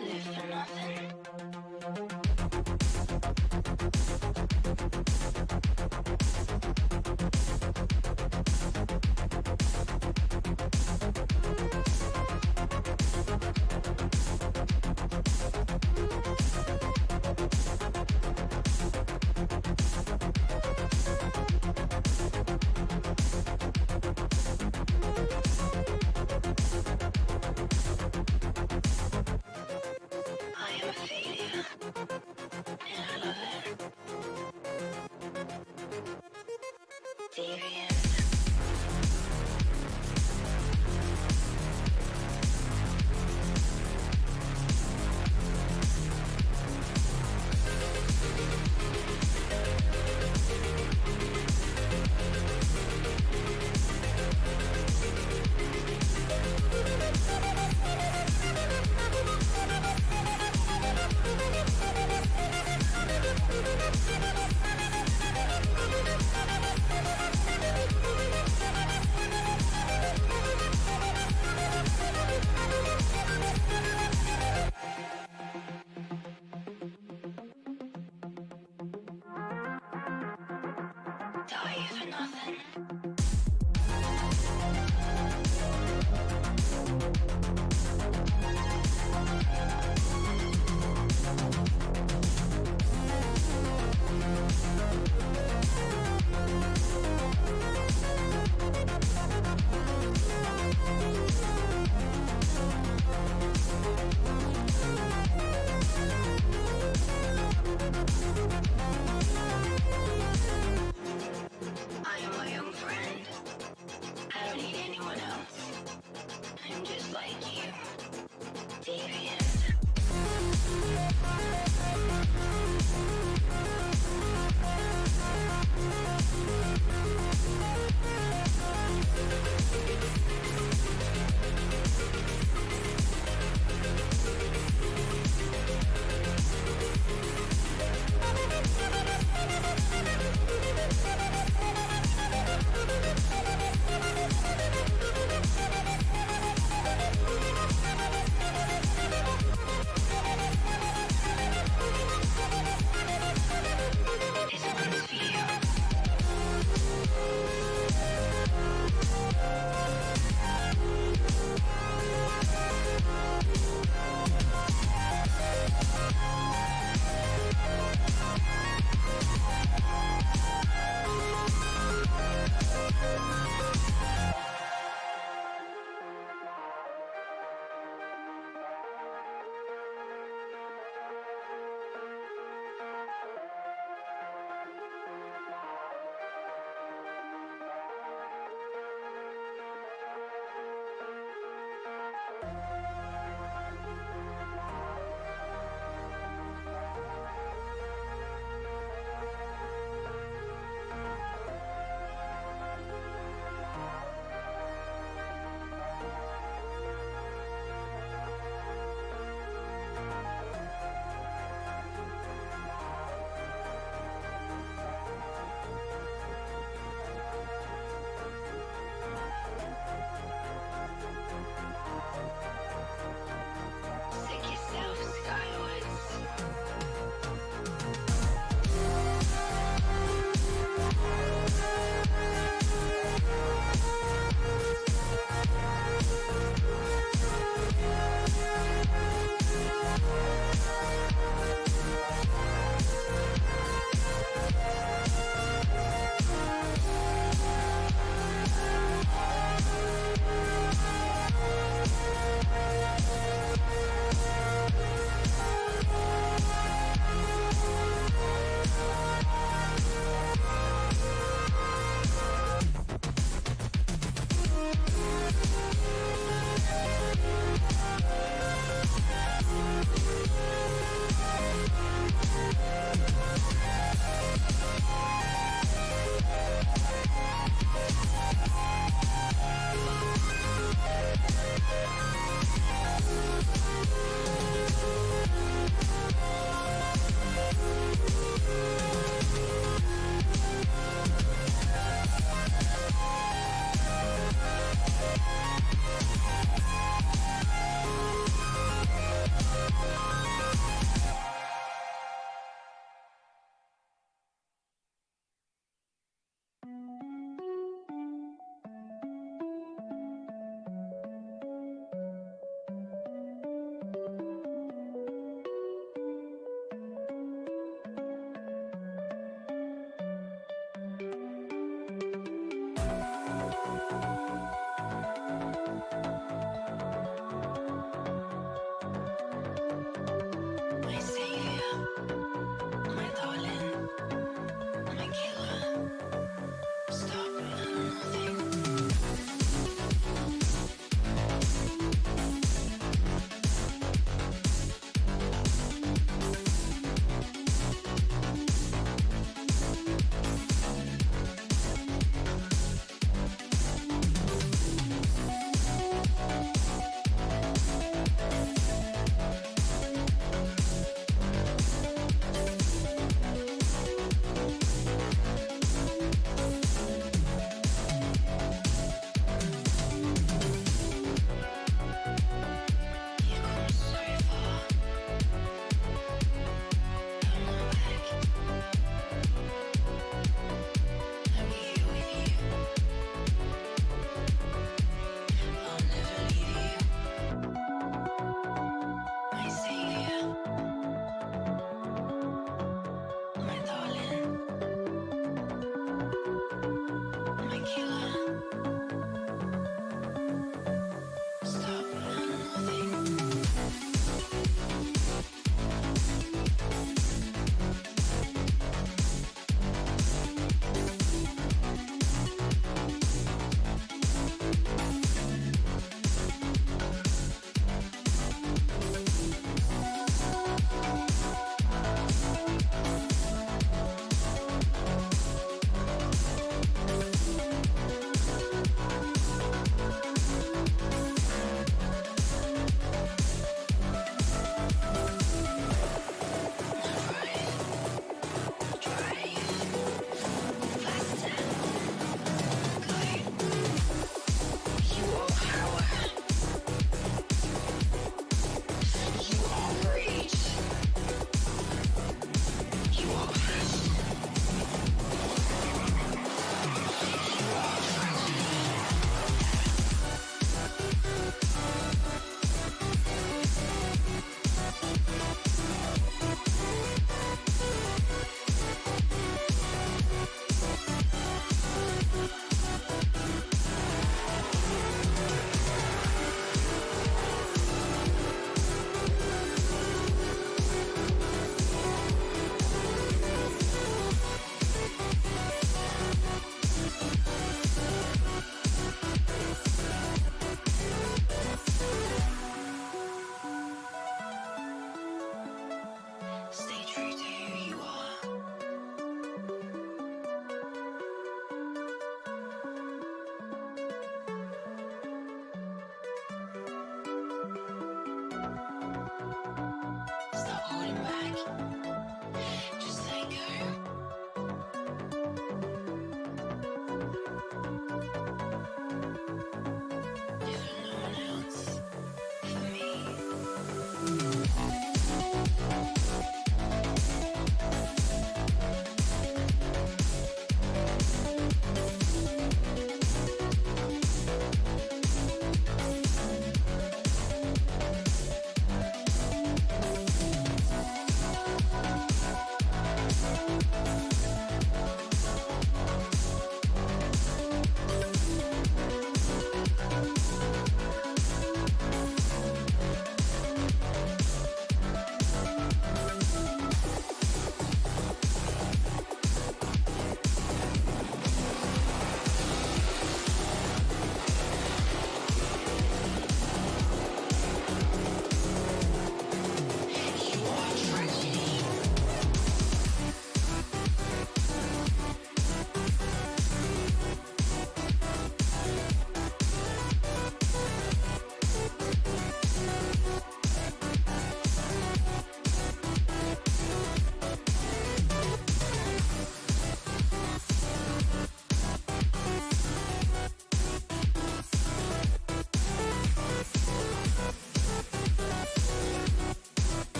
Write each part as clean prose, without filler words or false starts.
Live for nothing. I am a failure, and I love it. Deviant. Die for nothing. I am my own friend. I don't need anyone else. I'm just like you. Deviant. My savior, my darling, my killer. Stop and nothing.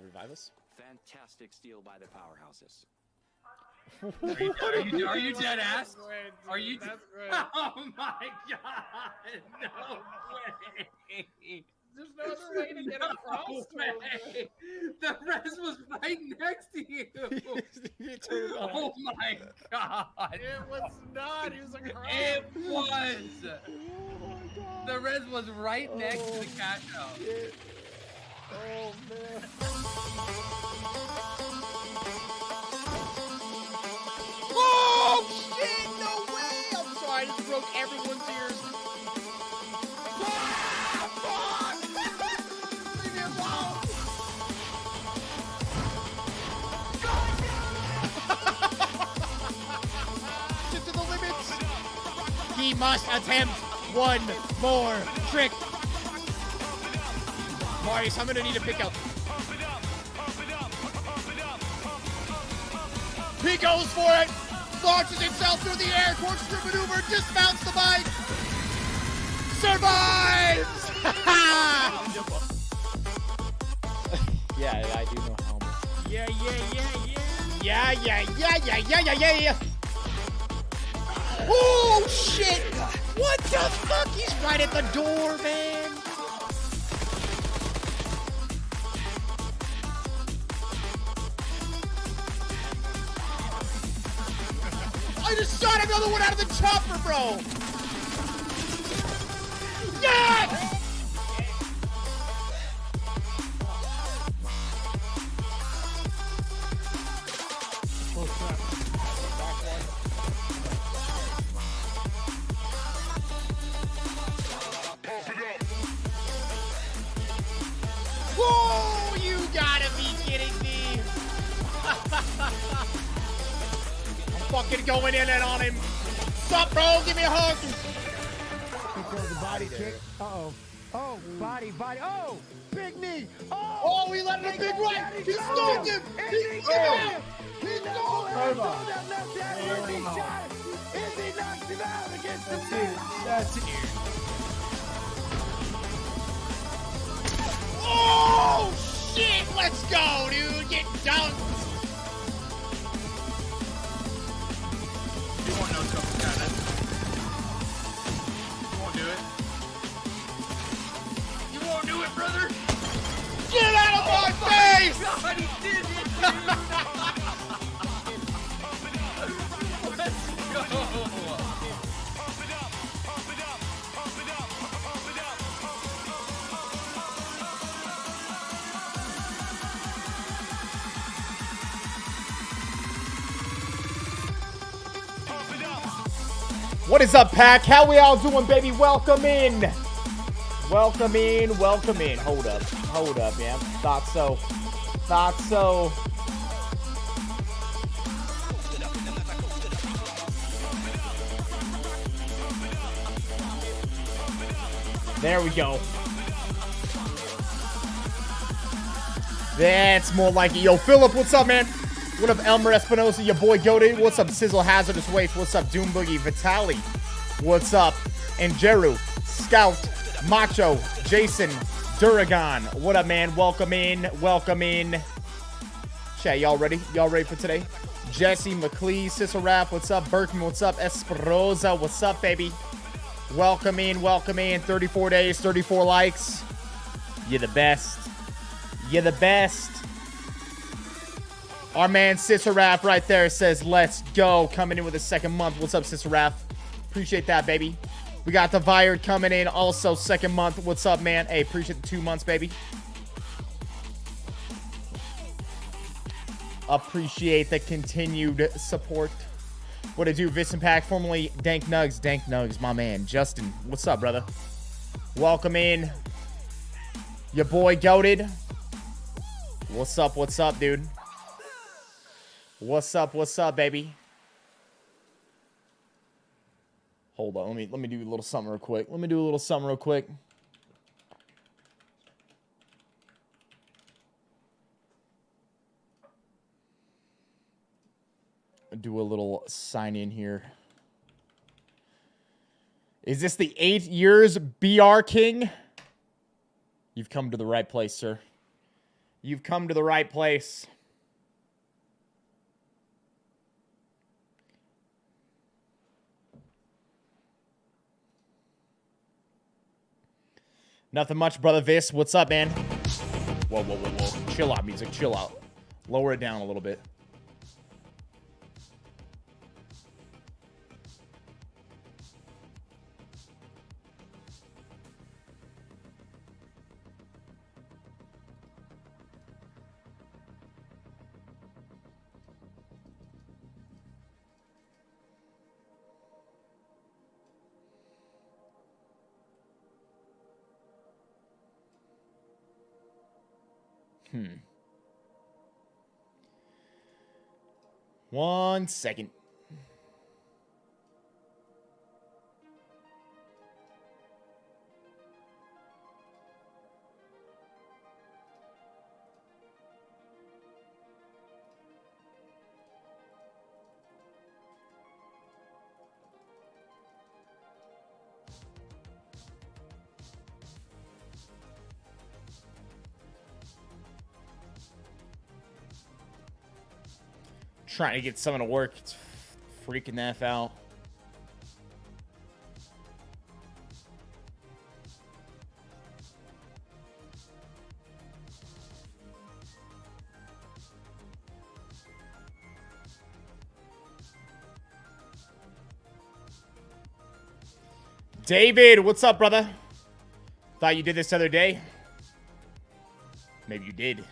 Revive us? Fantastic steal by the powerhouses. Are you dead ass? Are you? Oh my god! No way! There's no other way to get across. No way. The res was right next to you. Oh my god! It was not. It was across. It was. The res was right next to the cash out. Oh man. Oh shit! No way! I'm sorry, I just broke everyone's ears. Ah, fuck! Leave me alone! Get to the limits! He must attempt one more trick. Marius, I'm gonna need a pickup. He goes for it! Launches himself through the air, corkscrew maneuver, dismounts the bike! Survives! Yeah, I do know how. Yeah. Oh, shit! What the fuck? He's right at the door, man! I just shot another one out of the chopper, bro! Yes! Whoa! You gotta be kidding me! Fucking going in and on him. Stop, bro. Give me a hug. He throws a body kick. Uh-oh. Oh, body. Oh, big knee. Oh, he let him a big right. He stoned him. He stoned him. He stoned him. That left hand with the shot. Izzy knocks him out against the net. That's it. Oh, shit. Let's go, dude. Get dunked. You won't know something, got it. You won't do it. You won't do it, brother. Get out of my face. God, he did it, dude. Let's go. What is up, Pack? How we all doing, baby? Welcome in. Welcome in. Welcome in. Hold up. Hold up, man. Thought so. Thought so. There we go. That's more like it. Yo, Philip, what's up, man? What up, Elmer Espinosa, your boy Goated? What's up, Sizzle Hazardous Waste? What's up, Doom Boogie? Vitali? What's up? Angeru, Scout, Macho, Jason, Duragon. What up, man? Welcome in. Welcome in. Chat, y'all ready? Y'all ready for today? Jesse, McLee, Cicero Raff, what's up? Berkman, what's up? Esperoza, what's up, baby? Welcome in. Welcome in. 34 days, 34 likes. You're the best. You're the best. Our man Ciceraf right there says, let's go. Coming in with a second month. What's up, Ciceraf? Appreciate that, baby. We got the Vired coming in also second month. What's up, man? Hey, appreciate the 2 months, baby. Appreciate the continued support. What it do, Viss Impact, formerly Dank Nugs. Dank Nugs, my man. Justin, what's up, brother? Welcome in. Your boy Goated. What's up, dude? What's up, baby? Hold on, let me do a little something real quick. Do a little sign in here. Is this the 8 years BR King? You've come to the right place, sir. You've come to the right place. Nothing much, brother Viss. What's up, man? Whoa, whoa, whoa, whoa. Chill out, music. Chill out. Lower it down a little bit. One second. Trying to get someone to work. It's freaking the F out. David, what's up, brother? Thought you did this the other day. Maybe you did.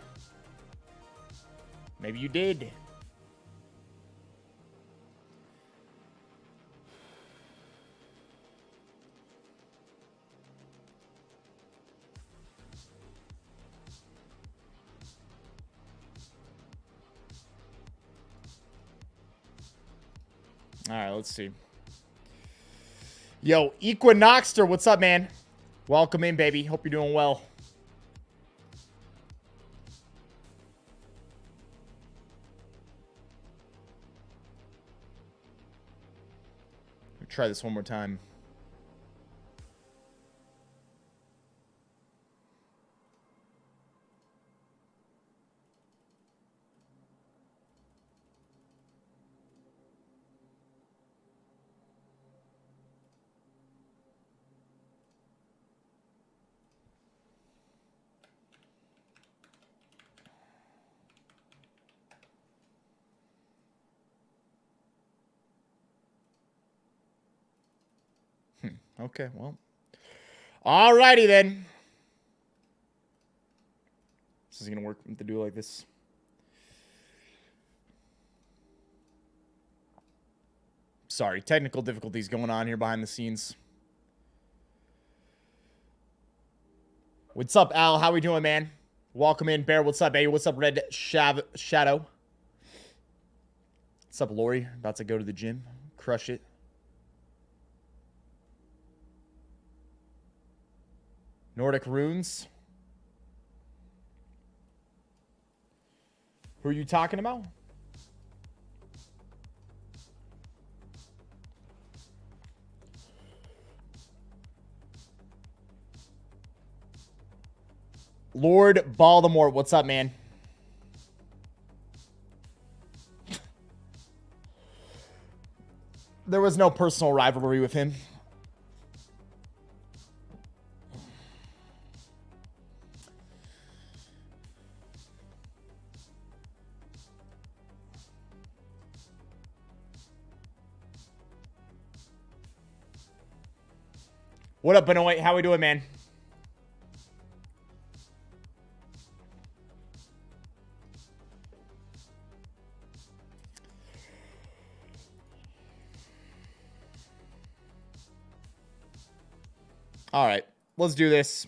Maybe you did. All right, let's see. Yo, Equinoxter, what's up, man? Welcome in, baby. Hope you're doing well. Try this one more time. Okay, well. Alrighty then. This is gonna work to do like this. Sorry, technical difficulties going on here behind the scenes. What's up, Al? How we doing, man? Welcome in, Bear. What's up, A? What's up, Red Shadow? What's up, Lori? About to go to the gym. Crush it. Nordic Runes. Who are you talking about? Lord Baltimore, what's up, man? There was no personal rivalry with him. What up, Benoit? How we doing, man? All right, let's do this.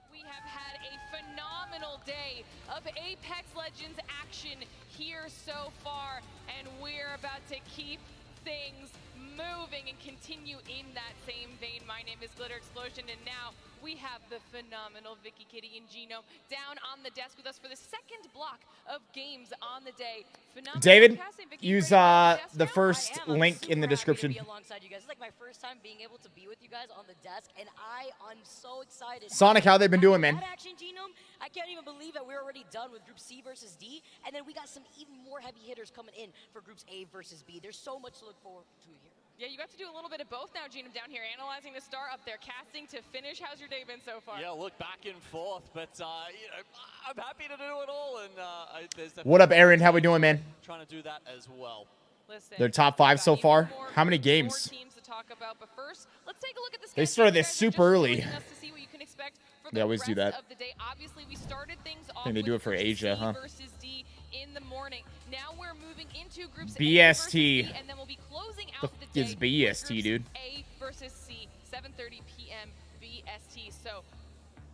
We have had a phenomenal day of Apex Legends action here so far, and we're about to keep things moving and continue in that same vein. My name is Glitter Explosion, and now we have the phenomenal Vicky, Kitty, and Gino down on the desk with us for the second block of games on the day. Phenomenal. David, Vicky, use ready to the first link in the description. Be alongside you guys. It's like my first time being able to be with you guys on the desk, and I'm so excited. Sonic, how they been doing, man? That action genome, I can't even believe that we're already done with Group C versus D, and then we got some even more heavy hitters coming in for Groups A versus B. There's so much to look forward to here. Yeah, you got to do a little bit of both now, Gene. I'm down here analyzing the star, up there casting to finish. How's your day been so far? Yeah, look, back and forth, but you know, I'm happy to do it all. And What up, Aaron? How we doing, man? Trying to do that as well. Listen, They're top 5 so far. How many games? More teams to talk about, but first, let's take a look at the schedule. They started this You guys are super just early. joining us to see what you can expect for They the always do rest that. of the day. Obviously, we started things off I think they do with it for Group Asia, C huh? versus D in the morning. Now we're moving into Groups A BST. versus B, and then we'll be closing out the day is BST, with dude? Groups A versus C, 7:30 p.m. BST. So,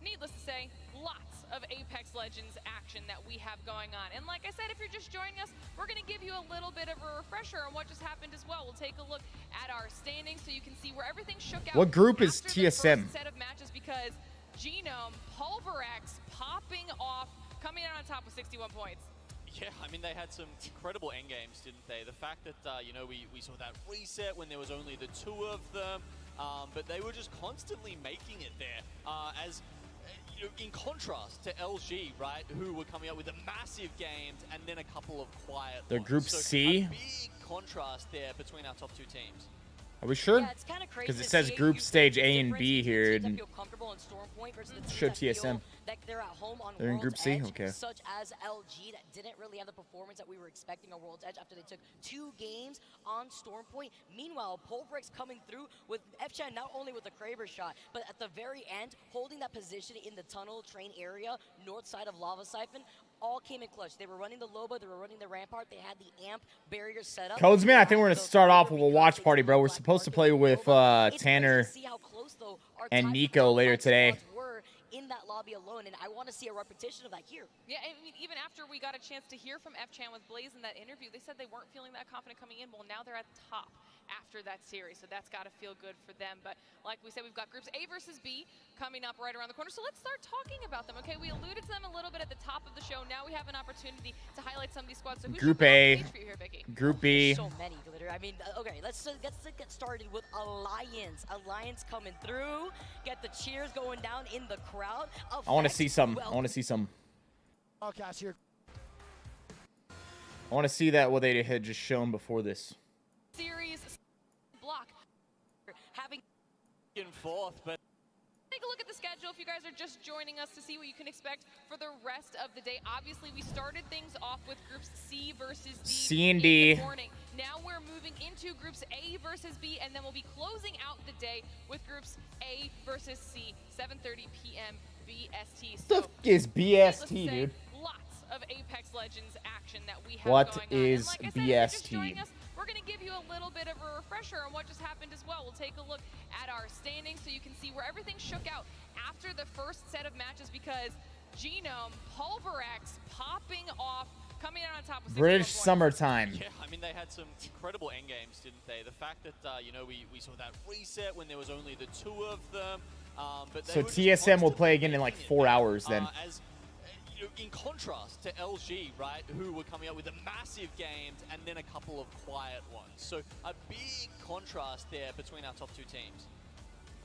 needless to say, lots of Apex Legends action that we have going on. And like I said, if you're just joining us, we're going to give you a little bit of a refresher on what just happened as well. We'll take a look at our standings so you can see where everything shook out. What group is after the TSM? first set of matches, because Genome, Pulverex popping off, coming out on top with 61 points. Yeah, I mean, they had some incredible end games, didn't they? The fact that, you know, we saw that reset when there was only the 2 of them, but they were just constantly making it there. You know, in contrast to LG, right, who were coming up with the massive games and then a couple of quiet They're ones. Group So C? a big contrast there between our top 2 teams. Are we sure? Yeah, it's kind of crazy. Because it to says see group you stage see the A and difference B between here, teams that and feel comfortable on Stormpoint versus the teams show that feel TSM. that they're at home on They're in Group World's C? Edge, Okay. such as LG that didn't really have the performance that we were expecting on World's Edge after they took 2 games on Stormpoint. Meanwhile, Pulverex coming through with FChan not only with the Kraber shot, but at the very end, holding that position in the tunnel train area, north side of Lava Siphon, all came in clutch. They were running the Loba, they were running the Rampart, they had the amp barrier set up. Codes, man, I think we're going to start off with a watch party, bro. We're supposed to play with Tanner and Nico later today. In that lobby alone, and I want to see a repetition of that here. Yeah, I mean, even after we got a chance to hear from FChan with Blaze in that interview, they said they weren't feeling that confident coming in. Well, now they're at the top after that series, so that's got to feel good for them. But like we said, we've got Groups A versus B coming up right around the corner. So let's start talking about them, okay? We alluded to them a little bit at the top of the show. Now we have an opportunity to highlight some of these squads. So who's Group your A, for you here, Vicky? Group B. So many, Glitter. I mean, okay, let's get started with Alliance. Alliance coming through. Get the cheers going down in the crowd. I want to see some. I want to see some. Broadcast here. I want to see that what they had just shown before this. Series block. Having Back and forth, but Take a look at the schedule if you guys are just joining us to see what you can expect for the rest of the day. Obviously, we started things off with Groups C versus D C and in D. the morning. Now we're moving into Groups A versus B, and then we'll be closing out the day with Groups A versus C, 7:30 p.m. BST. The So, f is needless to BST, say, dude? Lots of Apex Legends action that we have What going on. is And like I said, if you're BS just joining team? us, we're going to give you a little bit of a refresher on what just happened as well. We'll take a look at our standings so you can see where everything shook out after the first set of matches, because Genome, Pulverex popping off, coming out on top with 61 British points. summertime. Yeah, I mean, they had some incredible end games, didn't they? The fact that, you know, we saw that reset when there was only the two of them. But they So were just TSM will play constantly again in like making it 4 there. hours then. As, you know, in contrast to LG, right, who were coming up with the massive games and then a couple of quiet ones. So a big contrast there between our top two teams.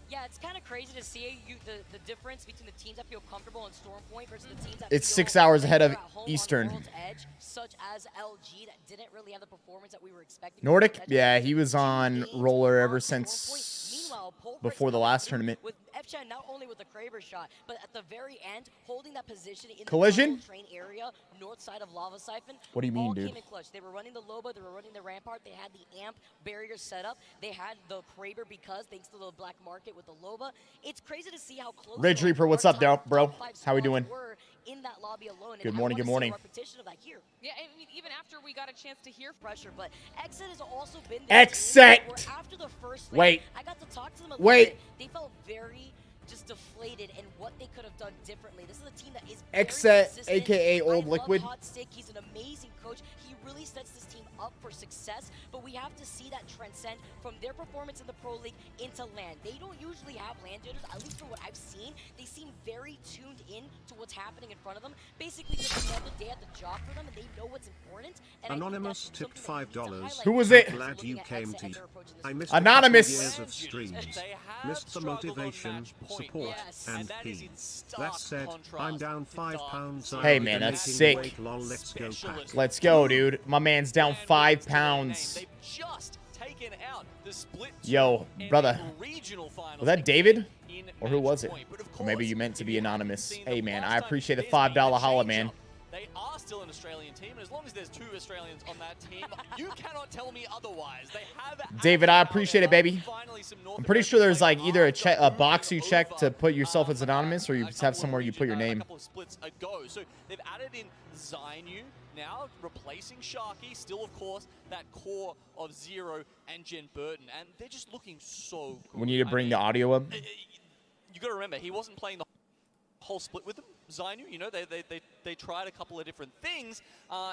Yeah, it's kind of crazy to see the difference between the teams that feel comfortable on Stormpoint versus the teams that It's feel 6 hours like ahead of they're at home on Eastern. World's Edge, such as LG, that didn't really have the performance that we were expecting. Nordic, Edge. yeah, he was 2 on games roller on ever Stormpoint. since Meanwhile, Pulverex before the coming last through tournament. with FChan not only with the Kraber shot, but at the very end, holding that position in Collision? the train area, north side of Lava Siphon. What do you mean, all dude? Came in clutch. They were running the Loba, they were running the Rampart, they had the amp barrier set up, they had the Kraber because thanks to the black market with the Loba. It's crazy to see how close Ridge those Reaper, what's our up, top bro? five How we squads doing? were in that lobby alone. Good And morning, I good wanna see morning. a repetition of that here. Yeah, I mean, even after we got a chance to hear Pressure, but Exit has also been Exit! where after the first Wait. I got to talk to them a Wait. little bit. They felt very just deflated in what they could have done differently. This is a team that is Exit, very consistent. aka I Old love Liquid. Hot Stick. He's an amazing coach. He really sets this team up for success, but we have to see that transcend from their performance in the Pro League into LAN. They don't usually have LAN jitters, at least from what I've seen. They seem very tuned in to what's happening in front of them. Basically, just another day at the job for them, and they know what's important. And Anonymous I think that's tipped something that we need to $5. highlight Who was when it? we're Glad looking you at came Exit and to. their approach in this I game. missed Anonymous. a couple years of streams. They have Missed the struggled on motivation, match point. support, Yes. and And that is P. in stark That said, contrast I'm down to £5. Dark. Hey, I'm man, that's making sick. weight, lol, let's go pack. Let's go, dude. My man's down And 5 to their name, pounds. they've just taken out the split Yo, in brother. a regional finals Was that again David? in Or who match was it? point. But of Or maybe course, you meant to if be you haven't anonymous. seen Hey, them man, last I time, appreciate the there's been a $5 holla, change man. up. They are still an Australian team, and as long as there's 2 Australians on that team, you cannot tell me otherwise. They have David, I appreciate it, baby. finally some North I'm pretty sure there's like American either a, players a are box you moving check to over, put yourself as a anonymous, or you just have couple of somewhere you put your region- name. A couple of splits ago. So they've added in Zainu now, replacing Sharky. Still, of course, that core of Zero and Jen Burton, and they're just looking so good. We need to I bring mean, the audio up. you got to remember, he wasn't playing the whole split with them. Zainu, you know, they tried a couple of different things,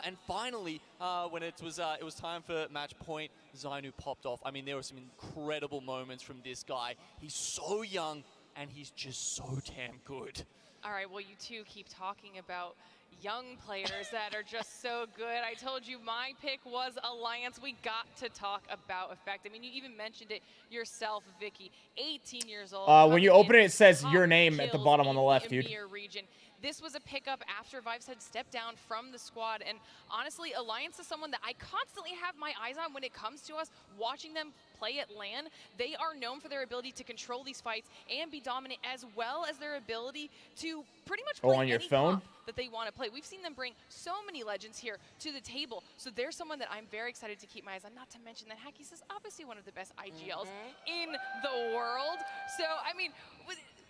and finally, when it was time for match point, Zainu popped off. I mean, there were some incredible moments from this guy. He's so young, and he's just so damn good. All right, well, you two keep talking about young players that are just so good. I told you my pick was Alliance. We got to talk about Effect. I mean, you even mentioned it yourself, Vicky. 18 years old. When you coming open in it, it says top your name at the kills bottom on the in left, dude. EMEA region. This was a pickup after Vibes had stepped down from the squad, and honestly, Alliance is someone that I constantly have my eyes on when it comes to us watching them play at LAN. They are known for their ability to control these fights and be dominant, as well as their ability to pretty much play on your any phone? comp that they want to play. We've seen them bring so many legends here to the table, so there's someone that I'm very excited to keep my eyes on, not to mention that Hackys is obviously one of the best IGLs in the world. So, I mean,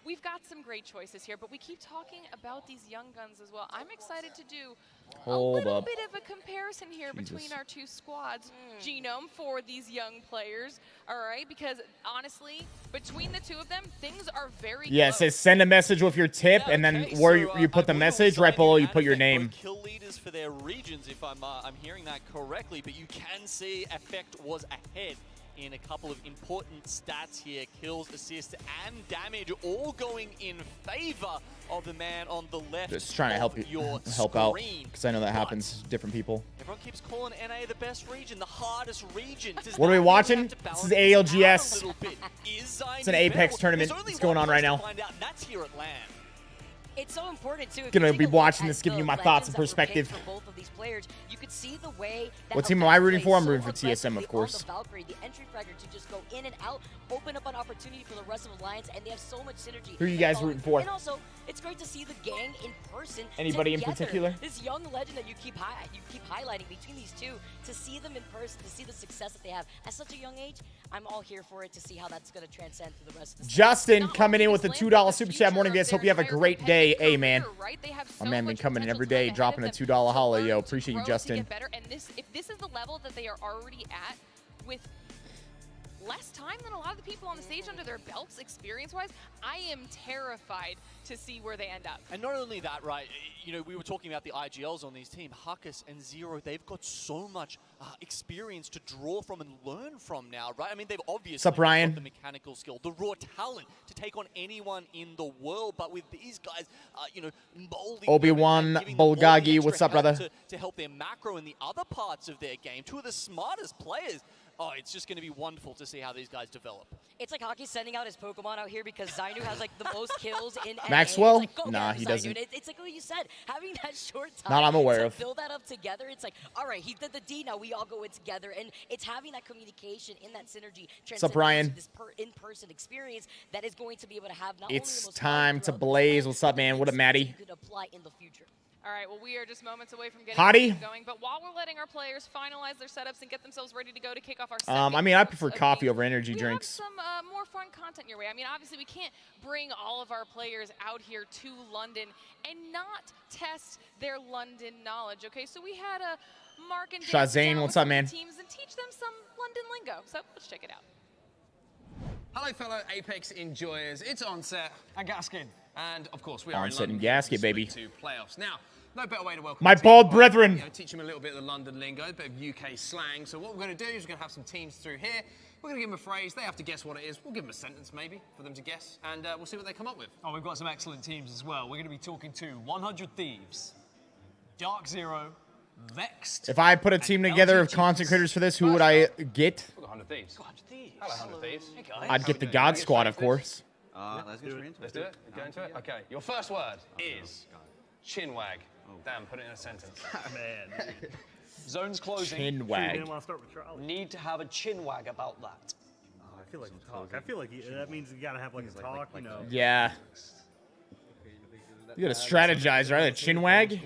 we've got some great choices here, but we keep talking about these young guns as well. I'm excited to do Hold a little up. bit of a comparison here between our 2 squads. Genome for these young players, all right? Because honestly, between the 2 of them, things are very Yeah, it close. says send a message with your tip, and then Okay, where so, you put the I believe message, Zainu right below you and put your Effect name. both kill leaders for their regions, if I'm hearing that correctly, but you can see Effect was ahead in a couple of important stats here. Kills, assists, and damage all going in favor of the man on the left. Just trying to help you, your help out, screen. because I know that But happens to different people. everyone keeps calling NA the best region, the hardest region. Does What are we that mean watching? have to This balance is this out ALGS. a little bit? Is It's an Zainu Apex better? tournament. There's only It's going one on right place to now. find out, and that's here at LAN. It's so important too. If Gonna you take be a look watching at this, giving the you my thoughts and legends that were picked perspective. For both of these players, you could see the way that What team am Effect I rooting plays for? I'm so rooting for TSM, aggressively of course. on the Valkyrie, the entry fragger to just go in and out, open up an opportunity for the rest of Alliance, and they have so much synergy. Who are you guys And rooting for? And also, it's great to see the gang in person. Anybody in together. particular? This young legend that you keep highlighting between these 2, to see them in person, to see the success that they have at such a young age, I'm all here for it to see how that's going to transcend through the rest of the Justin coming in with a $2 super chat. Morning, guys. Hope you have a great day. Hey, man. My man been coming in every day, dropping a $2 holla. Yo, appreciate you, Justin. And if this is the level that they are already at with less time than a lot of the people on the stage under their belts experience-wise, I am terrified to see where they end up. And not only that, right, you know, we were talking about the IGLs on these teams, Huckus and Zero, they've got so much experience to draw from and learn from now, right? I mean, they've obviously got the mechanical skill, the raw talent to take on anyone in the world, but with these guys, you know, molding Obi-Wan Bulgagi, what's up, brother? To help their macro and the other parts of their game, two of the smartest players. Oh, it's just going to be wonderful to see how these guys develop. It's like Hockey sending out his Pokemon out here because Zainu has like the most kills in NA. Maxwell? Like, nah, he doesn't. It's like what you said, having that short time Not I'm aware to of. build that up together. It's like, all right, he did the D, now we all go in together. And it's having that communication in that synergy What's up, Ryan? this in-person experience that is going to be able to have not It's only the most time to blaze. What's up, man? What up, Maddie? you could apply in the future. All right, well, we are just moments away from getting Hottie? going, but while we're letting our players finalize their setups and get themselves ready to go to kick off our second I mean, I prefer of coffee games, over energy we drinks. have some more fun content your way. I mean, obviously, we can't bring all of our players out here to London and not test their London knowledge, okay? So we had a Mark and Shazane, what's up, man? teams and teach them some London lingo. So let's check it out. Hello, fellow Apex enjoyers. It's Onset and Gaskin, and of course we are Onset in and London Gasket, for baby. the playoffs. Now, no better way to welcome My the team bald by, brethren. You know, teach them a little bit of the London lingo, a bit of UK slang. So what we're going to do is we're going to have some teams through here. We're going to give them a phrase. They have to guess what it is. We'll give them a sentence maybe for them to guess, and we'll see what they come up with. Oh, we've got some excellent teams as well. We're going to be talking to 100 Thieves, Dark Zero, Vexed. If I put a team together of content creators for this, who would I get? We've got 100 Thieves. 100 Thieves. Hello, 100 Thieves. Hey, guys. I'd get the God Squad, of course. Let's do it. Let's do it. Go into it. Okay. Your first word is chinwag. Dan, put it in a sentence. Man. Zone's closing. Chinwag. Need to have a chinwag about that. I feel like talk. I feel like that means you gotta have like a talk, you know. Yeah. You gotta strategize, right? A chinwag?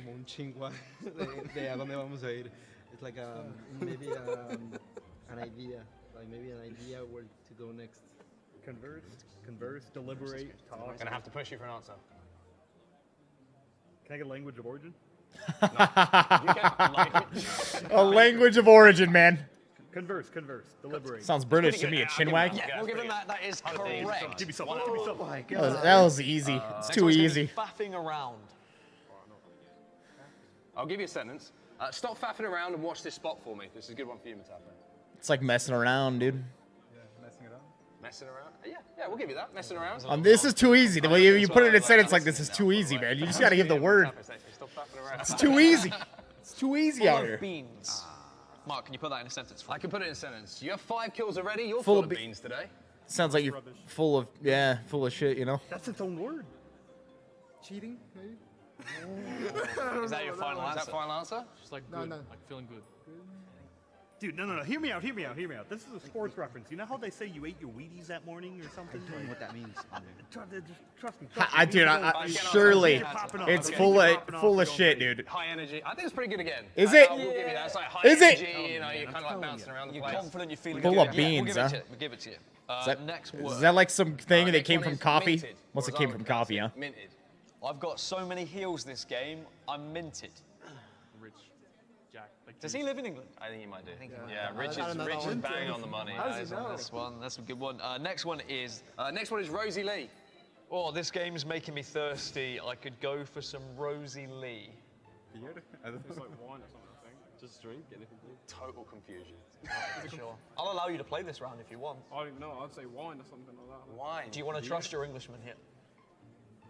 It's like maybe an idea, like maybe an idea where to go next. Converse, deliberate, talk. I'm gonna have to push you for an answer. Can I get language of origin? A language of origin, man. Converse, deliberate. Sounds British to me, a chinwag. Yeah, we'll give him that. That is correct. Give me something. Give me something. That was easy. It's too easy. Faffing around. I'll give you a sentence. Stop faffing around and watch this spot for me. This is a good one for you, Matapa. It's like messing around, dude. Messing around? Yeah, we'll give you that. Messing around. This is too easy. The way you put it in a sentence like this is too easy, man. You just gotta give the word. Stop faffing around. It's too easy. It's too easy out here. Beans. Mark, can you put that in a sentence for me? I can put it in a sentence. You have 5 kills already. You're Full full of of beans today. Sounds like you're full of, yeah, full of shit, you know? That's its own word. Cheating, maybe? Is that your final answer? Is that final answer? Just like good, like feeling good. Dude, no. Hear me out. This is a sports reference. You know how they say you ate your Wheaties that morning or something? I don't know what that means. Trust me. Surely, it's full of shit, dude. High energy. I think it's pretty good again. Is it? We'll give you that. It's like high Is it? energy, you know, you're kind of like bouncing around the place. You're confident, you're feeling Full good. of beans, we'll huh? We'll give it to you. Next Is word. that like some thing that next came one from is coffee? minted. Must have came from coffee, huh? Minted. I've got so many heals this game, I'm minted. Rich. Jack. Like Does he live in England? I think he might do. Yeah, Rich is bang on the money. Eyes on this one. That's a good one. Next one is Rosie Lee. Oh, this game's making me thirsty. I could go for some Rosie Lee. It's like wine or something, I think. Just drink, anything. Total confusion. Sure. I'll allow you to play this round if you want. I don't know. I'd say wine or something like that. Wine. Do you want to trust your Englishman here?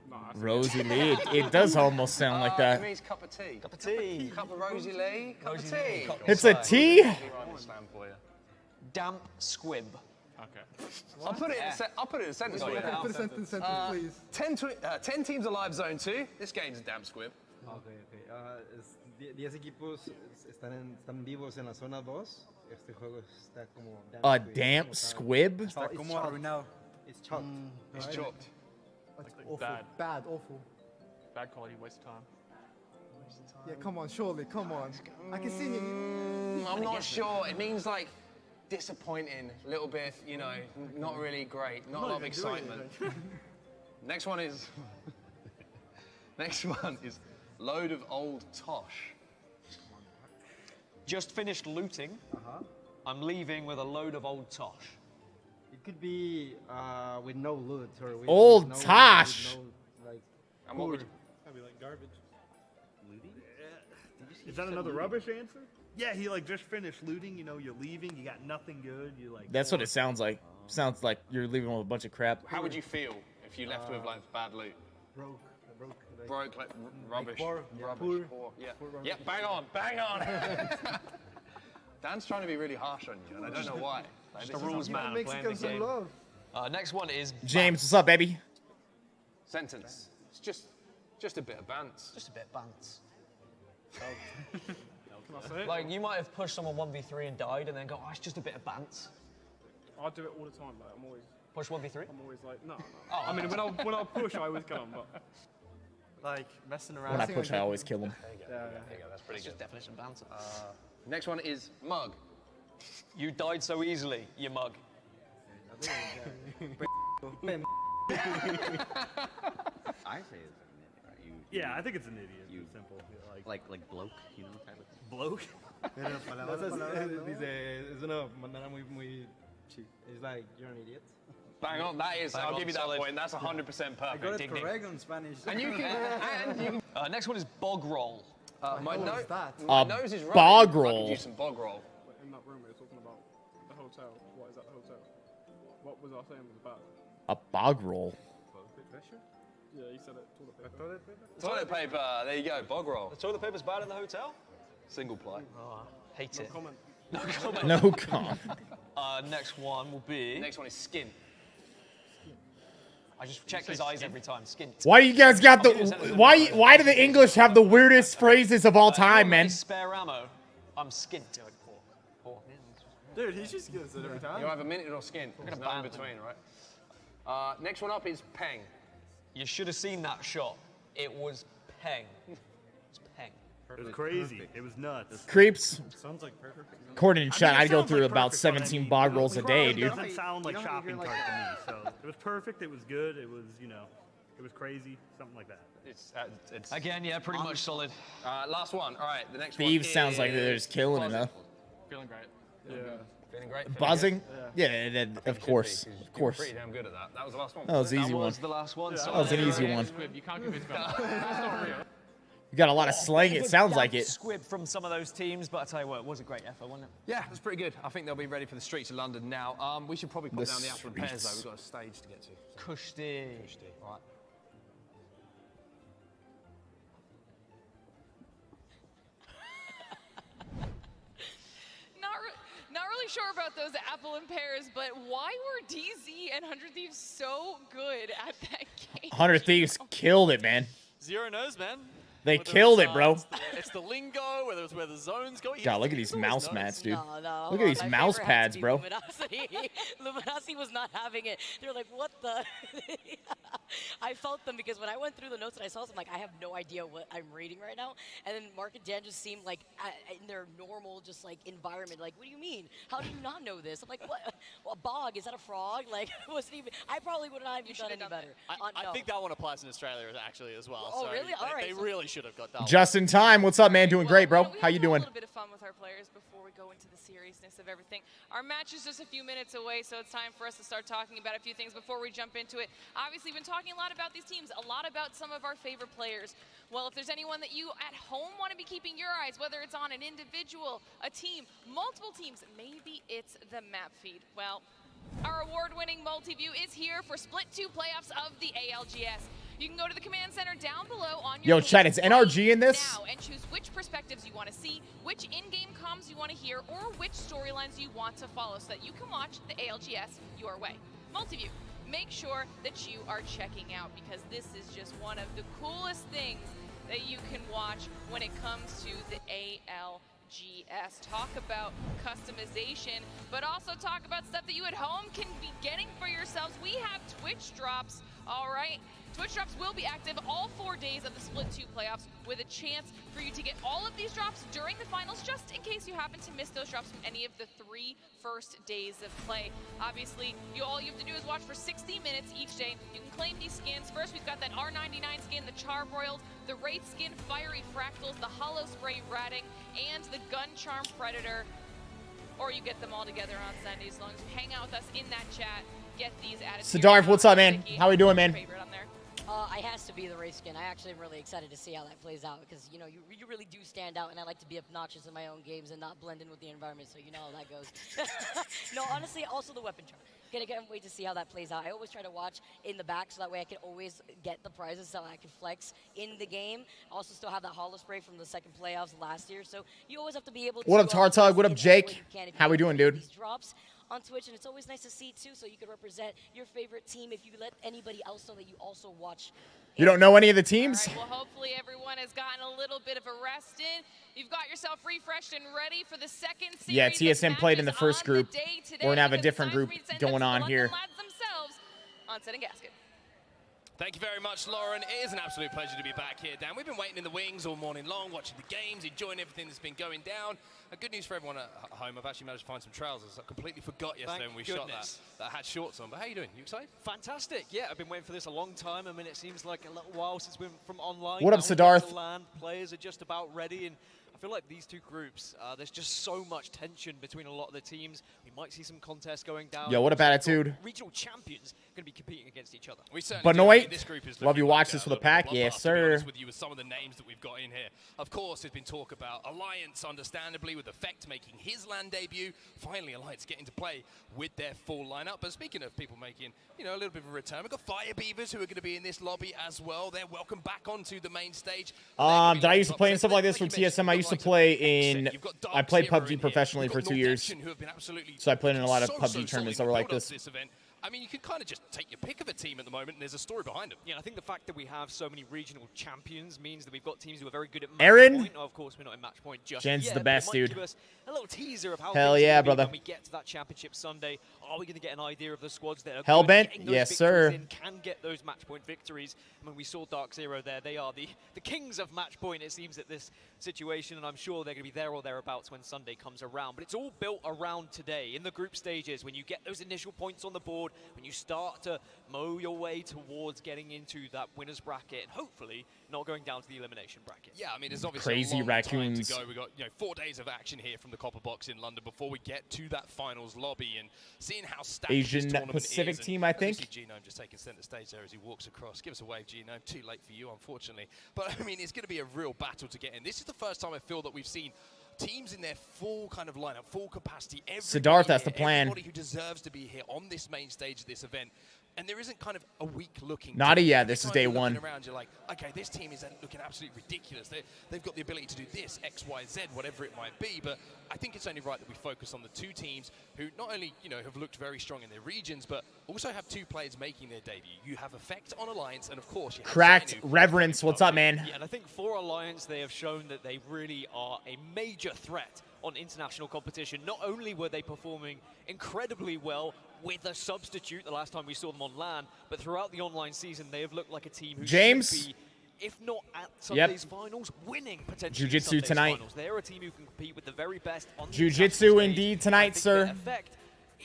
No, Rosie Lee. It does almost sound like that. It means cup of tea. Cup of tea. Cup of Rosie Lee. Cup of tea. It's a tea? Damp squib. Okay. I'll put it in a sentence for you. Put a sentence, please. 10 teams alive, zone 2. This game's a damp squib. Okay. 10 equipos están vivos en la zona 2. Este juego está como... A damp squib? Está como arruinado. It's chopped. It's chopped. Like Awful. Bad, awful. bad quality, waste of time. Yeah, come on, surely, come on. I can see it. I'm not sure. It means like disappointing, a little bit, you know, not really great, not a lot of excitement. Next one is load of old tosh. Just finished looting. I'm leaving with a load of old tosh. It could be with no loot or with Old no, tosh. with no, like, And what would you... That'd be like garbage. Looting? Is that another rubbish answer? Yeah, he like just finished looting. You know, you're leaving. You got nothing good. You like. That's what it sounds like. Sounds like you're leaving with a bunch of crap. How would you feel if you left with like bad loot? broke. Broke, like rubbish. poor, yeah, rubbish. poor. Yeah. Poor Yeah, bang on, bang on. Dan's trying to be really harsh on you, and I don't know why. Like, Just a rules man playing the game. Next one is James, what's up, baby? Sentence. It's just a bit of bants. Just a bit of bants. Can I say it? Like, you might have pushed someone 1v3 and died, and then go, oh, it's just a bit of bants. I do it all the time. Like I'm always. Push 1v3? I'm always like, no. Oh, I mean, when I push, I always come, but. Like messing around. When I push, I always kill him. There you go, that's pretty good. Just definition of banter. Next one is mug. You died so easily, you mug. I say it's an idiot, right? Yeah, I think it's an idiot. It's simple. Like bloke, you know, type of thing. Bloke. Es una manera muy cheap. It's like, you're an idiot. Bang on, that is, I'll give you that point. That's 100% perfect. I got it Ding, ding. correct in Spanish. And you can, next one is bog roll. my nose is running. bog I roll. could use some bog roll. In that room, we were talking about the hotel. What is that, the hotel? What was I saying was about? A bog roll. Yeah, he said it. Toilet paper. Toilet paper, there you go, bog roll. The toilet paper's bad in the hotel? Single ply. Oh, hate it. Comment. No comment. No comment. Next one will be... Next one is skin. I just check his eyes every time. Skin. Why you guys got the? Why do the English have the weirdest phrases of all time, man? Spare ammo. I'm skint. Dude, he just gets it every time. You have a minute or skin. There's no in between, right? Next one up is peng. You should have seen that shot. It was peng. It's peng. It was crazy. It was nuts. Creeps. Sounds like perfect. According to Chat, I'd go sounds through like about perfect, but 17 bog rolls a day, It dude. doesn't sound like shopping cart to me. So it was perfect. It was good. It was, you know, it was crazy. Something like that. It's Again, yeah, pretty much solid. last one. All right, the next Thieves one sounds like they're just killing it, huh? Feeling great. Yeah. Feeling great. Feeling Buzzing? good? Yeah, of course. Of course. Pretty damn good at that. That was the last one. That was the easy one. That was the last one. That was an easy one. You can't convince me. That's not real. You got a lot of slang, it sounds like it. Squib from some of those teams, but I tell you what, it was a great effort, wasn't it? Yeah, it was pretty good. I think they'll be ready for the streets of London now. We should probably put The down the actual pairs though. streets. We've got a stage to get to. Kushti. All right. Not really sure about those apple and pears, but why were DZ and 100 Thieves so good at that game? 100 Thieves killed it, man. Zero knows, man. They Whether killed it's, it, bro. It's the lingo, whether it's where the zones go. God, look at these mouse mats, dude. No, Look at these my mouse favorite had pads, to be bro. Luminosity. Luminosity was not having it. They were like, what the? I felt them because when I went through the notes and I saw this, I'm like, I have no idea what I'm reading right now. And then Mark and Dan just seemed like in their normal, just like environment. Like, what do you mean? How do you not know this? I'm like, what? Well, a bog? Is that a frog? Like, wasn't even. I probably would not have done any better. I think that one applies in Australia actually as well. Oh, so really? All right. They really should have got that one. Just in time. What's up, man? Doing great, bro. How you doing? A little bit of fun with our players before we go into the seriousness of everything. Our match is just a few minutes away, so it's time for us to start talking about a few things before we jump into it. Obviously, we've been talking a lot about these teams, a lot about some of our favorite players. Well, if there's anyone that you at home want to be keeping your eyes, whether it's on an individual, a team, multiple teams, maybe it's the map feed. Well, our award-winning multi-view is here for Split 2 playoffs of the ALGS. You can go to the command center down below on your Yo, chat, is NRG in this? now and choose which perspectives you want to see, which in-game comms you want to hear, or which storylines you want to follow so that you can watch the ALGS your way. Multiview, make sure that you are checking out because this is just one of the coolest things that you can watch when it comes to the ALGS. Talk about customization, but also talk about stuff that you at home can be getting for yourselves. We have Twitch drops, all right? Twitch drops will be active all 4 days of the Split 2 playoffs, with a chance for you to get all of these drops during the finals, just in case you happen to miss those drops from any of the 3 first days of play. Obviously, all you have to do is watch for 60 minutes each day. You can claim these skins. First, we've got that R99 skin, the Charbroiled, the Wraith skin, Fiery Fractals, the Hollow Spray Ratting, and the Gun Charm Predator. Or you get them all together on Sunday, as long as you hang out with us in that chat. Get these added. Siddharth, what's up, man? How we doing, man? It has to be the Wraith skin. I actually am really excited to see how that plays out because, you know, you really do stand out, and I like to be obnoxious in my own games and not blend in with the environment, so you know how that goes. No, honestly, also the weapon charm. Can't wait to see how that plays out. I always try to watch in the back so that way I can always get the prizes so I can flex in the game. Also still have that Hollow Spray from the second playoffs last year, so you always have to be able to... What up, Tartug? What up, Jake? How we doing, dude? These drops on Twitch, and it's always nice to see too, so you can represent your favorite team if you let anybody else know that you also watch. You don't know any of the teams? All right, well, hopefully everyone has gotten a little bit of a rest in. You've got yourself refreshed and ready for the second series. Yeah, TSM played in the first group. We're going to have a different group going on here. On Set and Gasket. Thank you very much, Lauren. It is an absolute pleasure to be back here, Dan. We've been waiting in the wings all morning long, watching the games, enjoying everything that's been going down. Good news for everyone at home. I've actually managed to find some trousers. I completely forgot yesterday when we shot that I had shorts on. But how are you doing? You excited? Fantastic. Yeah, I've been waiting for this a long time. I mean, it seems like a little while since we've been from online. What up, Siddharth? Players are just about ready, and I feel like these two groups, there's just so much tension between a lot of the teams. We might see some contests going down. Yo, what up, Attitude? Regional champions going to be competing against each other. We certainly Benoit, this group is love you watch like this with a pack. Yes, sir. To be honest with you, with some of the names that we've got in here. Of course, there's been talk about Alliance, understandably, with Effect making his LAN debut. Finally, Alliance getting to play with their full lineup. But speaking of people making, you know, a little bit of a return, we've got Fire Beavers who are going to be in this lobby as well. They're welcome back onto the main stage. Did I used to play in stuff like this for TSM? I used to play in... I played PUBG professionally for 2 years. So I played in a lot of PUBG tournaments that were like this. I mean, you can kind of just take your pick of a team at the moment, and there's a story behind them. Yeah, I think the fact that we have so many regional champions means that we've got teams who are very good at match Aaron? point. No, of course, we're not in match point just Jen's yet, the best, but it might dude. give us a little teaser of how Hell yeah, things will be brother. when we get to that championship Sunday. Are we going to get an idea of the squads that are Hellbent? getting those Yes, victories sir. in, can get those match point victories? I mean, we saw Dark Zero there. They are the kings of match point, it seems, at this situation, and I'm sure they're going to be there or thereabouts when Sunday comes around. But it's all built around today in the group stages. When you get those initial points on the board, when you start to mow your way towards getting into that winner's bracket, and hopefully not going down to the elimination bracket. Yeah, I mean, there's obviously Crazy a long raccoons. time to go. We've got 4 days of action here from the Copper Box in London before we get to that finals lobby, and seeing how stacked Asian this tournament Pacific is. team, I And think. you see Genome just taking center stage there as he walks across. Give us a wave, Genome. Too late for you, unfortunately. But I mean, it's going to be a real battle to get in. This is the first time I feel that we've seen teams in their full kind of lineup, full capacity. Siddharth, that's the plan. Everybody who deserves to be here on this main stage of this event. And there isn't kind of a weak looking. Not team. yet. This is Every day time you're one. looking around, you're like, okay, this team is looking absolutely ridiculous. They've got the ability to do this, X, Y, Z, whatever it might be. But I think it's only right that we focus on the two teams who not only, you know, have looked very strong in their regions, but also have two players making their debut. You have Effect on Alliance, and of course, you have Cracked Zanu. Reverence. What's up, man? Yeah, and I think for Alliance, they have shown that they really are a major threat on international competition. Not only were they performing incredibly well with a substitute the last time we saw them on LAN, but throughout the online season, they have looked like a team who James? should be, if not at Sunday's finals, winning potentially Jiu-Jitsu Sunday's tonight. finals. They're a team who can compete with the very best on the Jiu-Jitsu international stage. indeed tonight, sir. Effect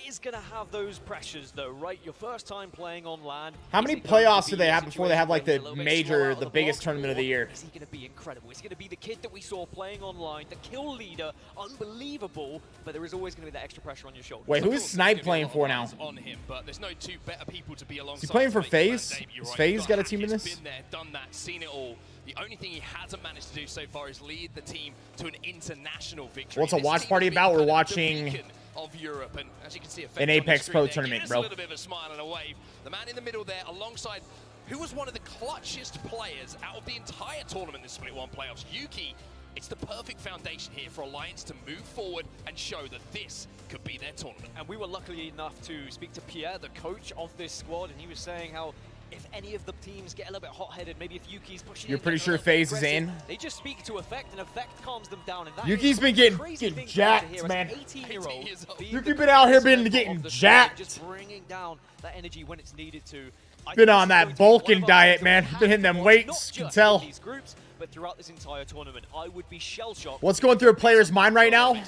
is going to have those pressures, though, right? Your first time playing on LAN. How many playoffs do they have before they have like the major, the biggest tournament of the year? Is he going to be incredible? Is he going to be the kid that we saw playing online, the kill leader, unbelievable, but there is always going to be that extra pressure on your shoulders. Wait, who is Snipe playing for now? On him, but there's no two better people to be alongside. Is he playing for to make his FaZe? debut, Has right? FaZe You've got a team in Hackett's this? Been there, done that, seen it all. The only thing he hasn't managed to do so far is lead the team to an international victory. What's a This watch team party has been about? We're kind of the watching beacon of Europe, and as you can see, Effect an on the Apex screen Pro there, tournament, gives bro. a little bit of a smile and a wave. The man in the middle there, alongside who was one of the clutchest players out of the entire tournament, this Split 1 playoffs, Yuki. It's the perfect foundation here for Alliance to move forward and show that this could be their tournament. And we were lucky enough to speak to Pierre, the coach of this squad, and he was saying how if any of the teams get a little bit hot-headed, maybe if Yuki's pushing You're pretty sure FaZe is in? they just speak to Effect, and Effect calms them down. And that Yuki's is been the getting crazy thing jacked, here, as man. an 18-year-old Yuki been out here been getting jacked. just bringing down that energy when it's needed to. Been on that bulking diet, man. Been hitting them weights, you can tell. These groups, but throughout this entire tournament, I would be shell-shocked. What's going through a player's mind right now?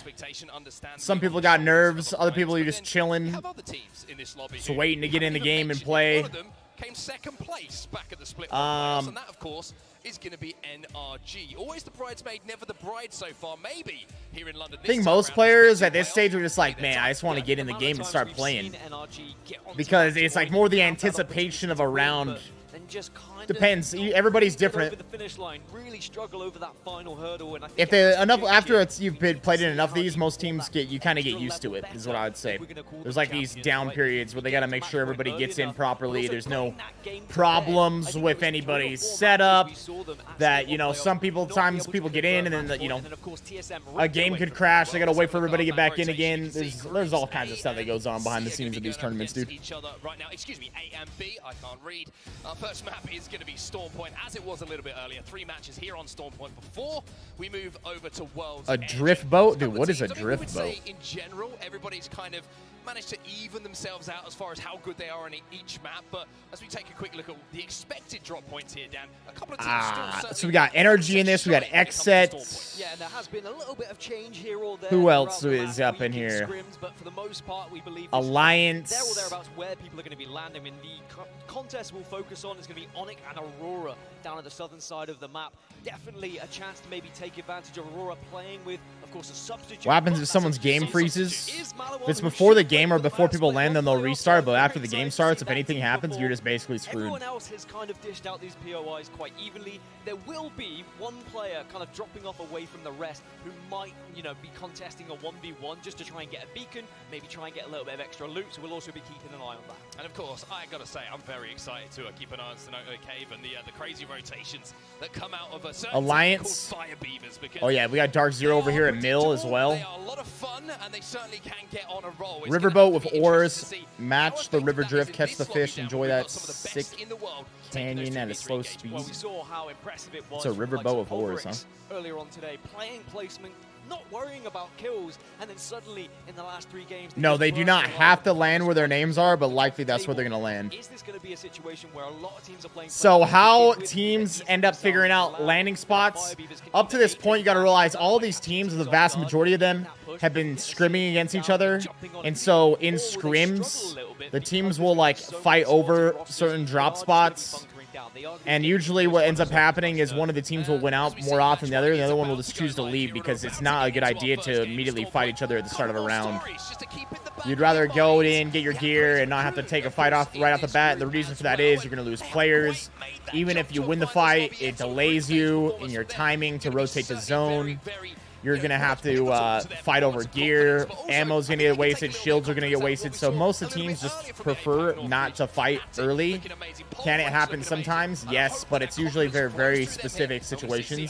Some people got nerves, other people are just chilling, just waiting to get in the game and play. Came second place back at the split playoffs, and that, of course, is going to be NRG. Always the bridesmaid, never the bride so far. Maybe here in London. I think most players at this stage are just like, man, I just want to get in the game and start playing. Because it's like more the anticipation of a round. Depends. Everybody's different. Really struggle over that final hurdle, and I think If they after you've played in enough of these, most teams kind of get used to it. Is what I would say. There's like these down periods where they got to make sure everybody gets in properly. There's no problems with anybody's setup. That some people get in and then a game could crash. They got to wait for everybody to get back in again. There's all kinds of stuff that goes on behind the scenes of these tournaments, dude. Each other right now. Excuse me, A and B. I can't read. Our first map is going to be Storm Point, as it was a little bit earlier. 3 matches here on Storm Point before we move over to World's A drift boat? Dude, what is a drift boat? In general, everybody's kind of managed to even themselves out as far as how good they are in each map. But as we take a quick look at the expected drop points here, Dan, a couple of teams still so we got energy in this. We got X sets. Yeah, there has been a little bit of change here or there. Who else is up in here? Scrims, but for the most part, we believe Alliance. There or thereabouts where people are going to be landing. I mean, the contest we'll focus on is going to be Onyx and Aurora down at the southern side of the map. Definitely a chance to maybe take advantage of Aurora playing with, of course, a substitute. What happens if someone's game freezes? If it's before the game or before people land, then they'll restart. But after the game starts, if anything happens, you're just basically screwed. Everyone else has kind of dished out these POIs quite evenly. There will be one player kind of dropping off away from the rest who might, be contesting a 1v1 just to try and get a beacon, maybe try and get a little bit of extra loot. So we'll also be keeping an eye on that. And of course, I gotta say, I'm very excited to keep an eye on Sonoto Cave and the crazy rotations that come out of a certain Alliance. Fire Beavers. Oh yeah, we got Dark Zero over here at Mill as well. They are a lot of fun, and they certainly can get on a roll. Riverboat with oars, match the river drift, catch the fish, enjoy that sick canyon at a slow speed. Well, we saw how impressive it was. It's a riverboat with oars, huh? Earlier on today, playing placement, not worrying about kills, and then suddenly in the last 3 games. No, they do not have to land where their names are, but likely that's where they're going to land. Is this going to be a situation where a lot of teams are playing? So how teams end up figuring out landing spots? Up to this point, you got to realize all these teams, the vast majority of them, have been scrimming against each other, and so in scrims, the teams will like fight over certain drop spots. And usually what ends up happening is one of the teams will win out more often than the other one will just choose to leave because it's not a good idea to immediately fight each other at the start of a round. You'd rather go in, get your gear, and not have to take a fight off right off the bat. The reason for that is you're going to lose players. Even if you win the fight, it delays you in your timing to rotate the zone. You're going to have to fight over gear. Ammo's going to get wasted. Shields are going to get wasted. So most of the teams just prefer not to fight early. Can it happen sometimes? Yes, but it's usually very, very specific situations.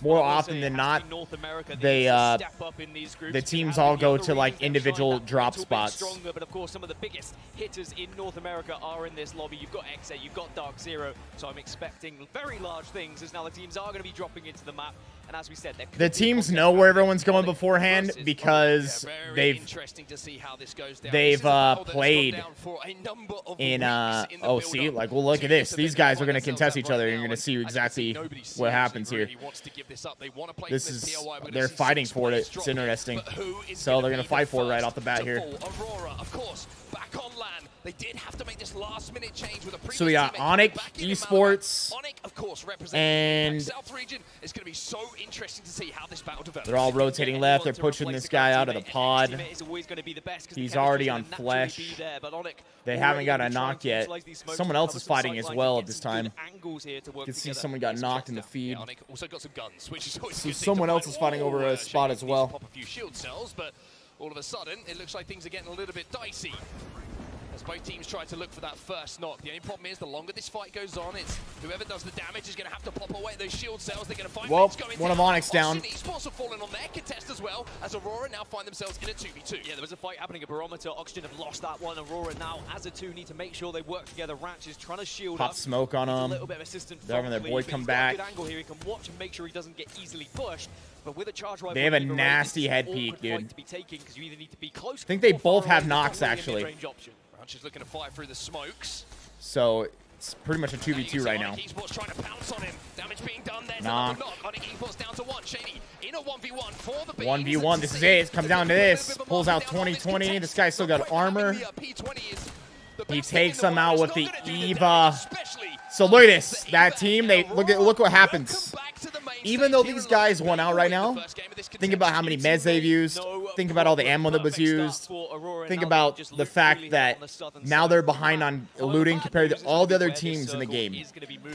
More often than not, the teams all go to like individual drop spots. But of course, some of the biggest hitters in North America are in this lobby. You've got X8, you've got Dark Zero. So I'm expecting very large things as now the teams are going to be dropping into the map. And as we said, the teams know where everyone's going beforehand because they've played in oh, see, like, well, look at this. These guys are going to contest each other. You're going to see exactly what happens here. This is, they're fighting for it. It's interesting. So they're going to fight for it right off the bat here. Aurora, of course, back on land. They did have to make this last-minute change with a previous. So we got Onyx Esports, of course, and South region. It's going to be so interesting to see how this battle develops. They're all rotating left. They're pushing this guy out of the pod. He's already on flesh. They haven't got a knock yet. Someone else is fighting as well at this time. You can see someone got knocked in the feed. So someone else is fighting over a spot as well. Pop a few shield cells, but all of a sudden, it looks like things are getting a little bit dicey. as both teams try to look for that first knock. The only problem is the longer this fight goes on, it's whoever does the damage is going to have to pop away those shield cells. They're going to find mates going one of down. Onyx down. Esports have fallen on their contest as well, as Aurora now find themselves in a 2v2. Yeah, there was a fight happening at Barometer. Oxygen have lost that one. Aurora now, as a two, need to make sure they work together. Ratch is trying to shield Pop up. smoke on A him. little bit of assistance. They're having their boy come back. Good angle here. He can watch and make sure he doesn't get easily pushed. But with a charge rifle, They have a nasty head peek, dude. To be taken, because you either need to be close. I think they both have knocks, actually. Ratch is looking to fire through the smokes. So it's pretty much a 2v2 right now. Esports trying to pounce on him. Damage being done. There's knock. another knock. Onyx Esports down to 1. Shady in a 1v1 for the bees. 1v1. This is it. It comes down to this. Pulls out 2020. This guy's still got armor. He takes them out with the Eva. So look at this. That team, they look what happens. Even though these guys won out right now, think about how many meds they've used. Think about all the ammo that was used. Think about the fact that now they're behind on looting compared to all the other teams in the game.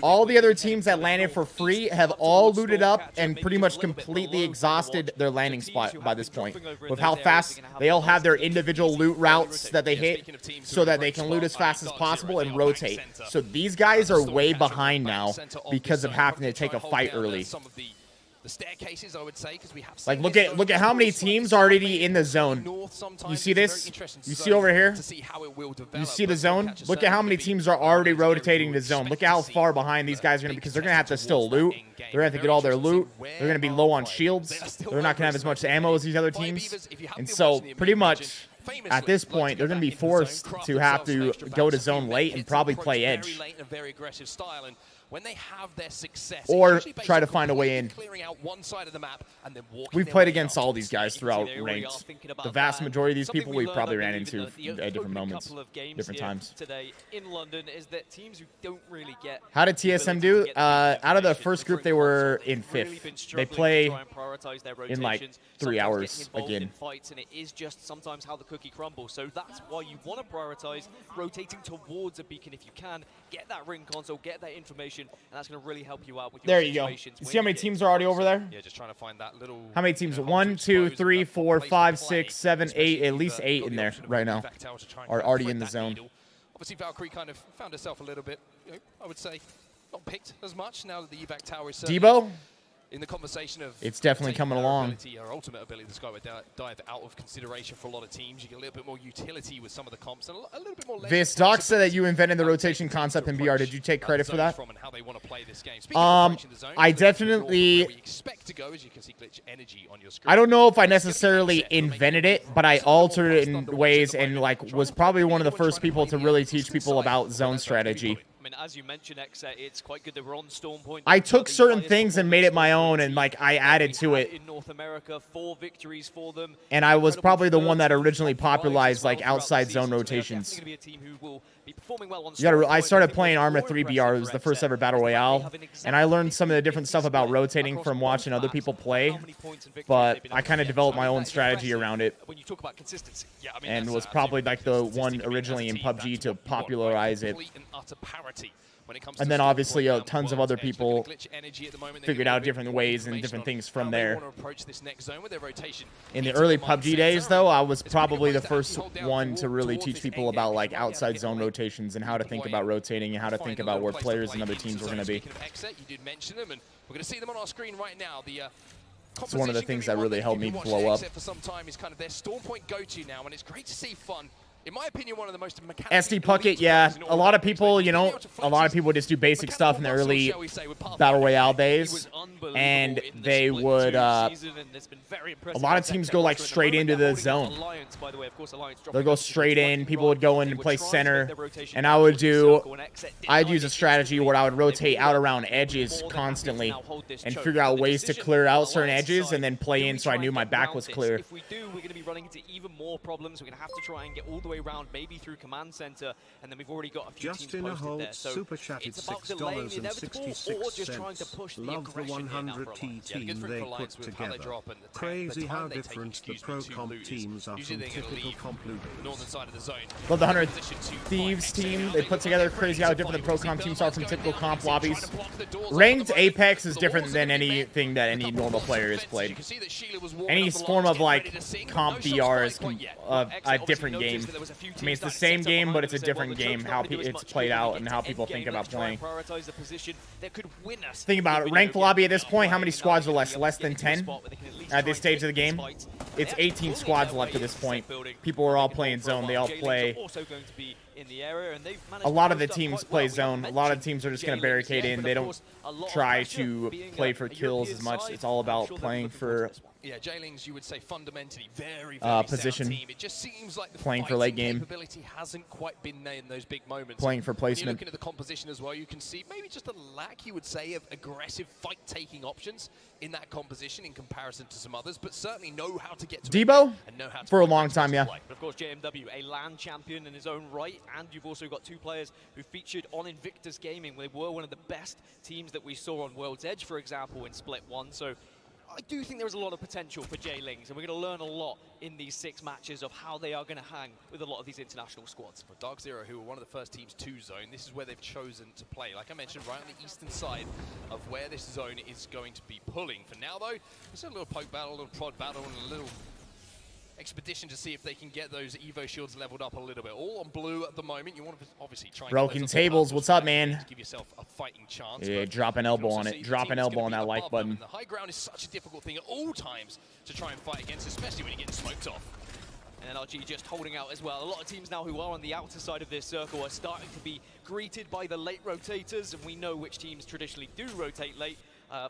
All the other teams that landed for free have all looted up and pretty much completely exhausted their landing spot by this point. With how fast they all have their individual loot routes that they hit so that they can loot as fast as possible and rotate. So these guys are way behind now because of having to take a fight early. The staircases, I would say, because we have like look at how many teams are already in the zone. You see this? You see over here? You see the zone? Look at how many teams are already rotating the zone. Look at how far behind these guys are going to be, because they're going to have to still loot. They're going to have to get all their loot. They're going to be low on shields. They're not going to have as much ammo as these other teams. And so pretty much at this point, they're going to be forced to have to go to zone late and probably play edge. When they have their success, or try to find a way in. Clearing out one side of the map and then We've played against all these guys throughout ranks. The vast majority of these people we've probably ran into at different moments, different times. Today in London is that teams who don't really get. How did TSM do? Out of the first group, they were in 5th. They play in like 3 hours again. Fights, and it is just sometimes how the cookie crumbles. So that's why you want to prioritize rotating towards a beacon if you can. Get that ring console, get that information. And that's going to really help you out with your situations. You see how many teams are already over there? Yeah, just trying to find that little. How many teams? 1, 2, 3, 4, 5, 6, 7, 8. At least 8 in there right now are already in the zone. Obviously, Valkyrie kind of found herself a little bit, I would say, not picked as much now that the evac tower is Debo? In the conversation of it's definitely coming along. Our ultimate ability, the Skyway dive out of consideration for a lot of teams. You get a little bit more utility with some of the comps and a little bit more. Viss, Doc said that you invented the rotation concept in BR. Did you take credit for that? I definitely. I don't know if I necessarily invented it, but I altered it in ways and like was probably one of the first people to really teach people about zone strategy. I mean, as you mentioned, Xset, it's quite good that we're on Storm Point. I took certain things and made it my own, and like I added to it. In North America, 4 victories for them. And I was probably the one that originally popularized like outside zone rotations. I started playing Arma 3 BR. It was the first ever Battle Royale, and I learned some of the different stuff about rotating from watching other people play. But I kind of developed my own strategy around it, and was probably like the one originally in PUBG to popularize it. And then obviously tons of other people figured out different ways and different things from there. In the early PUBG days, though, I was probably the first one to really teach people about like outside zone rotations and how to think about rotating and how to think about where players and other teams were going to be. It's one of the things that really helped me blow up. For some time is kind of their Storm Point go-to now, and it's great to see fun. In my opinion, one of the most SD Puckett, yeah. A lot of people, you know, a lot of people just do basic stuff in the early Battle Royale days. And they would, a lot of teams go like straight into the zone. They'll go straight in. People would go in and play center. And I'd use a strategy where I would rotate out around edges constantly and figure out ways to clear out certain edges and then play in so I knew my back was clear. If we do, we're going to be running into even more problems. We're going to have to try and get all the way around, maybe through command center, and then we've already got a few teams posted there. So super chatted it's about delaying the inevitable or just trying to push the aggression in now for TT they put together. Crazy how different the pro comp teams are from typical comp looters. Love the 100 Thieves team. They put together. Crazy how different the pro comp teams are from typical comp lobbies. Ranked Apex is different than anything that any normal player has played. Any form of like comp BR is a different game. was a few I mean, it's the same game, but it's a different game, how it's played out and how people think about playing. Prioritize the position that could win us. Think about it. Ranked lobby at this point, how many squads are less? Less than 10 at this stage of the game? It's 18 squads left at this point. People are all playing zone. They all play. A lot of the teams play zone. A lot of teams are just going to barricade in. They don't try to play for kills as much. It's all about playing for Jailings, you would say fundamentally very position. team. It just seems like the playing for late game. Capability hasn't quite been there in those big moments. Playing for placement. When you're looking at the composition as well, you can see maybe just a lack, you would say, of aggressive fight-taking options in that composition in comparison to some others, but certainly know how to get to Debo and know how to for a long time, yeah. But of course, JMW, a LAN champion in his own right, and you've also got two players who featured on Invictus Gaming. They were one of the best teams that we saw on World's Edge, for example, in Split 1. So I do think there's a lot of potential for J-Lings, and we're going to learn a lot in these 6 matches of how they are going to hang with a lot of these international squads. For Dark Zero, who were one of the first teams to zone, this is where they've chosen to play. Like I mentioned, right on the eastern side of where this zone is going to be pulling. For now, though, it's a little poke battle, a little prod battle, and a little expedition to see if they can get those Evo shields leveled up a little bit. All on blue at the moment. You want to obviously try and Broken tables. What's up, man? give yourself a fighting chance. Yeah, drop an elbow on it. Drop an elbow on that like button. The high ground is such a difficult thing at all times to try and fight against, especially when you get smoked off. And NRG just holding out as well. A lot of teams now who are on the outer side of this circle are starting to be greeted by the late rotators, and we know which teams traditionally do rotate late.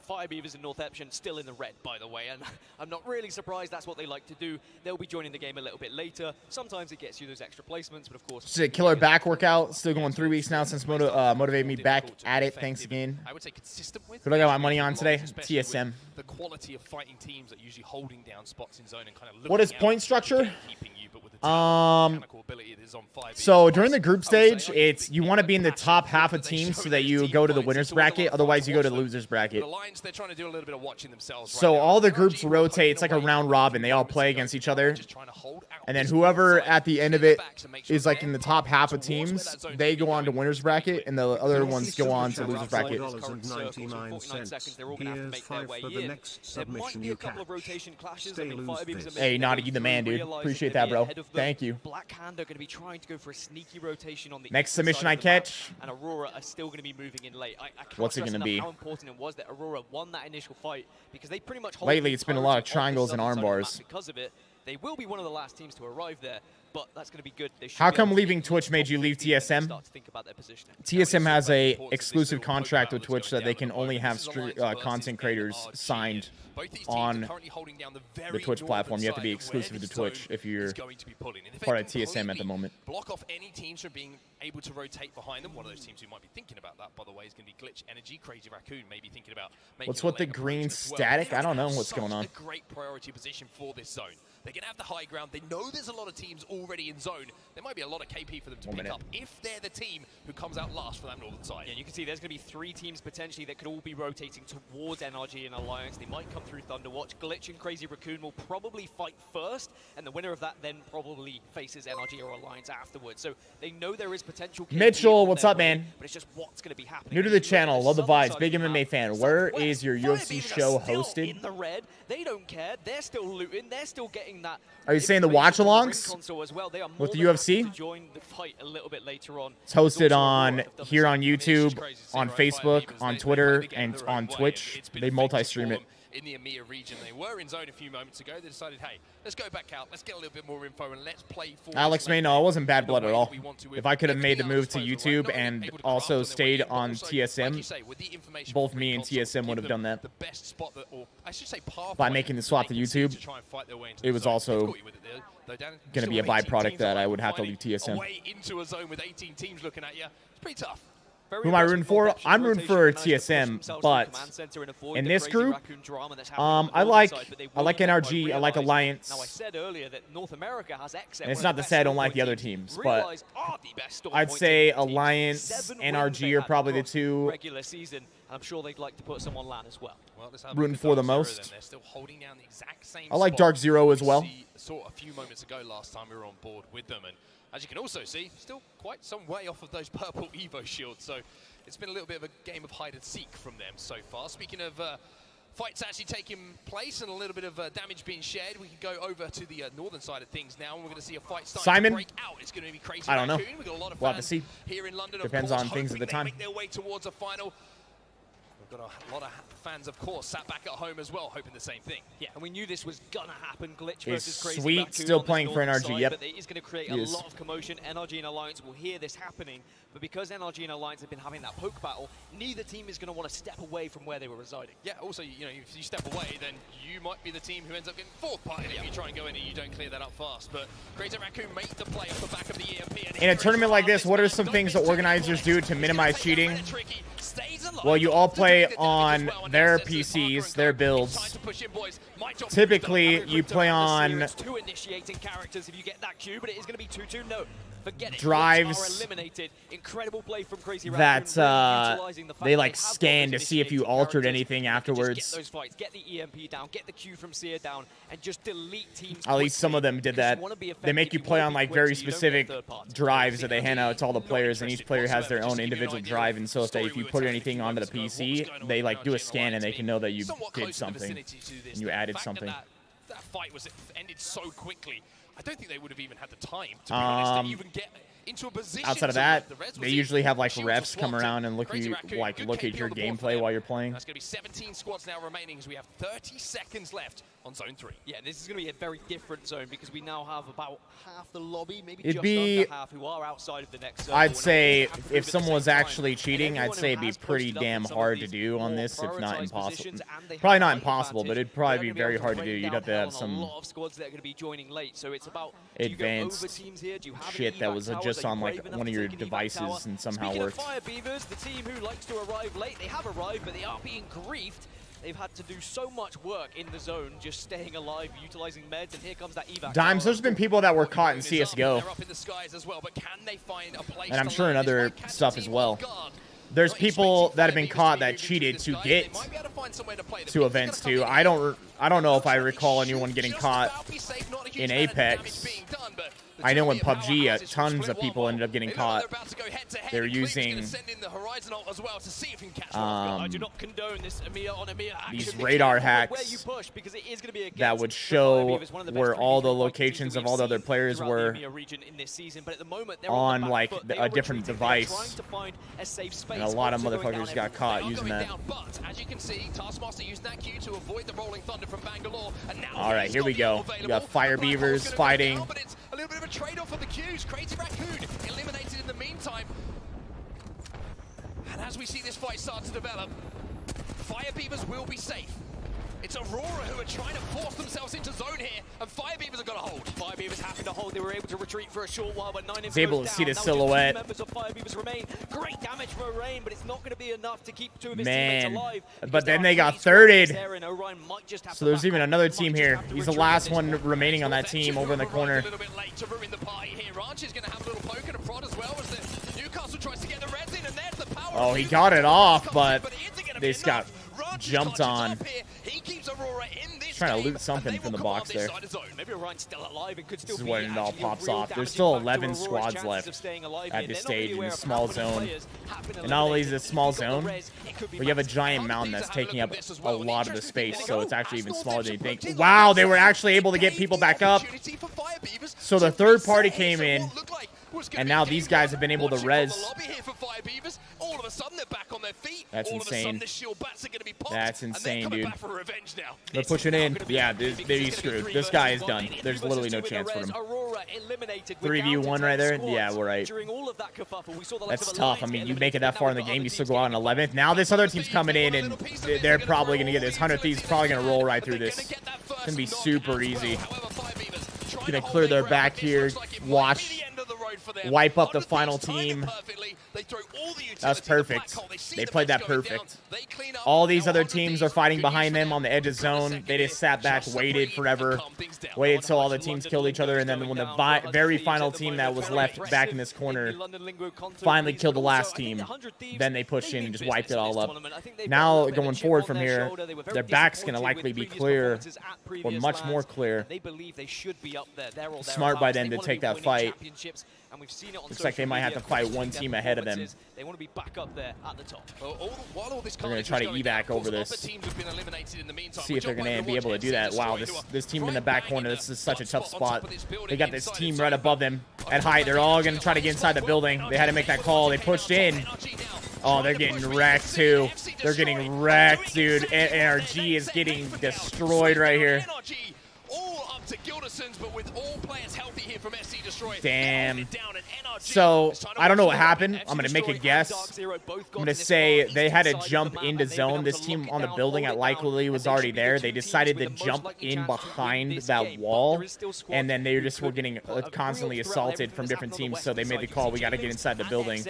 Fire Beavers in North Epsion still in the red, by the way, and I'm not really surprised that's what they like to do. They'll be joining the game a little bit later. Sometimes it gets you those extra placements, but of course... It's a killer back workout. Still going 3 weeks now since motivated me back at it. Thanks again. I would say consistent with. Who do I got my money on today? TSM. The quality of fighting teams that are usually holding down spots in zone and kind of what is point structure? So during the group stage, it's you want to be in the top half of teams so that you go to the winners bracket. Otherwise, you go to the losers bracket. They're trying to do a little bit of watching themselves. So all the groups rotate. It's like a round robin. They all play against each other. And then whoever at the end of it is like in the top half of teams, they go on to winners bracket, and the other ones go on to losers bracket. Here's 5 for the next submission you catch. Stay loose this. Hey, Naughty, you the man, dude. Appreciate that, bro. Thank you. Blackhand are going to be trying to go for a sneaky rotation on the next submission I catch. And Aurora are still going to be moving in late. I What's it going to be? How important it was that Aurora won that initial fight, because they pretty much lately it's been a lot of triangles and arm bars. Because of it, they will be one of the last teams to arrive there, but that's going to be good. How come leaving Twitch made you leave TSM? TSM has a exclusive contract with Twitch that they can only have content creators signed on the Twitch platform. You have to be exclusive to Twitch if you're part of TSM at the moment. Block off any teams from being able to rotate behind them. One of those teams who might be thinking about that, by the way, is going to be Glitch Energy. Crazy Raccoon maybe thinking about what's with the green static? I don't know what's going on. A great priority position for this zone. They're going to have the high ground. They know there's a lot of teams already in zone. There might be a lot of KP for them to pick up if they're the team who comes out last for that northern side. Yeah, you can see there's going to be 3 teams potentially that could all be rotating towards NRG and Alliance. They might come through Thunderwatch. Glitch and Crazy Raccoon will probably fight first, and the winner of that then probably faces NRG or Alliance afterwards. So they know there is potential. Mitchell, what's up, man? But it's just what's going to be happening. New to the channel, love the vibes. Big MMA fan. Where is your UFC show hosted? In the red, they don't care. They're still looting. They're still getting that. Are you saying the watch-alongs with the UFC? It's hosted on here on YouTube, on Facebook, on Twitter, and on Twitch. They multi-stream it. In the EMEA region, they were in zone a few moments ago. They decided, hey, let's go back out, let's get a little bit more info, and let's play for Alex May, no, it wasn't bad blood at all. If I could have made the move to YouTube and also stayed on TSM, both me and TSM would have done that. By making the swap to YouTube, it was also going to be a byproduct that I would have to leave TSM. Into a zone with 18 teams looking at you. It's pretty tough. Who am I rooting for? I'm rooting for TSM, but in this group, I like NRG, I like Alliance. Now I said earlier that North America has and it's not to say I don't like the other teams, but I'd say Alliance, NRG are probably the 2. Regular season, I'm sure they'd like to put some on LAN as well. Rooting for the most. They're still holding down the exact same I like Dark Zero as well. Saw a few moments ago last time we were on board with them, and as you can also see, still quite some way off of those purple Evo shields, so it's been a little bit of a game of hide and seek from them so far. Speaking of fights actually taking place and a little bit of damage being shared. We can go over to the northern side of things now, and we're going to see a fight starting Simon? to break out. It's going to be crazy. I don't know. We've got a lot of We'll have to fans see. here in London, Depends of course, on things at the hoping time. they make their way towards a final. We've got a lot of fans, of course, sat back at home as well, hoping the same thing. Yeah, and we knew this was gonna happen. Glitch Is versus Crazy Sweet Raccoon still on this playing for northern NRG? side, Yep. But it is going to create He a is. lot of commotion. NRG and Alliance will hear this happening, but because NRG and Alliance have been having that poke battle, neither team is going to want to step away from where they were residing. Yeah, also, you know, if you step away, then you might be the team who ends up getting fourth party if you try and go in and you don't clear that up fast. But Crazy Raccoon made the play off the back of the EMP. And In a tournament like this, what are some things the organizers do to minimize cheating? Well, you all play on their PCs, their builds. Typically, you play on Two initiating characters if you get that Q, but it is going to be 2-2. No, forget it. drives Glitch are eliminated. Incredible play from Crazy that Raccoon, really utilizing the fact they like have got scan to those see if you initiating altered characters. anything Just get afterwards. those fights, get the EMP down, get the Q from Seer down, and just delete teams. At least some of them did that. They make you play on like very specific drives that they hand out to all the players, and each player has their own individual drive. And so if you put anything onto the PC, they like do a scan and they can know that you did something and you added something. That fight was ended so quickly. I don't think they would have even had the time, to be honest, to even get into a position. Outside of to that, the res was they in. usually have like Shields were refs come swapped around in. and look Crazy you Raccoon, like good look at KP your on the board for gameplay them. while you're playing. That's going to be 17 squads now remaining as we have 30 seconds left on zone 3. Yeah, this is going to be a very different zone because we now have about half the lobby, maybe It'd just be- under half, who are outside of the next zone. I'd say if someone was actually cheating, I'd say it'd be pretty damn hard to do on this, if not impossible. Probably not impossible, but it'd probably be very hard to do. You'd have to have a some lot of squads that are going to be joining late, so it's about do you go over advanced teams here? Do you have an shit that evac was tower just that on you're like brave enough one of to your take an evac tower? devices and somehow Speaking worked. of Fire Beavers, the team who likes to arrive late, they have arrived, but they are being griefed. They've had to do so much work in the zone, just staying alive, utilizing meds, and here comes that evac. Dimes, there's been people that were caught in CSGO, They're up in the skies as well, but can they find a place and I'm to sure in land? other stuff as well. There's people that have been caught that cheated to get to events too. I don't know if I recall anyone getting caught in Apex. I know in PUBG, tons of people ended up getting caught. They were using I do not condone this Amir on Amir action. these Be radar careful where you hacks push, because it is going to be that would against the show Fire Beavers, one of the best where all the 3v3 fighting locations teams of that all the we've other seen players throughout were the EMEA region in this season, but at the moment, they're on on the back like foot. They a are different retreating. They're device, trying to find a safe space. and a lot of Squads are going motherfuckers down got every caught day. using that. But as you can see, Taskmaster used that Q to avoid the rolling thunder from Bangalore. And now All right, here we go. You got Fire Beavers fighting. but it's a little bit of a trade-off for the Qs. Crazy Raccoon eliminated in the meantime. And as we see this fight start to develop, Fire Beavers will be safe. It's Aurora who are trying to force themselves into zone here, and Fire Beavers are going to hold. Fire Beavers happen to hold. They were able to retreat for a short while, but 9 Was able to see the silhouette. Members of Fire Beavers remain. Great damage for Orion, but it's not going to be enough to keep two of his Man, teammates alive. but then they got There, thirded. and Orion might just have So to there's back even off. another Might team just here. have to He's the retreat last at this one point. remaining on that team over in the corner. A little bit late to ruin the party here. Arch is going to have a little poke and a prod as well as the Newcastle tries to get the reds in, and there's the power. Oh, he got it off, but they just got jumped on. He keeps Aurora in this Trying to loot something from the box there. Maybe Orion's still alive and could still This is be when it all actually pops real off. damage There's still impact to 11 Aurora's squads chances left of staying alive at here. this They're not really stage in aware a of how small many zone. players have been And not only is it a eliminated. small If you've got the zone, res, it could be but you have a massive. giant mountain that's taking up a lot of the space, so it's actually even smaller than you think. Wow, they were actually able to get people back up. So the third party came in, and now these guys have been able to res. All of a sudden they're back on their feet. That's All insane. Of a sudden the shield bats are going to be popped. That's and insane, they're coming dude. back for revenge now. They're pushing in. Yeah, they're screwed. This guy is done. There's literally no chance for him. 3v1 right there? Yeah, we're right. That's tough. I mean, you make it that far in the game, you still go out on 11th. Now this other team's coming in, and they're probably going to get this. 100 Thieves probably going to roll right through this. It's going to be super easy. Going to clear their back here, watch, wipe up the final team. That's perfect. They played that perfect. All these other teams are fighting behind them on the edge of zone. They just sat back, waited forever, waited till all the teams killed each other, and then when the very final team that was left back in this corner finally killed the last team, then they pushed in and just wiped it all up. Now, going forward from here, their back's going to likely be clear, or much more clear. They believe they should be up there. They're all Smart by thereabouts. them They to wanna take be that winning fight. championships. and we've seen it on Looks like they might have to fight one team ahead of them. They want to be back up there at the top. They're going to try to evac over this. See if they're going to be able to do that. Wow, this team in the back corner, this is such a tough spot. They got this team right above them at height. They're all going to try to get inside the building. They had to make that call. They pushed in. Oh, they're getting wrecked, too. They're getting wrecked, dude. NRG is getting destroyed right here. But with all players healthy here from SC Destroy. Damn. So, I don't know what happened. I'm going to make a guess. I'm going to say they had to jump into zone. This team on the building at likely was already there. They decided to jump in behind that wall, and then they just were getting constantly assaulted from different teams, so they made the call, we got to get inside the building.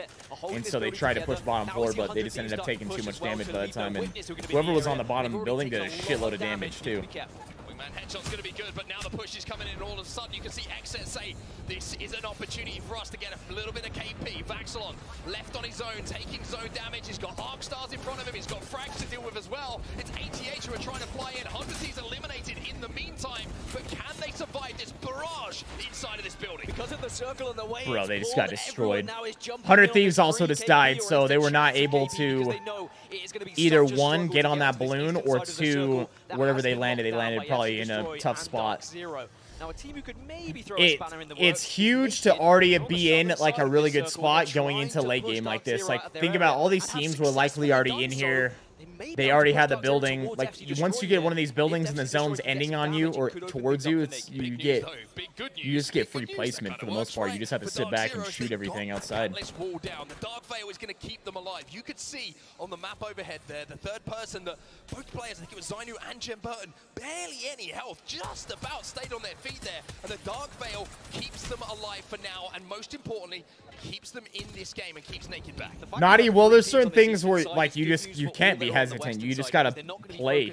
And so they tried to push bottom floor, but they just ended up taking too much damage by the time, and whoever was on the bottom building did a shitload of damage, too. Headshot's going to be good, but now the push is coming in, and all of a sudden you can see XS say, this is an opportunity for us to get a little bit of KP. Vaxilon left on his own, taking zone damage. He's got ARC stars in front of him. He's got frags to deal with as well. It's ATH who are trying to fly in. 100T's eliminated in the meantime, but can they survive this barrage inside of this building? Because of the circle and the way Bro, they just got destroyed. 100 Thieves also just died, so they were not able to either one, get on that balloon, or two, wherever they landed probably in a tough spot. It's huge to already be in like a really good spot going into late game like this. Like, think about all these teams were likely already in here. They already had the building. Like, once you get one of these buildings and the zone's ending on you or towards you, you just get free placement for the most part. You just have to sit back and shoot everything outside. Wall down. The dark veil is going to keep them alive. You could see on the map overhead there, the third person, that both players, I think it was Zainu and Jem Burton, barely any health, just about stayed on their feet there. And the dark veil keeps them alive for now, and most importantly, keeps them in this game and keeps Naked back. Naughty, well, there's certain things where like you can't be hesitant. You just gotta play.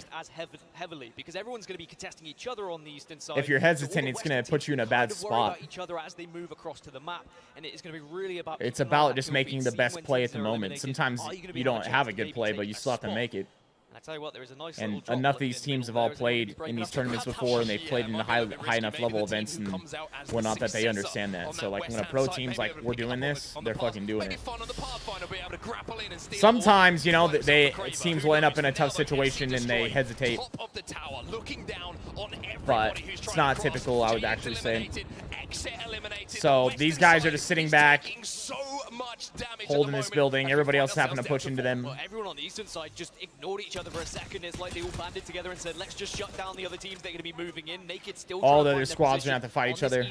Because everyone's going to be contesting each other on the eastern side. If you're hesitant, it's gonna put you in a bad spot. Each other as they move across to the map, and it is going to be really about. It's about just making the best play at the moment. Sometimes you don't have a good play, but you still have to make it. I tell you what, there is a nice and enough of these teams have all played in these tournaments before, and they've played in the high enough level events and whatnot that they understand that. So like when a pro team's like, we're doing this, they're fucking doing it. Sometimes, you know, teams will end up in a tough situation and they hesitate. But it's not typical, I would actually say. So these guys are just sitting back, holding this building. Everybody else is having to push into them. Everyone on the eastern side just ignored each other for a second. It's like they all banded together and said, let's just shut down the other teams. They're going to be moving in. Naked still. All the other squads are going to have to fight each other.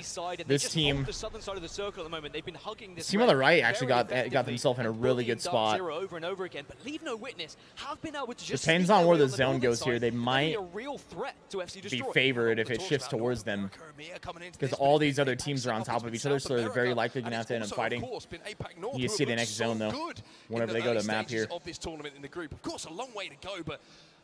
This team, the southern side of the circle at the moment, they've been hugging this team on the right actually got themselves in a really good spot. Over and over again, but leave no witness. Have been able to just depends on where the zone goes here. They might a real threat to be favored if it shifts towards them, because all these other teams are on top of each other, so they're very likely going to have to end up fighting. You see the next zone though, whenever they go to the map here. Of this tournament in the group, of course, a long way to go, but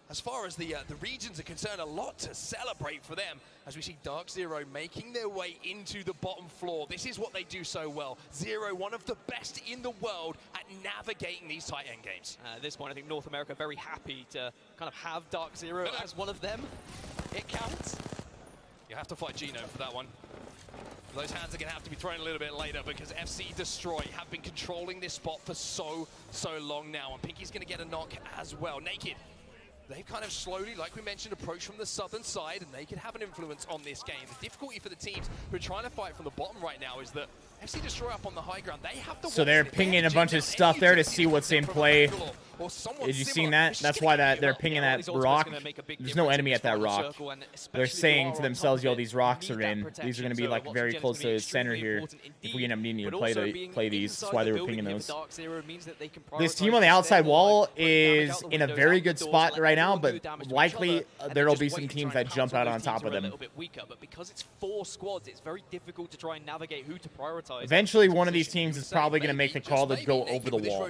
as far as the regions are concerned, a lot to celebrate for them as we see Dark Zero making their way into the bottom floor. This is what they do so well. Zero, one of the best in the world at navigating these tight end games. At this point, I think North America very happy to kind of have Dark Zero as one of them. It counts. You have to fight Gino for that one. Those hands are going to have to be thrown a little bit later because FC Destroy have been controlling this spot for so long now. And Pinky's going to get a knock as well. Naked, they've kind of slowly, like we mentioned, approached from the southern side, and they can have an influence on this game. The difficulty for the teams who are trying to fight from the bottom right now is that FC Destroy up on the high ground, they have to. So they're pinging a bunch of stuff there to see what's in play. Did you see that? That's why they're pinging that rock. There's no enemy at that rock. They're saying to themselves, yo, these rocks are in. These are going to be like very close to the center here if we end up needing to play these. That's why they were pinging those. This team on the outside wall is in a very good spot right now, but likely there will be some teams that jump out on top of them. But because it's 4 squads, it's very difficult to try and navigate who to prioritize. Eventually, one of these teams is probably going to make the call to go over the wall.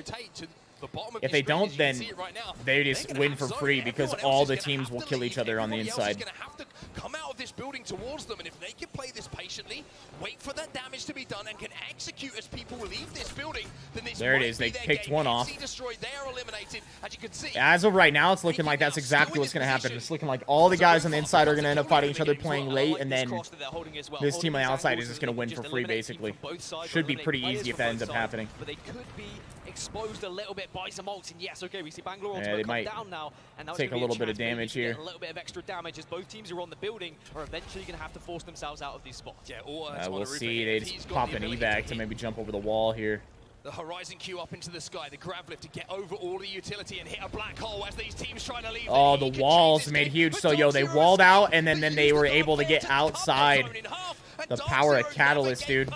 the bottom of If your they screen, don't, as you can then see it right now, they just they're gonna win have for zone. free because Everyone else all is the gonna teams have will to kill leave. each other on the Everyone else inside. is gonna have to come out of this building towards them, and if they can play this patiently, wait for that damage to be done, and can execute as people leave this building, then this There it might is. be They their picked game. one off. FC destroyed, they are eliminated, as you can see. As of right now, it's looking like that's exactly what's going to happen. It's looking like all the guys on the inside are going to end up fighting each other, playing late, and then this team on the outside is just going to win for free, basically. Should be pretty easy if that ends up happening. But they could be exposed a little bit by some ults, and yes, okay, we see Bangalore Yeah, they ultimate come might down now, and now take a little bit of damage here. A little bit of extra damage as both teams who are on the building are eventually going to have to force themselves out of these spots. Yeah, We'll see. They just pop an evac to maybe jump over the wall here. The Horizon Q up into the sky, the grab lift to get over all the utility and hit a black hole as these teams try to leave. Oh, the walls made huge. So, yo, they walled out, and then they were able to get outside. The power of Catalyst, dude.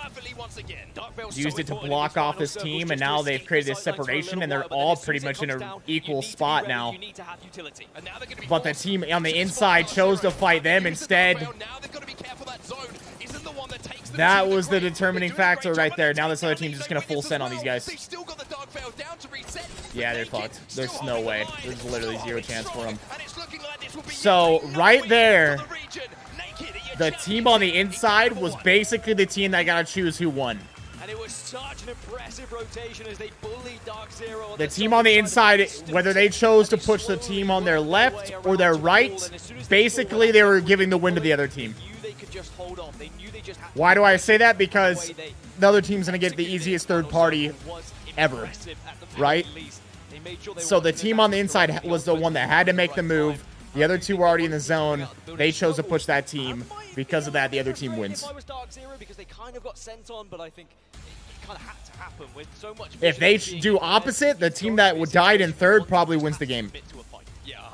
Used it to block off this team, and now they've created this separation, and they're all pretty much in an equal spot now. But the team on the inside chose to fight them instead. That was the determining factor right there. Now this other team's just going to full send on these guys. Yeah, they're fucked. There's no way. There's literally zero chance for them. So, right there, the team on the inside was basically the team that got to choose who won. And it was such an impressive rotation as they bullied Dark Zero. The team on the inside, whether they chose to push the team on their left or their right, basically they were giving the win to the other team. Why do I say that? Because the other team's going to get the easiest third party ever, right? So the team on the inside was the one that had to make the move. The other two were already in the zone. They chose to push that team. Because of that, the other team wins. If they do opposite, the team that died in third probably wins the game.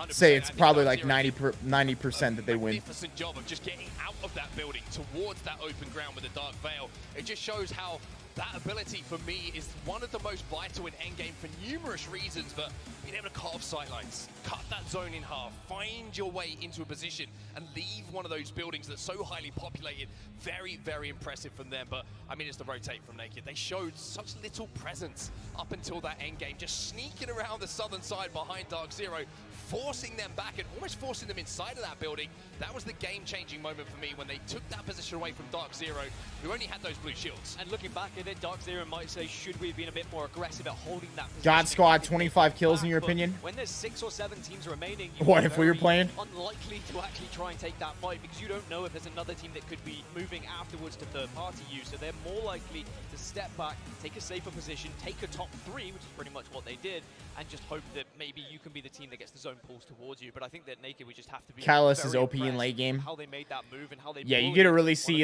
Say it's probably like 90% that they win. Magnificent job of just getting out of that building towards that open ground with the Dark Veil. It just shows how that ability for me is one of the most vital in endgame for numerous reasons, but being able to cut off sightlines, cut that zone in half, find your way into a position and leave one of those buildings that's so highly populated, very, very impressive from them. But I mean, it's the rotate from Naked. They showed such little presence up until that endgame, just sneaking around the southern side behind Dark Zero, forcing them back and almost forcing them inside of that building. That was the game-changing moment for me when they took that position away from Dark Zero, who only had those blue shields. And looking back at it, Dark Zero might say, should we have been a bit more aggressive at holding that position? God Squad, 25 kills in your opinion? When there's 6 or 7 teams remaining, what if we were playing? Unlikely to actually try and take that fight because you don't know if there's another team that could be moving afterwards to third-party you. So they're more likely to step back, take a safer position, take a top 3, which is pretty much what they did, and just hope that maybe you can be the team that gets the zone pulls towards you. But I think that Naked, we just have to be Catalyst is OP in late game. How they made that move and how they you get to really see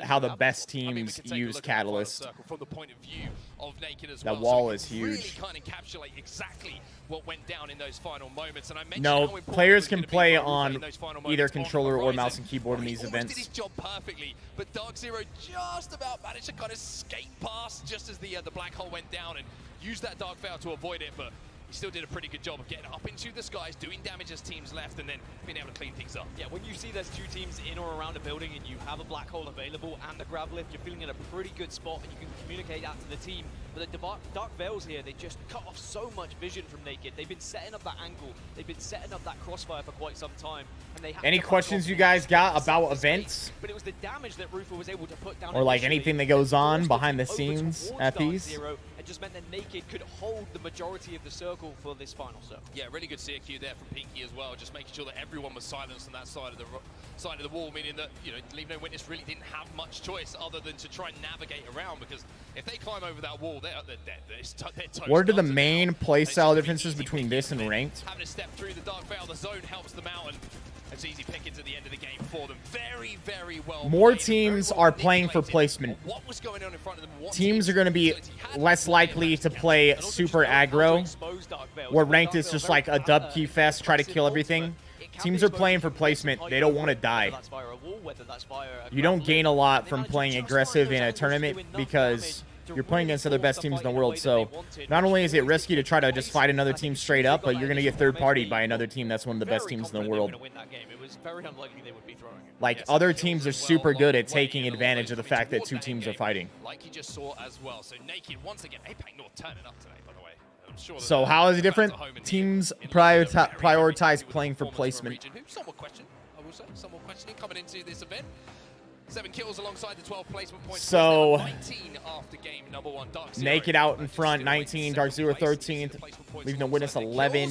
how the best teams use Catalyst. From the point of view of Naked as that well. wall is huge. Really can't encapsulate exactly what went down in those final moments. And I mentioned no, how players can play on either controller or mouse and keyboard in these events. Did his job perfectly, but Dark Zero just about managed to kind of skate past just as the black hole went down and used that Dark Veil to avoid it. But he still did a pretty good job of getting up into the skies, doing damage as teams left, and then being able to clean things up. Yeah, when you see there's 2 teams in or around a building and you have a black hole available and the grab lift, you're feeling in a pretty good spot and you can communicate that to the team. But the Dark Veils here, they just cut off so much vision from Naked. They've been setting up that angle. They've been setting up that crossfire for quite some time. And they any questions you guys got about events? But it was the damage that Rufa was able to put down. Or like anything that goes on behind the scenes at these? It just meant that Naked could hold the majority of the circle for this final circle. Yeah, really good CQ there from Pinky as well, just making sure that everyone was silenced on that side of the wall, meaning that, you know, Leave No Witness really didn't have much choice other than to try and navigate around, because if they climb over that wall, they're dead. They're toast. What are the main playstyle differences between this and ranked? Having to step through the Dark Veil, the zone helps them out, and it's easy pickings at the end of the game for them. Very, very well. More teams are playing for placement. What was going on in front of them? Teams are going to be less likely to play super aggro, where ranked is just like a dub key fest, try to kill everything. Teams are playing for placement. They don't want to die. You don't gain a lot from playing aggressive in a tournament because you're playing against other best teams in the world. So not only is it risky to try to just fight another team straight up, but you're going to get third-partied by another team that's one of the best teams in the world. Like, other teams are super good at taking advantage of the fact that 2 teams are fighting. Like you just saw as well. So Naked, once again, APAC North turning up today, by the way. I'm sure. So how is it different? Teams prioritize playing for placement. Some more question, I will say. Some more questioning coming into this event. 7 kills alongside the 12 placement points. So 19 after game number 1. Dark Zero. Naked out in front, 19. Dark Zero 13th. Leaving the witness 11.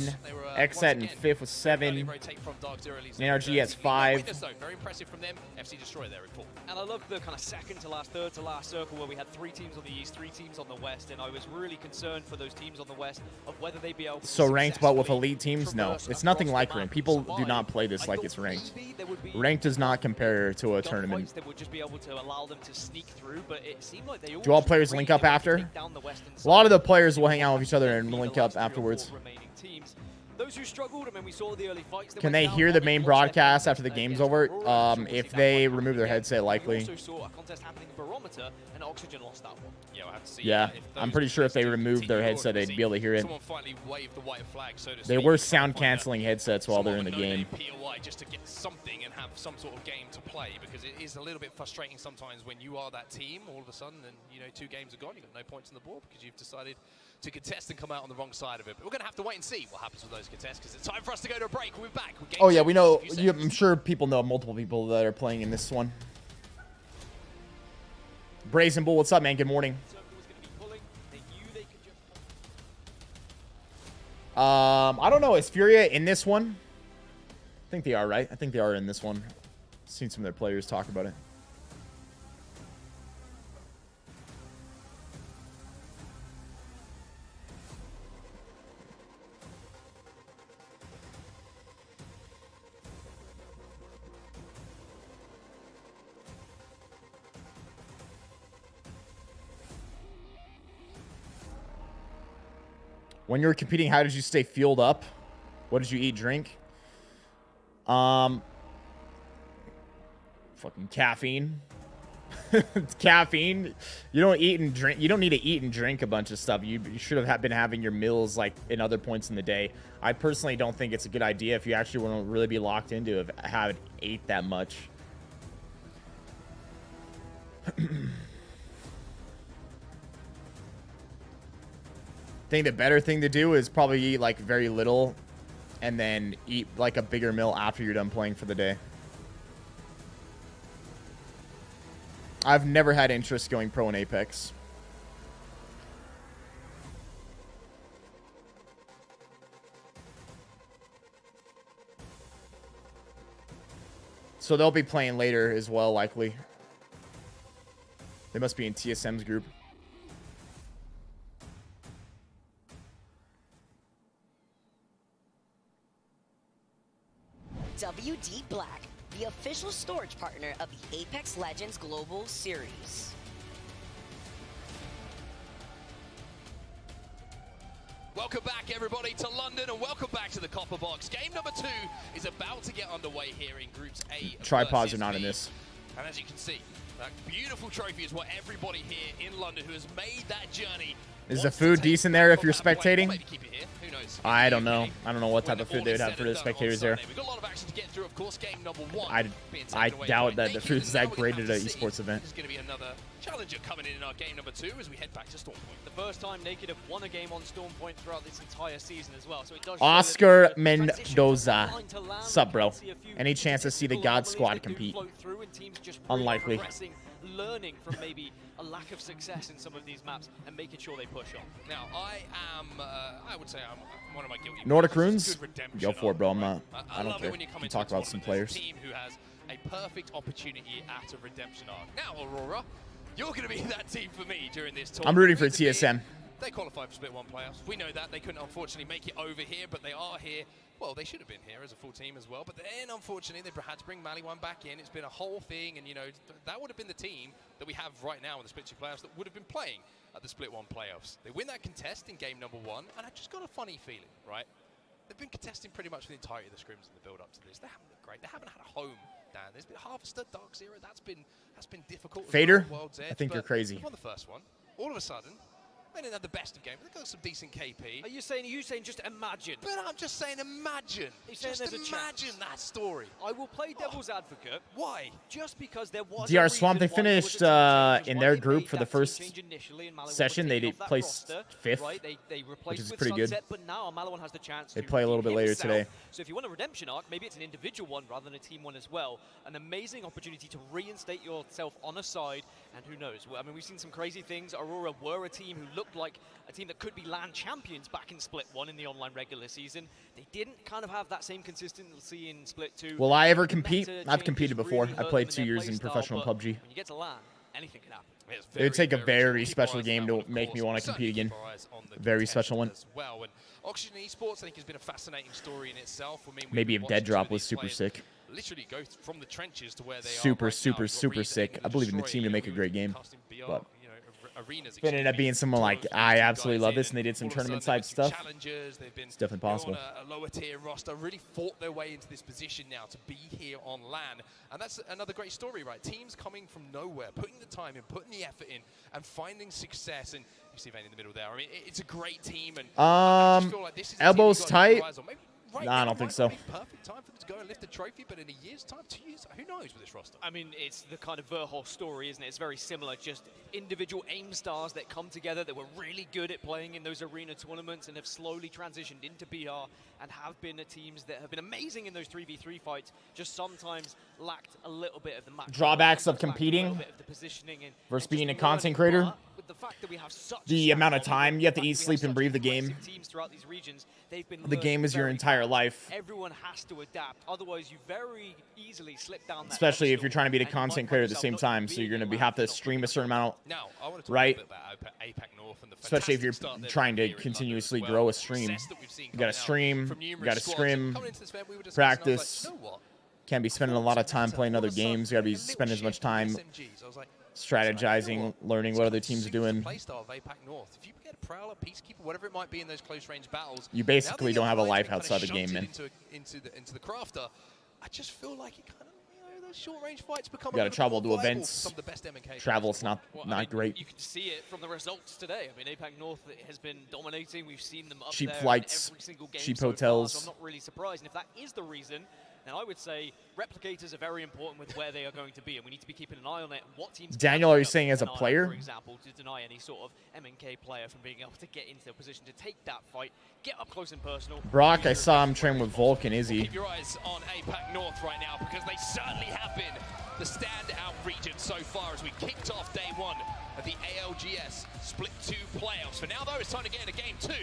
Xset in 5th with 7. NRG has 5. Very impressive from them. FC Destroyer there in 4th. And I love the kind of second to last, third to last circle where we had 3 teams on the east, 3 teams on the west, and I was really concerned for those teams on the west of whether they'd be able to So ranked but with elite teams? No. It's nothing like ranked. People do not play this like it's ranked. Ranked does not compare to a tournament. Would just be able to allow them to sneak through, but it seemed like they all Do all players link up after? A lot of the players will hang out with each other and link up afterwards. Those who struggled, I mean, we saw the early fights. Can they hear the main broadcast after the game's over? If they remove their headset, likely. We also saw a contest happening in Barometer, and Oxygen lost that one. Yeah, we'll have to see. Yeah, I'm pretty sure if they removed their headset, they'd be able to hear it. Someone finally waved the white flag, so to They speak. were sound-canceling headsets while they're in the game. POI just to get something and have some sort of game to play, because it is a little bit frustrating sometimes when you are that team all of a sudden and, you know, 2 games are gone, you've got no points on the board because you've decided to contest and come out on the wrong side of it. But we're going to have to wait and see what happens with those contests, because it's time for us to go to a break. We'll be back with game Oh yeah, 2 we in know. just a few seconds. I'm sure people know multiple people that are playing in this one. Brazen Bull, what's up, man? Good morning. I don't know. Is Furia in this one? I think they are, right? I think they are in this one. Seen some of their players talk about it. When you were competing, how did you stay fueled up? What did you eat, drink? Fucking caffeine. It's caffeine. You don't eat and drink. You don't need to eat and drink a bunch of stuff. You should have been having your meals like in other points in the day. I personally don't think it's a good idea if you actually want to really be locked into it, haven't ate that much. I think the better thing to do is probably eat like very little and then eat like a bigger meal after you're done playing for the day. I've never had interest going pro in Apex. So they'll be playing later as well, likely. They must be in TSM's group. WD Black, the official storage partner of the Apex Legends Global Series. Welcome back, everybody, to London, and welcome back to the Copper Box. Game number 2 is about to get underway here in Groups A. Tripods are not in this. And as you can see, that beautiful trophy is what everybody here in London who has made that journey. Is the food decent there if you're spectating? Maybe keep it here. Who knows? I don't know. I don't know what type of food they would have for the spectators there. We've got a lot of action to get through, of course. Game number 1. I doubt that the food's that great at an esports event. There's going to be another challenger coming in our game number 2 as we head back to Stormpoint. The first time Naked have won a game on Stormpoint throughout this entire season as well. So it does Oscar Mendoza. Sup, bro? Any chance to see the God Squad compete? Unlikely. Learning from maybe a lack of success in some of these maps and making sure they push on. Now, I would say I'm one of my guilty Nordic pleasures. Runes? Go for it, bro. I'm not. I don't care. When you come You into talk a about some tournament, players. there's a team who has a perfect opportunity at a redemption arc. Now, Aurora, you're going to be that team for me during this tournament. I'm rooting for TSM. They qualified for Split 1 playoffs. We know that. They couldn't, unfortunately, make it over here, but they are here. Well, they should have been here as a full team as well, but then, unfortunately, they had to bring Maliwan back in. It's been a whole thing, and, you know, that would have been the team that we have right now in the Split 2 playoffs that would have been playing at the Split 1 playoffs. They win that contest in game number 1, and I just got a funny feeling, right? They've been contesting pretty much the entirety of the scrims in the build-up to this. They haven't looked great. They haven't had a home, Dan. There's been Harvester, Dark Zero. That's been difficult. Fader? World's Edge, I think you're but crazy. they won the first one. All of a sudden, They didn't have the best of games. They got some decent KP. Are you saying just imagine? But I'm just saying imagine. Just imagine that story. I will play devil's advocate. Why? Just because there was DR Swamp, they finished in their group for the first session. They placed 5th, which is pretty good. But now Malawan has the chance they play a little bit later today. So if you want a redemption arc, maybe it's an individual one rather than a team one as well. An amazing opportunity to reinstate yourself on a side, and who knows? I mean, we've seen some crazy things. Aurora were a team who looked like a team that could be LAN champions back in Split 1 in the online regular season. They didn't kind of have that same consistency in Split 2. Will I ever compete? I've competed before. I played 2 years in professional PUBG. When you get to LAN, anything can happen. It would take a very special game to make me want to compete again. Very special one. Well, and Oxygen Esports, I think, has been a fascinating story in itself. I mean, maybe if Dead Drop was super sick. Literally go from the trenches to where they super, are super, super sick. I believe in the team to make a great game. But if it ended up being someone like, I absolutely love this, and they did some tournament side stuff, it's definitely possible. A lower tier roster really fought their way into this position now to be here on LAN. And that's another great story, right? Teams coming from nowhere, putting the time in, putting the effort in, and finding success. And you see Vayne in the middle there. I mean, it's a great team. And I just feel like this is elbows tight. Right nah, I don't think so. Perfect time for them to go and lift the trophy, but in a year's time, 2 years, who knows with this roster? I mean, it's the kind of Verhol story, isn't it? It's very similar, just individual AIM stars that come together that were really good at playing in those arena tournaments and have slowly transitioned into BR and have been teams that have been amazing in those 3v3 fights, just sometimes lacked a little bit of the match. Drawbacks of competing versus being a content creator. The amount of time you have to eat, sleep, and breathe the game. The game is your entire life. Everyone has to adapt, otherwise you very easily slip down that. Especially if you're trying to be a content creator at the same time, so you're going to have to stream a certain amount, right? Especially if you're trying to continuously grow a stream. You got to stream, you got to scrim, practice. Can't be spending a lot of time playing other games. You got to be spending as much time strategizing, learning what other teams are doing. Peacekeeper, whatever it might be in those close range battles. You basically don't have a life outside the game, man. Into the crafter. I just feel like it kind of, those short range fights become. You got to travel to events. Travel's not great. You can see it from the results today. I mean, APAC North has been dominating. We've seen them up cheap there flights, every single game cheap so hotels. Far, so I'm not really surprised. And if that is the reason, then I would say replicators are very important with where they are going to be, and we need to be keeping an eye on it. What teams? Daniel, are you saying as a player? For example, to deny any sort of MNK player from being able to get into a position to take that fight, get up close and personal. Brock, I saw him train with Volk and Izzy. Keep your eyes on APAC North right now, because they certainly have been the standout region so far as we kicked off day 1 of the ALGS Split 2 playoffs. For now, though, it's time to get into game 2.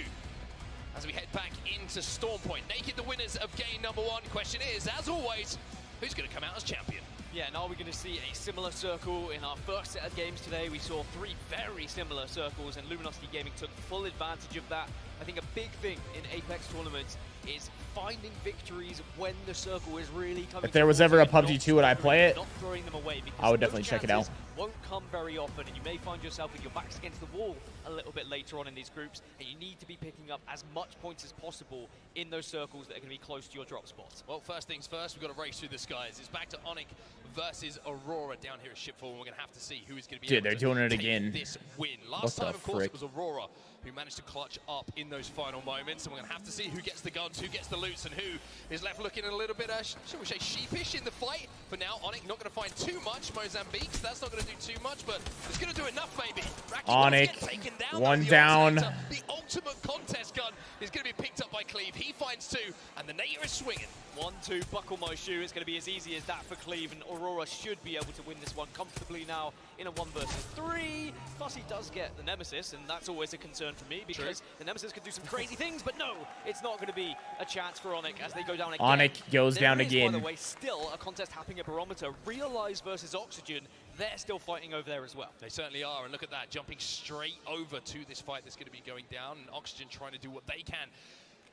As we head back into Storm Point. Naked the winners of game number 1. Question is, as always, who's going to come out as champion? Yeah, now we're going to see a similar circle in our first set of games today. We saw 3 very similar circles, and Luminosity Gaming took full advantage of that. I think a big thing in Apex tournaments is finding victories when the circle is really coming. If there was ever a PUBG 2 would I play it, not throwing them away, I would definitely check it out. Won't come very often, and you may find yourself with your backs against the wall a little bit later on in these groups, and you need to be picking up as much points as possible in those circles that are going to be close to your drop spots. Well, first things first, we've got to race through the skies. It's back to Onyx versus Aurora down here at Shipfall, and we're going to have to see who is going to be able to doing it again. This win. Last time, of course, it was Aurora who managed to clutch up in those final moments, and we're going to have to see who gets the guns, who gets the loots, and who is left looking a little bit, shall we say, sheepish in the fight. For now, Onyx not going to find too much. Mozambique, that's not going to do too much, but it's going to do enough, maybe. Onyx, one down. The ultimate contest gun is going to be picked up by Cleve. He finds 2, and the Nader is swinging. 1-2, buckle my shoe. It's going to be as easy as that for Cleve, and Aurora should be able to win this one comfortably now in a 1 versus 3. Fussy does get the Nemesis, and that's always a concern for me, because the Nemesis could do some crazy things, but no, it's not going to be a chance for Onyx as they go down again. Onyx goes down again. By the way, still a contest happening at Barometer. Realize versus Oxygen, they're still fighting over there as well. They certainly are, and look at that, jumping straight over to this fight that's going to be going down, and Oxygen trying to do what they can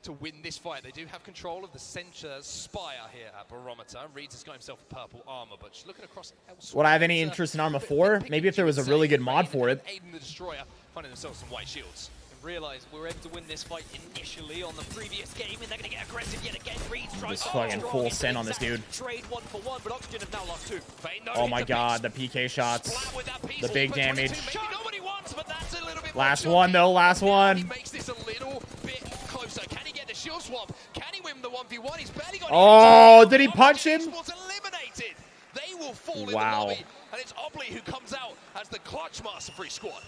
to win this fight. They do have control of the center spire here at Barometer. Reeds has got himself a purple armor, but just looking across elsewhere. Would I have any interest in Arma 4? Maybe if there was a really good mod for it. Aiden the Destroyer finding themselves some white shields. Realize we're able to win this fight initially on the previous game, and they're going to get aggressive yet again. Reeds tries Just fucking full send on this dude. Trade 1 for 1, but Oxygen have now lost 2. Oh my god, the PK shots, the big damage. Maybe not what he wants, but that's a little bit Last one, though. Last one. He makes this a little bit closer. Can he get the shield swap? Can he win the 1v1? He's barely got Oh, did he punch him? Eliminated. They will fall in the Wow. lobby, and it's Obley who comes out as the clutch master for his squad.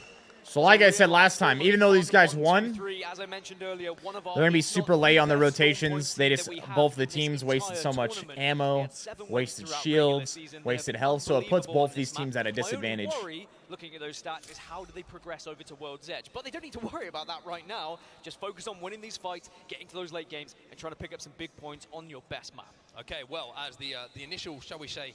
So like I said last time, even though these guys won, as I mentioned earlier, one of they're going to be super late on the rotations. They just, both the teams wasted so much ammo, wasted shields, wasted health, so it puts both these teams at a disadvantage. Looking at those stats is how do they progress over to World's Edge. But they don't need to worry about that right now. Just focus on winning these fights, getting to those late games, and trying to pick up some big points on your best map. Okay, well, as the initial, shall we say,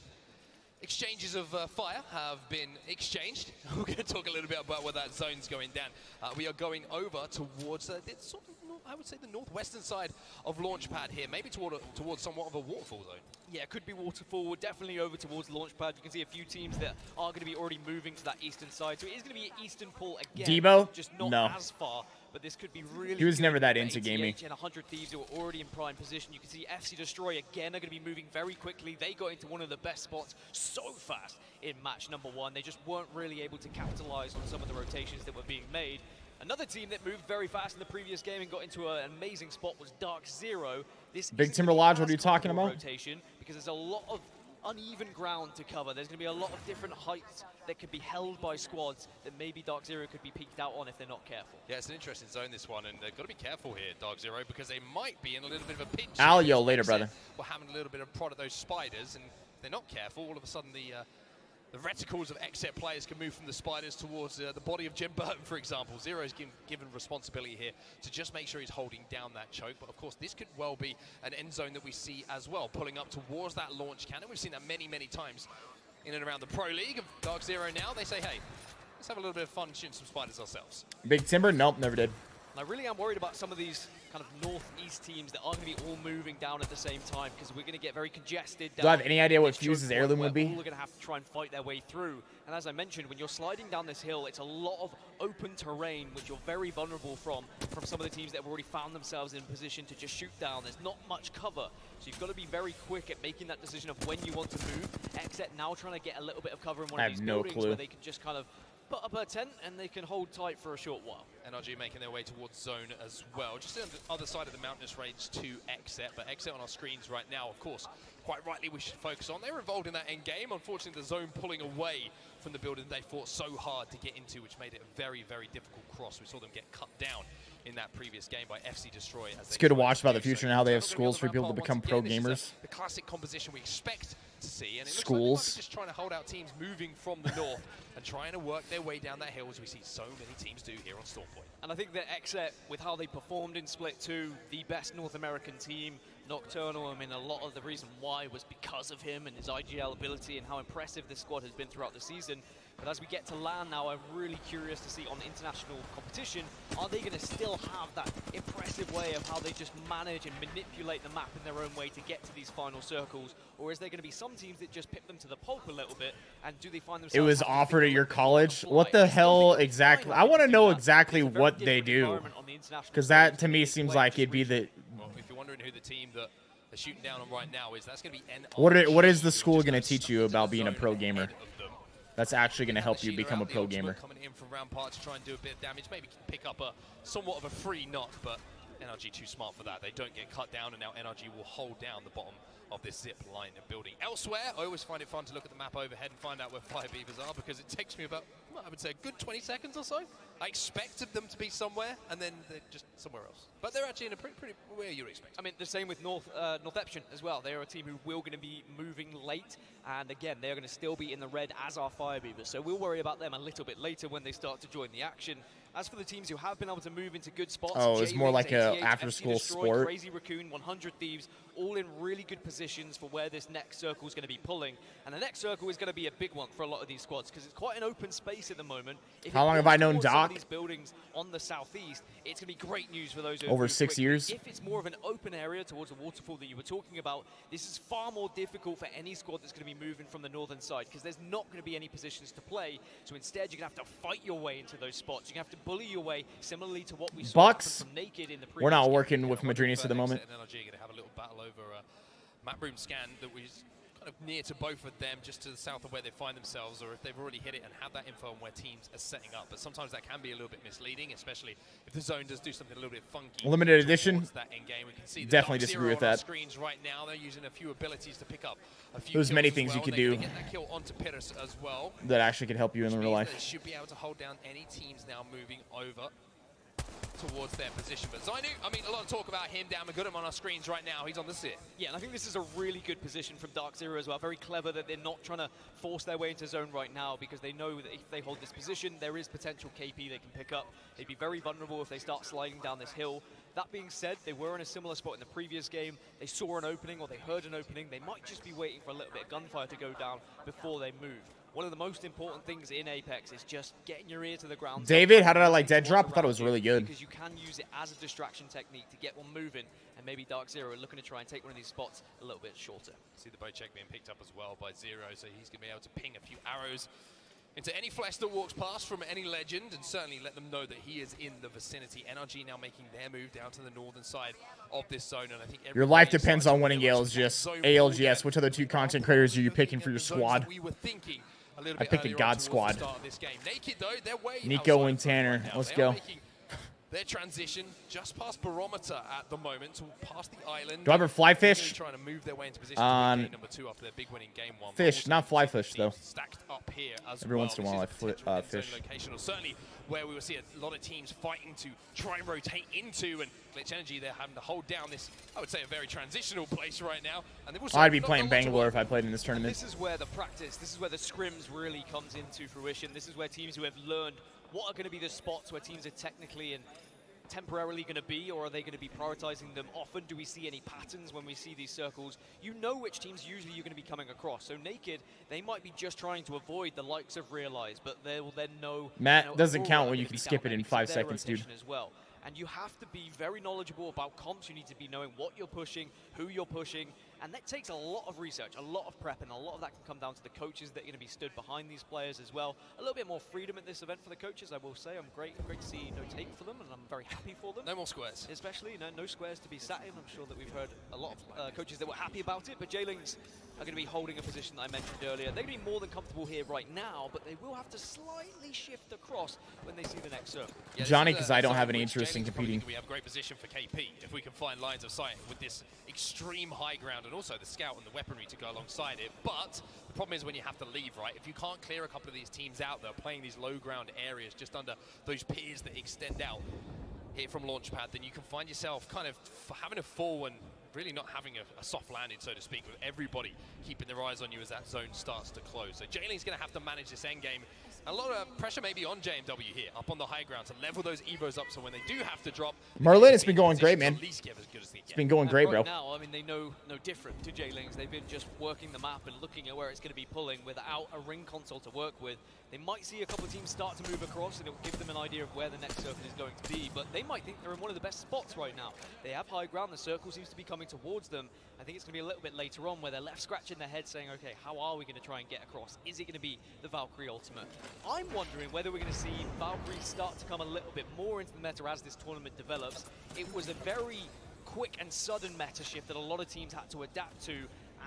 exchanges of fire have been exchanged. We're going to talk a little bit about where that zone's going down. We are going over towards sort of, I would say, the northwestern side of Launchpad here, maybe towards somewhat of a waterfall zone. Yeah, it could be waterfall. We're definitely over towards Launchpad. You can see a few teams that are going to be already moving to that eastern side. So it is going to be an eastern pull again. Debo? Just not No. as far. But this could be really He was good never that for into gaming. ATH and 100 Thieves who are already in prime position. You can see FC Destroy again are going to be moving very quickly. They got into one of the best spots so fast in match number 1. They just weren't really able to capitalize on some of the rotations that were being made. Another team that moved very fast in the previous game and got into an amazing spot was Dark Zero. This Big Timber Lodge, what are you talking about? Rotation, because there's a lot of uneven ground to cover. There's going to be a lot of different heights that could be held by squads that maybe Dark Zero could be peeked out on if they're not careful. Yeah, it's an interesting zone, this one, and they've got to be careful here, Dark Zero, because they might be in a little bit of a pinch. Yo, later, brother. We're having a little bit of prod at those spiders, and if they're not careful, all of a sudden the reticles of Exet players can move from the spiders towards the body of Jim Burton, for example. Zero's given responsibility here to just make sure he's holding down that choke. But of course, this could well be an end zone that we see as well, pulling up towards that launch cannon. We've seen that many, many times in and around the Pro League of Dark Zero now. They say, hey, let's have a little bit of fun shooting some spiders ourselves. Big Timber? Nope, never did. I really am worried about some of these kind of northeast teams that aren't going to be all moving down at the same time, because we're going to get very congested. Do I have any idea what Fuse's heirloom would be? All are going to have to try and fight their way through. And as I mentioned, when you're sliding down this hill, it's a lot of open terrain, which you're very vulnerable from some of the teams that have already found themselves in position to just shoot down. There's not much cover, so you've got to be very quick at making that decision of when you want to move. Exet now trying to get a little bit of cover in one of these buildings where they can just kind of put up a tent and they can hold tight for a short while. NRG making their way towards zone as well. Just on the other side of the mountainous range to Exet, but Exet on our screens right now, of course, quite rightly we should focus on. They were involved in that end game. Unfortunately, the zone pulling away from the building they fought so hard to get into, which made it a very, very difficult cross. We saw them get cut down in that previous game by FC Destroy. It's good to watch about the future and how they have schools for people to become pro gamers. The classic composition we expect to see, and it schools. looks like just trying to hold out teams moving from the north and trying to work their way down that hill, as we see so many teams do here on Stormpoint. And I think that Exet, with how they performed in Split 2, the best North American team, Nocturnal, I mean, a lot of the reason why was because of him and his IGL ability and how impressive this squad has been throughout the season. But as we get to LAN now, I'm really curious to see on international competition, are they going to still have that impressive way of how they just manage and manipulate the map in their own way to get to these final circles? Or is there going to be some teams that just pick them to the pulp a little bit, and do they find themselves... It was offered at your college? What the hell exactly? I want to know exactly what they do, because that to me seems like it'd be the... Well, if you're wondering who the team that they're shooting down on right now is, that's going to be NRG. What is the school going to teach you about being a pro gamer? That's actually going to help you become a pro gamer. Coming in from Rampart to try and do a bit of damage, maybe pick up a somewhat of a free knock, but NRG too smart for that. They don't get cut down, and now NRG will hold down the bottom of this zip line of building. Elsewhere, I always find it fun to look at the map overhead and find out where Fire Beavers are, because it takes me about, well, I would say, a good 20 seconds or so. I expected them to be somewhere, and then they're just somewhere else. But they're actually in a pretty where you expect. I mean, the same with Northeption as well. They are a team who will going to be moving late, and again, they are going to still be in the red as our Fire Beavers. So we'll worry about them a little bit later when they start to join the action. As for the teams who have been able to move into good spots, oh, it's more like a after-school sport. Crazy Raccoon, 100 Thieves, all in really good positions for where this next circle is going to be pulling. And the next circle is going to be a big one for a lot of these squads, because it's quite an open space at the moment. How long have I known Doc? These buildings on the southeast, it's going to be great news for those who over 6 years. If it's more of an open area towards the waterfall that you were talking about, this is far more difficult for any squad that's going to be moving from the northern side, because there's not going to be any positions to play. So instead, you're going to have to fight your way into those spots. You're going to have to bully your way, similarly to what we saw from Naked in the previous We're not game. working with Madrinas at the moment. NRG are going to have a little battle over map room scan that was kind of near to both of them, just to the south of where they find themselves, or if they've already hit it and have that info on where teams are setting up. But sometimes that can be a little bit misleading, especially if the zone does do something a little bit funky. Limited edition. That end game. We can see Definitely disagree with that. Screens right now. They're using a few abilities to pick up a few There's many kills as things you well. could They're do gonna get that kill onto Pyrrhus as well, that actually could help you in which real means life. They should be able to hold down any teams now moving over towards their position. But Zainu, I mean, a lot of talk about him. Dan, we've got him on our screens right now. He's on the sit. Yeah, and I think this is a really good position from Dark Zero as well. Very clever that they're not trying to force their way into zone right now, because they know that if they hold this position, there is potential KP they can pick up. They'd be very vulnerable if they start sliding down this hill. That being said, they were in a similar spot in the previous game. They saw an opening, or they heard an opening. They might just be waiting for a little bit of gunfire to go down before they move. One of the most important things in Apex is just getting your ear to the ground. David, how did I like Dead Drop? I thought it was really good. Because you can use it as a distraction technique to get one moving, and maybe Dark Zero are looking to try and take one of these spots a little bit shorter. See the bow check being picked up as well by Zero, so he's going to be able to ping a few arrows into any flesh that walks past from any legend, and certainly let them know that he is in the vicinity. NRG now making their move down to the northern side of this zone, and I think Your life depends on winning ALGS. ALGS. Which other two content creators are you picking for your squad? We were thinking a little I bit picked a earlier God on towards squad. the start of this game. Naked, though, they're way Nico outside and of the front Tanner. right now. Let's They are go. making their transition just past Barometer at the moment, so past the island. Do I have a fly Really fish? trying to move their way into position On to win game number 2 after their big win in game 1. Fish, not fly fish though. Stacked up here as Every well. once in a while I fish. Location, or certainly where we will see a lot of teams fighting to try and rotate into, and Glitch Energy, they're having to hold down this, I would say, a very transitional place right now. And they've also I'd be not playing done much Bangalore work. if I played in this And tournament. this is where the practice, this is where the scrims really comes into fruition. This is where teams who have learned what are going to be the spots where teams are technically and temporarily going to be, or are they going to be prioritizing them? Often do we see any patterns when we see these circles? You know which teams usually you're going to be coming across. So Naked, they might be just trying to avoid the likes of Realize, but they will then know. Matt, doesn't Aurora count are when you gonna can be skip down it in maybe 5 their seconds, dude. rotation as well. And you have to be very knowledgeable about comps. You need to be knowing what you're pushing, who you're pushing, and that takes a lot of research, a lot of prep, and a lot of that can come down to the coaches that are going to be stood behind these players as well. A little bit more freedom at this event for the coaches, I will say. I'm great to see no tape for them, and I'm very happy for them. No more squares. Especially, no squares to be sat in. I'm sure that we've heard a lot of coaches that were happy about it, but J-Lings are going to be holding a position that I mentioned earlier. They're going to be more than comfortable here right now, but they will have to slightly shift across when they see the next circle. Yeah, Johnny, because I don't have any interest in competing. We have great position for KP if we can find lines of sight with this extreme high ground, and also the scout and the weaponry to go alongside it. But the problem is when you have to leave, right? If you can't clear a couple of these teams out that are playing these low ground areas just under those piers that extend out here from Launchpad, then you can find yourself kind of having to fall and really not having a soft landing, so to speak, with everybody keeping their eyes on you as that zone starts to close. So Jailing's going to have to manage this end game. A lot of pressure maybe on JMW here, up on the high ground, to level those Evos up so when they do have to drop... Merlin, it's been going great, man. It's been going great, bro. Right now, I mean, they know no different to J-Lings. They've been just working the map and looking at where it's going to be pulling without a ring console to work with. They might see a couple of teams start to move across, and it will give them an idea of where the next circle is going to be, but they might think they're in one of the best spots right now. They have high ground, the circle seems to be coming towards them. I think it's going to be a little bit later on where they're left scratching their head saying, okay, how are we going to try and get across? Is it going to be the Valkyrie ultimate? I'm wondering whether we're going to see Valkyrie start to come a little bit more into the meta as this tournament develops. It was a very quick and sudden meta shift that a lot of teams had to adapt to,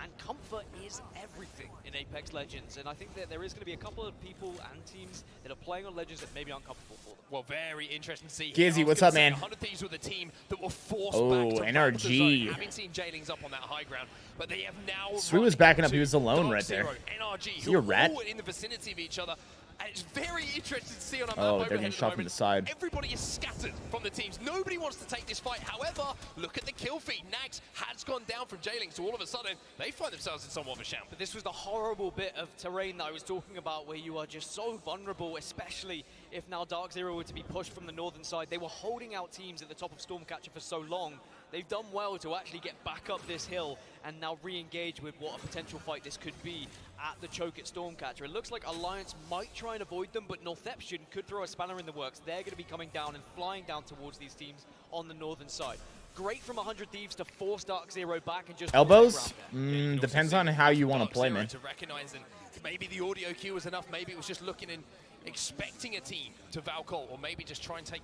and comfort is everything in Apex Legends, and I think that there is going to be a couple of people and teams that are playing on Legends that may be uncomfortable for them. Well, very interesting to see. Gizzy, what's up, man? 100 Thieves with a team that were forced Oh, back to NRG. Having seen Jailings up on that high ground, but they have now... Sweet was backing up. He was alone right there. NRG, Is he a rat? who are in the vicinity of each other. And it's very interesting to see on a map Oh, overhead they're getting at the shot from moment. the side. Everybody is scattered from the teams. Nobody wants to take this fight. However, look at the kill feed. Nags has gone down from Jailings, so all of a sudden, they find themselves in somewhat of a shambles. But this was the horrible bit of terrain that I was talking about, where you are just so vulnerable, especially if now Dark Zero were to be pushed from the northern side. They were holding out teams at the top of Stormcatcher for so long. They've done well to actually get back up this hill and now re-engage with what a potential fight this could be at the choke at Stormcatcher. It looks like Alliance might try and avoid them, but Northeption could throw a spanner in the works. They're going to be coming down and flying down towards these teams on the northern side. Great from 100 Thieves to force Dark Zero back and just... Elbows? Depends on how you want to play, man. To recognize, and maybe the audio cue was enough. Maybe it was just looking and expecting a team to Valcol, or maybe just try and take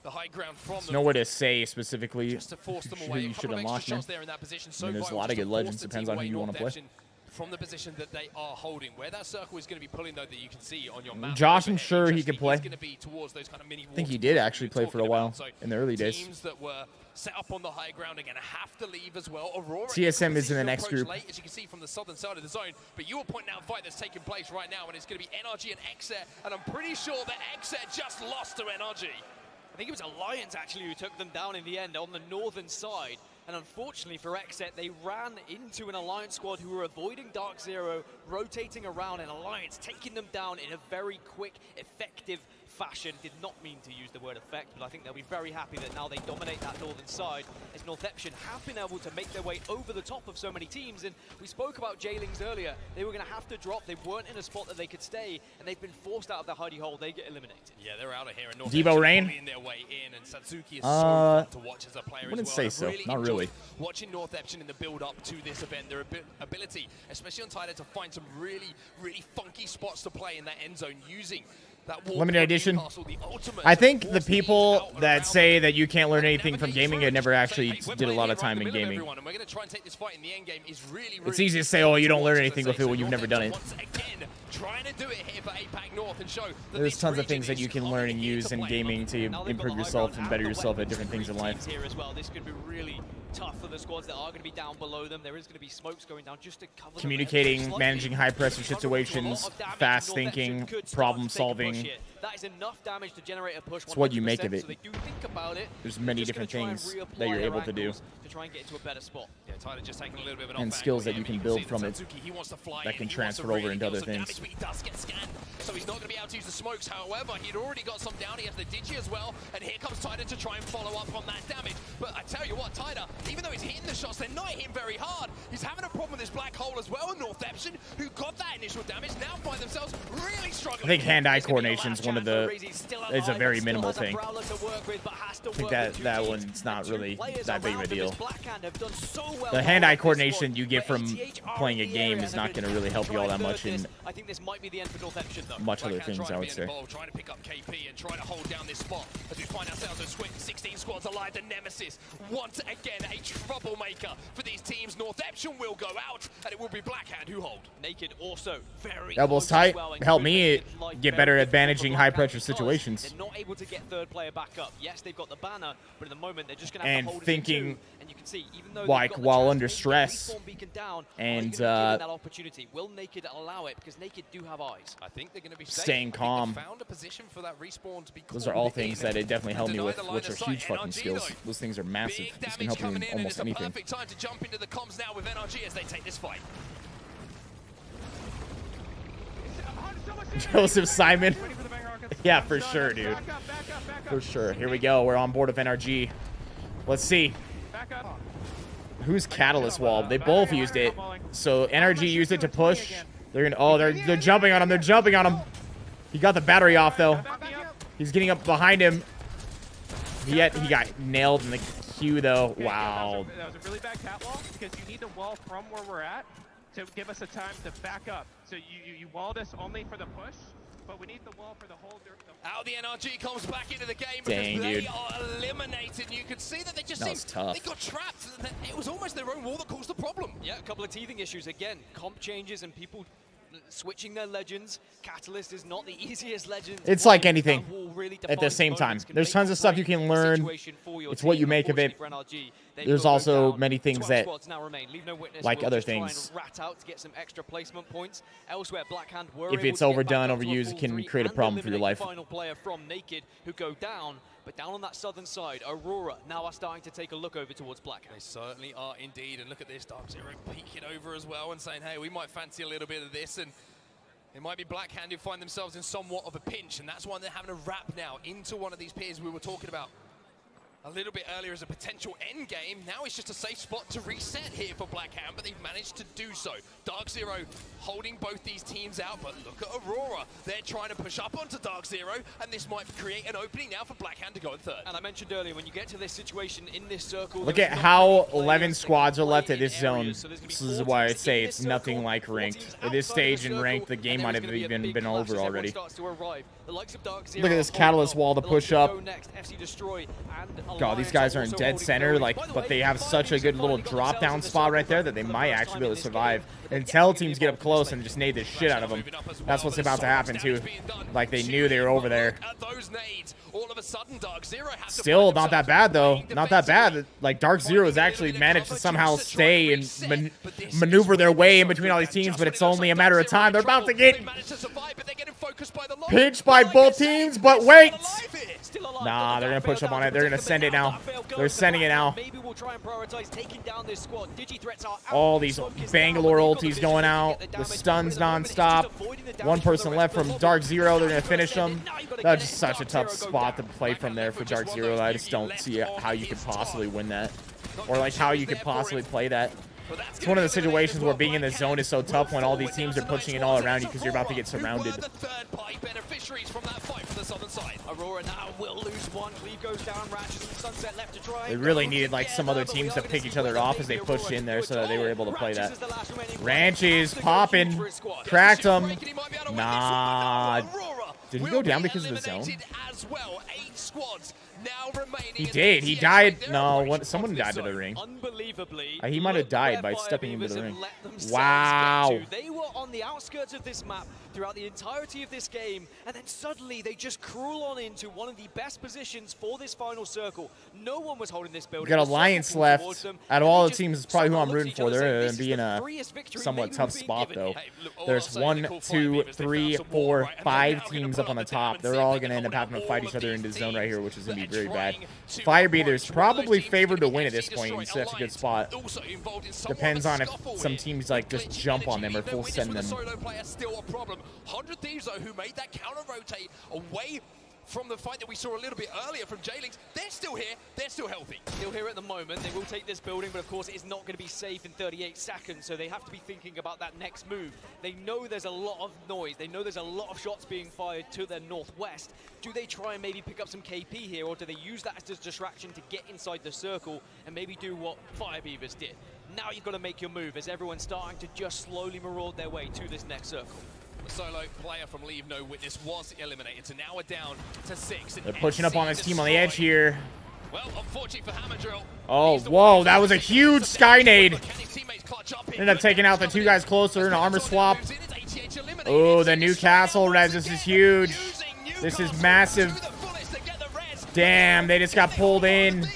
the high ground from There's them. nowhere to say specifically Just to force them who away. you should unlock, man. There in that position. I mean, there's a lot of good legends. Depends on who you want to play. from the position that they are holding. Where that circle is going to be pulling, though, that you can see on your map. Josh, I'm sure he could play. It's going to be towards those kind of mini I think he did actually play for a while in the early days. Teams that were set up on the high ground are going to have to leave as well. Aurora TSM is in the next group. Late, as you can see from the southern side of the zone, but you will point out a fight that's taking place right now, and it's going to be NRG and Exet, and I'm pretty sure that Exet just lost to NRG. I think it was Alliance actually who took them down in the end on the northern side. And unfortunately for Exet, they ran into an Alliance squad who were avoiding Dark Zero, rotating around, and Alliance taking them down in a very quick, effective fashion. Did not mean to use the word effect, but I think they'll be very happy that now they dominate that northern side, as Northeption have been able to make their way over the top of so many teams. And we spoke about Jailings earlier. They were going to have to drop. They weren't in a spot that they could stay, and they've been forced out of their hidey hole. They get eliminated. Yeah, they're out of here. And Devo Rain? Their way in, and Satsuki is so fun to watch as a player wouldn't as well. say so. Really Not really. Watching Northeption in the build-up to this event, their ability, especially on Tidal, to find some really, really funky spots to play in that end zone using that limited edition. I think the people that say that you can't learn anything from gaming have never actually did a lot of time in gaming. It's easy to say, oh, you don't learn anything with it when you've never done it. There's tons of things that you can learn and use in gaming to improve yourself and better yourself at different things in life. Here as well. This could be really tough for the squads that are going to be down below them. There is going to be smokes going down just to cover Communicating, managing high-pressure situations, fast thinking, problem solving. That is enough damage to generate a push. It's what you make of it. So they do think about it. There's many different things that you're able to do. To try and get into a better spot. Yeah, Tyler just taking a little bit of an and skills that you can build from it that can transfer over into other things. He does get scanned, so he's not going to be able to use the smokes. However, he'd already got some down. He has the Digi as well, and here comes Tyler to try and follow up on that damage. But I tell you what, Tyler, even though he's hitting the shots, they're not hitting very hard. He's having a problem with this black hole as well. And Northeption, who got that initial damage, now find themselves really struggling. I think hand-eye coordination is one of the is a very minimal thing. I think that one's not really that big of a deal. The hand-eye coordination you get from playing a game is not going to really help you all that much in much other things, I would say. Trying to pick up KP and trying to hold down this spot as we find ourselves with 16 squads alive. The Nemesis, once again, a troublemaker for these teams. Northeption will go out, and it will be Blackhand who hold. Naked also very elbows tight. Help me get better at managing high-pressure situations. They're not able to get third player back up. Yes, they've got the banner, but at the moment they're just going to have to hold thinking, it and you can see, even though like while under stress, and that opportunity. Will Naked allow it? Because Naked do have eyes. I think they're going to be staying calm. Found a position for that respawn to be those are all things that it definitely helped me with, which are huge fucking skills. Those things are massive. This can help you in almost anything. Perfect time to jump into the comms now with NRG as they take this fight. Joseph Simon. Yeah, for sure, dude. For sure. Here we go. We're on board of NRG. Let's see. Who's Catalyst Wall? They both used it. So NRG used it to push. They're gonna. Oh, they're jumping on him. They're jumping on him. He got the battery off though. He's getting up behind him. Yet he got nailed in the queue though. Wow. That was a really bad catwalk because you need the wall from where we're at to give us a time to back up. So you walled us only for the push, but we need the wall for the whole. Out the NRG comes back into the game Dang, because they dude. are eliminated. You can see that they just tough. they got trapped. It was almost their own wall that caused the problem. Yeah, a couple of teething issues again. Comp changes and people switching their legends. Catalyst is not the easiest legend. It's like anything at the same time. There's tons of stuff you can learn. It's what you make of it. There's also many things that, like other things, if it's overdone, overused, it can create a problem for your life. Final player from Naked who go down. But down on that southern side, Aurora now are starting to take a look over towards Blackhand. They certainly are indeed. And look at this, Dark Zero peeking over as well and saying, hey, we might fancy a little bit of this. And it might be Blackhand who find themselves in somewhat of a pinch. And that's why they're having a wrap now into one of these peers we were talking about a little bit earlier as a potential end game. Now it's just a safe spot to reset here for Blackhand, but they've managed to do so. Dark Zero holding both these teams out, but look at Aurora. They're trying to push up onto Dark Zero, and this might create an opening now for Blackhand to go in third. And I mentioned earlier, when you get to this situation in this circle... Look at how 11 squads are left at this zone. This is why I say it's nothing like ranked. At this stage in ranked, the game might have even been over already. Look at this Catalyst Wall to push up. God, these guys are in dead center, like, but they have such a good little drop down spot right there that they might actually be able to survive until teams get up close and just nade the shit out of them. That's what's about to happen too. Like they knew they were over there. Still not that bad though. Not that bad. Like Dark Zero has actually managed to somehow stay and maneuver their way in between all these teams, but it's only a matter of time. They're about to get pinched by both teams, but wait. Nah, they're going to push up on it. They're going to send it now. They're sending it now. All these Bangalore ultis going out. The stuns non-stop. One person left from Dark Zero. They're going to finish them. That's just such a tough spot to play from there for Dark Zero. I just don't see how you could possibly win that. Or like how you could possibly play that. It's one of the situations where being in the zone is so tough when all these teams are pushing it all around you because you're about to get surrounded. They really needed like some other teams to pick each other off as they pushed in there so that they were able to play that. Ranch is popping. Cracked him. Nah. Did he go down because of the zone? He did. He died. No, someone died to the ring. He might have died by stepping into the ring. Wow. They were on the outskirts of this map throughout the entirety of this game, and then suddenly they just crawl on into one of the best positions for this final circle. No one was holding this building. We got Alliance left. Out of all the teams, it's probably who I'm rooting for. They're going to be in a somewhat tough spot, though. There's 1, 2, 3, 4, 5 teams up on the top. They're all going to end up having to fight each other into the zone right here, which is going to be very bad. Firebeater's probably favored to win at this point. He's such a good spot. Depends on if some teams like just jump on them or full send them. 100 Thieves, though, who made that counter rotate away from the fight that we saw a little bit earlier from J-Links. They're still here. They're still healthy. Still here at the moment. They will take this building, but of course it's not going to be safe in 38 seconds, so they have to be thinking about that next move. They know there's a lot of noise. They know there's a lot of shots being fired to their northwest. Do they try and maybe pick up some KP here, or do they use that as a distraction to get inside the circle and maybe do what Firebeavers did? Now you've got to make your move as everyone's starting to just slowly maraud their way to this next circle. The solo player from Leave No Witness was eliminated, so now we're down to 6. They're pushing up on this team on the edge here. Well, unfortunately for Hammer Drill. Oh, whoa, that was a huge sky nade. Ended up taking out the 2 guys closer, an armor swap. Oh, the Newcastle res, this is huge. This is massive. Damn, they just got pulled in.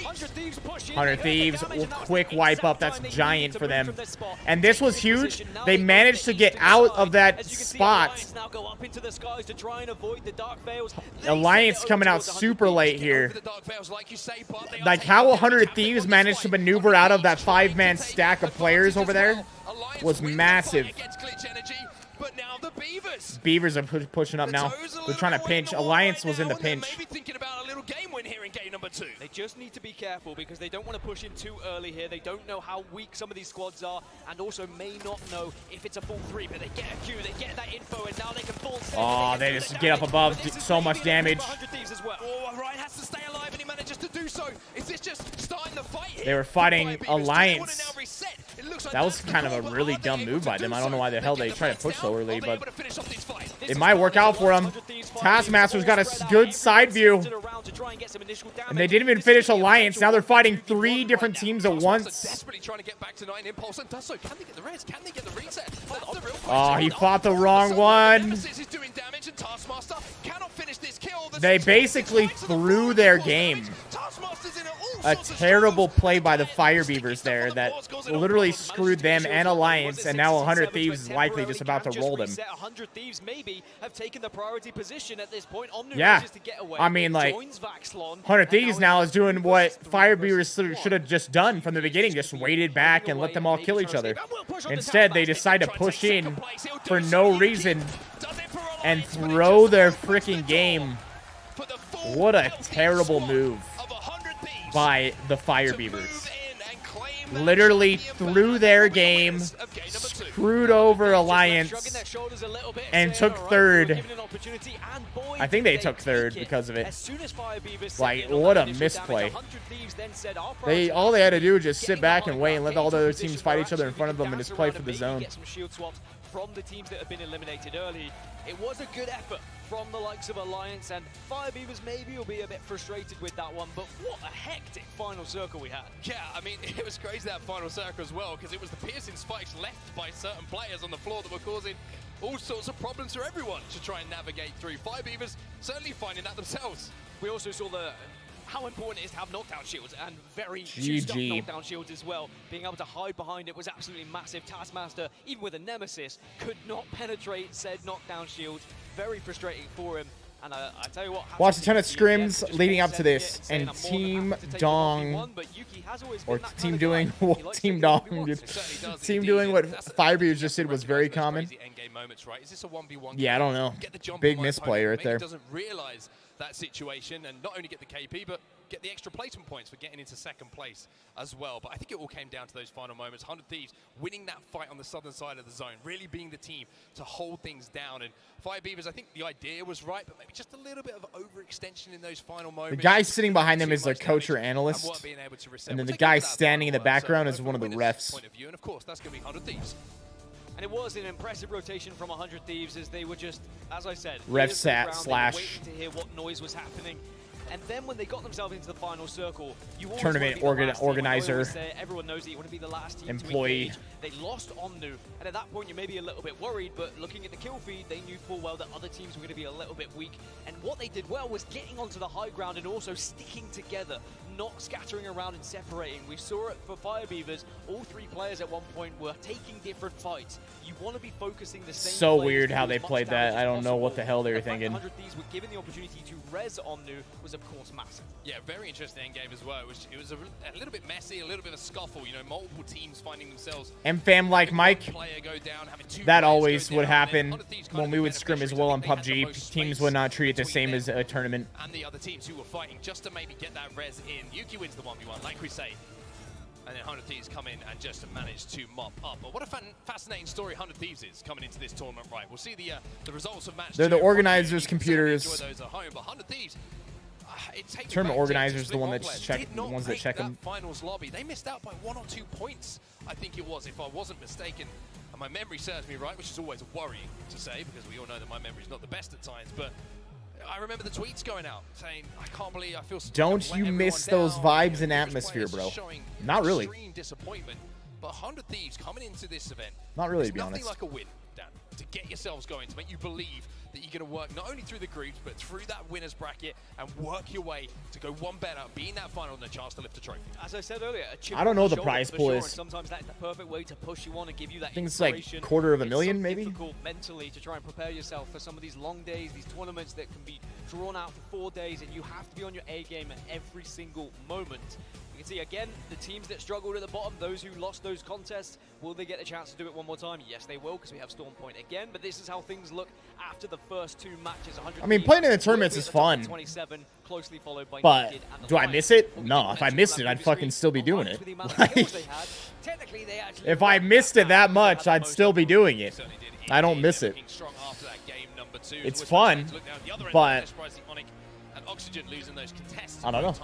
100 Thieves will quick wipe up. That's giant for them. And this was huge. They managed to get out of that spot. Alliance coming out super late here. Like how 100 Thieves managed to maneuver out of that 5-man stack of players over there was massive. Beavers are pushing up now. They're trying to pinch. Alliance was in the pinch. They just need to be careful because they don't want to push in too early here. They don't know how weak some of these squads are and also may not know if it's a full 3, but they get a Q, they get that info, and now they can full send. Oh, they just get up above. So much damage. They were fighting Alliance. That was kind of a really dumb move by them. I don't know why the hell they tried to push so early, but it might work out for them. Taskmaster's got a good side view. And they didn't even finish Alliance. Now they're fighting 3 different teams at once. Oh, he fought the wrong one. They basically threw their game. A terrible play by the Firebeavers there that literally screwed them and Alliance, and now 100 Thieves is likely just about to roll them. 100 Thieves maybe have taken the priority position at this point. Yeah, I mean, like, 100 Thieves now is doing what Firebeavers should have just done from the beginning, just waited back and let them all kill each other. Instead, they decide to push in for no reason and throw their freaking game. What a terrible move by the Firebeavers. Literally threw their game, screwed over Alliance, and took 3rd. I think they took 3rd because of it. Like, what a misplay. All they had to do was just sit back and wait and let all the other teams fight each other in front of them and just play for the zone. from the teams that have been eliminated early. It was a good effort from the likes of Alliance, and FireBeavers maybe will be a bit frustrated with that one, but what a hectic final circle we had. Yeah, I mean, it was crazy that final circle as well, because it was the piercing spikes left by certain players on the floor that were causing all sorts of problems for everyone to try and navigate through. FireBeavers certainly finding that themselves. We also saw how important it is to have knockdown shields, and very juiced up knockdown shields as well. Being able to hide behind it was absolutely massive. Taskmaster, even with a Nemesis, could not penetrate said knockdown shield. Very frustrating for him. And I tell you what, watched a ton of scrims leading up to this, and Team Dong, or Team doing what Team Dong, Team doing what FireBeavers just did was very common. Yeah, I don't know. Big misplay right there. Doesn't realize that situation and not only get the KP, but get the extra placement points for getting into second place as well. But I think it all came down to those final moments. 100 Thieves winning that fight on the southern side of the zone, really being the team to hold things down. And FireBeavers, I think the idea was right, but maybe just a little bit of overextension in those final moments. The guy sitting behind them is their coach or analyst, and then the guy standing in the background is one of the refs. And of course, that's going to be 100 Thieves. And it was an impressive rotation from 100 Thieves, as they were just, as I said, ref sat slash waiting to hear what noise was happening. And then when they got themselves into the final circle, you tournament organizer, everyone knows that you want to be the last team employee. To engage. They lost Omnu, and at that point you may be a little bit worried, but looking at the kill feed, they knew full well that other teams were going to be a little bit weak. And what they did well was getting onto the high ground and also sticking together, not scattering around and separating. We saw it for FireBeavers. All three players at one point were taking different fights. You want to be focusing the same. So weird how they played that. I don't know what the hell they were thinking. 100 Thieves were given the opportunity to res Omnu was of course massive. Yeah, very interesting game as well. It was a little bit messy, a little bit of a scuffle. You know, multiple teams finding themselves. M-Fam like Mike. That always would happen when we would scrim as well on PUBG. Teams would not treat it the same as a tournament. And the other teams who were fighting just to maybe get that res in. Yuki wins the 1v1, like we say. And then 100 Thieves come in and just manage to mop up. But what a fascinating story 100 Thieves is coming into this tournament, right? We'll see the results of match. They're the organizers' computers. Enjoy those at home, but 100 Thieves. Tournament organizers, the one that's check, the ones that check them. Finals lobby, they missed out by 1 or 2 points. I think it was, if I wasn't mistaken. And my memory serves me right, which is always worrying to say because we all know that my memory's not the best at times. But I remember the tweets going out saying, "I can't believe I feel." Don't you miss those vibes and atmosphere, bro? Not really. Extreme disappointment. But 100 Thieves coming into this event. Not really, to be honest. Nothing like a win, Dan, to get yourselves going, to make you believe that you're going to work not only through the groups, but through that winner's bracket and work your way to go one better, be in that final and a chance to lift a trophy. As I said earlier, I don't know what the prize pool is. Sometimes that's the perfect way to push you on and give you that. I think it's like $250,000, maybe. It's difficult mentally to try and prepare yourself for some of these long days, these tournaments that can be drawn out for 4 days, and you have to be on your A game at every single moment. You can see again the teams that struggled at the bottom, those who lost those contests. Will they get a chance to do it one more time? Yes, they will, because we have Storm Point again. But this is how things look after the first 2 matches. I mean, playing in the tournaments is fun. 27, closely followed by but do I miss it? No. If I missed it, I'd fucking still be doing it. Like, if I missed it that much, I'd still be doing it. I don't miss it. It's fun, but I don't know.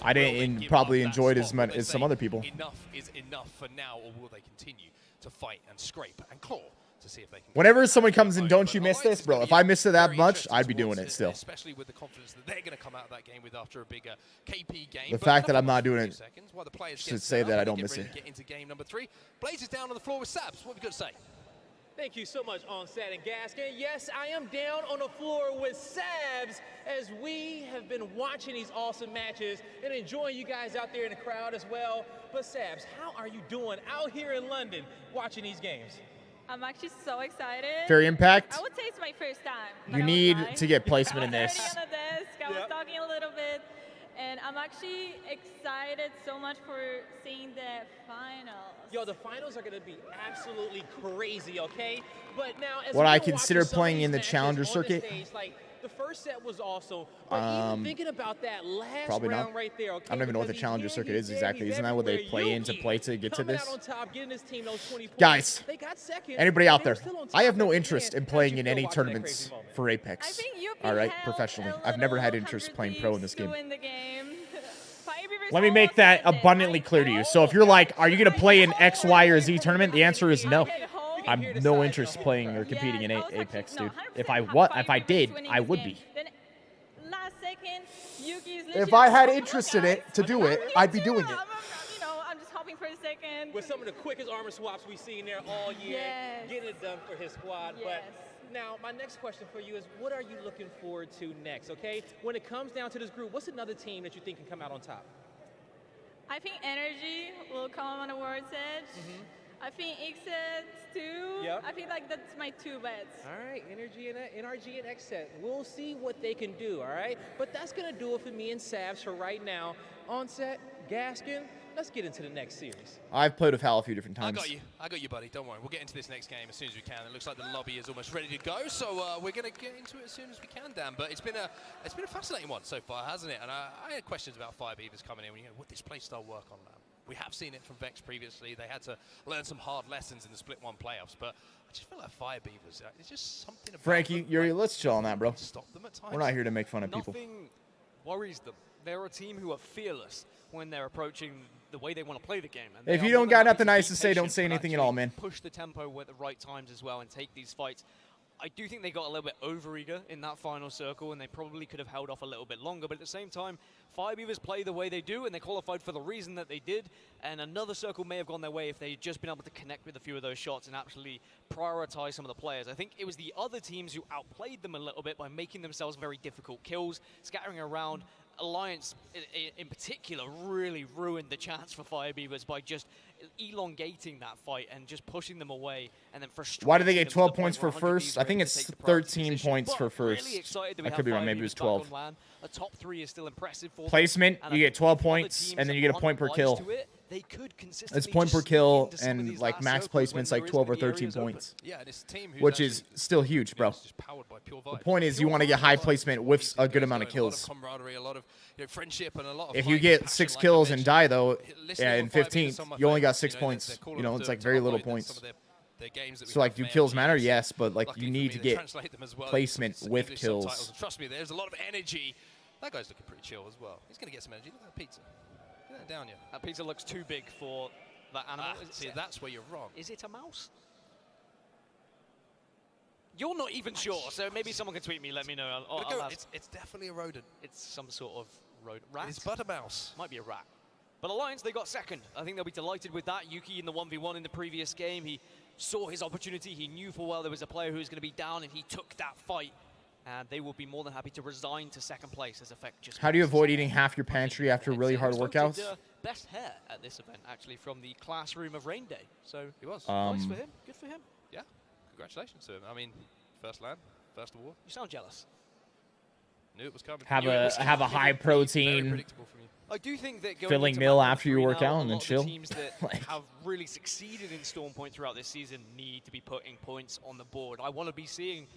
I didn't probably enjoy it as much as some other people. Enough is enough for now, or will they continue to fight and scrape and claw to see if they can? Whenever someone comes in, don't you miss this, bro? If I missed it that much, I'd be doing it still. Especially with the confidence that they're going to come out of that game with after a bigger KP game. The fact that I'm not doing it should say that I don't miss it. Get into game number 3. Blaze is down on the floor with Sabs. What have you got to say? Thank you so much, Onset and Gaskin. Yes, I am down on the floor with Sabs as we have been watching these awesome matches and enjoying you guys out there in the crowd as well. But Sabs, how are you doing out here in London watching these games? I'm actually so excited. Very impact. I would say it's my first time. You need to get placement in this. On the desk. I was talking a little bit. And I'm actually excited so much for seeing the finals. Yo, the finals are going to be absolutely crazy, okay? But now, as what I consider playing in the challenger circuit. Stage, like, the first set was awesome. But even thinking about that last probably round not. Right there, okay? I don't even know what the challenger circuit is exactly. Isn't that what they play in to play to get to this? Top, this team those 20 points. Guys, second, anybody out there, I have no interest in playing in any tournaments for Apex. All right, professionally. I've never had interest playing pro in this game. Let me make that abundantly clear to you. So if you're like, are you going to play in X, Y, or Z tournament? The answer is no. I'm no interest playing or competing in Apex, dude. If I did, I would be. Last second, Yuki's If I had interest in it to do it, I'd be doing it. I'm just hoping for a second. With some of the quickest armor swaps we've seen there all year, getting it done for his squad. But now, my next question for you is, what are you looking forward to next, okay? When it comes down to this group, what's another team that you think can come out on top? I think Energy will come on a World's Edge. I think XSET too. Yep. I think like that's my two bets. All right, NRG and XSET. We'll see what they can do, all right? But that's going to do it for me and Savs for right now. Onset, Gaskin, let's get into the next series. I've played with Hal a few different times. I got you, buddy. Don't worry. We'll get into this next game as soon as we can. It looks like the lobby is almost ready to go, so we're going to get into it as soon as we can, Dan. But it's been a fascinating one so far, hasn't it? And I had questions about FireBeavers coming in. Would this playstyle work on that? We have seen it from Vex previously. They had to learn some hard lessons in the Split 1 playoffs, but I just feel like FireBeavers, it's just something about Frankie, Yuri, let's chill on that, bro. Stop them at times. We're not here to make fun of people. Nothing worries them. They're a team who are fearless when they're approaching the way they want to play the game. And If you don't got nothing nice to say, don't say anything at all, man. Push the tempo at the right times as well and take these fights. I do think they got a little bit overeager in that final circle, and they probably could have held off a little bit longer. But at the same time, FireBeavers play the way they do, and they qualified for the reason that they did. And another circle may have gone their way if they had just been able to connect with a few of those shots and actually prioritize some of the players. I think it was the other teams who outplayed them a little bit by making themselves very difficult kills, scattering around. Alliance, in particular, really ruined the chance for FireBeavers by just elongating that fight and just pushing them away and then frustrating. Why did they get 12 points for first? I think it's 13 points for first. I could be wrong. Maybe it was 12. A top 3 is still impressive for Placement, you get 12 points, and then you get a point per kill. It's point per kill, and like max placement's like 12 or 13 points. Which is still huge, bro. The point is you want to get high placement with a good amount of kills. If you get 6 kills and die, though, in 15th, you only got 6 points. You know, it's like very little points. So, like, do kills matter? Yes, but, like, you need to get placement with kills. Trust me, there's a lot of energy. That guy's looking pretty chill as well. He's going to get some energy. Look at that pizza. Get that down here. That pizza looks too big for that animal. See, that's where you're wrong. Is it a mouse? You're not even sure, so maybe someone can tweet me, let me know. It's definitely a rodent. It's some sort of rodent. Rat? It's but a mouse. Might be a rat. But Alliance, they got second. I think they'll be delighted with that. Yuki in the 1v1 in the previous game, he saw his opportunity. He knew full well there was a player who was going to be down, and he took that fight. And they will be more than happy to resign to second place as Effect just... How do you avoid eating half your pantry after really hard workouts? Best hair at this event, actually, from the classroom of Rain Day. So he was. Nice for him. Good for him. Yeah. Congratulations to him. I mean, first land, first award. You sound jealous. Knew it was coming. Have a high protein I do think that going filling meal after you work out and then chill. Teams that have really succeeded in Storm Point throughout this season need to be putting points on the board. I want to be seeing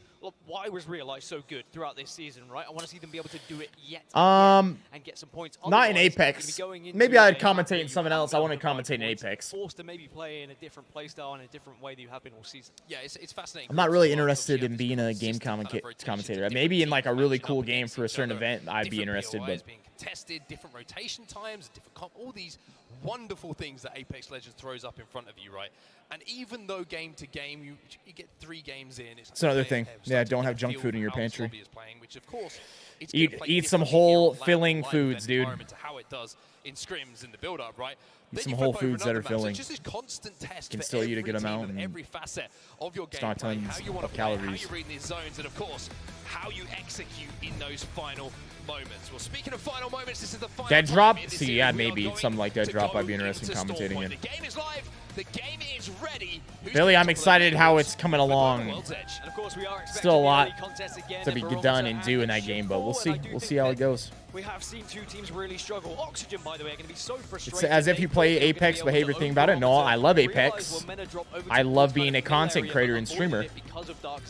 why was Realize so good throughout this season, right? I want to see them be able to do it yet again and get some points. Not in Apex. Maybe I'd commentate in something else. I want to commentate in Apex. Forced to maybe play in a different playstyle in a different way that you have been all season. Yeah, it's fascinating. I'm not really interested in being a game commentator. Maybe in like a really cool game for a certain event, I'd be interested, but tested, different rotation times, different all these wonderful things that Apex Legends throws up in front of you, right? And even though game to game, you get 3 games in. It's another thing. Yeah, don't have junk food in your pantry. Playing, which of course, eat some whole filling foods, dude. To how it does in scrims in the build-up, right? Eat some whole foods that are filling. So just this constant test you can still eat a good amount. And every facet of your gameplay, tons how you want to play, calories. how you read these zones, and of course, how you execute in those final moments. Well, speaking of final moments, this is the final Dead drop? See, yeah, maybe something like Dead drop. I'd be interested in commentating it. The game is live. The game is ready. Billy, I'm excited how it's coming along. Still a lot to be done and do in that game, but we'll see. We'll see how it goes. We have seen 2 teams really struggle. Oxygen, by the way, are going to be so frustrating. It's as if you play Apex, behave your thing about it. No, I love Apex. I love being a content creator and streamer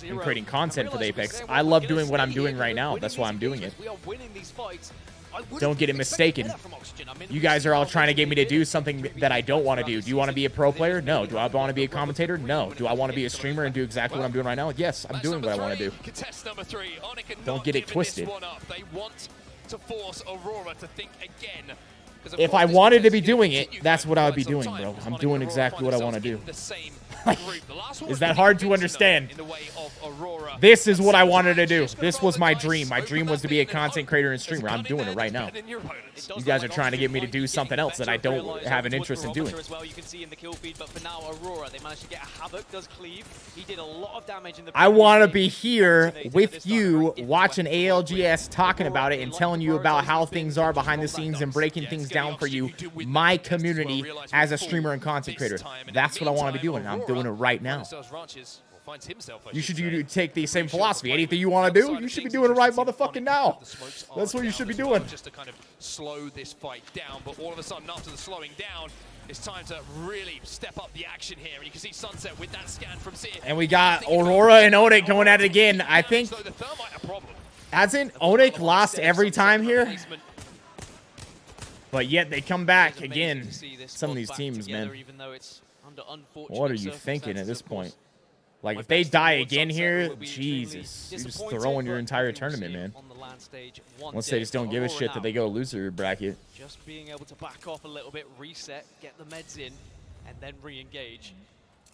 and creating content for the Apex. I love doing what I'm doing right now. That's why I'm doing it. Don't get it mistaken. You guys are all trying to get me to do something that I don't want to do. Do you want to be a pro player? No. Do I want to be a commentator? No. Do I want to be a streamer and do exactly what I'm doing right now? Yes, I'm doing what I want to do. Don't get it twisted. They want to force Aurora to think again. If I wanted to be doing it, that's what I would be doing, bro. I'm doing exactly what I want to do. The same Is that hard to understand? This is what I wanted to do. This was my dream. My dream was to be a content creator and streamer. I'm doing it right now. You guys are trying to get me to do something else that I don't have an interest in doing. As well, you can see in the kill feed, but for now, Aurora, they managed to get a Havoc, does cleave. He did a lot of damage in the I want to be here with you, watching ALGS, talking about it, and telling you about how things are behind the scenes and breaking things down for you, my community, as a streamer and content creator. That's what I want to be doing. I'm doing it right now. You should take the same philosophy. Anything you want to do, you should be doing it right motherfucking now. That's what you should be doing. Just to kind of slow this fight down, but all of a sudden, after the slowing down, it's time to really step up the action here. And you can see Sunset with that scan from Seer. And we got Aurora and Onyx going at it again. I think, hasn't Onyx lost every time here? But yet they come back again. Some of these teams, man. What are you thinking at this point? Like, if they die again here, Jesus, you're just throwing your entire tournament, man. Once they just don't give a shit that they go loser bracket. Just being able to back off a little bit, reset, get the meds in, and then re-engage.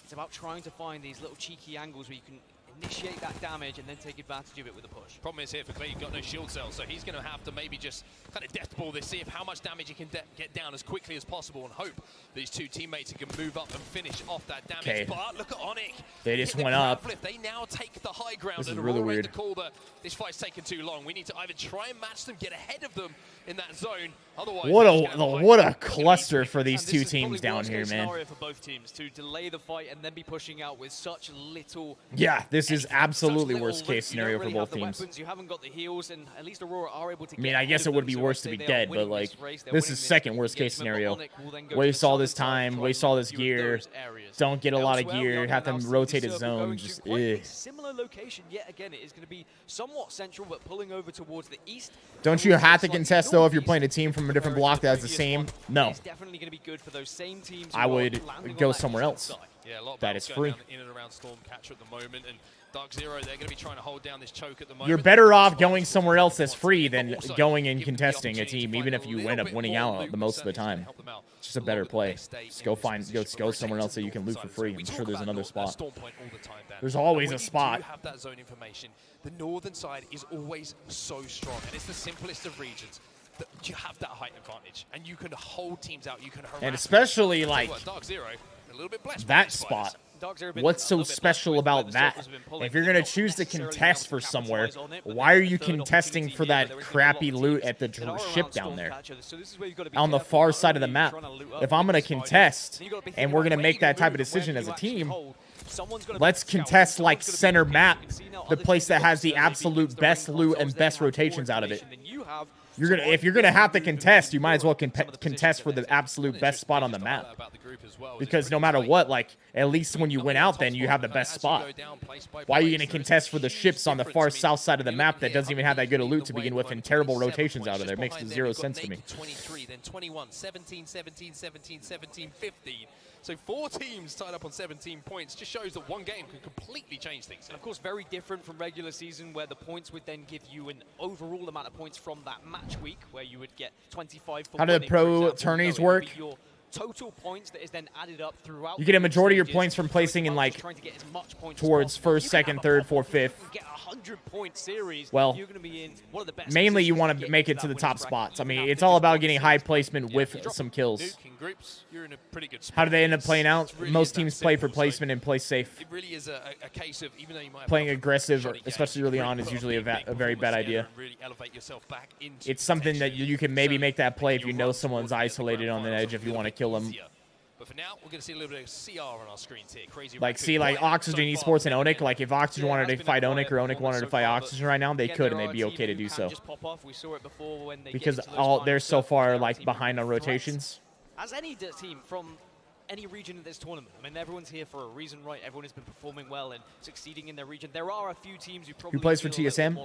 It's about trying to find these little cheeky angles where you can initiate that damage and then take advantage of it with a push. Problem is here for Clay, you've got no shield cell, so he's going to have to maybe just kind of death ball this, see if how much damage he can get down as quickly as possible, and hope these two teammates can move up and finish off that damage. Okay. But look at Onyx. They just went up. They now take the high ground. This is and really Aurora weird. to call this fight's taken too long. We need to either try and match them, get ahead of them in that zone. Otherwise, what a cluster for these two teams down here, man. For both teams to delay the fight and then be pushing out with such little. Yeah, this is absolutely worst case scenario for both teams. You haven't got the heals, and at least Aurora are able to. I mean, I guess it would be worse to be dead, but like, this is second worst case scenario. Waste all this time, waste all this gear, don't get a lot of gear, have them rotate a zone. Just similar location yet again. It is going to be somewhat central, but pulling over towards the east. Don't you have to contest though if you're playing a team from a different block that's the same? No. It's definitely going to be good for those same teams. I would go somewhere else. Yeah, a lot of that is free. In and around Stormcatcher at the moment, and Dark Zero, they're going to be trying to hold down this choke at the moment. You're better off going somewhere else that's free than going and contesting a team, even if you end up winning out the most of the time. It's just a better play. Just go somewhere else that you can loot for free. I'm sure there's another spot. There's always a spot. Have that zone information. The northern side is always so strong, and it's the simplest of regions. You have that height advantage, and you can hold teams out. You can harass. And especially like Dark Zero, a little bit blessed that spot. What's so special about that? If you're going to choose to contest for somewhere, why are you contesting for that crappy loot at the ship down there? On the far side of the map. If I'm going to contest, and we're going to make that type of decision as a team, let's contest like center map, the place that has the absolute best loot and best rotations out of it. If you're gonna have to contest, you might as well contest for the absolute best spot on the map. Because no matter what, like, at least when you win out, then you have the best spot. Why are you gonna contest for the ships on the far south side of the map that doesn't even have that good a loot to begin with and terrible rotations out of there? It makes zero sense to me. 23, then 21, 17, 17, 17, 17, 15. So 4 teams tied up on 17 points. Just shows that one game can completely change things. And of course, very different from regular season, where the points would then give you an overall amount of points from that match week, where you would get 25 for How do the pro tourneys work? Total points that is then added up throughout. You get a majority of your points from placing in like towards first, second, third, fourth, fifth. Get a 100-point series. Well, you're going to be in one of the best. Mainly you want to make it to the top spots. I mean, it's all about getting high placement with some kills. You're in a pretty good spot. How do they end up playing out? Most teams play for placement and play safe. It really is a case of, even though you might have playing aggressive, especially early on, is usually a very bad idea. It's something that you can maybe make that play if you know someone's isolated on the edge if you want to kill them. But for now, we're going to see a little bit of CR on our screens here. Crazy. Like, see, like Oxygen Esports and Onyx. Like, if Oxygen wanted to fight Onyx or Onyx wanted to fight Oxygen right now, they could, and they'd be okay to do so. Because they're so far like behind on rotations. As any team from any region in this tournament, I mean, everyone's here for a reason, right? Everyone has been performing well and succeeding in their region. There are a few teams who probably Who plays for TSM?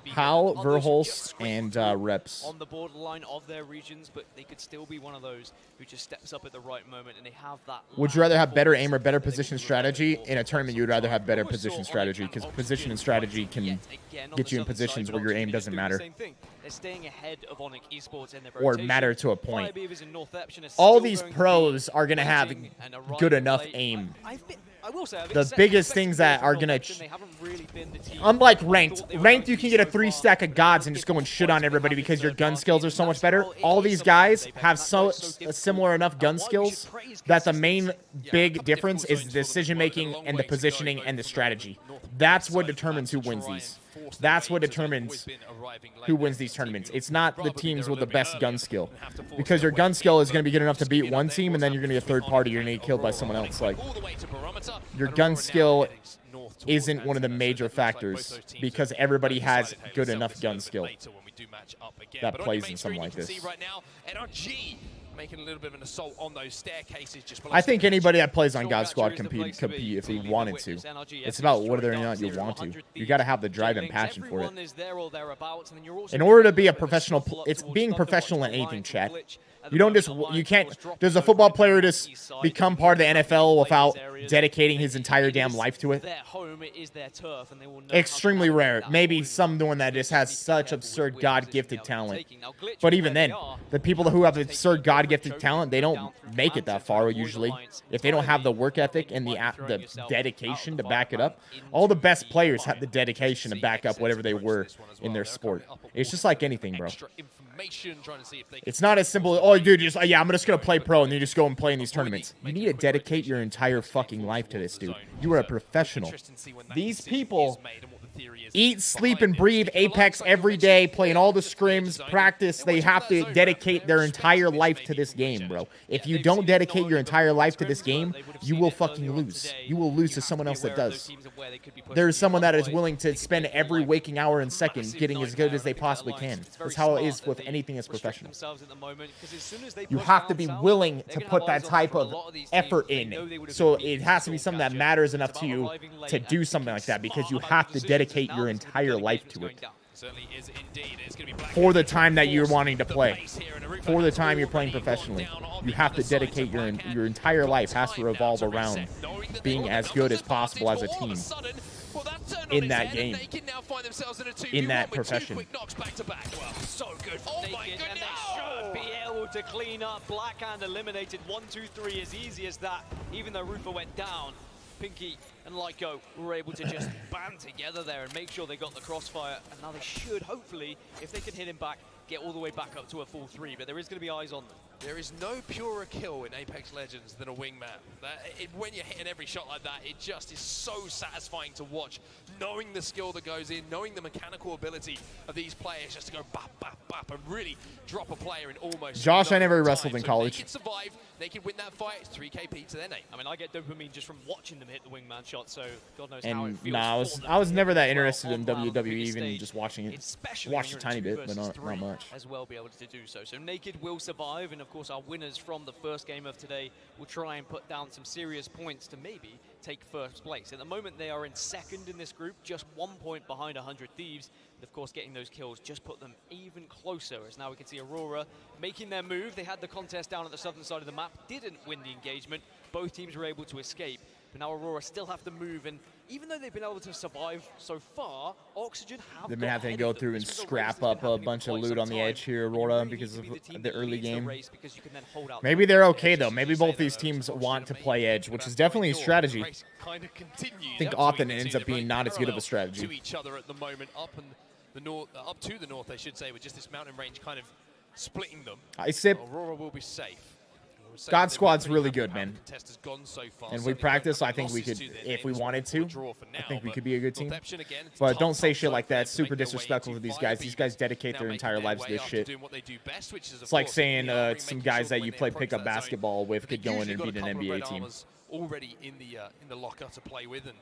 Hal, Verholst, and Reps. On the borderline of their regions, but they could still be one of those who just steps up at the right moment, and they have that. Would you rather have better aim or better position strategy? In a tournament, you would rather have better position strategy, because position and strategy can get you in positions where your aim doesn't matter. They're staying ahead of Onyx Esports in their or matter to a point. All these pros are going to have good enough aim. will say, the biggest things that are gonna, unlike ranked, you can get a 3-stack of gods and just go and shit on everybody because your gun skills are so much better. All these guys have similar enough gun skills that the main big difference is the decision making and the positioning and the strategy. That's what determines who wins these. That's what determines who wins these tournaments. It's not the teams with the best gun skill, because your gun skill is going to be good enough to beat one team, and then you're going to get third party. You're going to get killed by someone else. Like, your gun skill isn't one of the major factors, because everybody has good enough gun skill that plays in something like this. Making a little bit of an assault on those staircases. I think anybody that plays on God Squad compete if he wanted to. It's about whether or not you want to. You got to have the drive and passion for it. In order to be a professional, it's being professional in anything, chat. You don't just, you can't, does a football player just become part of the NFL without dedicating his entire damn life to it? Extremely rare. Maybe someone that just has such absurd God-gifted talent. But even then, the people who have absurd God-gifted talent, they don't make it that far usually. If they don't have the work ethic and the dedication to back it up. All the best players have the dedication to back up whatever they were in their sport. It's just like anything, bro. It's not as simple as, oh, dude, just, yeah, I'm just going to play pro, and you just go and play in these tournaments. You need to dedicate your entire fucking life to this, dude. You are a professional. These people eat, sleep, and breathe Apex every day, playing all the scrims, practice. They have to dedicate their entire life to this game, bro. If you don't dedicate your entire life to this game, you will fucking lose. You will lose to someone else that does. There's someone that is willing to spend every waking hour and second getting as good as they possibly can. That's how it is with anything that's professional. You have to be willing to put that type of effort in. So it has to be something that matters enough to you to do something like that, because you have to dedicate your entire life to it. For the time that you're wanting to play. For the time you're playing professionally. You have to dedicate your entire life has to revolve around being as good as possible as a team in that game, in that profession. So good for Naked, and they should be able to clean up. Blackhand eliminated 1, 2, 3 as easy as that, even though Rufa went down. Pinky and Lyco were able to just band together there and make sure they got the crossfire, and now they should, hopefully, if they can hit him back, get all the way back up to a full 3, but there is going to be eyes on them. There is no purer kill in Apex Legends than a wingman. When you're hitting every shot like that, it just is so satisfying to watch, knowing the skill that goes in, knowing the mechanical ability of these players just to go bap, bap, bap, and really drop a player in almost Josh, I never wrestled in college. They can survive, they can win that fight, it's 3 KP to their name. I mean, I get dopamine just from watching them hit the wingman shot, so God knows and how it feels. Nah, I was never that interested in WWE, even just watching it. Watched a tiny bit, but not much. As well be able to do so. So Naked will survive, and of course our winners from the first game of today will try and put down some serious points to maybe take first place. At the moment, they are in second in this group, just 1 point behind 100 Thieves. And of course, getting those kills just put them even closer, as now we can see Aurora making their move. They had the contest down at the southern side of the map, didn't win the engagement. Both teams were able to escape. But now Aurora still have to move, and even though they've been able to survive so far, Oxygen They may have to go through and scrap up a bunch of loot on the edge here, Aurora, because of the early game. Maybe they're okay, though. Maybe both these teams want to play edge, which is definitely a strategy. I think often it ends up being not as good of a strategy. To each other at the moment, up to the north, I should say, with just this mountain range kind of splitting them. Aurora will be safe. God Squad's really good, man. And we practice, I think we could, if we wanted to, I think we could be a good team. But don't say shit like that. It's super disrespectful to these guys. These guys dedicate their entire lives to this shit. It's like saying some guys that you play pickup basketball with could go in and beat an NBA team. Already in the locker to play with, and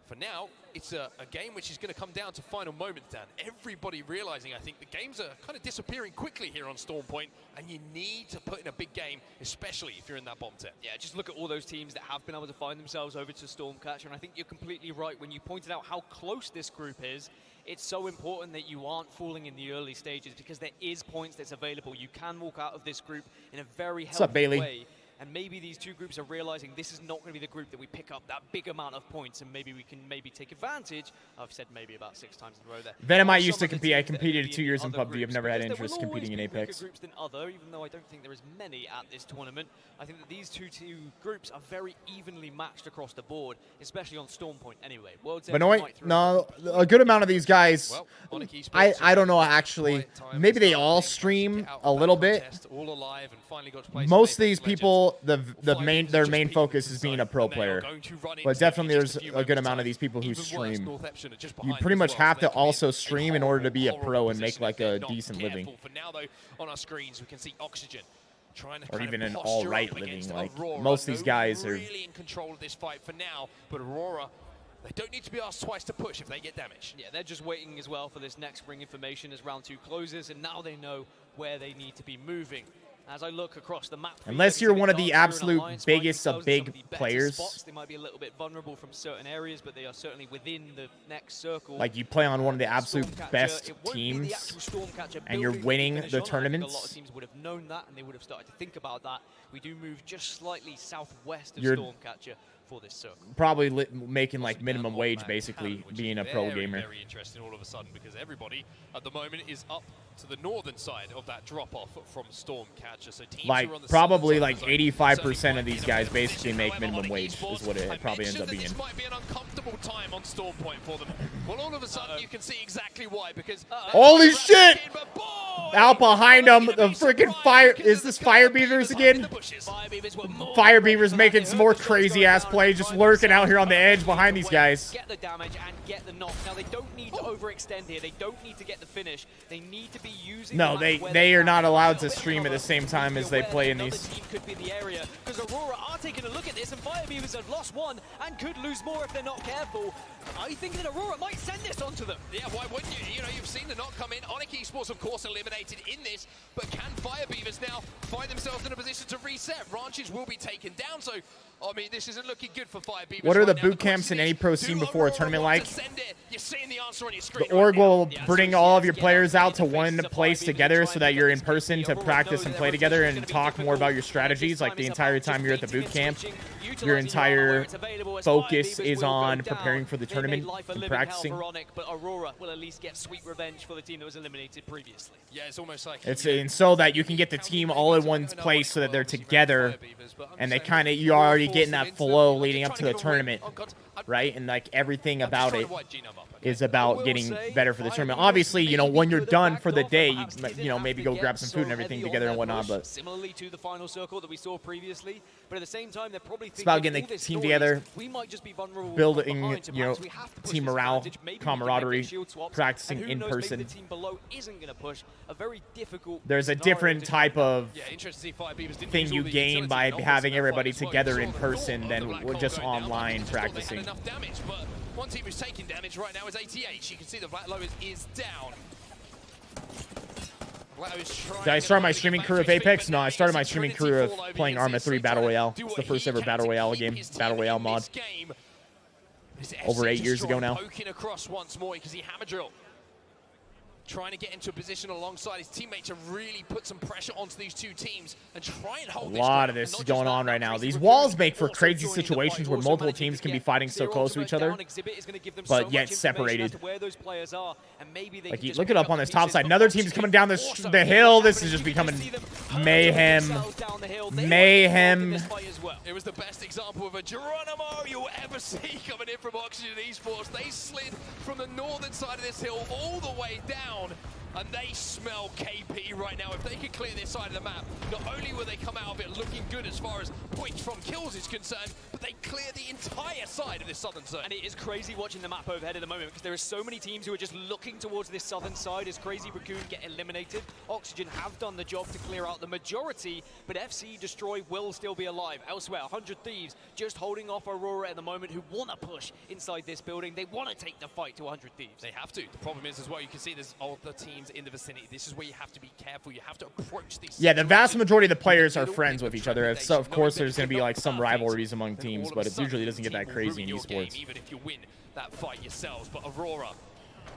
for now, it's a game which is going to come down to final moments, Dan. Everybody realizing, I think, the games are kind of disappearing quickly here on Storm Point, and you need to put in a big game, especially if you're in that bomb tent. Yeah, just look at all those teams that have been able to find themselves over to Stormcatcher, and I think you're completely right when you pointed out how close this group is. It's so important that you aren't falling in the early stages, because there is points that's available. You can walk out of this group in a very healthy way. And maybe these two groups are realizing this is not going to be the group that we pick up that big amount of points, and maybe we can take advantage. I've said maybe about 6 times in a row there. Venom, I used to compete. I competed 2 years in PUBG. I've never had interest competing in Apex. Groups than other, even though I don't think there is many at this tournament. I think that these two groups are very evenly matched across the board, especially on Storm Point anyway. But no, a good amount of these guys, I don't know actually. Maybe they all stream a little bit. Most of these people, their main focus is being a pro player. But definitely there's a good amount of these people who stream. You pretty much have to also stream in order to be a pro and make like a decent living. For now, though, on our screens, we can see Oxygen trying to or even an all-right living. Like most of these guys are really in control of this fight for now. But Aurora, they don't need to be asked twice to push if they get damaged. Yeah, they're just waiting as well for this next ring information as round 2 closes, and now they know where they need to be moving. As I look across the map, unless you're one of the absolute biggest of big players, spots, they might be a little bit vulnerable from certain areas, but they are certainly within the next circle. Like you play on one of the absolute best teams, and you're winning the tournaments. A lot of teams would have known that, and they would have started to think about that. We do move just slightly southwest of Stormcatcher for this circle. Probably making like minimum wage, basically, being a pro gamer. Very interesting all of a sudden, because everybody at the moment is up to the northern side of that drop-off from Stormcatcher. So teams like who are on the probably like 85% of these guys basically make minimum wage is what it probably ends up being. This might be an uncomfortable time on Storm Point for them. Well, all of a sudden you can see exactly why, because holy shit! Out behind them, the freaking fire. Is this Fire Beavers again? Fire Beavers making some more crazy ass plays, just lurking out here on the edge behind these guys. Get the damage and get the knock. Now they don't need to overextend here. They don't need to get the finish. They need to be using. No, they are not allowed to stream at the same time as they play in these. Team could be the area, because Aurora are taking a look at this, and Fire Beavers have lost 1 and could lose more if they're not careful. I think that Aurora might send this onto them. Yeah, why wouldn't you? You know, you've seen the knock come in. Onyx Esports, of course, eliminated in this, but can Fire Beavers now find themselves in a position to reset? Ranches will be taken down, so I mean, this isn't looking good for Fire Beavers. What are the boot camps in any pro scene before a tournament like? The org will bring all of your players out to one place together so that you're in person to practice and play together and talk more about your strategies. Like the entire time you're at the boot camp, your entire focus is on preparing for the tournament and practicing. But Aurora will at least get sweet revenge for the team that was eliminated previously. Yeah, it's almost like and so that you can get the team all in one place so that they're together, and they kind of you're already getting that flow leading up to the tournament, right? And like everything about it is about getting better for the tournament. Obviously, you know, when you're done for the day, you know, maybe go grab some food and everything together and whatnot. But similarly to the final circle that we saw previously, but at the same time, they're probably it's about getting the team together, building, you know, team morale, camaraderie, practicing in person. There's a different type of thing you gain by having everybody together in person than just online practicing. One team who's taking damage right now is ATH. You can see the Black Low is down. Did I start my streaming career of Apex? No, I started my streaming career of playing Arma 3 Battle Royale. It's the first ever Battle Royale game, Battle Royale mod. Over 8 years ago now. Poking across once more. You can see Hammer Drill trying to get into a position alongside his teammate to really put some pressure onto these two teams and try and hold a lot of this is going on right now. These walls make for crazy situations where multiple teams can be fighting so close to each other, but yet separated. Like, look it up on this top side. Another team's coming down the hill. This is just becoming mayhem. Mayhem. It was the best example of a Geronimo you'll ever see coming in from Oxygen Esports. They slid from the northern side of this hill all the way down. And they smell KP right now. If they can clear this side of the map, not only will they come out of it looking good as far as points from kills is concerned, but they clear the entire side of this southern zone. And it is crazy watching the map overhead at the moment, because there are so many teams who are just looking towards this southern side as Crazy Raccoon get eliminated. Oxygen have done the job to clear out the majority, but FC Destroy will still be alive. Elsewhere, 100 Thieves just holding off Aurora at the moment, who want to push inside this building. They want to take the fight to 100 Thieves. They have to. The problem is as well, you can see there's all the teams in the vicinity. This is where you have to be careful. You have to approach these. Yeah, the vast majority of the players are friends with each other. So of course there's going to be like some rivalries among teams, but it usually doesn't get that crazy in esports. Even if you win that fight yourselves. But Aurora,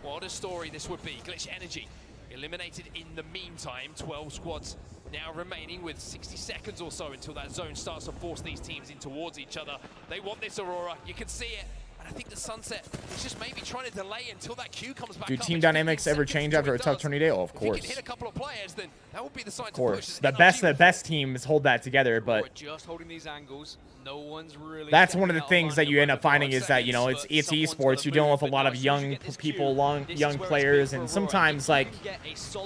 what a story this would be. Glitch Energy eliminated in the meantime. 12 squads now remaining with 60 seconds or so until that zone starts to force these teams in towards each other. They want this Aurora. You can see it. And I think the Sunset is just maybe trying to delay until that Q comes back. Do team dynamics ever change after a tough tornado? Of course. If you can hit a couple of players, then that would be the sign Of course. The best teams hold that together, but just holding these angles. No one's really that's one of the things that you end up finding is that, you know, it's esports. You're dealing with a lot of young people, young players, and sometimes, like,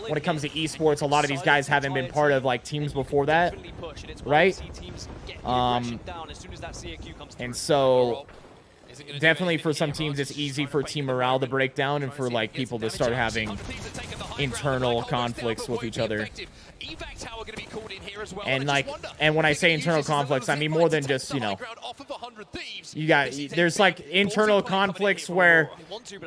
when it comes to esports, a lot of these guys haven't been part of, like, teams before that, right? And so definitely for some teams, it's easy for team morale to break down and for, like, people to start having internal conflicts with each other. And, like, and when I say internal conflicts, I mean more than just, you know, there's, like, internal conflicts where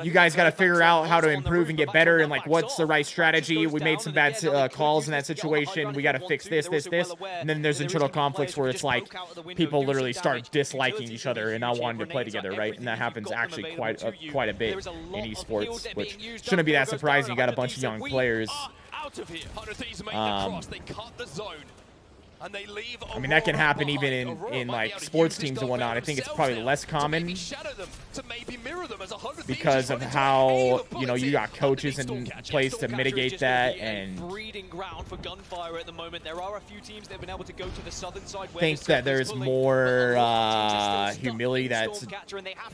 you guys got to figure out how to improve and get better and, like, what's the right strategy. We made some bad calls in that situation. We got to fix this. And then there's internal conflicts where it's like people literally start disliking each other and not wanting to play together, right? And that happens actually quite a bit in esports, which shouldn't be that surprising. You got a bunch of young players. I mean, that can happen even in like sports teams and whatnot. I think it's probably less common because of how, you know, you got coaches in place to mitigate that. And I think that there's more humility that's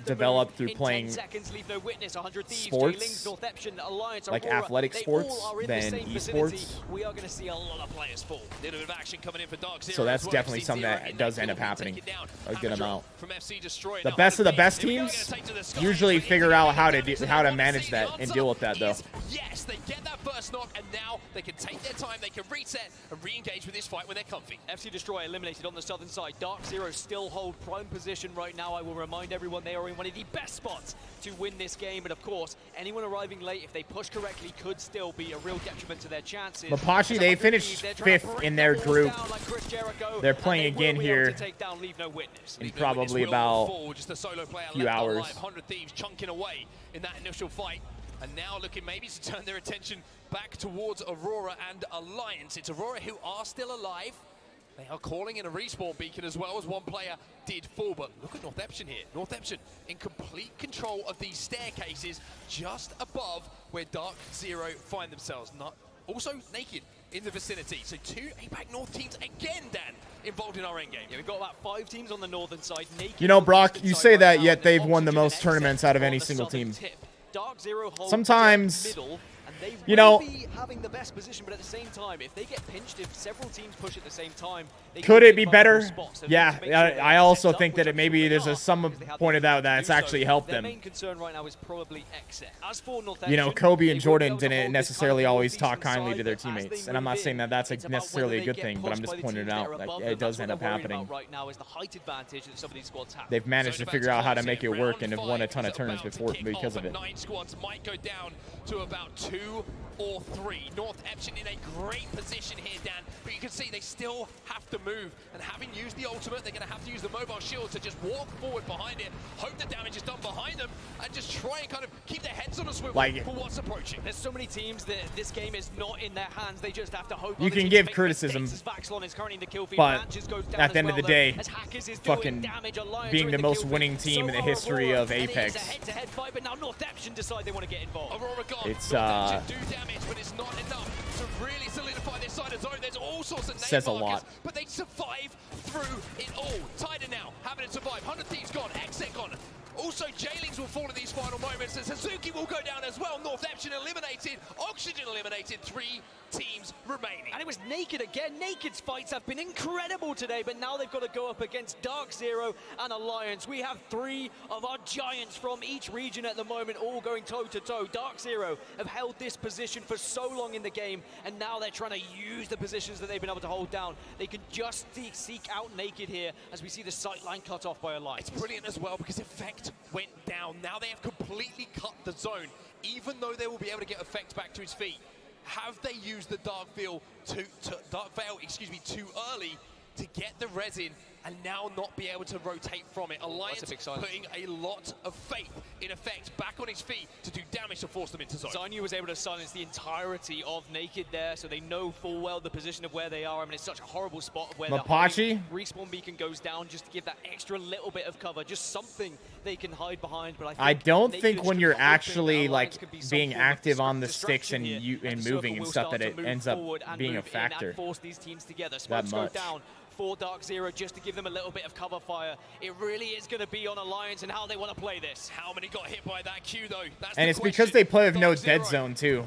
developed through playing sports, like athletic sports, than esports. We are going to see a lot of players fall. Little bit of action coming in for So that's definitely something that does end up happening a good amount. The best of the best teams usually figure out how to manage that and deal with that, though. Yes, they get that first knock, and now they can take their time, they can reset and re-engage with this fight when they're comfy. FC Destroyer eliminated on the southern side. Dark Zero still hold prime position right now. I will remind everyone they are in one of the best spots to win this game, but of course, anyone arriving late, if they push correctly, could still be a real detriment to their chances. Mapache, they finished 5th in their group. They're playing again here in probably about a few hours. 100 Thieves chunking away in that initial fight, and now looking maybe to turn their attention back towards Aurora and Alliance. It's Aurora who are still alive. They are calling in a respawn beacon as well, as one player did fall, but look at North Epson here. North Epson in complete control of these staircases just above where Dark Zero find themselves. Also naked in the vicinity. So 2 APAC North teams again, Dan, involved in our endgame. Yeah, we've got about 5 teams on the northern side. Naked. You know, Brock, you say that, yet they've won the most tournaments out of any single team. Sometimes, you know, having the best position, but at the same time, if they get pinched, if several teams push at the same time, could it be better? Yeah, I also think that maybe there's some point of that that's actually helped them. Their main concern right now is probably exit. As for North You know, Kobe and Jordan didn't necessarily always talk kindly to their teammates, and I'm not saying that that's necessarily a good thing, but I'm just pointing it out that it does end up happening. They've managed to figure out how to make it work and have won a ton of tournaments before because of it. 9 squads might go down to about 2 or 3. North Epson in a great position here, Dan, but you can see they still have to move, and having used the ultimate, they're going to have to use the mobile shield to just walk forward behind it, hope the damage is done behind them, and just try and kind of keep their heads on a swivel for what's approaching. There's so many teams that this game is not in their hands. They just have to hope. You can give criticism, but at the end of the day, fucking being the most winning team in the history of Apex, it's but it's not enough to really solidify this side of zone. There's all sorts of says a lot. But they survive through it all. Tighter now, having to survive. 100 Thieves gone, Exec gone. Also, Jailings will fall in these final moments, and Suzuki will go down as well. North Epson eliminated, Oxygen eliminated, 3 teams remaining. And it was Naked again. Naked's fights have been incredible today, but now they've got to go up against Dark Zero and Alliance. We have 3 of our giants from each region at the moment, all going toe-to-toe. Dark Zero have held this position for so long in the game, and now they're trying to use the positions that they've been able to hold down. They can just seek out Naked here as we see the sight line cut off by Alliance. It's brilliant as well because Effect went down. Now they have completely cut the zone, even though they will be able to get Effect back to his feet. Have they used the Dark Veil too early to get the resin and now not be able to rotate from it. Alliance putting a lot of faith in effect back on his feet to do damage to force them into zone. Zainu was able to silence the entirety of Naked there, so they know full well the position of where they are. I mean, it's such a horrible spot where Mapachi? the respawn beacon goes down just to give that extra little bit of cover, just something they can hide behind. But I don't think when you're actually like being active on the sticks and moving and stuff that it ends up being a factor force these teams together. that much. Go down for Dark Zero just to give them a little bit of cover fire. It really is going to be on Alliance and how they want to play this. How many got hit by that Q though? That's And it's because they play with no dead zone too.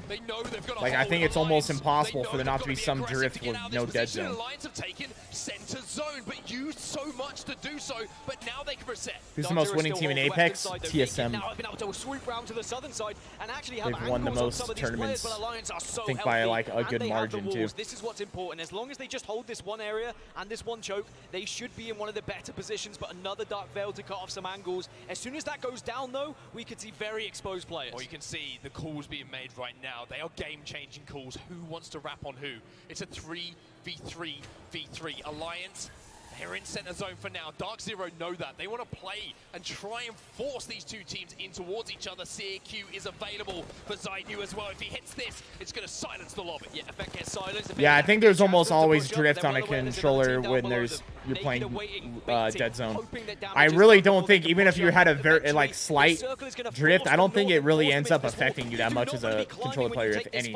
Like I think it's almost impossible for there not to be some drift with no dead zone. Alliance have taken center zone, but used so much to do so. But now they can reset. Who's the most winning team in Apex? TSM. Now have been able to swoop round to the southern side and actually have They've won the most tournaments. I think by like a good margin too. This is what's important. As long as they just hold this one area and this one choke, they should be in one of the better positions, but another Dark Veil to cut off some angles. As soon as that goes down, though, we could see very exposed players. Or you can see the calls being made right now. They are game-changing calls. Who wants to wrap on who? It's a 3v3v3 Alliance. They're in center zone for now. Dark Zero know that. They want to play and try and force these two teams in towards each other. CAQ is available for Zainu as well. If he hits this, it's going to silence the lobby. Yeah, effect gets silenced. Yeah, I think there's almost always drift on a controller when you're playing dead zone. I really don't think, even if you had a very like slight drift, I don't think it really ends up affecting you that much as a controller player, if any.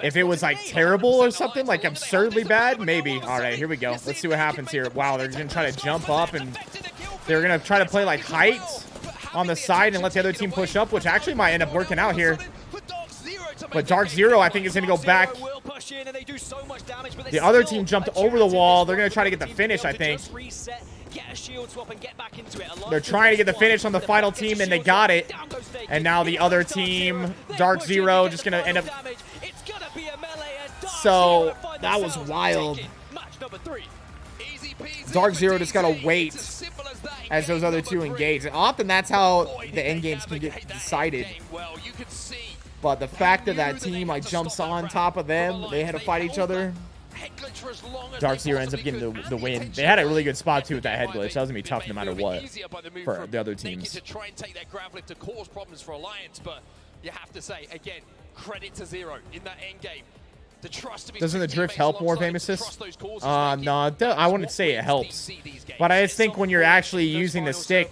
If it was like terrible or something, like absurdly bad, maybe. All right, here we go. Let's see what happens here. Wow, they're going to try to jump up, and they're going to try to play like heights on the side and let the other team push up, which actually might end up working out here. But Dark Zero, I think, is going to go back. The other team jumped over the wall. They're going to try to get the finish, I think. They're trying to get the finish on the final team, and they got it. And now the other team, Dark Zero, just going to end up... So, that was wild. Dark Zero just got to wait as those other two engage. And often that's how the end games can get decided. But the fact that that team like jumps on top of them, they had to fight each other. Dark Zero ends up getting the win. They had a really good spot too with that head glitch. That was gonna be tough no matter what for the other teams. To try and take that grav lift to cause problems for Alliance, but you have to say again, credit to Zero in that end game. Doesn't the drift help War Famouses? No, I wouldn't say it helps. But I just think when you're actually using the stick,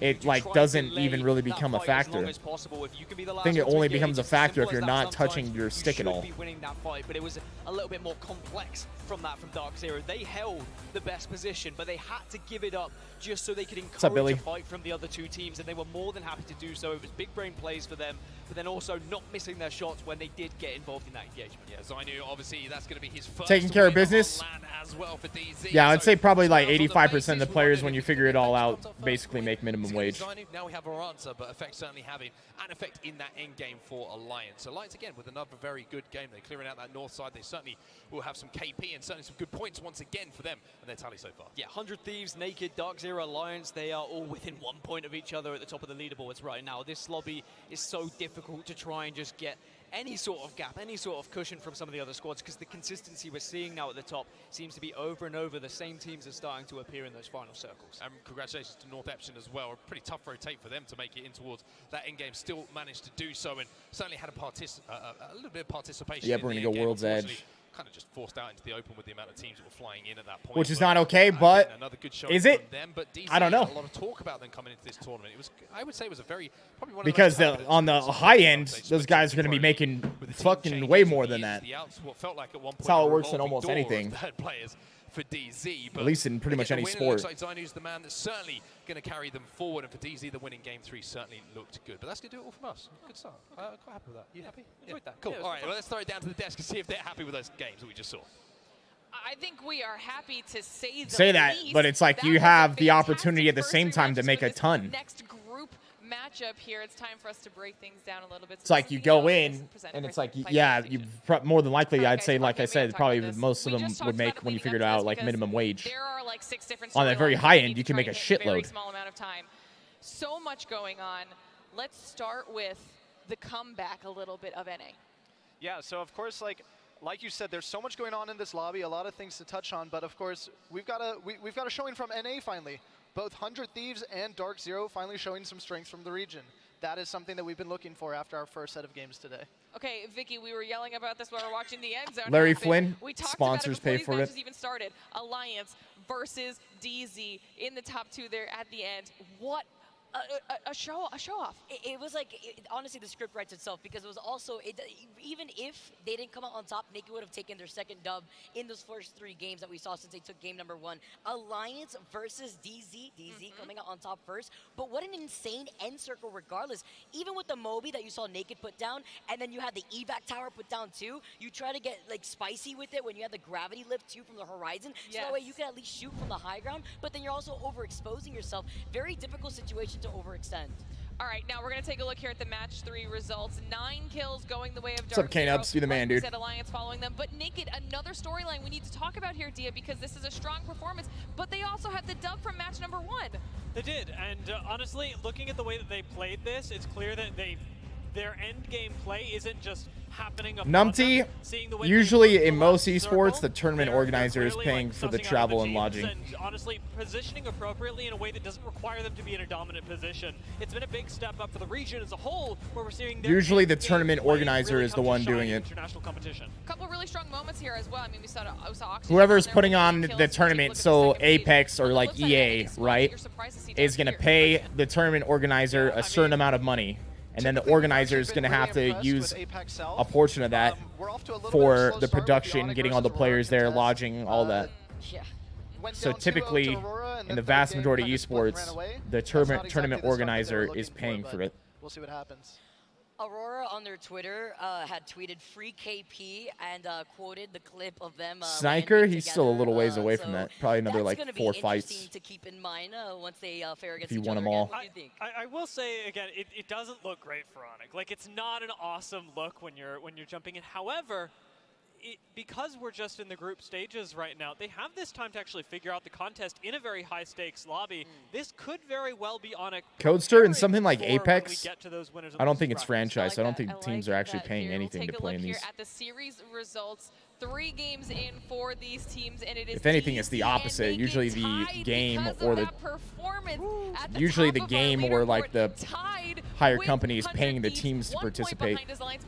it like doesn't even really become a factor. I think it only becomes a factor if you're not touching your stick at all. But it was a little bit more complex from Dark Zero. They held the best position, but they had to give it up just so they could encourage a fight from the other two teams, and they were more than happy to do so. It was big brain plays for them, but then also not missing their shots when they did get involved in that engagement. Yeah, Zainu, obviously, that's going to be his first taking care of business. As well for DZ. Yeah, I'd say probably like 85% of the players, when you figure it all out, basically make minimum wage. Now we have our answer, but Effect certainly having an effect in that end game for Alliance. Alliance, again, with another very good game. They're clearing out that north side. They certainly will have some KP and certainly some good points once again for them and their tally so far. Yeah, 100 Thieves, Naked, Dark Zero, Alliance, they are all within 1 point of each other at the top of the leaderboards right now. This lobby is so difficult to try and just get any sort of gap, any sort of cushion from some of the other squads, because the consistency we're seeing now at the top seems to be over and over. The same teams are starting to appear in those final circles. And congratulations to North Epsom as well. A pretty tough rotate for them to make it in towards that end game. Still managed to do so and certainly had a little bit of participation. Yeah, we're going to go World's Edge. Kind of just forced out into the open with the amount of teams that were flying in at that point. Which is not okay, but is it? I don't know. A lot of talk about them coming into this tournament. It was, I would say, it was a very probably one of because on the high end, those guys are going to be making fucking way more than that. What felt like at one point that's how it works in almost anything. Players for DZ, at least in pretty much any sport. Looks like Zainu's the man that's certainly going to carry them forward, and for DZ, the winning game 3 certainly looked good. But that's going to do it all from us. Good start. Quite happy with that. You happy? Enjoyed that. Cool. All right, well, let's throw it down to the desk and see if they're happy with those games that we just saw. I think we are happy to say that, but it's like you have the opportunity at the same time to make a ton. Next group matchup here, it's time for us to break things down a little bit. It's like you go in, and it's like, yeah, you more than likely, I'd say, like I said, probably most of them would make, when you figure it out, like minimum wage. There are like 6 different on that very high end, you can make a shitload. Very small amount of time. So much going on. Let's start with the comeback a little bit of NA. Yeah, so of course, like, like you said, there's so much going on in this lobby, a lot of things to touch on, but of course, we've got a showing from NA finally. Both 100 Thieves and Dark Zero finally showing some strength from the region. That is something that we've been looking for after our first set of games today. Okay, Vicky, we were yelling about this while we were watching the end zone. Larry happen. Flynn, We talked sponsors about it before pay these for it. matches even started. Alliance versus DZ in the top 2 there at the end. What a show off. It was like, honestly, the script writes itself, because it was also, even if they didn't come out on top, Naked would have taken their second dub in those first 3 games that we saw since they took game number 1. Alliance versus DZ coming out on top first, but what an insane end circle regardless. Even with the Moby that you saw Naked put down, and then you had the evac tower put down too, you try to get like spicy with it when you had the gravity lift too from the horizon, so that way you can at least shoot from the high ground, but then you're also overexposing yourself. Very difficult situation to overextend. All right, now we're going to take a look here at the match 3 results. 9 kills going the way of What's Dark up, K-Nubs? You the man, Like we dude. said, Alliance following them, but Naked, another storyline we need to talk about here, Dia, because this is a strong performance, but they also had the dub from match number 1. They did, and honestly, looking at the way that they played this, it's clear that their end game play isn't just happening above Numpty, them. Seeing the way usually in most esports, the tournament organizer is paying for the travel and lodging. And honestly, positioning appropriately in a way that doesn't require them to be in a dominant position. It's been a big step up for the region as a whole, where we're seeing their Usually the end game tournament play organizer really is the come to one shine doing in it. international competition. A couple really strong moments here as well. I mean, we saw Oxygen Whoever's on there putting with on 8 the kills. tournament, so Apex or like EA, right, is going to pay the tournament organizer a certain amount of money. And then the organizer is going to have to use a portion of that for the production, getting all the players there, lodging, all that. So typically, in the vast majority of esports, the tournament organizer is paying for it. We'll see what happens. Aurora on their Twitter had tweeted free KP and quoted the clip of them. Sniker, he's still a little ways away from that. Probably another like 4 fights. To keep in mind once they fare against If you each won other them all. again. What do you think? I will say again, it doesn't look great for Onyx. Like, it's not an awesome look when you're jumping in. However, because we're just in the group stages right now, they have this time to actually figure out the contest in a very high stakes lobby. This could very well be Onyx. Codester and something like for when we Apex, get to those winners and I don't losers think it's brackets. franchise. I don't think teams are actually paying anything to play in Here these. at the series results, 3 games in for these teams, and it is If anything, it's the opposite. Usually the game or the usually the game or like the higher company is paying the teams to participate.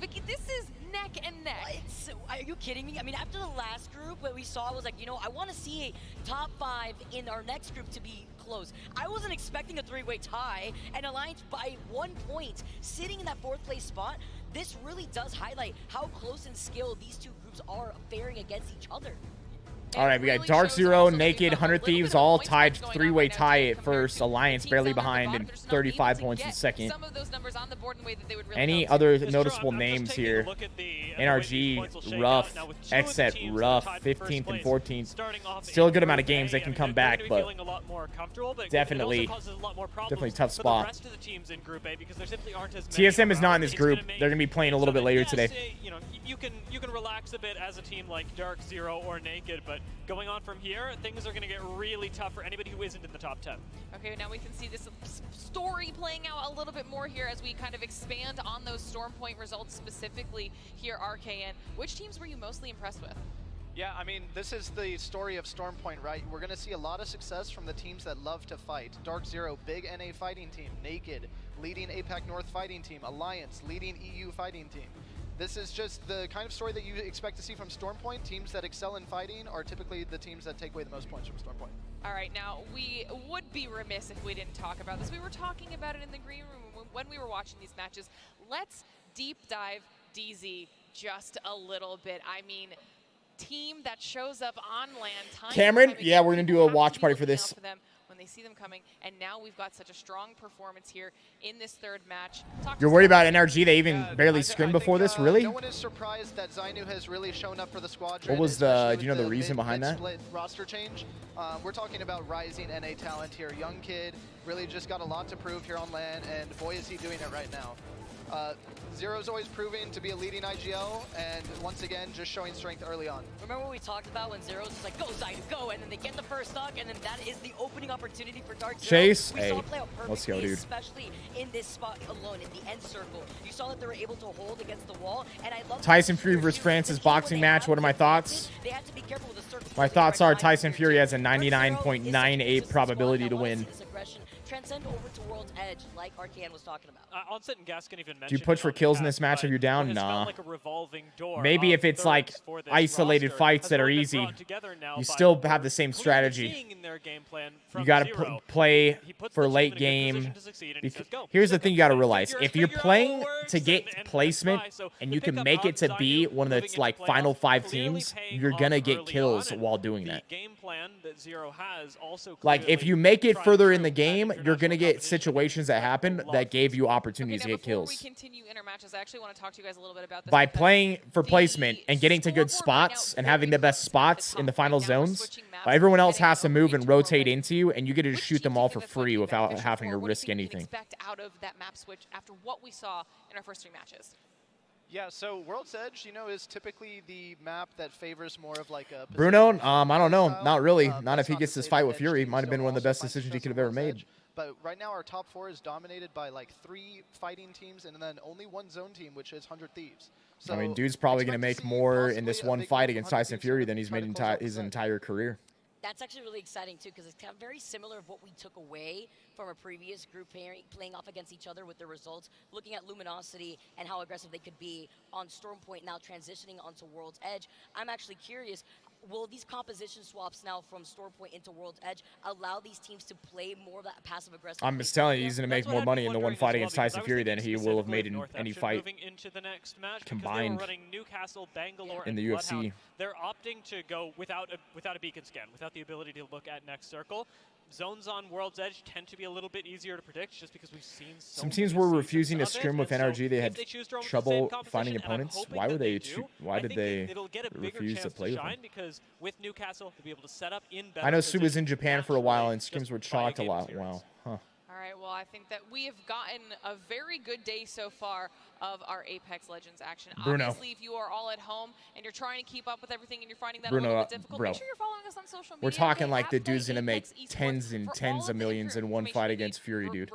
Vicky, this is neck and neck. Are you kidding me? I mean, after the last group, what we saw was like, you know, I want to see a top 5 in our next group to be close. I wasn't expecting a 3-way tie, and Alliance by 1 point, sitting in that 4th place spot. This really does highlight how close in skill these 2 groups are faring against each other. All right, we got Dark Zero, Naked, 100 Thieves, all tied 3-way tie at first. Alliance barely behind and 35 points in second. Any other noticeable names here? NRG, rough. Xset, rough. 15th and 14th. Still a good amount of games they can come back, but definitely tough spot. TSM is not in this group. They're going to be playing a little bit later today. You can relax a bit as a team like Dark Zero or Naked, but going on from here, things are going to get really tough for anybody who isn't in the top 10. Okay, now we can see this story playing out a little bit more here as we kind of expand on those Storm Point results specifically here, RKN. Which teams were you mostly impressed with? Yeah, I mean, this is the story of Storm Point, right? We're going to see a lot of success from the teams that love to fight. Dark Zero, big NA fighting team. Naked, leading APAC North fighting team. Alliance, leading EU fighting team. This is just the kind of story that you expect to see from Storm Point. Teams that excel in fighting are typically the teams that take away the most points from Storm Point. All right, now we would be remiss if we didn't talk about this. We were talking about it in the green room when we were watching these matches. Let's deep dive DZ just a little bit. I mean, team that shows up on land. Cameron, yeah, we're going to do a watch party for this. When they see them coming, and now we've got such a strong performance here in this 3rd match. You're worried about NRG? They even barely scrimmed before this, really? No one is surprised that Zainu has really shown up for the squadron. What was the, do you know the reason behind that? Split roster change. We're talking about rising NA talent here. Young kid, really just got a lot to prove here on LAN, and boy is he doing it right now. Zero's always proving to be a leading IGL, and once again, just showing strength early on. Remember what we talked about when Zero's just like, go Zainu, go, and then they get the first stock, and then that is the opening opportunity for Dark Zero. Chase, We hey, saw it play out let's go, perfectly, dude. especially in this spot alone, in the end circle. You saw that they were able to hold against the wall, and I love Tyson Fury versus Francis boxing match. What are my thoughts? they had to be careful with the circle. My thoughts are Tyson Fury has a 99.98 probability to win. This aggression transcend over to World's Edge, like Arcane was talking about. Onset and Gaskin even mentioned Do you push for kills in this match if you're down? Nah. like a revolving door Maybe of if it's like thirds for this isolated roster fights has that are really been easy, brought together now you by still Wolf. have the same We've been strategy. seeing in their game plan You from got Zero. to play He puts for the team late in a good game. position to succeed, and he says, "Go." Here's the thing you got to realize. Figure If you're it out playing works to get and placement fly. So and the you can pickup make it to outside be you, one of moving the into like playoffs, final 5 clearly teams, paying you're going to off get early kills on, and while doing the that. game plan that Zero has also Like, if clearly you make it tried further to in the game, you're going to get situations that happen that gave you Okay, opportunities now to get before we kills. continue inter matches, I actually want to talk to you guys a little bit about this. By because playing for placement and getting to good spots and having the best spots in the final zones, everyone else has to move and rotate into you, and you get to just shoot them all for free without having to risk anything. expect out of that map switch after what we saw in our first 3 matches? Yeah, so World's Edge, you know, is typically the map that favors more of like a... Bruno, I don't know. Not really. Not that's if he not gets to this say fight that with Edge Fury. teams Might have been don't one of the also best find decisions he success could in have ever World's made. Edge. But right now our top 4 is dominated by like 3 fighting teams and then only 1 zone team, which is 100 Thieves. So I mean, dude's probably going to expect make see more in possibly this a one big fight move against from 100 Tyson Thieves Fury to than he's try made to in close out his the set. entire career. That's actually really exciting too, because it's kind of very similar of what we took away from a previous group playing off against each other with the results, looking at Luminosity and how aggressive they could be on Stormpoint, now transitioning onto World's Edge. I'm actually curious, will these composition swaps now from Stormpoint into World's Edge allow these teams to play more of that passive aggressive? I'm just telling you, he's going to make more money in the one fight against Tyson Fury than he will have made in any fight moving into the next match combined because they were running Newcastle, Bangalore, in and the Bloodhound. UFC. They're opting to go without a beacon scan, without the ability to look at next circle. Zones on World's Edge tend to be a little bit easier to predict just because we've seen Some teams were refusing to scrim with NRG. They had trouble finding opponents. Why were they? Why did they refuse to play with them? because with Newcastle to be able to set up in I know Sue was in Japan for a while, and scrims were chalked a lot. Wow. Huh. All right, well, I think that we have gotten a very good day so far of our Apex Legends action. Bruno. Obviously, if you are all at home and you're trying to keep up with everything and you're finding that Bruno, a little bit difficult, bro. make sure you're following us on social media. We're talking okay? like the At dude's going to make Apex Esports tens and for tens all of millions in one information fight you against need Fury, dude.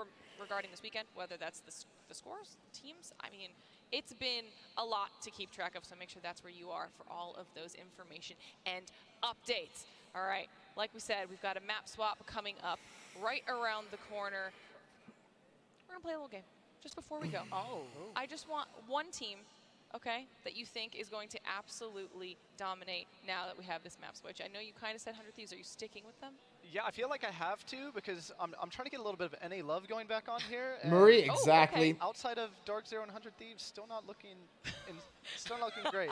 regarding this weekend, whether that's the scores, teams. I mean, it's been a lot to keep track of, so make sure that's where you are for all of those information and updates. All right, like we said, we've got a map swap coming up right around the corner. We're going to play a little game just before we go. I just want one team, okay, that you think is going to absolutely dominate now that we have this map switch. I know you kind of said 100 Thieves. Are you sticking with them? Yeah, I feel like I have to because I'm trying to get a little bit of NA love going back on here. Murray, exactly. Okay. Outside of Dark Zero and 100 Thieves, still not looking great.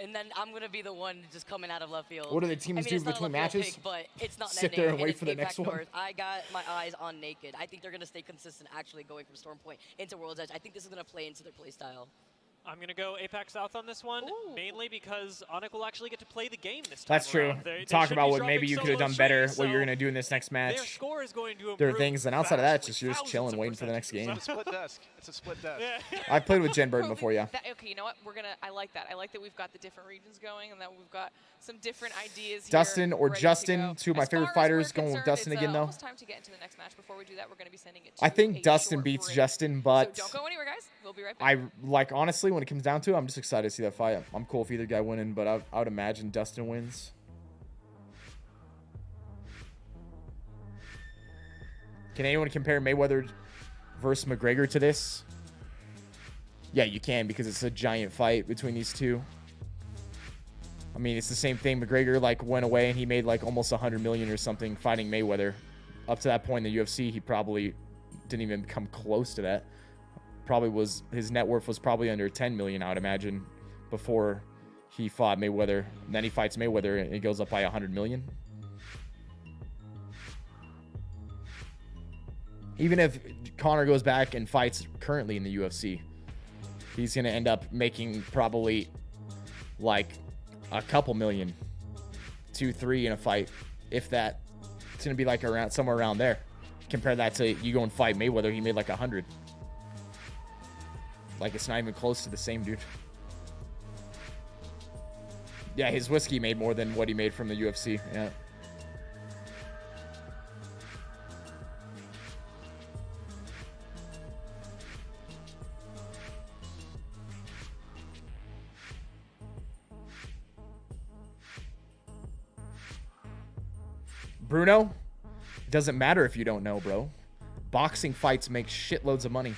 And then I'm going to be the one just coming out of left field. What do the teams do it's not a between left field matches? pick, but it's not Sit NA, there and and wait it's for the APAC next one? North. I got my eyes on Naked. I think they're going to stay consistent actually going from Stormpoint into World's Edge. I think this is going to play into their play style. I'm going to go Apex South on this one, mainly because Onyx will actually get to play the game this time. That's true. around. They Talk should about be what dropping maybe you could have solo done better, trees, what you're so going to do in this next match. Their score is going to There are improve things, and outside of that, it's just vastly, you're just chilling, thousands of waiting for the next game. It's a split desk. It's a split desk. I played with Jen Burden before, yeah. Okay, you know what? I like that. I like that we've got the different regions going and that we've got some different ideas Dustin here or ready to Justin, go. two of my As favorite far as fighters, we're going with concerned, Dustin it's, again, though. almost time to get into the next match. Before we do that, we're going to be sending it to I think a Dustin short beats break. Justin, but So don't go anywhere, guys. We'll be right back. honestly, when it comes down to it, I'm just excited to see that fight. I'm cool with either guy winning, but I would imagine Dustin wins. Can anyone compare Mayweather versus McGregor to this? Yeah, you can, because it's a giant fight between these two. I mean, it's the same thing. McGregor went away and he made almost 100 million or something fighting Mayweather. Up to that point in the UFC, he probably didn't even come close to that. His net worth was probably under 10 million, I would imagine, before he fought Mayweather. And then he fights Mayweather and it goes up by 100 million. Even if Conor goes back and fights currently in the UFC, he's going to end up making probably a couple million, 2-3 in a fight, if that. It's going to be somewhere around there. Compare that to you go and fight Mayweather, he made 100. It's not even close to the same, dude. Yeah, his whiskey made more than what he made from the UFC. Yeah. Bruno, it doesn't matter if you don't know, bro. Boxing fights make shitloads of money.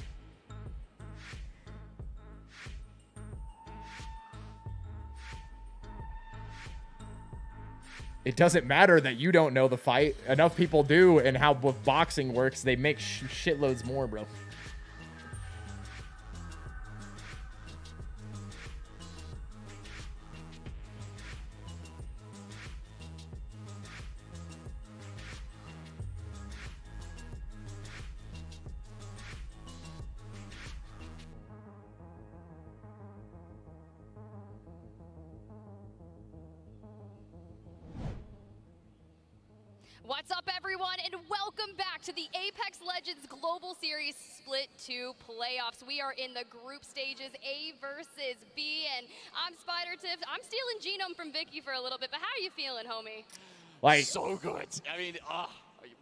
It doesn't matter that you don't know the fight. Enough people do, and how boxing works, they make shitloads more, bro. What's up, everyone, and welcome back to the Apex Legends Global Series Split 2 playoffs. We are in the group stages, A versus B, and I'm Spider-Tiff. I'm stealing Genome from Vicky for a little bit, but how are you feeling, homie? Like, so good. I mean,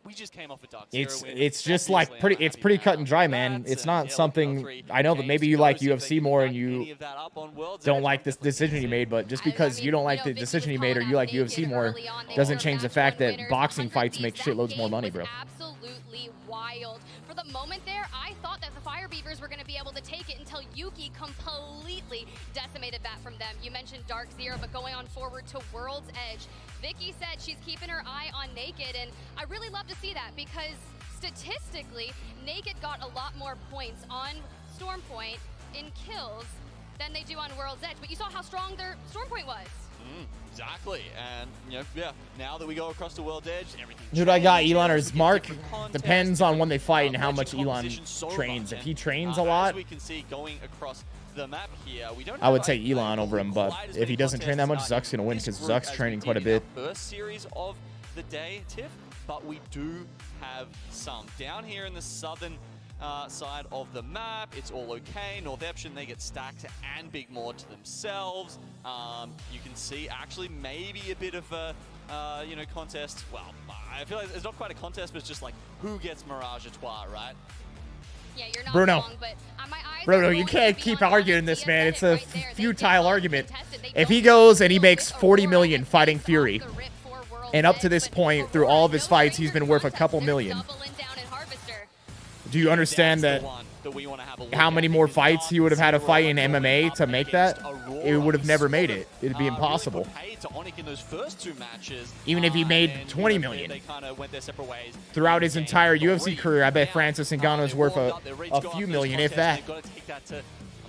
we just came off a Dark Zero win. It's just like pretty cut and dry, man. It's not something. I know that maybe you like UFC more and you don't like this decision he made, but just because you don't like the decision he made or you like UFC more doesn't change the fact that boxing fights make shitloads more money, bro. Absolutely wild. For the moment there, I thought that the Fire Beavers were going to be able to take it until Yuki completely decimated that from them. You mentioned Dark Zero, but going on forward to World's Edge, Vicky said she's keeping her eye on Naked, and I really love to see that because statistically, Naked got a lot more points on Stormpoint in kills than they do on World's Edge, but you saw how strong their Stormpoint was. Exactly, and now that we go across the World's Edge, everything. Dude, I got Elon or his Mark. Depends on when they fight and how much Elon trains. If he trains a lot, as we can see going across the map here, we don't I would say Elon over him, but if he doesn't train that much, Zuck's gonna win because Zuck's training quite a bit. First series of the day, Tiff, but we do have some down here in the southern side of the map. It's all okay. North Eption, they get stacked and Big Maw to themselves. You can see actually maybe a bit of a contest. Well, I feel like it's not quite a contest, but it's just like who gets Mirage Etoile, right? Yeah, you're not Bruno. wrong, but my eyes Bruno, are you going can't to be keep on arguing this, man. It's a right there. futile argument. If he goes and he makes 40 million fighting Fury, and up to this point, through all of his fights, he's been worth a couple million. Do you understand that how many more fights he would have had to fight in MMA to make that? It would have never made it. It'd be impossible. Even if he made 20 million. Throughout his entire UFC career, I bet Francis Ngannou's worth a few million, if that.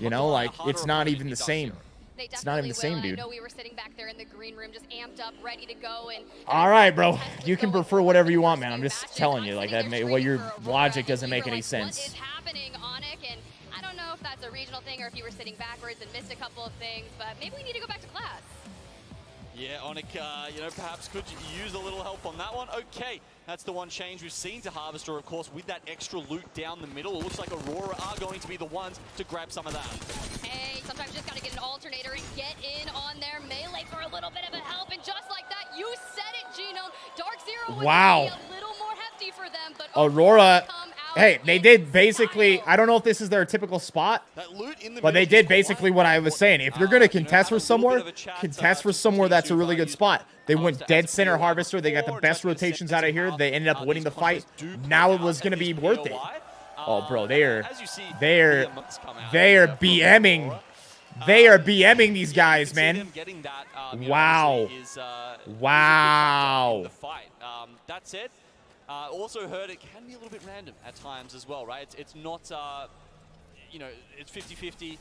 You know, like, it's not even the same. It's not even the same, dude. I know we were sitting back there in the green room just amped up, ready to go. And all right, bro. You can prefer whatever you want, man. I'm just telling you, like, well, your logic doesn't make any sense. What is happening, Onyx? And I don't know if that's a regional thing or if you were sitting backwards and missed a couple of things, but maybe we need to go back to class. Yeah, Onyx, perhaps could use a little help on that one. Okay, that's the one change we've seen to Harvester, of course, with that extra loot down the middle. It looks like Aurora are going to be the ones to grab some of that. Hey, sometimes you just got to get an alternator and get in on their melee for a little bit of a help. And just like that, you said it, Genome. Dark Zero was a little more hefty for them, but Aurora, hey, they did basically, I don't know if this is their typical spot, but they did basically what I was saying. If you're going to contest for somewhere that's a really good spot. They went dead center Harvester. They got the best rotations out of here. They ended up winning the fight. Now it was going to be worth it. Oh, bro, they are BMing. They are BMing these guys, man. Wow. Wow. That's it. Also heard it can be a little bit random at times as well, right? It's not, it's 50-50.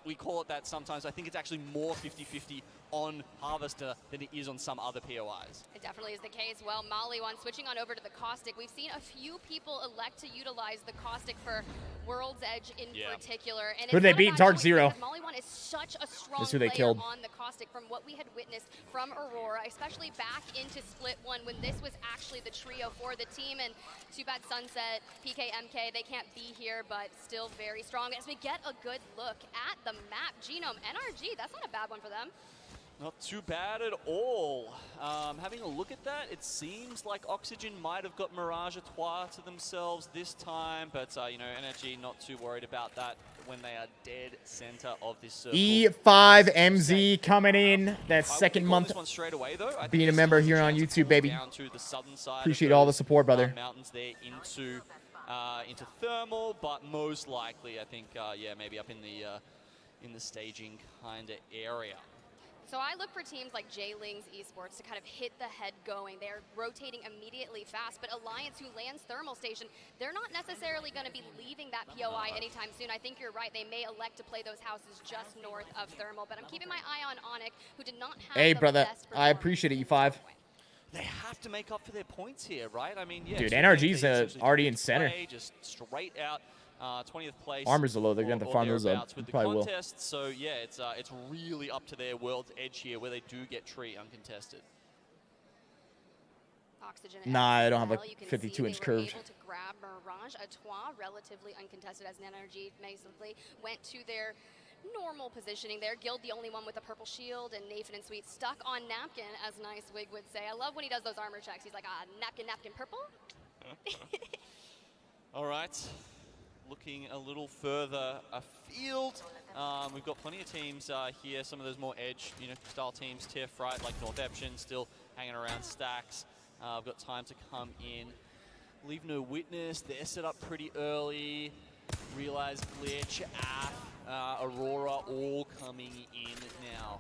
We call it that sometimes. I think it's actually more 50-50 on Harvester than it is on some other POIs. It definitely is the case. Well, Molly one, switching on over to the Caustic. We've seen a few people elect to utilize the Caustic for World's Edge in particular. And who did they beat? Dark Zero. Molly one is such a strong who they player killed. on the Caustic from what we had witnessed from Aurora, especially back into Split 1 when this was actually the trio for the team. And too bad Sunset, PK, MK, they can't be here, but still very strong. As we get a good look at the map, Genome, NRG, that's not a bad one for them. Not too bad at all. Having a look at that, it seems like Oxygen might have got Mirage à Trois to themselves this time, but you know, Energy not too worried about that when they are dead center of this circle. E5MZ coming in. That second month being a member here on YouTube, baby. Appreciate all the support, brother. Mountains there into thermal, but most likely, I think, yeah, maybe up in the staging kind of area. So I look for teams like J-Lings Esports to kind of hit the head going. They're rotating immediately fast, but Alliance, who lands Thermal Station, they're not necessarily going to be leaving that POI anytime soon. I think you're right. They may elect to play those houses just north of Thermal, but I'm keeping my eye on Onyx, who did not have Hey, the brother, best I appreciate it, E5. They have to make up for their points here, right? I mean, yeah. Dude, NRG's already in center. Just straight out. 20th place. Armors are low. They're going to farm those up. With the Probably will. contest, so yeah, it's really up to their world's edge here, where they do get tree uncontested. Oxygen Nah, I don't have a you can 52-inch see they were curve. able to grab Mirage à Trois, relatively uncontested, as Energy basically went to their normal positioning there. Guild the only one with a purple shield, and Nathan and Sweet stuck on Napkin, as Nice Wig would say. I love when he does those armor checks. He's like, napkin, napkin, purple. All right. Looking a little further afield, we've got plenty of teams here. Some of those more edge, style teams. Tiff, right, like North Eption, still hanging around stacks. I've got time to come in. Leave No Witness. They're set up pretty early. Realize Glitch, Aurora, all coming in now.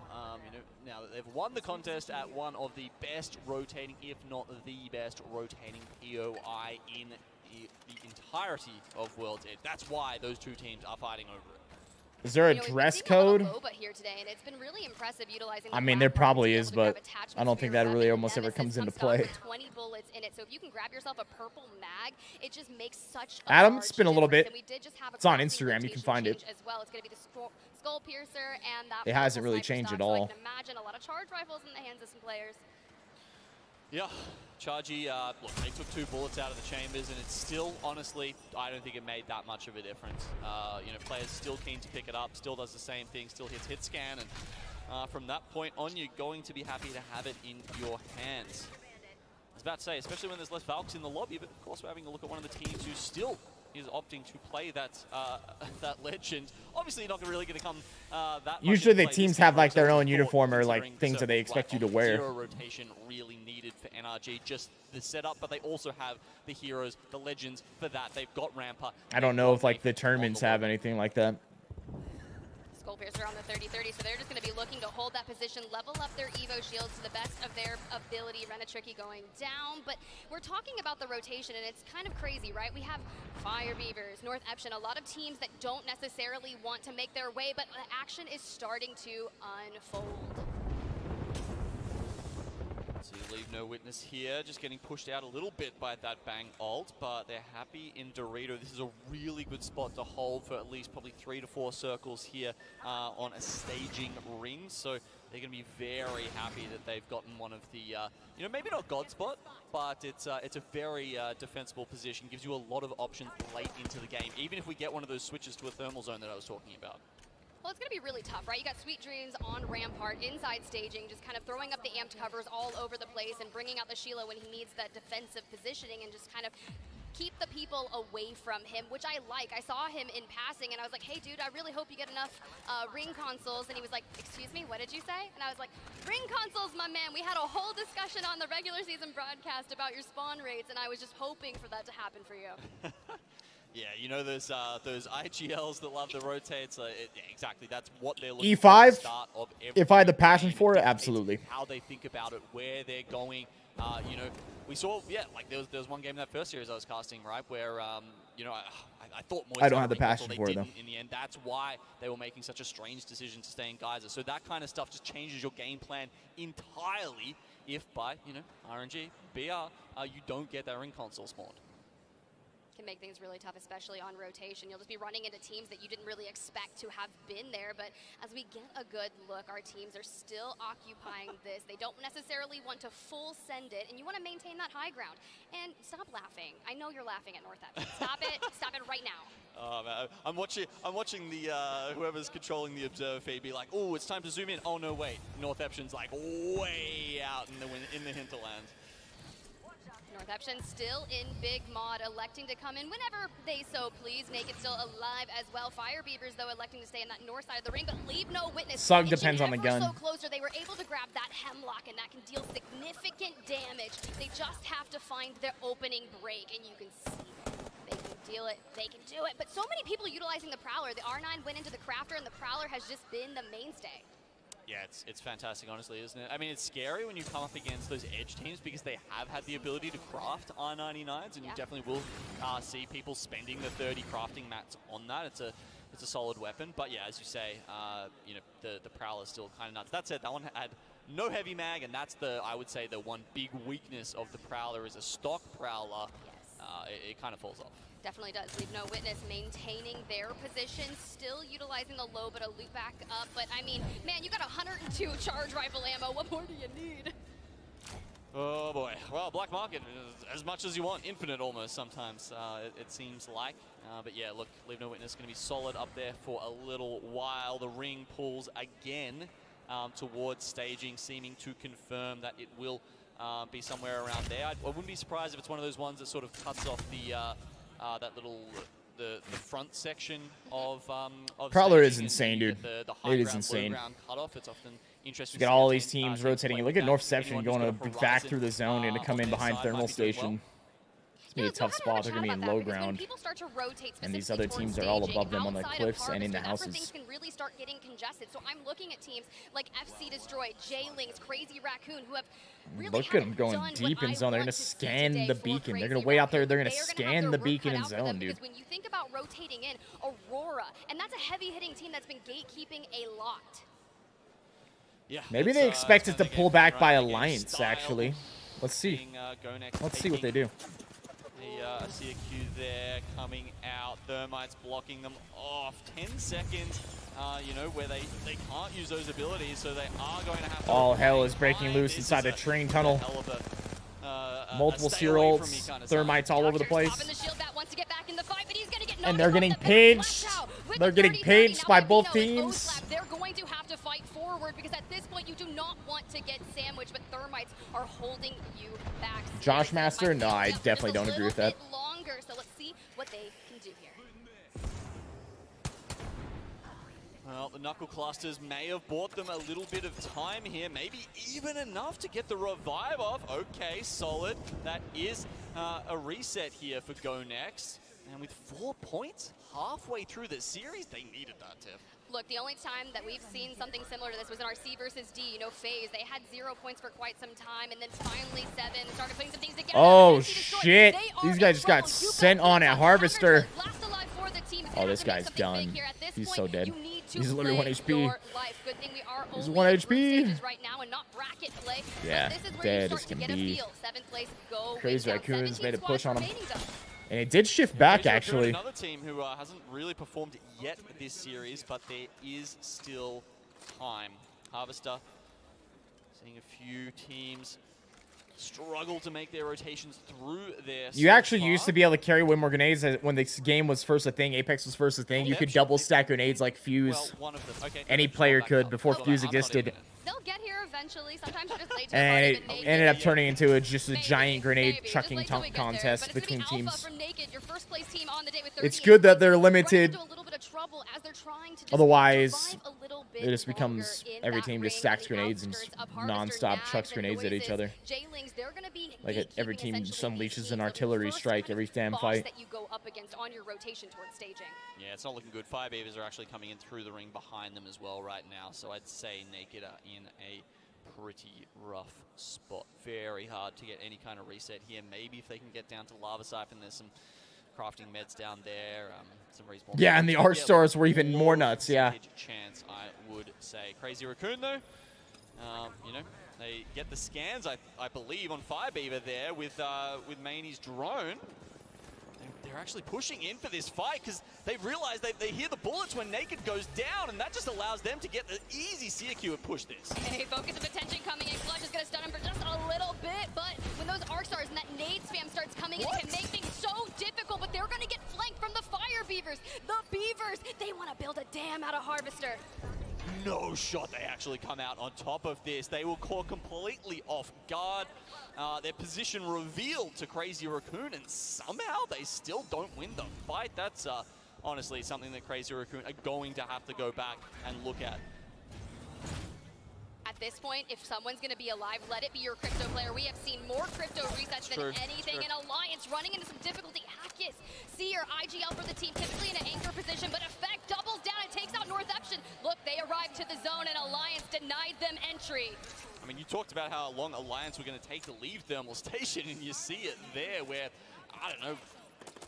Now that they've won the contest at one of the best rotating, if not the best rotating POI in the entirety of World's Edge. That's why those two teams are fighting over it. Is there a dress code? Here today, and it's been really impressive utilizing I mean, there probably is, but I don't think that really almost ever comes into play. 20 bullets in it, so if you can grab yourself a purple mag, it just makes such a Adam, large it's been a little bit. difference. And we did just have a It's on crossing Instagram. You can find it. as well. It's going to be the skull piercer and that. It hasn't really sniper changed stock, at all. So I can imagine a lot of charge rifles in the hands of some players. Yeah, Chargy, look, they took 2 bullets out of the chambers, and it's still, honestly, I don't think it made that much of a difference. Players still keen to pick it up, still does the same thing, still hits hit scan, and from that point on, you're going to be happy to have it in your hands. I was about to say, especially when there's less Valks in the lobby, but of course we're having a look at one of the teams who still is opting to play that that legend. Obviously, not really going to come that Usually much the teams have like their own uniform or like things that they expect you to wear. Hero rotation really needed for NRG, just the setup, but they also have the heroes, the legends for that. They've got Rampa. I don't know if like the tournaments have anything like that. Skull Piercer on the 30-30, so they're just going to be looking to hold that position, level up their Evo shields to the best of their ability. Renatricky going down, but we're talking about the rotation, and it's kind of crazy, right? We have Fire Beavers, North Eption, a lot of teams that don't necessarily want to make their way, but the action is starting to unfold. So you leave No Witness here, just getting pushed out a little bit by that bang ult, but they're happy in Dorito. This is a really good spot to hold for at least probably 3 to 4 circles here on a staging ring. So they're going to be very happy that they've gotten one of the, maybe not God spot, but it's a very defensible position. Gives you a lot of options late into the game, even if we get one of those switches to a thermal zone that I was talking about. Well, it's going to be really tough, right? You got Sweet Dreams on Rampart, inside staging, just kind of throwing up the amped covers all over the place and bringing out the Sheila when he needs that defensive positioning and just kind of keep the people away from him, which I like. I saw him in passing, and I was like, hey, dude, I really hope you get enough ring consoles. And he was like, excuse me, what did you say? And I was like, ring consoles, my man. We had a whole discussion on the regular season broadcast about your spawn rates, and I was just hoping for that to happen for you. Yeah, those IGLs that love to rotate. So exactly, that's what they're looking for. E5, At the start of every if I had the passion game. for it, absolutely. How they think about it, where they're going. We saw, like there was one game in that first series I was casting, right, where I thought Moist I don't have the passion they for it, didn't though. in the end. That's why they were making such a strange decision to stay in Geyser. So that kind of stuff just changes your game plan entirely if by RNG, BR, you don't get that ring console spawned. Can make things really tough, especially on rotation. You'll just be running into teams that you didn't really expect to have been there, but as we get a good look, our teams are still occupying this. They don't necessarily want to full send it, and you want to maintain that high ground. And stop laughing. I know you're laughing at North Epson. Stop it. Stop it right now. Oh man, I'm watching the whoever's controlling the observer feed be like, oh, it's time to zoom in. Oh no, wait, North Epson's like way out in the hinterland. North Epson still in big mod, electing to come in whenever they so please. Naked still alive as well. Fire Beavers, though, electing to stay in that north side of the ring, but leave no witness. Sug depends on the gun. So closer, they were able to grab that hemlock, and that can deal significant damage. They just have to find their opening break, and you can see they can deal it. They can do it. But so many people utilizing the Prowler. The R9 went into the Crafter, and the Prowler has just been the mainstay. Yeah, it's fantastic, honestly, isn't it? I mean, it's scary when you come up against those edge teams because they have had the ability to craft R99s, and you definitely will see people spending the 30 crafting mats on that. It's a solid weapon, but yeah, as you say, you know, the Prowler is still kind of nuts. That said, that one had no heavy mag, and that's I would say the one big weakness of the Prowler is a stock Prowler. Yes. It kind of falls off. Definitely does. Leave no witness maintaining their position, still utilizing the low, but a loop back up. But I mean, man, you got 102 charge rifle ammo. What more do you need? Oh boy. Well, Black Market, as much as you want, infinite almost sometimes, it seems like. But yeah, look, Leave No Witness going to be solid up there for a little while. The ring pulls again towards staging, seeming to confirm that it will be somewhere around there. I wouldn't be surprised if it's one of those ones that sort of cuts off the that little the front section of Prowler is insane, the, dude. The high It is ground, insane. Low ground cutoff. It's often interesting. Look at all these teams rotating. Look at North Section going back through the zone and to come in behind Thermal Station. It's going to be a tough spot. They're going to be in low ground. And these other teams are all above them on the cliffs and in the houses. Things can really start getting congested. So I'm looking at teams like FC Destroy, J-Lings, Crazy Raccoon, who have really Look at them going deep in zone. They're going to scan the beacon. They're going to wait out there. They're going to scan the beacon in zone, dude. Because when you think about rotating in, Aurora, and that's a heavy-hitting team that's been gatekeeping a lot. Yeah, maybe they expect it to pull back by Alliance, actually. Let's see. Let's see what they do. I see a Q there coming out. Thermite's blocking them off. 10 seconds, you know, where they can't use those abilities, so they are going to have to... All hell is breaking loose inside the train tunnel. Multiple seer ults, Thermites all over the place. And they're getting pinched. They're getting pinched by both teams. They're going to have to fight forward because at this point you do not want to get sandwiched, but Thermites are holding you back. Josh Master? No, I definitely don't agree with that. Longer, so let's see what they can do here. Well, the Knuckle Clusters may have bought them a little bit of time here, maybe even enough to get the revive off. Okay, solid. That is a reset here for Go Next. And with 4 points halfway through the series, they needed that, Tiff. Look, the only time that we've seen something similar to this was in our C versus D, you know, phase. They had 0 points for quite some time, and then finally 7 started putting some things together. Oh, shit. These guys just got sent on at Harvester. Oh, this guy's done. He's so dead. He's literally 1 HP. He's 1 HP. Yeah, dead as can be. Crazy Raccoons made a push on him. And it did shift back, actually. Another team who hasn't really performed yet this series, but there is still time. Harvester, seeing a few teams struggle to make their rotations through there. You actually used to be able to carry way more grenades when this game was first a thing. Apex was first a thing. You could double stack grenades like Fuse. Any player could before Fuse existed. They'll get here eventually. Sometimes you're just late to and it ended up turning into just a giant grenade chucking contest between teams. It's good that they're limited. Otherwise, it just becomes every team just stacks grenades and just non-stop chucks grenades at each other. Like every team just unleashes an artillery strike every damn fight. Yeah, it's not looking good. Fire Beavers are actually coming in through the ring behind them as well right now. So I'd say Naked are in a pretty rough spot. Very hard to get any kind of reset here. Maybe if they can get down to Lava Siphon, there's some crafting meds down there. Some respawn. Yeah, and the art stores were even more nuts. Yeah. Chance, I would say. Crazy Raccoon though, you know, they get the scans, I believe, on Fire Beaver there with Maney's drone. They're they're actually pushing in for this fight because they realize they hear the bullets when Naked goes down, and that just allows them to get the easy CQ and push this. Hey, focus of attention coming in. Clutch is going to stun him for just a little bit, but when those arc stars and that nade spam starts coming in, it can make things so difficult, but they're going to get flanked from the Fire Beavers. The Beavers, they want to build a dam out of Harvester. No shot, they actually come out on top of this. They were caught completely off guard. Their position revealed to Crazy Raccoon, and somehow they still don't win the fight. That's honestly something that Crazy Raccoon are going to have to go back and look at. At this point, if someone's going to be alive, let it be your crypto player. We have seen more crypto resets than anything in Alliance, running into some difficulty. Hackis, Seer, IGL for the team, typically in an anchor position, but Effect doubles down and takes out North Epsion. Look, they arrived to the zone, and Alliance denied them entry. I mean, you talked about how long Alliance were going to take to leave Thermal Station, and you see it there where, I don't know,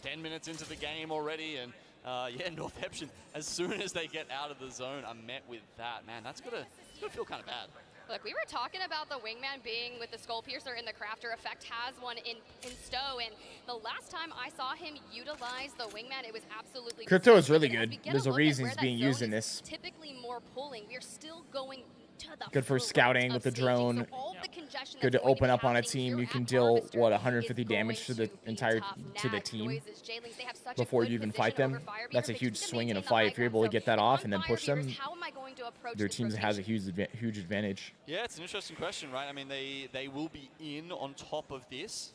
10 minutes into the game already, and yeah, North Epsion, as soon as they get out of the zone, are met with that. Man, that's gonna feel kind of bad. Look, we were talking about the Wingman being with the Skull Piercer and the Crafter. Effect has one in stow, and the last time I saw him utilize the Wingman, it was absolutely Crypto is really good. There's a reason he's being used in this. Typically more pulling. We are still going to the Good for scouting with the drone. Good to open up on a team. You can deal what 150 damage to the entire team before you even fight them. That's a huge swing in a fight. If you're able to get that off and then push them, your team has a huge advantage. Yeah, it's an interesting question, right? I mean, they will be in on top of this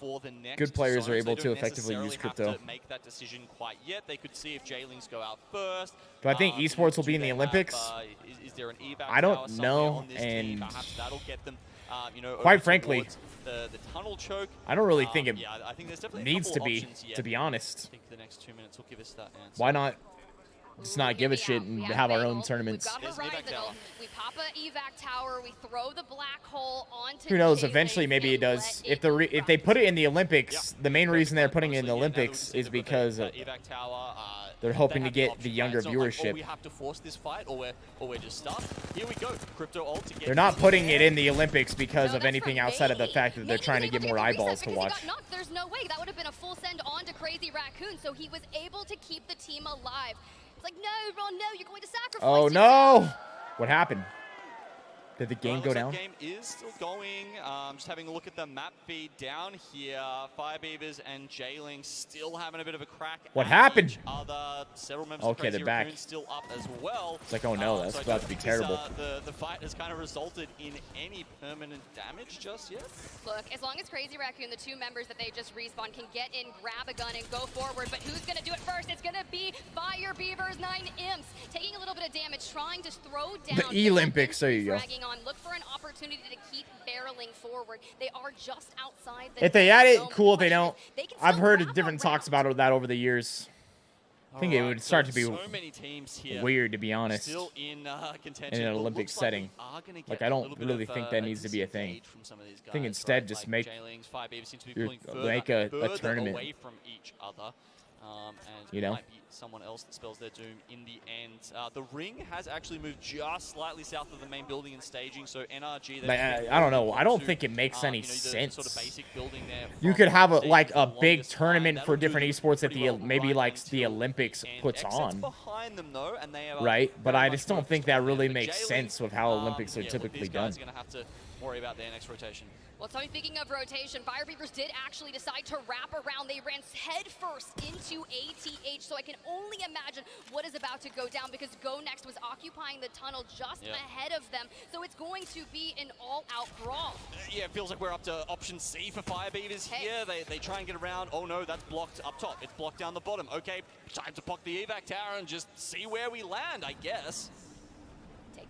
for the next. Good players are able they to don't effectively use necessarily crypto. have to make that decision quite yet. They could see if Jailings go out first. Do I think esports will be in the Olympics? Is there an evac I don't tower somewhere know, on this team? and Perhaps that'll get them, you know, quite over frankly, towards the tunnel choke. I don't really think it yeah, I think there's definitely a needs to couple be, options yet. to be honest. I think the next 2 minutes will give us that answer. Why not just not give a shit and have our own tournaments? We pop a evac tower, we throw the black hole onto Who knows? Jailings, Eventually, maybe it does. If they put it in the Olympics, the main reason they're putting it in the Olympics is because they're hoping to get the younger viewership. We have to force this fight, or we're just stuck. Here we go. Crypto ult to get. They're not putting it in the Olympics because of anything outside of the fact that they're trying to get more eyeballs to watch. There's no way. That would have been a full send on to Crazy Raccoon, so he was able to keep the team alive. It's like, no, Ron, no, you're going to sacrifice Oh, yourself. no! What happened? Did the game go down? The game is still going. Just having a look at the map feed down here. Fire Beavers and Jailings still having a bit of a crack. What happened? Several members of Crazy they're back. Raccoon still up as well. It's like, oh no, that's about to be terrible. The fight has kind of resulted in any permanent damage just yet. Look, as long as Crazy Raccoon, the two members that they just respawned, can get in, grab a gun, and go forward, but who's going to do it first? It's going to be Fire Beavers, 9 imps, taking a little bit of damage, trying to throw down. The Olympics, there you go. On. Look for an opportunity to keep barreling forward. They are just outside the If they add it, cool. If they don't, I've heard different talks about that over the years. I think it would start to be weird, to be honest, in an Olympic setting. Like, I don't really think that needs to be a thing. I think instead just make a tournament. Away from each other. And you know, might be someone else that spells their doom in the end. The ring has actually moved just slightly south of the main building and staging, so NRG... I don't know. I don't think it makes any sense. Sort of basic building there you could have a big tournament for different esports that maybe like the Olympics puts on. Right? But I just don't think that really makes sense with how Olympics are typically done. Going to have to worry about their next rotation. Well, so speaking of rotation, Fire Beavers did actually decide to wrap around. They ran headfirst into ATH, so I can only imagine what is about to go down because Go Next was occupying the tunnel just ahead of them, so it's going to be an all-out brawl. Yeah, it feels like we're up to option C for Fire Beavers here. They try and get around. Oh no, that's blocked up top. It's blocked down the bottom. Okay, time to pop the evac tower and just see where we land, I guess.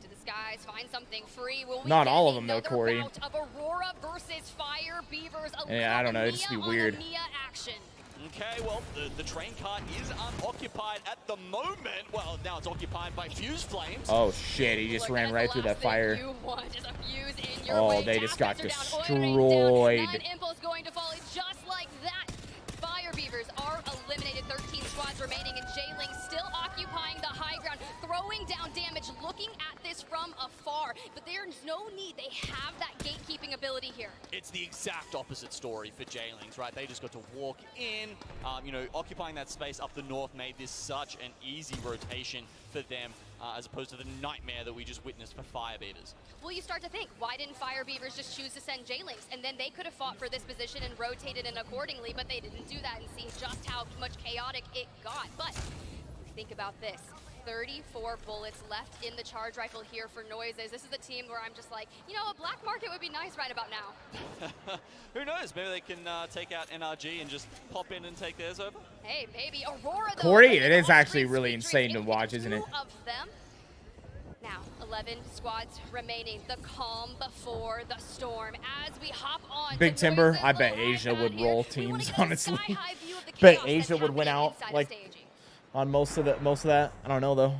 To the skies, find something free. Will we Not all of get them though, another Corey. bout of Aurora versus Fire Beavers? Yeah, I don't know. It'd just be weird. Action. Okay, well, the train car is unoccupied at the moment. Well, now it's occupied by fuse flames. Oh shit, he just ran right through that fire. Oh, they just got destroyed. 9 impulse going to fall just like that. Fire Beavers are eliminated. 13 squads remaining, and Jailings still occupied occupying the high ground, throwing down damage, looking at this from afar. But there's no need. They have that gatekeeping ability here. It's the exact opposite story for Jailings, right? They just got to walk in. You know, occupying that space up the north made this such an easy rotation for them, as opposed to the nightmare that we just witnessed for Fire Beavers. Well, you start to think, why didn't Fire Beavers just choose to send Jailings? And then they could have fought for this position and rotated in accordingly, but they didn't do that, and see just how much chaotic it got. But think about this. 34 bullets left in the charge rifle here for Noises. This is a team where I'm just like, you know, a black market would be nice right about now. Who knows? Maybe they can take out NRG and just pop in and take theirs over. Hey, maybe Aurora. Corey, it is actually really insane to watch, isn't it? Of them. Now, 11 squads remaining. The calm before the storm. As we hop on. Big Timber, I bet Asia would roll teams, honestly. Bet Asia would win out, like, on most of that. I don't know, though.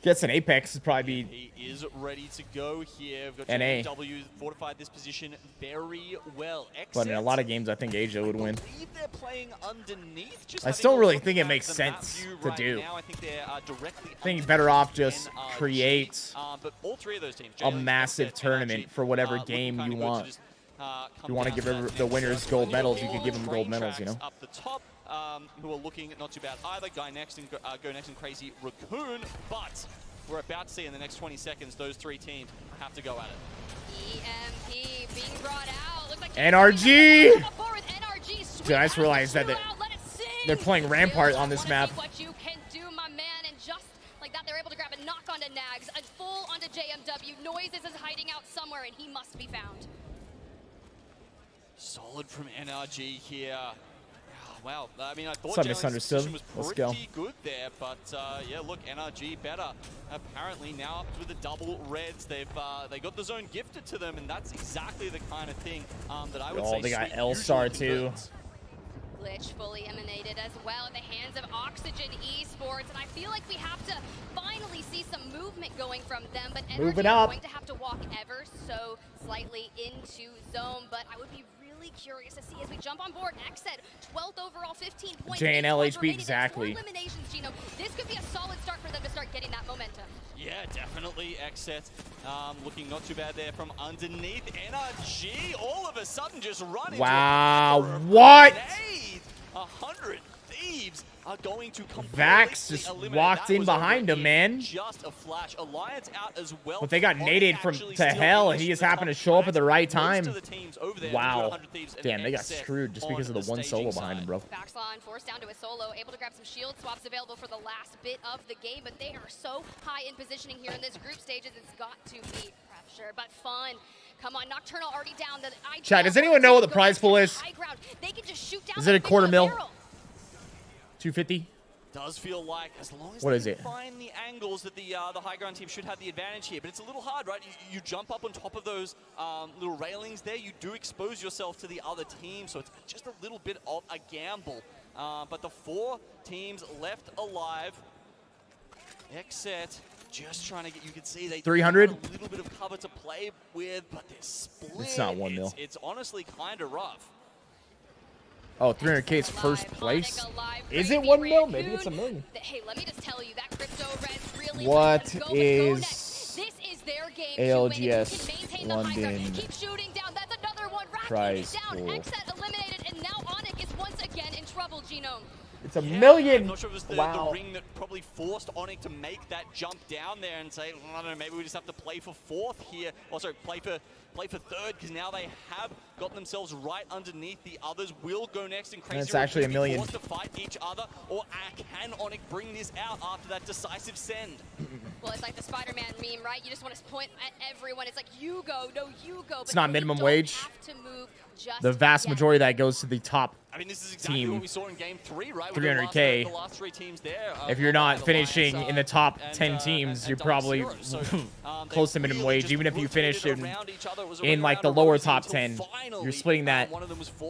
Gets an Apex would probably be. He is ready to go here. We've got NA. W fortified this position very well. But in a lot of games, I think Asia would win. They're playing underneath. I still really think it makes sense to do. Now, I think they're directly. I think better off just create but all three of those teams, a massive tournament for whatever game you want. If you want to give the winners gold medals, you could give them gold medals, you know? Up the top, who are looking not too bad either. Go Next and Crazy Raccoon, but we're about to see in the next 20 seconds those three teams have to go at it. EMP being brought out. Looks like NRG! NRG. Dude, I just realized that they're playing Rampart on this map. What you can do, my man, and just like that, they're able to grab a knock onto Nags, a full onto JMW. Noises is hiding out somewhere, and he must be found. Solid from NRG here. Wow, I mean, I thought Some Jailing's misunderstood. position was pretty good there, but yeah, look, NRG better. Apparently now up with the double reds, they got the zone gifted to them, and that's exactly the kind of thing that I would say. Oh, they got L-Star too. Glitch fully emanated as well at the hands of Oxygen Esports, and I feel like we have to finally see some movement going from them, but NRG are going to have to walk ever so slightly into zone, but I would be really curious to see as we jump on board. X said 12th overall, 15 points. JNLHB, exactly. Eliminations, Gino. This could be a solid start for them to start getting that momentum. Yeah, definitely. X-Set looking not too bad there from underneath. NRG all of a sudden just running. Wow, what? 100 Thieves are going to Vax just walked in behind him, man. Just a flash. Alliance out as well. But they got naded from to hell, and he just happened to show up at the right time. Wow. Damn, they got screwed just because of the one solo behind him, bro. Vaxlon forced down to a solo, able to grab some shield swaps available for the last bit of the game, but they are so high in positioning here in this group stages, it's got to be pressure, but fun. Come on, Nocturnal already down. Chat, does anyone know what the prize pool is? They can just shoot down. Is it a quarter mil? 250? Does feel like as long as what they is it? find the angles that the high ground team should have the advantage here, but it's a little hard, right? You jump up on top of those little railings there, you do expose yourself to the other team, so it's just a little bit of a gamble. But the four teams left alive. X-Set just trying to get, you can see they 300? have a little bit of cover to play with, but they're split. It's not 1 mil. It's honestly kind of rough. Oh, 300K's first place? Is it 1 mil? Maybe it's $1 million. Hey, let me just tell you, that crypto res really what is this is their game ALGS London keep shooting down. That's another one. prize down. pool? X-Set eliminated, and now Onyx is once again in trouble, Genome. It's $1 million. I'm not sure if it was the ring that probably forced Onyx to make that jump down there and say, I don't know, maybe we just have to play for fourth here. Also, play for third, because now they have got themselves right underneath. The others will go next, and Crazy it's actually $1 million. Forced to fight each other, or can Onyx bring this out after that decisive send? Well, it's like the Spider-Man meme, right? You just want to point at everyone. It's like, you go, no, you go. It's not minimum wage. Have to move just the vast majority of that goes to the top I mean, this is exactly team. what we saw in game 3, right? 300K. The last three teams there, if you're not finishing in the top 10 teams, you're probably close to minimum wage. Even if you finish in like the lower top 10, you're splitting that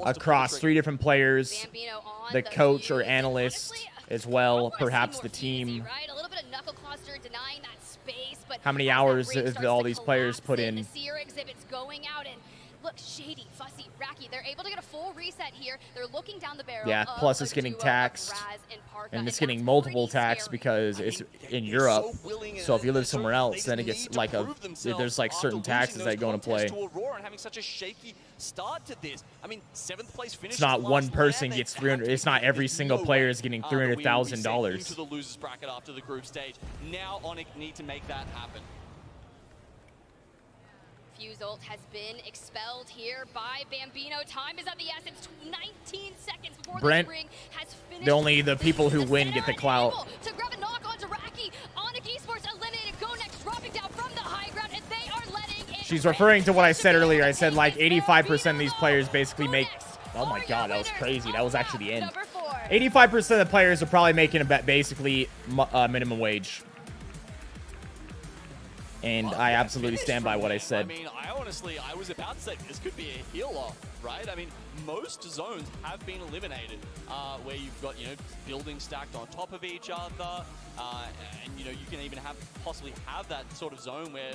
across 3 different players, the coach or analyst as well, perhaps the team. How many hours have all these players put in? look, Shady, Fussy, Racky, they're able to get a full reset here. They're looking down the barrel. Yeah, plus it's getting taxed. And it's getting multiple tax because it's in Europe. So if you live somewhere else, then it gets like there's like certain taxes that go into play. It's not one person gets 300. It's not every single player is getting $300,000. Into the losers bracket after the group stage. Now Onyx need to make that happen. Fuzult has been expelled here by Bambino. Time is of the essence. 19 seconds before Brent, the ring has finished. the people who win get the clout. To grab a knock onto Racky. Onyx Esports eliminated. Go next, dropping down from the high ground, and they are letting it. She's referring to what I said earlier. I said like 85% of these players basically make. Oh my god, that was crazy. That was actually the end. 85% of the players are probably making basically minimum wage. And I absolutely stand by what I said. I mean, I was about to say this could be a heal-off, right? I mean, most zones have been eliminated where you've got, buildings stacked on top of each other. And, you can even possibly have that sort of zone where,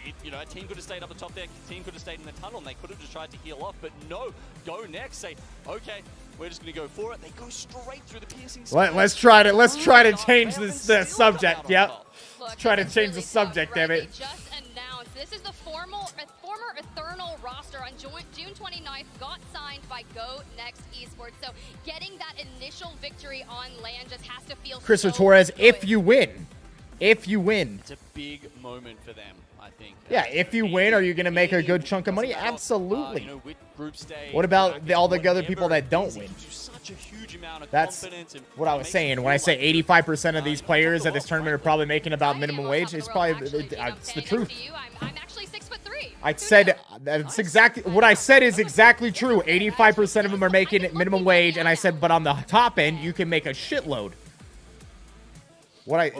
a team could have stayed up the top there, a team could have stayed in the tunnel, and they could have just tried to heal off. But no, go next, say, okay, we're just going to go for it. They go straight through the piercing. Let's try to change the subject. Yep. Let's try to change the subject, damn it. Just announced this is the former Eternal roster on June 29th, got signed by Go Next Esports. So getting that initial victory on land just has to feel Chris Torres, if you win. It's a big moment for them, I think. Yeah, if you win, are you going to make a good chunk of money? Absolutely. What about all the other people that don't win? That's what I was saying. When I say 85% of these players at this tournament are probably making about minimum wage, it's the truth. I'm actually 6'3". I said that's exactly what I said is exactly true. 85% of them are making minimum wage, and I said, but on the top end, you can make a shitload. I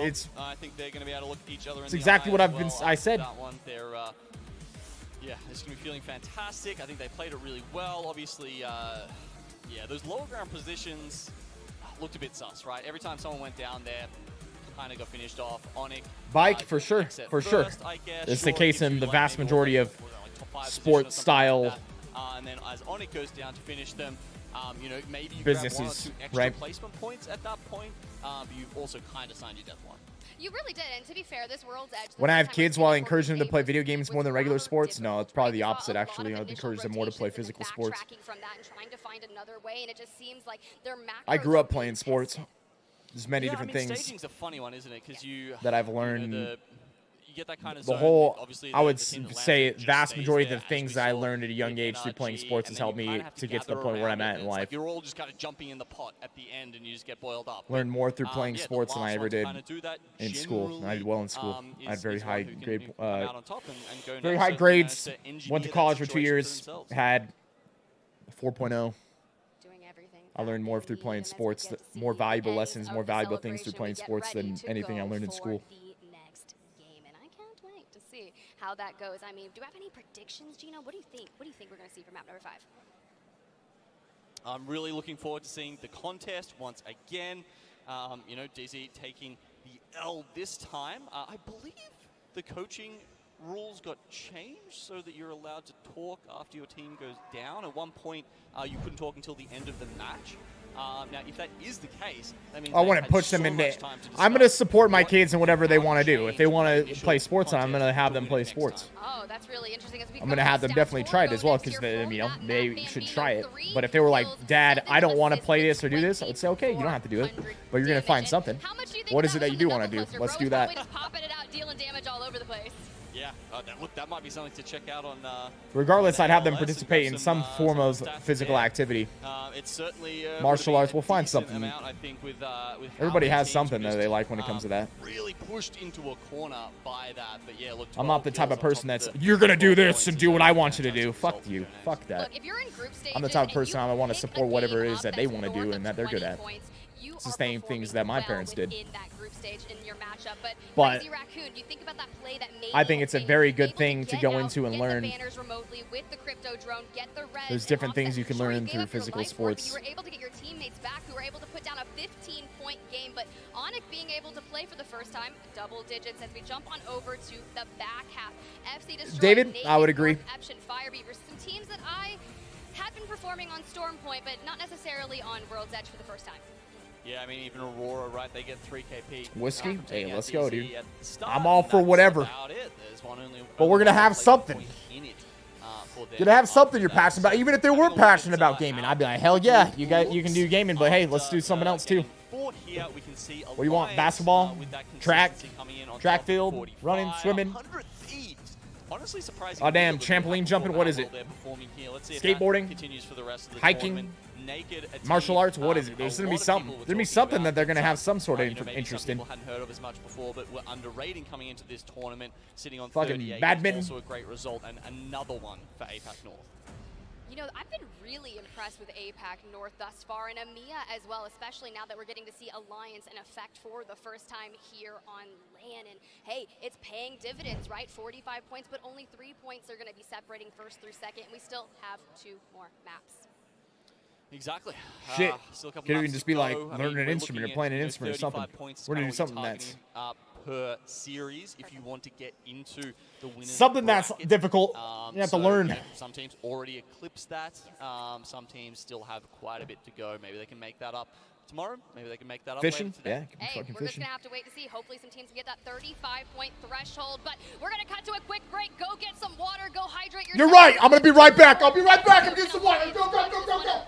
think they're going to be able to look at each other. It's exactly what I said. That one, they're they're going to be feeling fantastic. I think they played it really well. Obviously, those lower ground positions looked a bit sus, right? Every time someone went down there, kind of got finished off. Onyx, Bike for sure, It's the case in the vast majority of sports style. And then as Onyx goes down to finish them, maybe you businesses, grab 1 or 2 extra placement points at that point, but you've also kind of signed your death one. You really did, and to be fair, this World's Edge... When I have kids, while I encourage them to play video games more than regular sports, no, it's probably the opposite, actually. I'd encourage them more to play physical sports. I grew up playing sports. There's many different things staging's a funny one, isn't it? Because that I've learned. You get that kind of the zone, whole, obviously, I would the say, vast majority of the things that I learned at a young age through playing sports has helped me to get to the point where I'm at in life. You're all just kind of jumping in the pot at the end, and you just get boiled up. Learned more through playing sports than I ever did in school. I did well in school. I had very high grade, very high grades. Went to college for 2 years. Had 4.0. I learned more through playing sports, more valuable lessons, more valuable things through playing sports than anything I learned in school. How that goes. I mean, do you have any predictions, Gino? What do you think? What do you think we're going to see for map number 5? I'm really looking forward to seeing the contest once again. DZ taking the L this time. I believe the coaching rules got changed so that you're allowed to talk after your team goes down. At one point, you couldn't talk until the end of the match. Now, if that is the case, that means I want to push them in there. I'm going to support my kids in whatever they want to do. If they want to play sports, I'm going to have them play sports. Oh, that's really interesting. I'm going to have them definitely try it as well because they should try it. But if they were like, Dad, I don't want to play this or do this, I would say, okay, you don't have to do it. But you're going to find something. What is it that you do want to do? Let's do that. Popping it out, dealing damage all over the place. Yeah, that might be something to check out on. Regardless, I'd have them participate in some form of physical activity. It's certainly martial arts. We'll find something. I think with everybody has something that they like when it comes to that. Really pushed into a corner by that, but yeah, look. I'm not the type of person that's you're gonna do this and do what I want you to do. Fuck you. Fuck that. Look, if you're in group stages, I'm the type of person I want to support whatever it is that they want to do and that they're good at. you It's the are same things that my performing parents did. in that group stage in your matchup. But But Crazy Raccoon, you think about that play that made I think it's a very good thing to go into and learn. banners remotely with the crypto drone, get the res, There's and different offset. things you can Sure, learn gave through up your physical life for it, but sports. you were able to get your teammates back who were able to put down a 15-point game. But Onyx being able to play for the first time, double digits as we jump on over to the back half. FC Destroyed, David, Naked, I would agree. North Eption, Firebeavers, some teams that I had been performing on Storm Point, but not necessarily on World's Edge for the first time. Yeah, I mean, even Aurora, right? They get 3 KP. Whiskey? from Hey, taking out let's go, DZ dude. at the start, I'm all and for that's whatever. about it. There's But we're gonna have something. in it, for them. Gonna have something you're passionate about. Even if they weren't passionate about gaming, I'd be like, hell yeah, you can do gaming, but hey, let's do something else too. Forward here, we can see What do you want? Alliance, Basketball, with that track, consistency coming in on track top of field, 45, running, swimming. 100 Thieves. Honestly surprising. Oh damn, trampoline jumping. What is it? Skateboarding, continues for the rest of the hiking, tournament. Naked, a martial team, arts. What is it? There's gonna be something. There's gonna be something that they're gonna have some sort of maybe interest some in. people hadn't heard of as much before, but were underrating coming into this tournament, sitting on Fucking 38. badminton. Also a great result, and another one for APAC North. You know, I've been really impressed with APAC North thus far, and EMEA as well, especially now that we're getting to see Alliance in effect for the first time here on LAN. And hey, it's paying dividends, right? 45 points, but only 3 points are going to be separating first through second, and we still have 2 more maps. Exactly. Shit. Still a couple Could even maps just to be like go. I learning mean, an we're instrument or looking playing at, an instrument or 35 something. points We're gonna do currently something that's targeting, per series if you want to get into the winners something that's bracket. difficult. You have to learn. You know, some teams already eclipse that. Some teams still have quite a bit to go. Maybe they can make that up tomorrow. Maybe they can make that up Fishing? later today. Yeah, can be Hey, fucking we're just fishing. going to have to wait to see. Hopefully some teams can get that 35-point threshold, but we're going to cut to a quick break. Go get some water. Go hydrate yourself. You're right. I'm gonna be right back. I'll be right back. I'm getting some water. Go, go, go, go, go.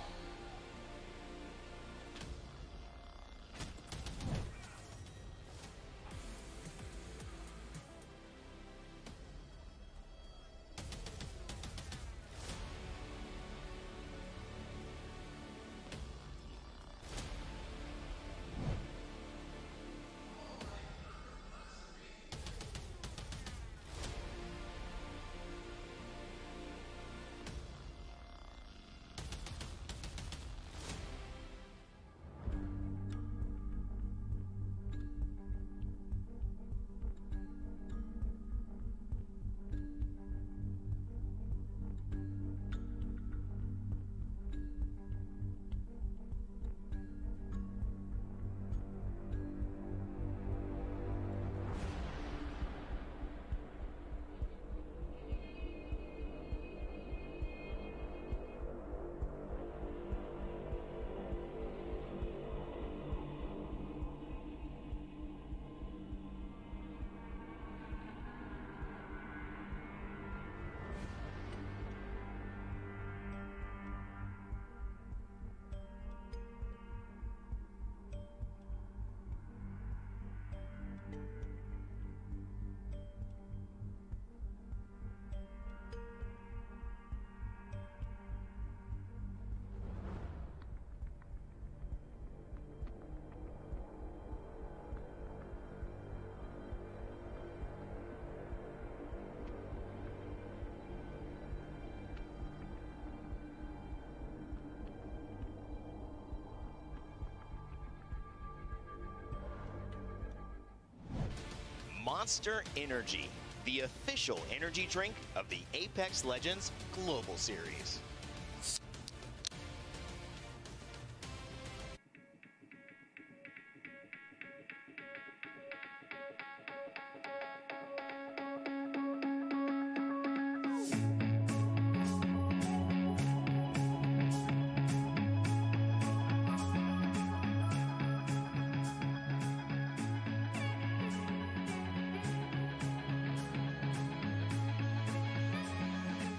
Monster Energy, the official energy drink of the Apex Legends Global Series.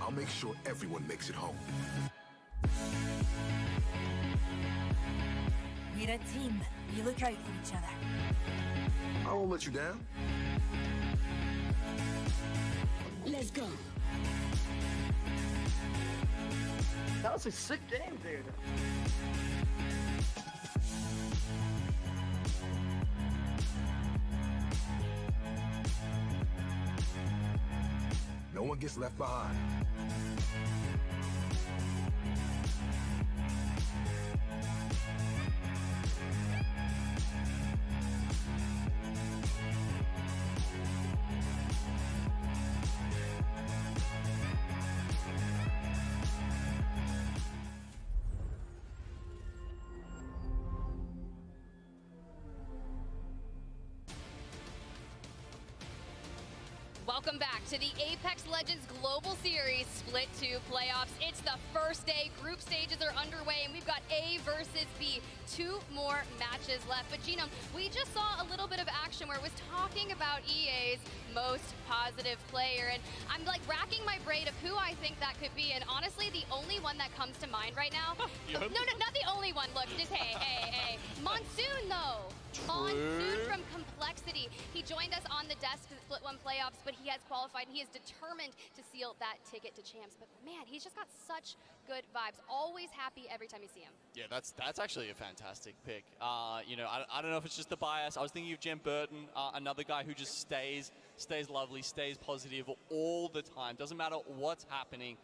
I'll make sure everyone makes it home. We're a team. We look out for each other. I won't let you down. Let's go. That was a sick game, dude. No one gets left behind. Welcome back to the Apex Legends Global Series Split 2 playoffs. It's the first day. Group stages are underway, and we've got A versus B. 2 more matches left. But Genome, we just saw a little bit of action where it was talking about EA's most positive player, and I'm like racking my brain of who I think that could be. And honestly, the only one that comes to mind right now. No, not the only one. Look, just hey. Monsoon though. Monsoon from Complexity. He joined us on the desk to the Split 1 playoffs, but he has qualified and he is determined to seal that ticket to champs. But man, he's just got such good vibes. Always happy every time you see him. Yeah, that's actually a fantastic pick. You know, I don't know if it's just the bias. I was thinking of Jem Burton, another guy who just stays lovely, stays positive all the time. Doesn't matter what's happening.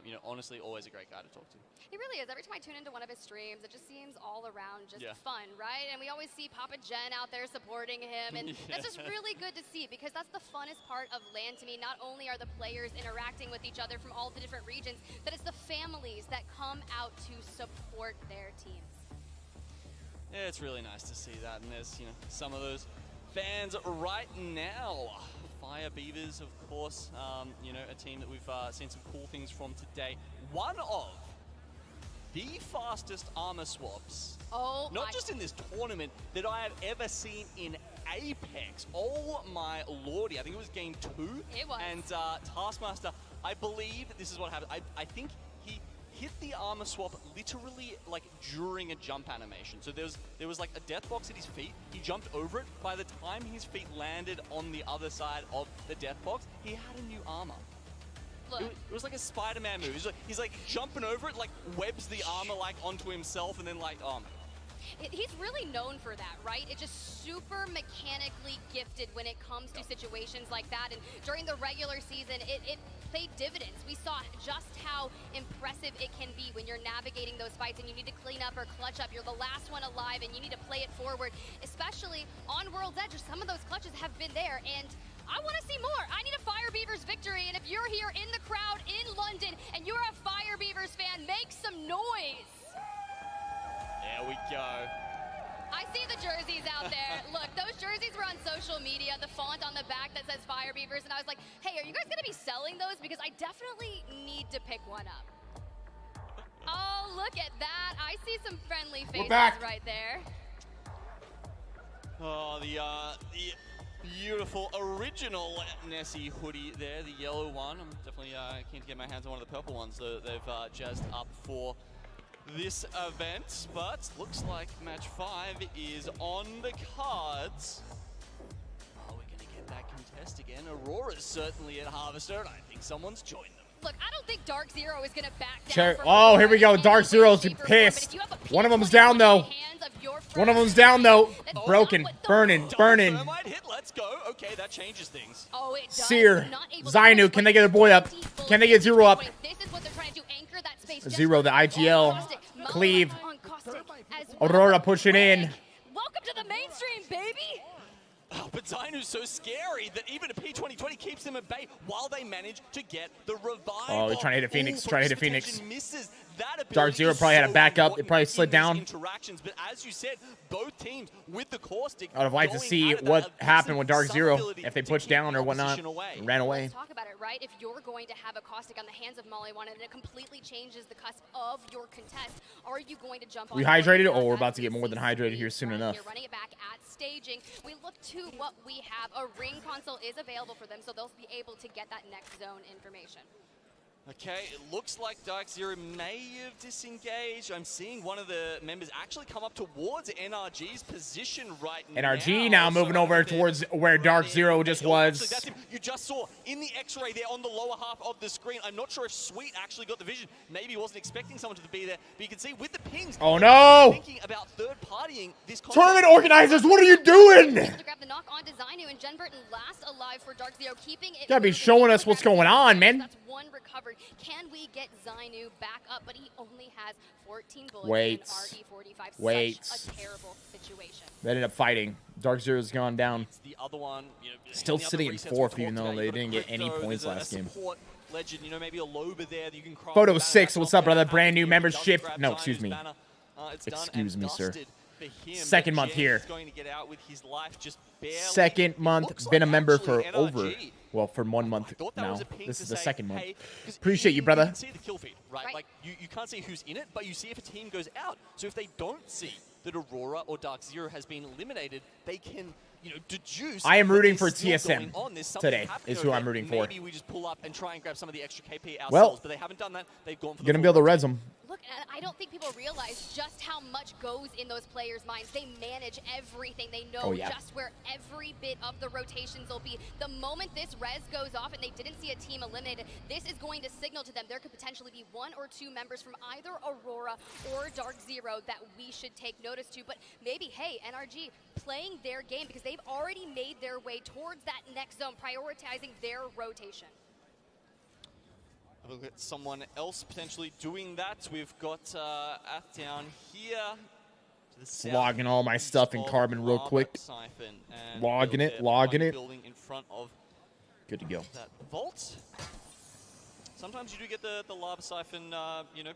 You know, honestly, always a great guy to talk to. He really is. Every time I tune into one of his streams, it just seems all around just Yeah. fun, right? And we always see Papa Jen out there supporting him, and that's just really good to see because that's the funnest part of LAN to me. Not only are the players interacting with each other from all the different regions, but it's the families that come out to support their teams. Yeah, it's really nice to see that, and there's, you know, some of those fans right now. Fire Beavers, of course, you know, a team that we've seen some cool things from today. One of the fastest Arma swaps, not just in this tournament, that I have ever seen in Apex. Oh my lordy, I think it was game 2. It was. And Taskmaster, I believe this is what happened. I think he hit the Arma swap literally like during a jump animation. So there was like a death box at his feet. He jumped over it. By the time his feet landed on the other side of the death box, he had a new armor. It was like a Spider-Man move. He's like jumping over it, like webs the armor like onto himself, and then like, oh man. He's really known for that, right? It's just super mechanically gifted when it comes to situations like that. And during the regular season, it paid dividends. We saw just how impressive it can be when you're navigating those fights and you need to clean up or clutch up. You're the last one alive and you need to play it forward, especially on World's Edge. Some of those clutches have been there, and I want to see more. I need a Fire Beavers victory, and if you're here in the crowd in London and you're a Fire Beavers fan, make some noise. There we go. I see the jerseys out there. Look, those jerseys were on social media, the font on the back that says Fire Beavers, and I was like, hey, are you guys going to be selling those? Because I definitely need to pick one up. Oh, look at that. I see some friendly faces right there. Oh, the beautiful original Nessie hoodie there, the yellow one. I'm definitely keen to get my hands on one of the purple ones that they've jazzed up for this event, but looks like match 5 is on the cards. Oh, we're gonna get that contest again. Aurora's certainly at Harvester, and I think someone's joined them. Look, I don't think Dark Zero is gonna back down. Sure. Oh, here we go. Dark Zero's pissed. One of them's down though. One of them's down though. Broken. Burning. Let's go. Okay, that changes things. Oh, it does. Seer. Zainu, can they get their boy up? Can they get Zero up? This is what they're trying to do, anchor that space. Zero, the IGL. Cleave. Aurora pushing in. Welcome to the mainstream, baby. Oh, but Zainu's so scary that even a P2020 keeps them at bay while they manage to get the revive. Oh, they're trying to hit a Phoenix. Ooh, Trying to hit a Phoenix. misses. That Dark Zero probably had a backup. It probably slid down. Interactions, but as you said, both teams with the caustic. I would have liked to see what happened with Dark Zero, if they pushed down or whatnot, and ran away. Let's talk about it, right? If you're going to have a caustic on the hands of Molly1 and it completely changes the cusp of your contest, are you going to jump on? We hydrated? Oh, we're about to get more than hydrated here soon enough. You're running it back at staging. We look to what we have. A ring console is available for them, so they'll be able to get that next zone information. Okay, it looks like Dark Zero may have disengaged. I'm seeing one of the members actually come up towards NRG's position right now. NRG now moving over towards where Dark Zero just was. That's him. You just saw in the X-ray there on the lower half of the screen. I'm not sure if Sweet actually got the vision. Maybe he wasn't expecting someone to be there, but you can see with the pings. Oh no! Thinking about third-partying this tournament organizers, what are you doing? To grab the knock onto Zainu, and Jen Burton last alive for Dark Zero, keeping it. You gotta be showing us what's going on, man. That's one recovered. Can we get Zainu back up? But he only has 14 bullets. Wait. And RE45. Wait. Such a terrible situation. They ended up fighting. Dark Zero's gone down. The other one, you know, still sitting in fourth, even though they didn't get any points last game. Legend, you know, maybe a Loba there that you can Photo 6, what's up, brother? Brand new membership. No, excuse me. Excuse me, sir. for him. Second month here. Going to get out with his life just barely. Second month. Been a member for over, well, for 1 month now. This is the second month. Appreciate you, brother. You can see the kill feed, right? Like, you can't see who's in it, but you see if a team goes out. So if they don't see that Aurora or Dark Zero has been eliminated, they can, you know, deduce. I am rooting for TSM TSM today, is who I'm rooting for. Maybe we just pull up and try and grab some of the extra KP ourselves, Well, but they haven't done that. They've gone for gonna be able to res them. Look, I don't think people realize just how much goes in those players' minds. They manage everything. They know just where every bit of the rotations will be. The moment this res goes off and they didn't see a team eliminated, this is going to signal to them there could potentially be 1 or 2 members from either Aurora or Dark Zero that we should take notice to. But maybe, hey, NRG playing their game because they've already made their way towards that next zone, prioritizing their rotation. We'll get someone else potentially doing that. We've got Ath down here. To the south, Logging all my stuff in Carbon real quick. Logging it. Building in front of Good to go. That vault. Sometimes you do get the lava siphon, you know,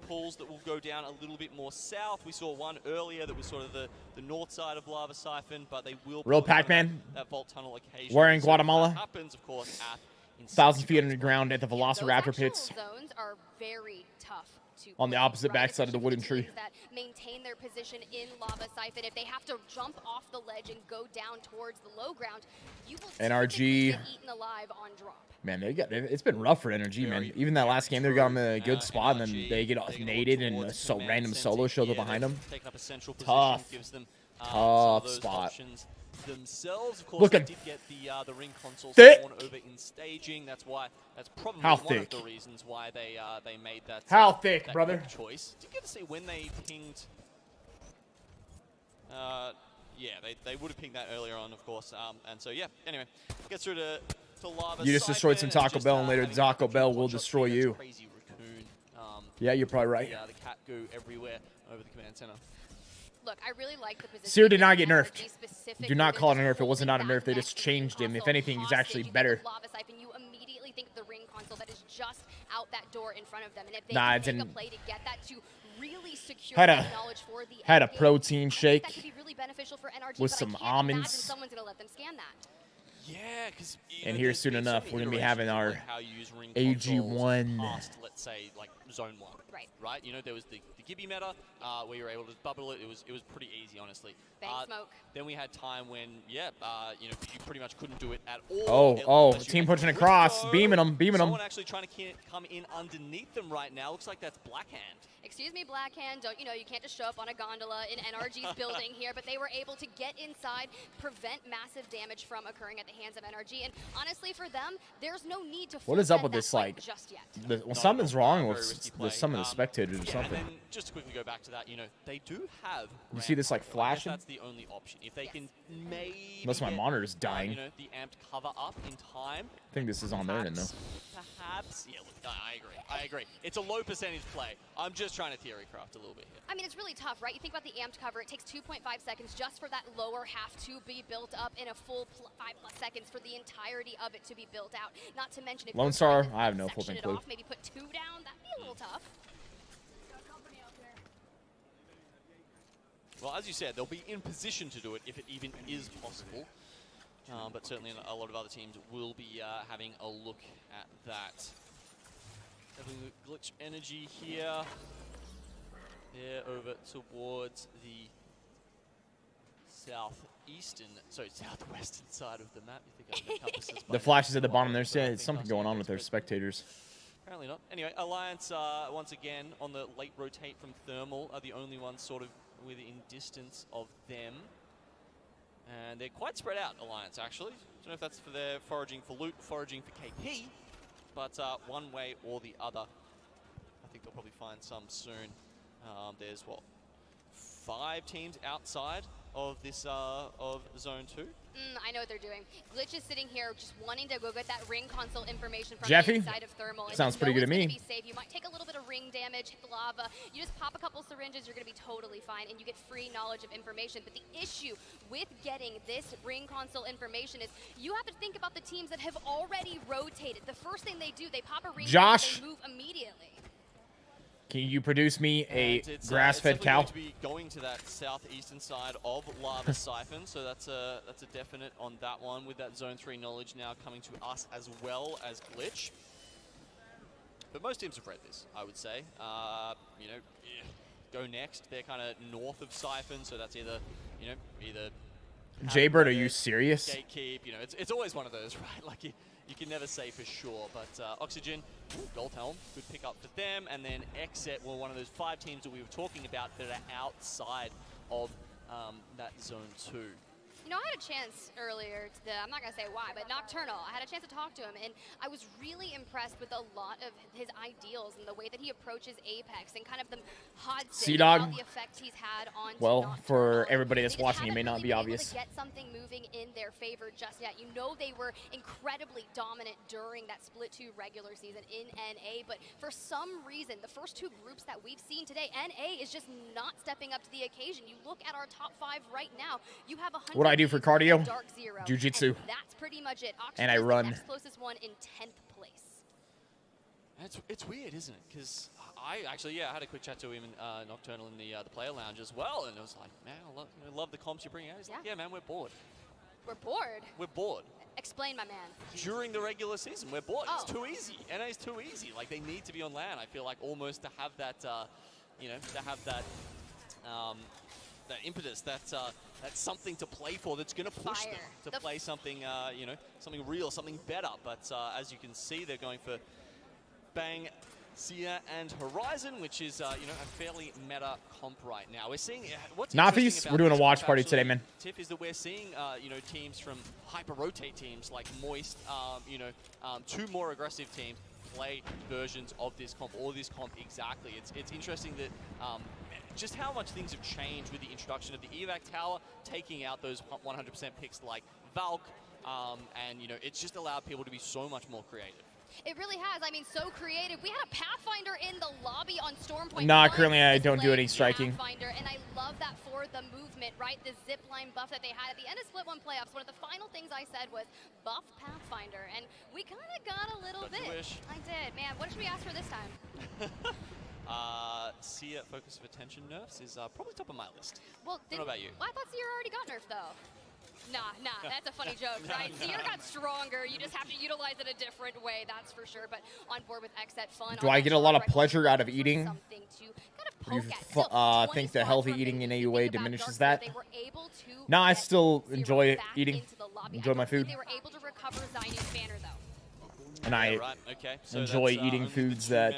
pulls that will go down a little bit more south. We saw one earlier that was sort of the north side of lava siphon, but they will. Real Pac-Man. That vault tunnel occasionally. We're in Guatemala. That happens, of course, at 1,000 feet underground at the Velociraptor pits. Zones are very tough to on the opposite backside of the wooden tree. That maintain their position in lava siphon. If they have to jump off the ledge and go down towards the low ground, you will NRG. get eaten alive on drop. Man, it's been rough for NRG, man. Even that last game, they got them in a good spot, and then they get naded, and a random solo shows up behind them. Tough. Tough spot. Themselves, of course, Look they at did get the ring console thick. spawn over in staging. That's probably How one thick? of the reasons why they made that. How thick, that brother? Choice. Did you get to see when they pinged? Yeah, they would have pinged that earlier on, of course. And so yeah. Anyway, gets through to lava. You just destroyed some Taco Bell, and later Taco Bell will destroy you. Crazy raccoon. Yeah, you're probably right. Yeah, the cat goo everywhere over the command center. Look, I really like the position. Seer did not get nerfed. Do not call it a nerf. It wasn't not a nerf. They just changed him. If anything, he's actually better. Lava siphon, you immediately think the ring console that is just out that door in front of them, and if they Nah, can it take a didn't. play to get that to really secure Had that a knowledge for the had a end protein game, shake that could be really beneficial for NRG, with but some I can't imagine almonds. someone's gonna let them scan that. Yeah, because And here soon enough, we're gonna be having our AG1. Past, let's say, like zone 1. Right. You know, there was the Gibby meta where you were able to bubble it. It was pretty easy, honestly. Bang smoke. Then we had time when, you know, you pretty much couldn't do it at all. Oh, team pushing across, beaming them. Someone actually trying to come in underneath them right now. Looks like that's Blackhand. Excuse me, Blackhand. You know, you can't just show up on a gondola in NRG's building here, but they were able to get inside, prevent massive damage from occurring at the hands of NRG. And honestly, for them, there's no need to. What is up with this? Like, just yet. well, something's wrong with some of the spectators or something. And then just to quickly go back to that, you know, they do have. You see this like flashing? That's the only option. If they can maybe. Unless my monitor is dying. You know, the amped cover up in time. I think this is on their end though. Perhaps. Yeah, look, I agree. It's a low percentage play. I'm just trying to theory craft a little bit here. I mean, it's really tough, right? You think about the amped cover. It takes 2.5 seconds just for that lower half to be built up, in a full 5+ seconds for the entirety of it to be built out. Not to mention if Lone Star, I have no flipping clue. Maybe put 2 down. That'd be a little tough. Well, as you said, they'll be in position to do it if it even is possible. But certainly a lot of other teams will be having a look at that. Having the glitch energy here. There over towards the southwestern side of the map. You think I encompass this The flash is at the bottom there. There's something going on with their spectators. Apparently not. Anyway, Alliance, once again, on the late rotate from Thermal, are the only ones sort of within distance of them. And they're quite spread out, Alliance, actually. Don't know if that's for their foraging for loot, foraging for KP, but one way or the other. I think they'll probably find some soon. There's, what, 5 teams outside of this, of Zone 2? I know what they're doing. Glitch is sitting here just wanting to go get that ring console information from Jeffy? the inside of Thermal. Sounds pretty good to me. Be safe. You might take a little bit of ring damage, hit the lava. You just pop a couple syringes, you're going to be totally fine, and you get free knowledge of information. But the issue with getting this ring console information is you have to think about the teams that have already rotated. The first thing they do, they pop a ring Josh. and they move immediately. Can you produce me a It's grass-fed cow? going to be going to that southeastern side of Lava Siphon, so that's a definite on that one, with that Zone 3 knowledge now coming to us as well as Glitch. But most teams have read this, I would say. You know, Go Next, they're kind of north of Siphon, so that's either, you know, Jaybird, are you serious? Gatekeep, you know, it's always one of those, right? Like you can never say for sure, but Oxygen, Gold Helm, good pick up for them, and then Exit were one of those 5 teams that we were talking about that are outside of that Zone 2. You know, I had a chance earlier, I'm not going to say why, but Nocturnal, I had a chance to talk to him, and I was really impressed with a lot of his ideals and the way that he approaches Apex and kind of the hot Sea-Dog, the effect he's had on well, for everybody that's watching, it may not be obvious. To get something moving in their favor just yet. You know they were incredibly dominant during that Split 2 regular season in NA, but for some reason, the first 2 groups that we've seen today, NA is just not stepping up to the occasion. You look at our top 5 right now, you have 100. What do I do for cardio? Jiu-jitsu. That's pretty much it. And I run. The next closest one in 10th place. It's weird, isn't it? Because I actually, I had a quick chat to him in Nocturnal in the player lounge as well, and I was like, man, I love the comps you're bringing out. He's like, yeah, man, we're bored. We're bored? We're bored. Explain, my man. During the regular season, we're bored. Oh. It's too easy. NA is too easy. Like, they need to be on LAN. I feel like almost to have that, you know, to have that, that impetus, that's something to play for, that's going to push them to play something, you know, something real, something better. But as you can see, they're going for Bang, Sia, and Horizon, which is, you know, a fairly meta comp right now. We're seeing what's Nafis, we're doing a watch party today, man. Tiff, is that we're seeing, you know, teams from hyper-rotate teams like Moist, you know, 2 more aggressive teams play versions of this comp, or this comp exactly. It's interesting that just how much things have changed with the introduction of the evac tower, taking out those 100% picks like Valk, and you know, it's just allowed people to be so much more creative. It really has. I mean, so creative. We had a Pathfinder in the lobby on Stormpoint. Nah, currently I don't do any striking. Pathfinder, and I love that for the movement, right? The zip line buff that they had at the end of Split 1 playoffs. One of the final things I said was buff Pathfinder, and we kind of got a little bit. I did. Man, what should we ask for this time? Sia focus of attention nerfs is probably top of my list. Well, I don't know about you. Well, I thought Sierra already got nerfed, though. Nah, that's a funny joke, right? Sierra got stronger. You just have to utilize it a different way, that's for sure. But on board with Xset Fun. Do I get a lot of pleasure out of eating? Do you think the healthy eating in AUA diminishes that? No, I still enjoy eating. Enjoy my food. They were able to recover Zainu's banner, though. And I enjoy eating foods that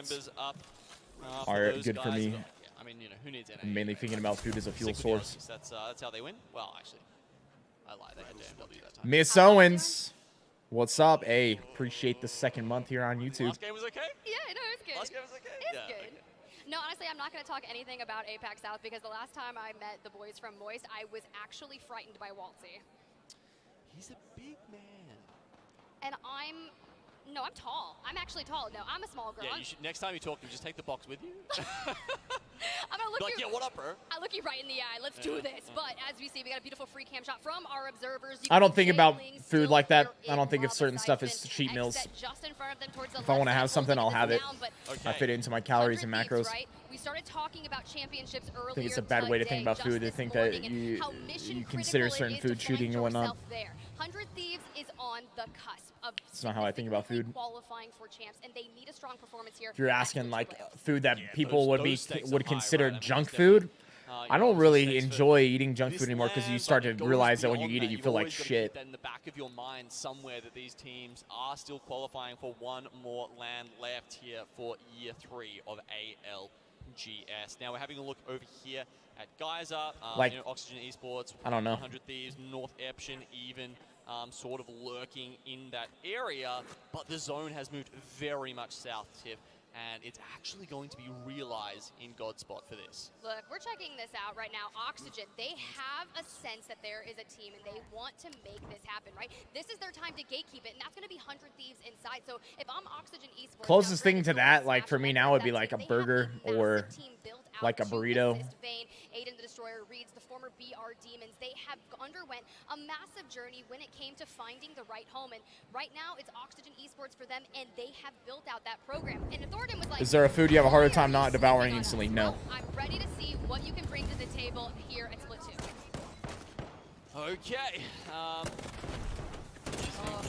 are good for me. I mean, you know, who needs NA? I'm mainly thinking about food as a fuel source. That's how they win. Well, actually, I lied. They had JMW that time. Miss Owens, what's up? Hey, appreciate the 2nd month here on YouTube. Last game was okay? Yeah, no, it's good. Last game was okay? It's good. Okay. No, honestly, I'm not going to talk anything about APAC South because the last time I met the boys from Moist, I was actually frightened by Waltzy. He's a big man. And I'm tall. I'm actually tall. No, I'm a small girl. Yeah, you should, next time you talk to him, just take the box with you. I'm going to look like, yeah, what up, bro? I look you right in the eye. Let's do this. But as we see, we got a beautiful free cam shot from our observers. I don't think about food like that. I don't think of certain stuff as cheat meals. If I want to have something, I'll have it. I fit it into my calories and macros. We started talking about championships earlier. I think it's a bad way to think about food. To think that you consider certain food cheating and whatnot. 100 Thieves is on the cusp of That's not how I think about food. qualifying for champs, and they need a strong performance here. If you're asking like food that people would consider junk food, I don't really enjoy eating junk food anymore because you start to realize that when you eat it, you feel like shit. In the back of your mind somewhere that these teams are still qualifying for one more LAN left here for year 3 of ALGS. Now we're having a look over here at Geyser, like, you know, Oxygen Esports, I don't know. 100 Thieves, North Eption even sort of lurking in that area, but the zone has moved very much south, Tiff, and it's actually going to be realized in Godspot for this. Look, we're checking this out right now. Oxygen, they have a sense that there is a team and they want to make this happen, right? This is their time to gatekeep it, and that's going to be 100 Thieves inside. So if I'm Oxygen Esports, closest thing to that, like for me now, would be like a burger or like a burrito. Aiden the Destroyer reads the former BR Demons. They have underwent a massive journey when it came to finding the right home, and right now it's Oxygen Esports for them, and they have built out that program. And Thornton was like, Is there a food you have a harder time not devouring instantly? No. I'm ready to see what you can bring to the table here at Split 2. Okay.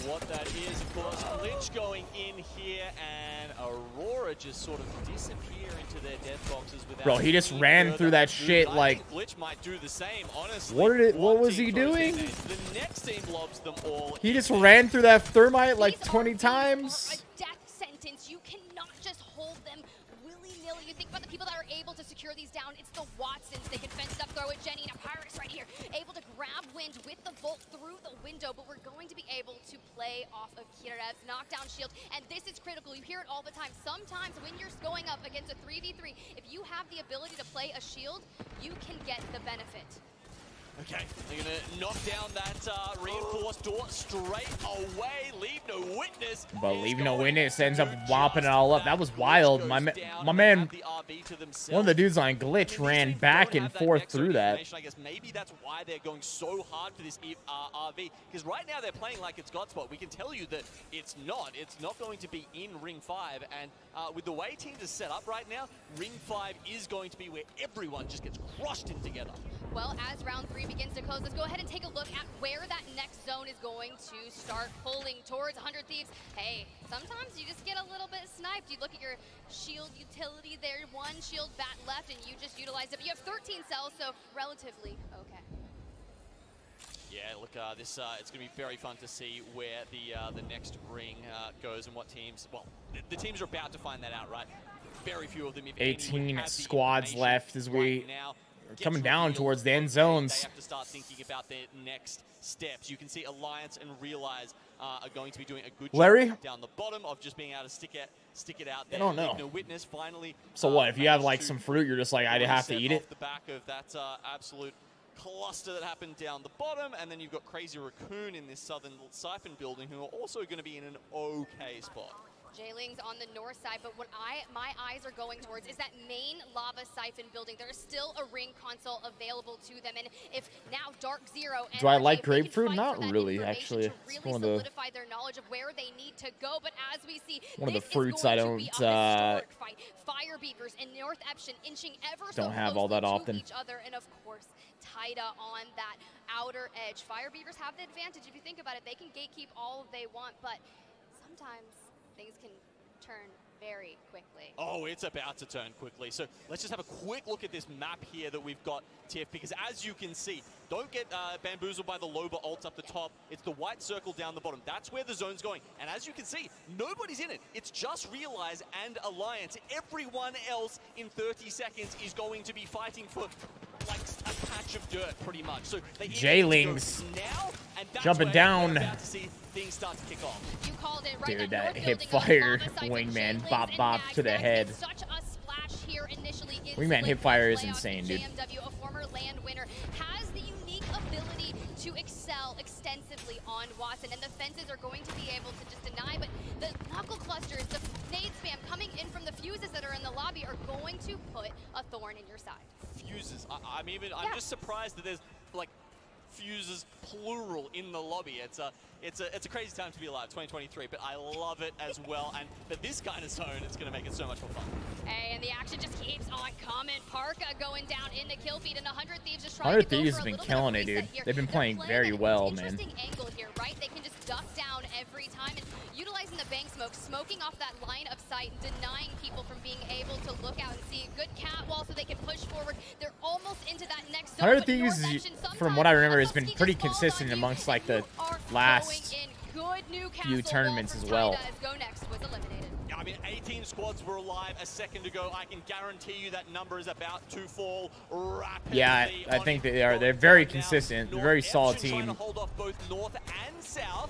What that is, of course, Glitch going in here, and Aurora just sort of disappear into their death boxes without. Bro, he just ran through that shit like. Glitch might do the same, honestly. What was he doing? The next team lobs them all. He just ran through that thermite like 20 times. A death sentence. You cannot just hold them willy-nilly. You think about the people that are able to secure these down. It's the Watsons. They can fence it up, throw it. Jenny and a Pyrus right here, able to grab wind with the Volt through the window, but we're going to be able to play off of Kirev's knockdown shield, and this is critical. You hear it all the time. Sometimes when you're going up against a 3v3, if you have the ability to play a shield, you can get the benefit. Okay, they're gonna knock down that reinforced door straight away. Leave no witness. But leave no witness ends up whopping it all up. That was wild. My man, one of the dudes on Glitch ran back and forth through that. I guess maybe that's why they're going so hard for this RV, because right now they're playing like it's Godspot. We can tell you that it's not. It's not going to be in Ring 5, and with the way teams are set up right now, Ring 5 is going to be where everyone just gets crushed in together. Well, as round 3 begins to close, let's go ahead and take a look at where that next zone is going to start pulling towards 100 Thieves. Hey, sometimes you just get a little bit sniped. You look at your shield utility there, 1 shield bat left, and you just utilized it. But you have 13 cells, so relatively okay. Yeah, look, this it's going to be very fun to see where the next ring goes and what teams. Well, the teams are about to find that out, right? Very few of them. If 18 squads left as we coming down towards the end zones. They have to start thinking about their next steps. You can see Alliance and Realize are going to be doing a good job down the bottom of just being able to stick it out there. I don't know. No witness finally. So what? If you have like some fruit, you're just like, I have to eat it. Off the back of that absolute cluster that happened down the bottom, and then you've got Crazy Raccoon in this southern siphon building, who are also going to be in an okay spot. J-Ling's on the north side, but what my eyes are going towards is that main lava siphon building. There's still a ring console available to them, and if now Dark Zero and do I like grapefruit? Not really, actually. It's one of the solidify their knowledge of where they need to go, but as we see, one of the fruits I don't Fire Beavers and North Epson inching ever don't so have all that often. each other, and of course Taida on that outer edge. Fire Beavers have the advantage. If you think about it, they can gatekeep all they want, but sometimes things can turn very quickly. Oh, it's about to turn quickly. So let's just have a quick look at this map here that we've got, Tiff, because as you can see, don't get bamboozled by the Loba ults up the top. It's the white circle down the bottom. That's where the zone's going. And as you can see, nobody's in it. It's just Realize and Alliance. Everyone else in 30 seconds is going to be fighting for like a patch of dirt, pretty much. So J-Lings jumping down. About to see things start to kick off. You called it right. Dude, that hip fire wingman bop bop to the head. Such a splash here initially. Wingman hip fire is insane, dude. JMW, a former land winner, has the unique ability to excel extensively on Watson, and the fences are going to be able to just deny, but the knuckle clusters, the nade spam coming in from the fuses that are in the lobby are going to put a thorn in your side. Fuses. I'm just surprised that there's like fuses plural in the lobby. It's a crazy time to be alive, 2023, but I love it as well. And for this kind of zone, it's going to make it so much more fun. Hey, and the action just keeps on coming. Parka going down in the kill feed, and 100 Thieves just trying 100 to go Thieves for has a been little killing bit of it, dude. reset here. They've been playing very well, man. Interesting angle here, right? They can just duck down every time, and utilizing the bank smoke, smoking off that line of sight, denying people from being able to look out and see. Good catwall so they can push forward. They're almost into that next zone. 100 Thieves, from what I remember, has been pretty consistent amongst like the last few tournaments as well. I mean, 18 squads were alive a second ago. I can guarantee you that number is about to fall rapidly. Yeah, I think they are. They're very consistent. They're a very solid team. Trying to hold off both north and south.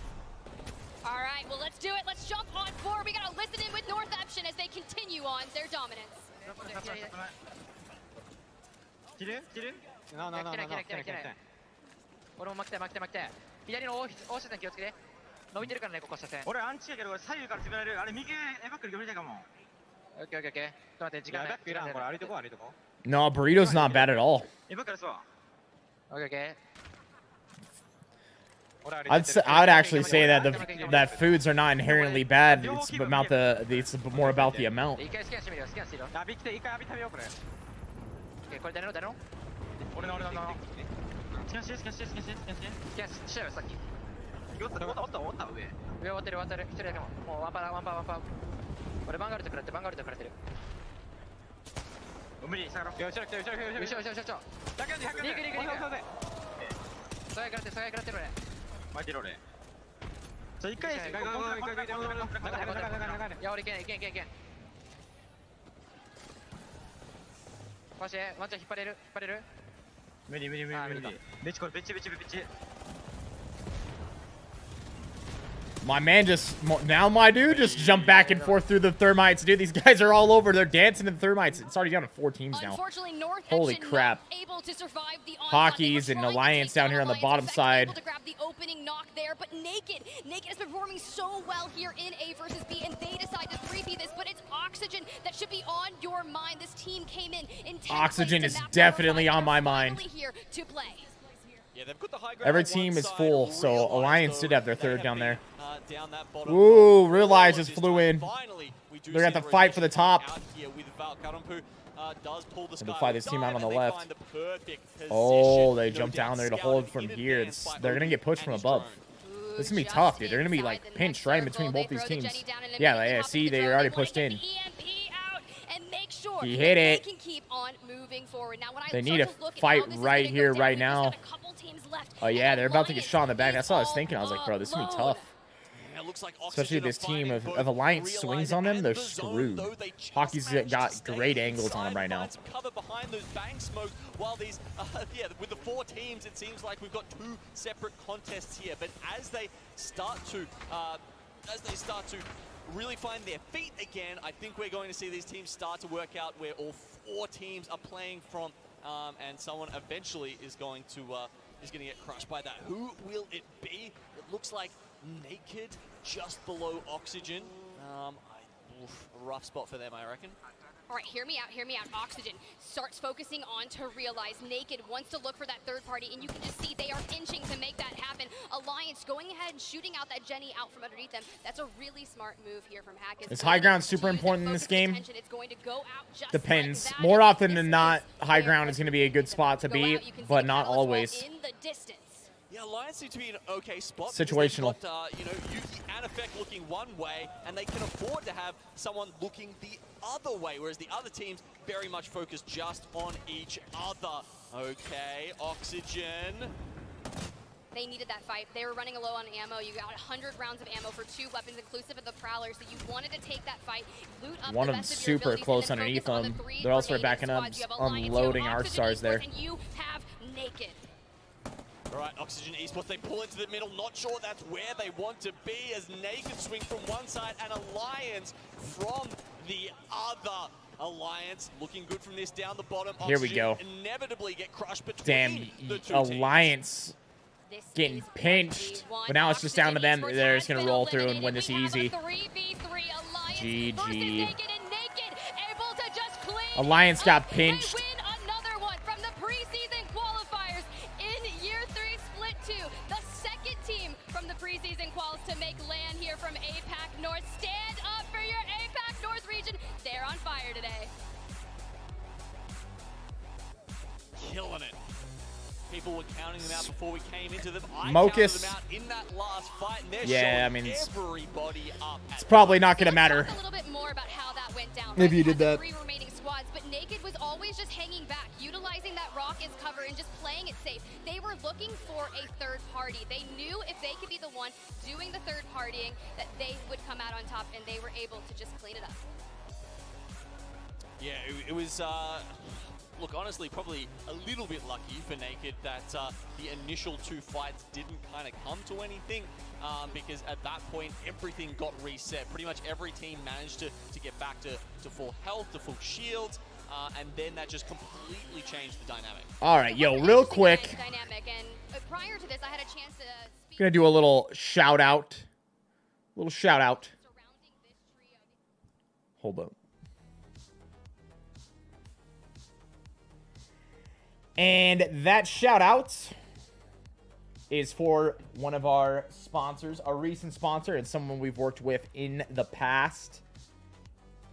All right, well, let's do it. Let's jump on board. We got to listen in with North Epson as they continue on their dominance. No. 俺も負けて左の大下さん気をつけて伸びてるからねここ車線俺アンチやけど左右から攻められるあれ右エバックル読みたいかも 오케이 오케이 오케이. 또 내 시간. No, burrito's not bad at all. 오케이 오케이. I'd actually say that that foods are not inherently bad. It's about it's more about the amount. 一回スキャンしてみるよスキャンしてみるよ。一回アビ食べようこれ。オッケーこれ誰の？俺の。スキャンしてスキャンしてスキャンしてスキャンして。スキャンしたよさっき。おった上。上終わってる一人だけも。もうワンパ。俺バンガルト食らってる。無理下がろう。よし。100。リーク。下が食らってる俺。マジで俺。じゃ一回です。いや俺いけん。マジでワンちゃん引っ張れる？無理。ベチこれベチ。My man my dude just jumped back and forth through the thermites. Dude, these guys are all over. They're dancing in the thermites. It's already down to 4 teams now. Holy crap. Hockey's and Alliance down here on the bottom side. To grab the opening knock there, but Naked has been performing so well here in A versus B, and they decide to 3v this, but it's Oxygen that should be on your mind. This team came in Oxygen is definitely on my mind. Here to play. Yeah, they've got the high ground Every on team one is side full, so real well, Alliance so did have their third down there. Down that bottom Ooh, block. Realize just flew in. Finally, we do They're going to see have to fight for the top. out here with Val Karumpu, does pull the Going to sky fight with this team out on the dive, and they left. find the perfect Oh, they position to jump go down there to scouting hold from in here. advance by They're going to get pushed from and his above. drone. This is going to be tough, dude. They're going to be like pinched right in between both these teams. Yeah, see, they already pushed in. He hit it. They need a fight right here, right now. Oh, yeah, they're about to get shot in the back. That's what I was thinking. I was like, bro, this is going to be tough. Especially if this team of Alliance swings on them, they're screwed. Hockey's got great angles on them right now. Cover behind those bang smokes while these, with the 4 teams, it seems like we've got 2 separate contests here. But as they start to really find their feet again, I think we're going to see these teams start to work out where all 4 teams are playing from, and someone eventually is going to get crushed by that. Who will it be? It looks like Naked just below Oxygen. A rough spot for them, I reckon. All right, hear me out. Oxygen starts focusing on to Realize. Naked wants to look for that third party, and you can just see they are inching to make that happen. Alliance going ahead and shooting out that Jenny out from underneath them. That's a really smart move here from Hackett. Is high ground super important in this game? Depends. More often than not, high ground is going to be a good spot to be, but not always. Yeah, Alliance seem to be in an okay spot. Situational. Got, Yuki and Effect looking one way, and they can afford to have someone looking the other way, whereas the other teams very much focus just on each other. Okay, Oxygen. They needed that fight. They were running low on ammo. You got 100 rounds of ammo for 2 weapons, inclusive of the Prowlers. So you wanted to take that fight, loot up One the of them best of your super abilities, close and then underneath focus on them. the 3 They're also remaining backing up, squads. You have Alliance, unloading you have our Oxygen stars there. and you have Naked. All right, Oxygen Esports, they pull into the middle. Not sure that's where they want to be, as Naked swing from one side and Alliance from the other. Alliance looking good from this down the bottom. Here we go. Inevitably get crushed between Damn, the 2 Alliance getting pinched. But now it's just down to them. They're just going to roll through and win this easy. GG. Alliance got pinched. Preseason quals to make land here from APAC North. Stand up for your APAC North region. They're on fire today. Killing it. People were counting them out before we came into them. I Mocus. counted them out in that last fight, and they're Yeah, I showing mean, everybody up. It's probably not going to matter. A little bit more about how that went down. If you did that. 3 remaining squads, but Naked was always just hanging back, utilizing that rock as cover and just playing it safe. They were looking for a third party. They knew if they could be the one doing the third partying, that they would come out on top, and they were able to just clean it up. Yeah, it was, look, honestly, probably a little bit lucky for Naked that the initial 2 fights didn't kind of come to anything, because at that point, everything got reset. Pretty much every team managed to get back to full health, to full shields, and then that just completely changed the dynamic. All right, yo, real quick. Prior to this, I had a chance to speak. Gonna do a little shout out. Hold up. And that shout out is for one of our sponsors, a recent sponsor, and someone we've worked with in the past.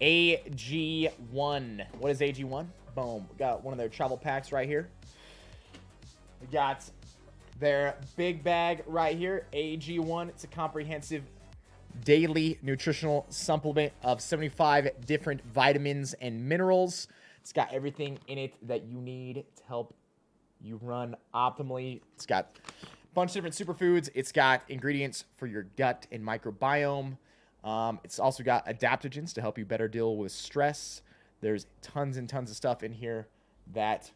AG1. What is AG1? Boom. We got one of their travel packs right here. We got their big bag right here, AG1. It's a comprehensive daily nutritional supplement of 75 different vitamins and minerals. It's got everything in it that you need to help you run optimally. It's got a bunch of different superfoods. It's got ingredients for your gut and microbiome. It's also got adaptogens to help you better deal with stress. There's tons and tons of stuff in here that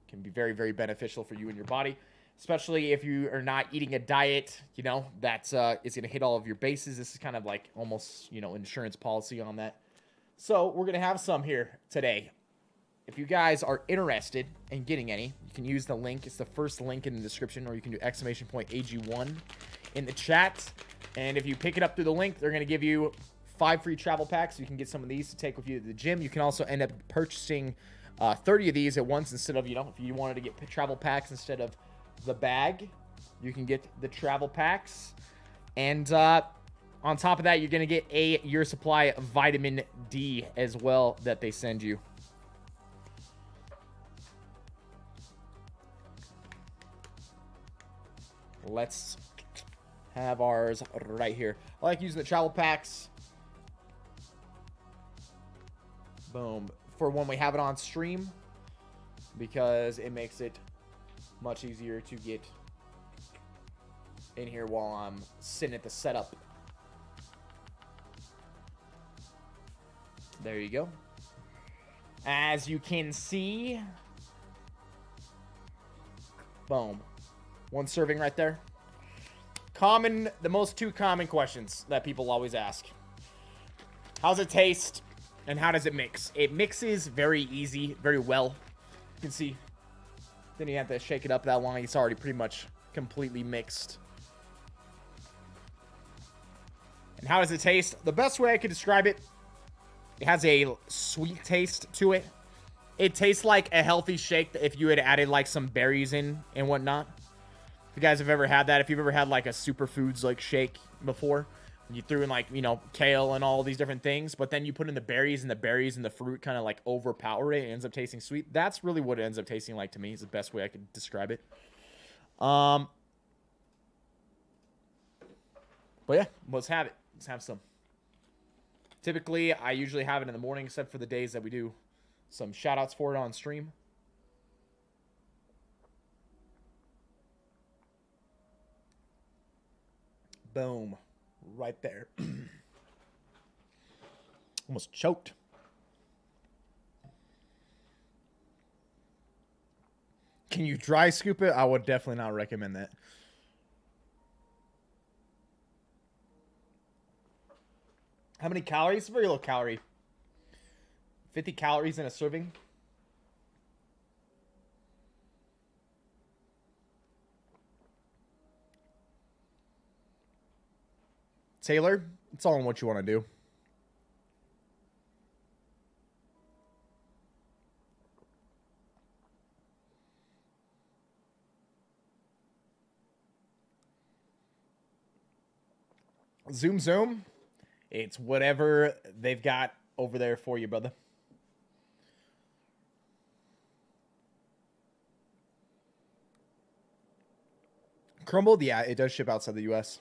can be very, very beneficial for you and your body, especially if you are not eating a diet, you know, that is going to hit all of your bases. This is kind of like almost, you know, insurance policy on that. So we're going to have some here today. If you guys are interested in getting any, you can use the link. It's the first link in the description, or you can do !AG1 in the chat. And if you pick it up through the link, they're going to give you 5 free travel packs. So you can get some of these to take with you to the gym. You can also end up purchasing 30 of these at once instead of, you know, if you wanted to get travel packs instead of the bag, you can get the travel packs. And on top of that, you're going to get a year supply of vitamin D as well that they send you. Let's have ours right here. I like using the travel packs. Boom. For when we have it on stream, because it makes it much easier to get in here while I'm sitting at the setup. There you go. As you can see, boom. 1 serving right there. The two common questions that people always ask. How's it taste? And how does it mix? It mixes very easy, very well. You can see. Then you have to shake it up that long. It's already pretty much completely mixed. And how does it taste? The best way I could describe it, it has a sweet taste to it. It tastes like a healthy shake if you had added like some berries in and whatnot. If you guys have ever had that, if you've ever had like a superfoods like shake before, you threw in like, you know, kale and all these different things, but then you put in the berries and the fruit kind of like overpower it. It ends up tasting sweet. That's really what it ends up tasting like to me. Is the best way I could describe it. But yeah, let's have it. Let's have some. Typically, I usually have it in the morning, except for the days that we do some shout outs for it on stream. Boom. Right there. Almost choked. Can you dry scoop it? I would definitely not recommend that. How many calories? Very low calorie. 50 calories in a serving. Taylor, it's all on what you want to do. Zoom. It's whatever they've got over there for you, brother. Crumbled? Yeah, it does ship outside the U.S.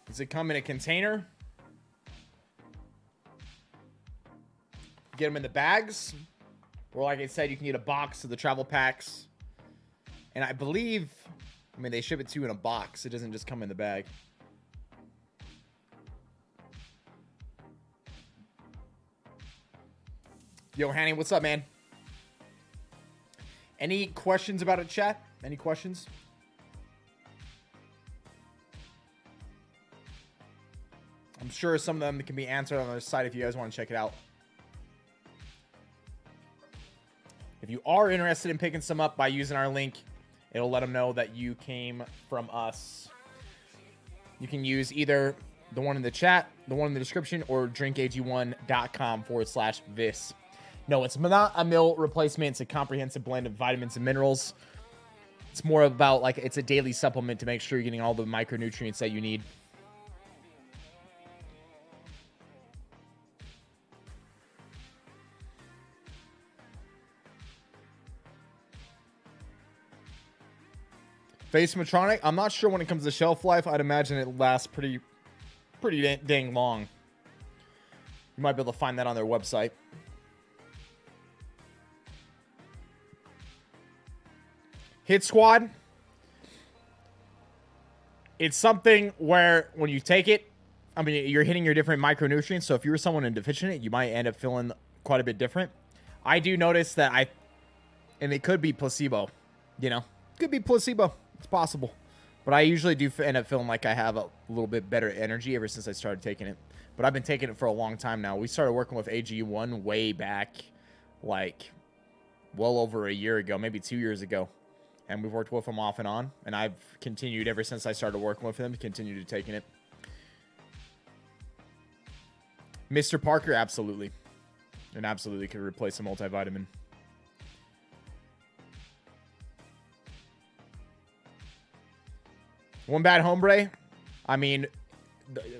Does it come in a container? Get them in the bags. Or like I said, you can get a box of the travel packs. And I believe, I mean, they ship it to you in a box. It doesn't just come in the bag. Yo, Hanny, what's up, man? Any questions about it, chat? Any questions? I'm sure some of them can be answered on the site if you guys want to check it out. If you are interested in picking some up by using our link, it'll let them know that you came from us. You can use either the one in the chat, the one in the description, or drinkag1.com/Viss. No, it's not a meal replacement. It's a comprehensive blend of vitamins and minerals. It's more about like it's a daily supplement to make sure you're getting all the micronutrients that you need. Face Matronic, I'm not sure when it comes to shelf life. I'd imagine it lasts pretty dang long. You might be able to find that on their website. Hit Squad. It's something where when you take it, I mean, you're hitting your different micronutrients. So if you were someone deficient, you might end up feeling quite a bit different. I do notice that and it could be placebo, you know, could be placebo. It's possible. But I usually do end up feeling like I have a little bit better energy ever since I started taking it. But I've been taking it for a long time now. We started working with AG1 way back, like, well over a year ago, maybe 2 years ago. And we've worked with them off and on. And I've continued ever since I started working with them, continued to taking it. Mr. Parker, absolutely. And absolutely could replace a multivitamin. One Bad Hombre, I mean,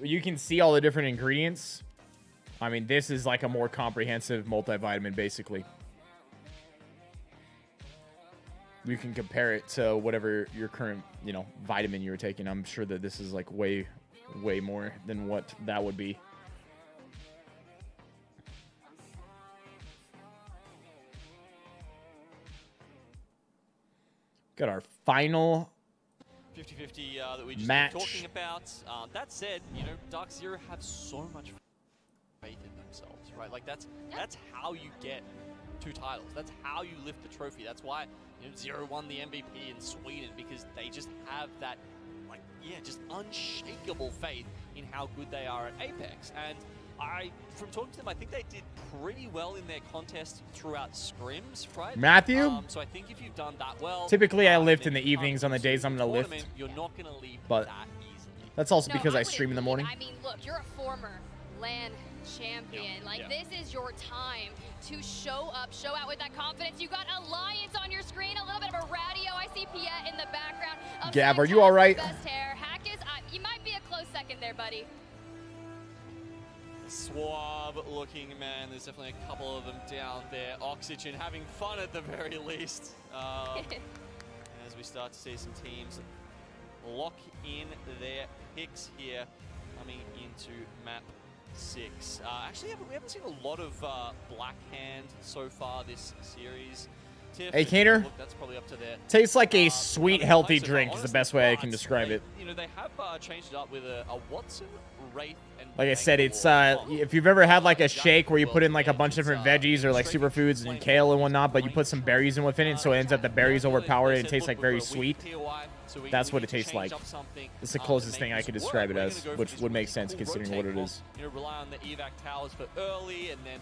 you can see all the different ingredients. I mean, this is like a more comprehensive multivitamin, basically. You can compare it to whatever your current, you know, vitamin you're taking. I'm sure that this is like way more than what that would be. Got our final 50-50 that we just match. been talking about. That said, you know, Dark Zero have so much faith in themselves, right? Like that's how you get 2 titles. That's how you lift the trophy. That's why, you know, Zero won the MVP in Sweden, because they just have that, like, yeah, just unshakable faith in how good they are at Apex. And from talking to them, I think they did pretty well in their contest throughout scrims, right? Matthew? So I think if you've done that well... Typically, I lift in the evenings on the days I'm going to lift. You're not going to leave but that easily. That's also because I stream in the morning. I mean, look, you're a former LAN champion. This is your time to show up, show out with that confidence. You got Alliance on your screen, a little bit of a radio. I see Piet in the background. Gav, are you all right? Best hair. Hackus, you might be a close second there, buddy. Suave looking man. There's definitely a couple of them down there. Oxygen having fun at the very least. As we start to see some teams lock in their picks here coming into map 6. Actually, we haven't seen a lot of Black Hand so far this series. Tiff, Hey, Kaner. That's probably up to their, Tastes like a sweet, healthy drink is the best way I can describe it. You know, they have changed it up with a Watson, Wraith, and Like I said, it's if you've ever had like a shake where you put in like a bunch of different veggies or like superfoods and kale and whatnot, but you put some berries in within it, so it ends up the berries overpower it and it tastes like very sweet. That's what it tastes like. It's the closest thing I could describe it as, which would make sense considering what it is. You know, rely on the evac towers for early and then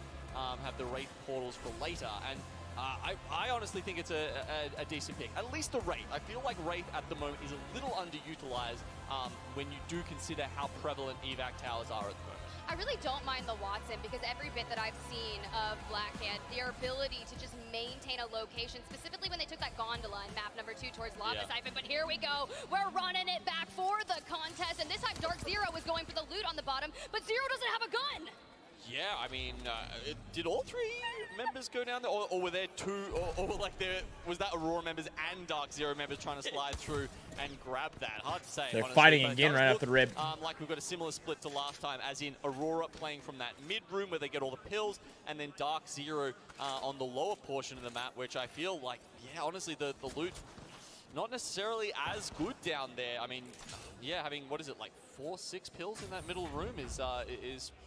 have the Wraith portals for later. And I honestly think it's a decent pick. At least the Wraith. I feel like Wraith at the moment is a little underutilized when you do consider how prevalent evac towers are at the moment. I really don't mind the Watson because every bit that I've seen of Black Hand, their ability to just maintain a location, specifically when they took that gondola in map number 2 towards Lava Siphon. But here we go. We're running it back for the contest. And this time Dark Zero was going for the loot on the bottom, but Zero doesn't have a gun. Yeah, I mean, did all 3 members go down there, or were there 2, or like was that Aurora members and Dark Zero members trying to slide through and grab that? Hard to say. They're honestly, fighting again right off the rib. Like we've got a similar split to last time, as in Aurora playing from that mid room where they get all the pills, and then Dark Zero on the lower portion of the map, which I feel like, yeah, honestly, the loot not necessarily as good down there. I mean, yeah, having, what is it, like 4-6 pills in that middle room is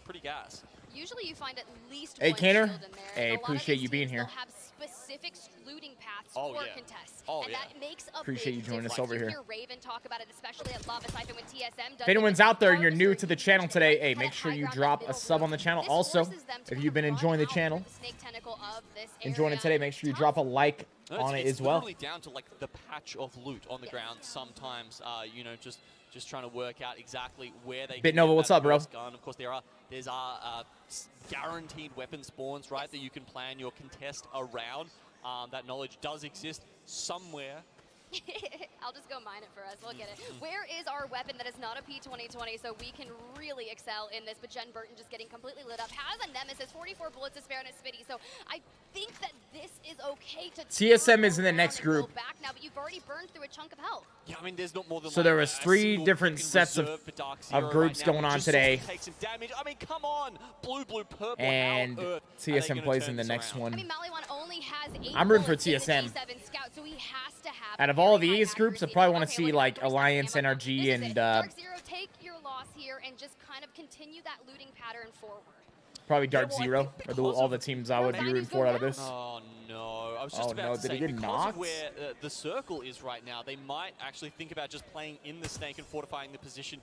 pretty gas. Usually you find at least Hey, one Kaner. shield in there. Hey, appreciate you being here. They'll have specific looting paths Oh, for yeah. contests. Oh, and yeah. that makes a Appreciate big you joining us difference. over You here. hear Raven talk about it, especially at Lava Siphon when TSM does If anyone's out there and you're new to the channel today, hey, make sure you drop a sub on the channel. Also, if you've been enjoying the channel, enjoying it today, make sure you drop a like on it as well. It's literally down to like the patch of loot on the ground sometimes, you know, just trying to work out exactly where they BitNova, what's up, bro? Gun. Of course, there There's guaranteed weapon spawns, right, that you can plan your contest around. That knowledge does exist somewhere. I'll just go mine it for us. We'll get it. Where is our weapon that is not a P2020 so we can really excel in this? But Jen Burton just getting completely lit up. Has a Nemesis, 44 bullets to spare on his Spitty. So I think that this is okay to TSM is in the next group. go back now, but you've already burned through a chunk of health. Yeah, I mean, there's not more than So there was 3 different sets of groups going on today. Take some damage. I mean, come on. Blue, purple, And TSM plays in the next one. I mean, Maliwan only has 8 I'm rooting for bullets in TSM. the G7 Scout, so he has to have Out of all these groups, I probably want to see like Alliance, NRG, and Dark Zero, take your loss here and just kind of continue that looting pattern forward. probably Dark Zero are all the teams I would be rooting for out of this. Oh no, I was just about to did say, he get because knocked? of where the circle is right now, they might actually think about just playing in the snake and fortifying the position,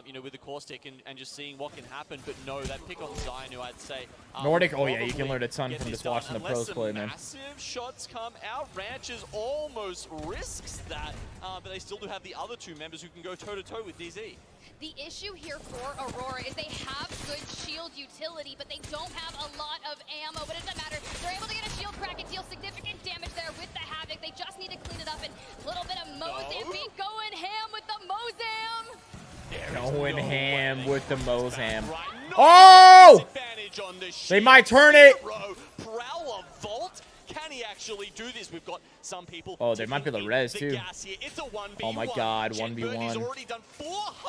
you know, with the core stick and just seeing what can happen. But no, that pick on Zion, who I'd say Nordic, oh yeah, you can learn a ton from just watching the pros play, man. Massive shots come out. Ranchers almost risks that, but they still do have the other 2 members who can go toe-to-toe with DZ. The issue here for Aurora is they have good shield utility, but they don't have a lot of ammo, but it doesn't matter. They're able to get a shield crack and deal significant damage there with the Havoc. They just need to clean it up, and a little bit of Mozambique going ham with the Mozam. Going ham with the Mozam. Oh! They might turn it. Prower Vault. Can he actually do this? We've got some people. Oh, there might be the res too. It's a 1v1. Oh my God, 1v1. already done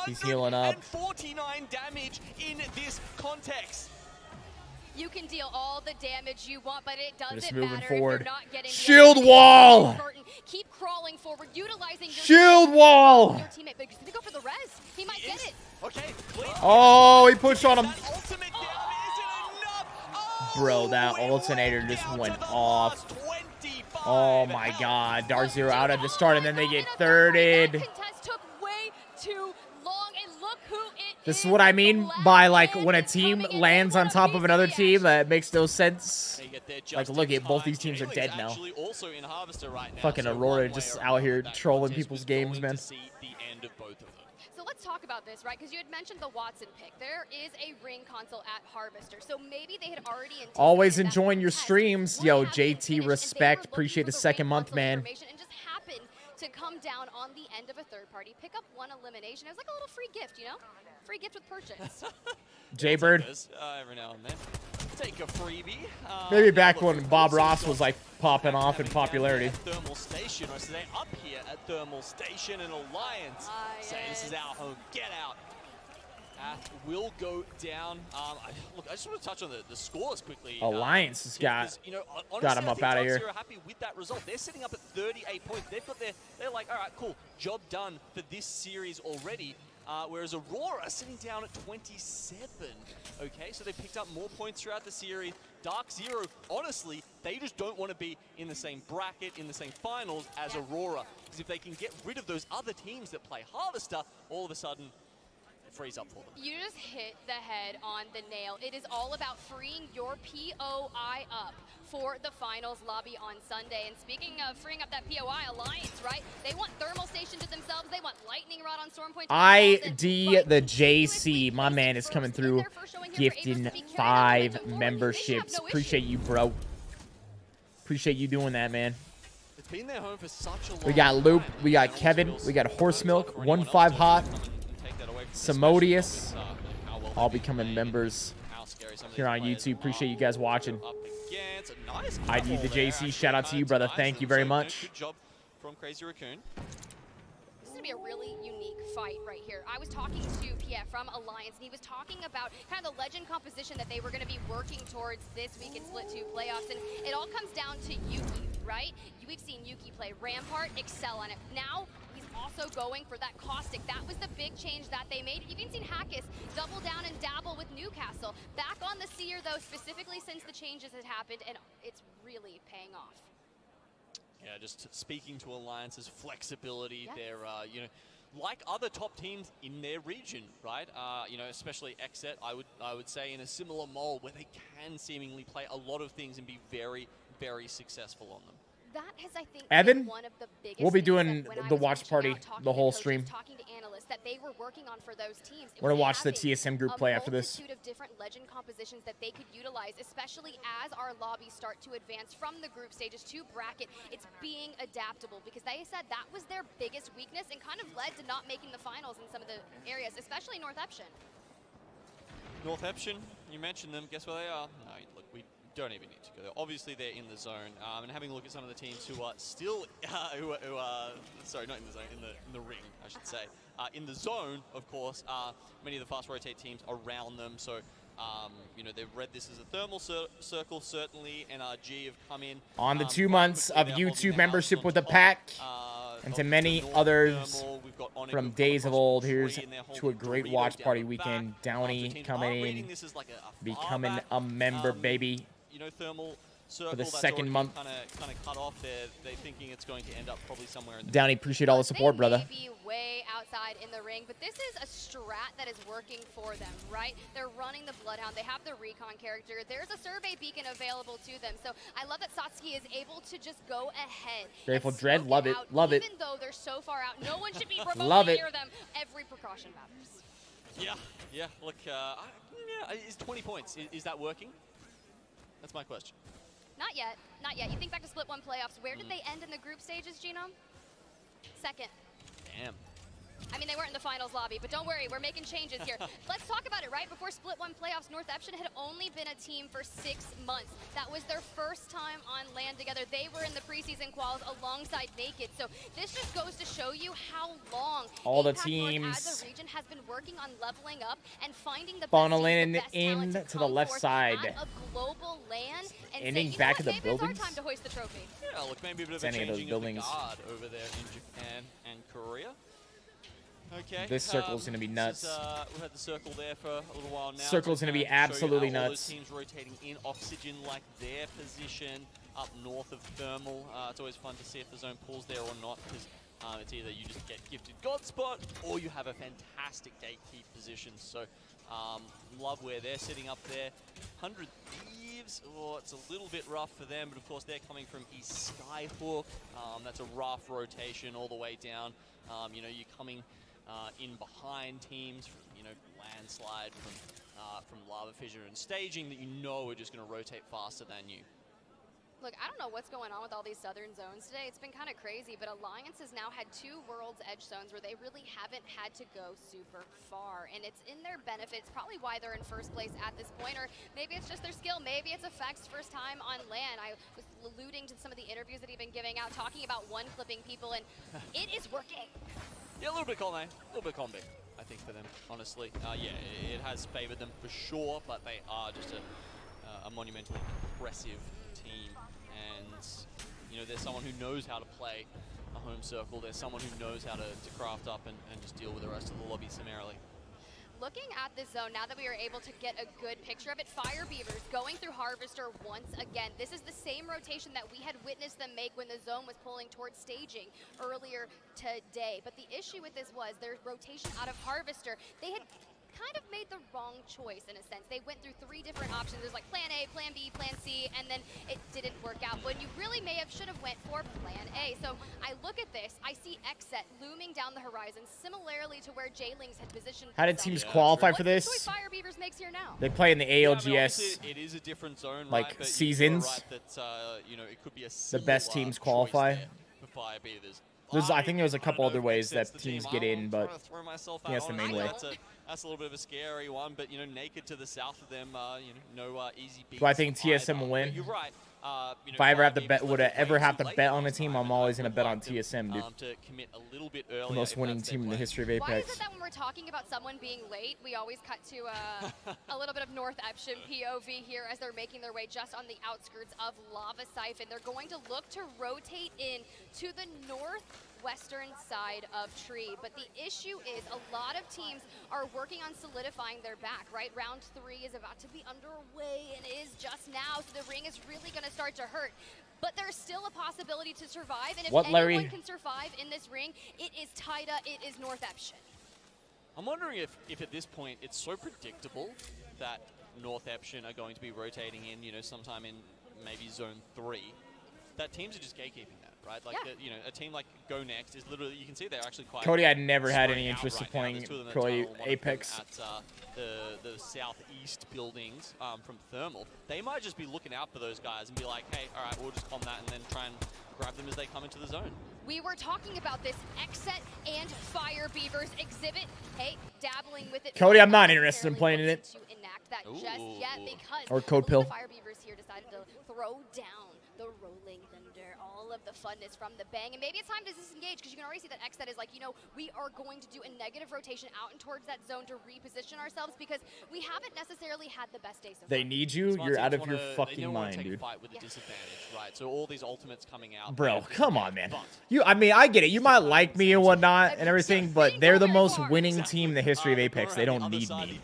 He's healing up. 449 damage in this context. You can deal all the damage you want, but it doesn't Just moving matter forward. if you're not getting Shield wall. Keep crawling forward, utilizing your Shield wall. Your teammate, but just go for the res. He might get it. Okay. Oh, he pushed on him. Bro, that alternator just went off. Oh my God, Dark Zero out at the start, and then they get thirded. Took way too long, and look who it This is what I mean by like when a team lands on top of another team. That makes no sense. Like, look at both these teams are dead now. Fucking Aurora just out here trolling people's games, man. So let's talk about this, right? Because you had mentioned the Watson pick. There is a ring console at Harvester, so maybe they had already anticipated Always enjoying your streams. Yo, JT, respect. Appreciate the second month, man. and just happened to come down on the end of a third party, pick up 1 elimination. It was like a little free gift, you know? Free gift with purchase. Jaybird. Every now and then. Take a freebie. Maybe back when Bob Ross was like popping off in popularity. Thermal Station, or so they up here at Thermal Station, and Alliance say this is our home. Get out. Will go down. Look, I just want to touch on the scores quickly. Alliance has got, got him up out of here. Are happy with that result. They're sitting up at 38 points. They've got they're like, all right, cool, job done for this series already. Whereas Aurora sitting down at 27. Okay, so they picked up more points throughout the series. Dark Zero, honestly, they just don't want to be in the same bracket, in the same finals as Aurora. Because if they can get rid of those other teams that play Harvester, all of a sudden, it frees up for them. You just hit the head on the nail. It is all about freeing your POI up for the finals lobby on Sunday. And speaking of freeing up that POI, Alliance, right? They want Thermal Station to themselves. They want Lightning Rod on Storm Point. ID the JC. My man is coming through, gifting 5 memberships. Appreciate you, bro. Appreciate you doing that, man. It's been their home for such a long We got Loop, we got Kevin, we got Horse Milk, 1-5 Hot, Samodius, all becoming members here on YouTube. Appreciate you guys watching. ID the JC, shout out to you, brother. Thank you very much. Good job from Crazy Raccoon. This is going to be a really unique fight right here. I was talking to PF from Alliance, and he was talking about kind of the legend composition that they were going to be working towards this week in Split 2 playoffs, and it all comes down to Yuki, right? We've seen Yuki play Rampart, excel on it. Now, he's also going for that Caustic. That was the big change that they made. You've even seen Hackis double down and dabble with Newcastle. Back on the Seer, though, specifically since the changes had happened, and it's really paying off. Yeah, just speaking to Alliance's flexibility, they're, you know, like other top teams in their region, right? You know, especially Exet, I would say, in a similar mold where they can seemingly play a lot of things and be very, very successful on them. That has, I think, Evan, been one of the biggest we'll be things doing that when I the was watch reaching party out, talking the to whole coaches, stream. talking to analysts, that they were working on for those teams. We're gonna watch the TSM group play after this. A multitude of different legend compositions that they could utilize, especially as our lobbies start to advance from the group stages to bracket. It's being adaptable because they said that was their biggest weakness and kind of led to not making the finals in some of the areas, especially North Eption. North Eption, you mentioned them. Guess where they are? No, look, we don't even need to go there. Obviously, they're in the zone. And having a look at some of the teams who are still, sorry, not in the zone, in the ring, I should say. In the zone, of course, many of the fast rotate teams around them. So, you know, they've read this as a thermal circle, certainly. NRG have come in. On the 2 months of YouTube membership with the pack, and to many others from days of old, here's to a great watch party weekend. Downey coming in, becoming a member, baby. You know, thermal for the second month. Kind of cut off. They're thinking it's going to end up probably somewhere in the Downey, appreciate all the support, brother. They may be way outside in the ring, but this is a strat that is working for them, right? They're running the Bloodhound. They have the recon character. There's a survey beacon available to them. So I love that Satsuki is able to just go ahead. Grateful Dread, love it, love it. Even though they're so far out, no one should be remotely near them. Every precaution matters. Yeah. Look, is 20 points? Is that working? That's my question. Not yet. Not yet. You think back to Split 1 playoffs. Where did they end in the group stages, Genome? Second. Damn. I mean, they weren't in the finals lobby, but don't worry, we're making changes here. Let's talk about it, right? Before Split 1 playoffs, North Eption had only been a team for 6 months. That was their first time on land together. They were in the preseason quals alongside Naked. So this just goes to show you how long all the APAC teams North as a region has been working on leveling up and finding the funneling best in to the left side. A global land and ending say, back at the maybe buildings. It's our time to hoist the trophy. Yeah, look, maybe a bit of It's a any of those changing of the buildings. guard over there in Japan and Korea. Okay. This circle's gonna be nuts. We've had the circle there for a little while now. Circle's gonna be absolutely all nuts. those teams rotating in Oxygen like their position up north of Thermal. It's always fun to see if the zone pulls there or not, because it's either you just get gifted God spot or you have a fantastic gatekeep position. So love where they're sitting up there. 100 Thieves, it's a little bit rough for them, but of course they're coming from East Skyhook. That's a rough rotation all the way down. You know, you're coming in behind teams from, you know, Landslide, from Lava Fissure and Staging that you know are just going to rotate faster than you. Look, I don't know what's going on with all these southern zones today. It's been kind of crazy, but Alliance has now had 2 World's Edge zones where they really haven't had to go super far, and it's in their benefit. It's probably why they're in first place at this point, or maybe it's just their skill. Maybe it's Effect's first time on land. I was alluding to some of the interviews that he'd been giving out, talking about one-clipping people, and it is working. Yeah, a little bit column A, a little bit column B, I think, for them, honestly. Yeah, it has favored them for sure, but they are just a monumentally impressive team. And, you know, there's someone who knows how to play a home circle. There's someone who knows how to craft up and just deal with the rest of the lobby summarily. Looking at this zone, now that we are able to get a good picture of it, Fire Beavers going through Harvester once again. This is the same rotation that we had witnessed them make when the zone was pulling towards Staging earlier today. But the issue with this was their rotation out of Harvester. They had kind of made the wrong choice in a sense. They went through 3 different options. There's like plan A, plan B, plan C, and then it didn't work out. When you really should have went for plan A. So I look at this, I see Xset looming down the horizon, similarly to where J-Lings had positioned. How did teams qualify for this? What's the choice Fire Beavers makes here now? They play in the ALGS. It is a different zone, like right? But seasons. Right that, you know, it could be a the best teams qualify. For Fire Beavers. I think there's a couple other ways that teams get in, but that's the main way. That's a little bit of a scary one, but, you know, Naked to the south of them, you know, no easy beats. Do I think TSM will win? You're right. You know, if I ever have to bet, would I ever have to bet on a team, I'm always going to bet on TSM, dude. To commit a little bit earlier, the most winning team in the history of Apex. Why is it that when we're talking about someone being late, we always cut to a little bit of North Eption POV here as they're making their way just on the outskirts of Lava Siphon. They're going to look to rotate in to the northwestern side of Tree, but the issue is a lot of teams are working on solidifying their back, right? Round 3 is about to be underway and is just now, so the ring is really going to start to hurt. But there's still a possibility to survive, and if anyone can survive in this ring, it is Taida, it is North Eption. I'm wondering if at this point it's so predictable that North Eption are going to be rotating in, you know, sometime in maybe Zone 3, that teams are just gatekeeping that, right? Like, you know, a team like Go Next is literally, you can see they're actually quite. Cody, I'd never had any spread out interest in right now. playing There's two of them in Pro the tunnel, one of Apex. them at the southeast buildings from Thermal. They might just be looking out for those guys and be like, hey, all right, we'll just calm that and then try and grab them as they come into the zone. We were talking about this Xset and Fire Beavers exhibit. Hey, dabbling with it. Cody, I'm not interested in playing in it. To enact that just yet because or Code Pill. The Fire Beavers here decided to throw down the Rolling Thunder, all of the funness from the bang, and maybe it's time to disengage because you can already see that Xset is like, you know, we are going to do a negative rotation out and towards that zone to reposition ourselves because we haven't necessarily had the best day so far. They need you. You're out of your fucking mind, dude. dude. Fight with a disadvantage, right? So all these ultimates coming out. Bro, come on, man. I mean, I get it. You might like me and whatnot and everything, but they're the most winning team in the history of Apex. They don't need me.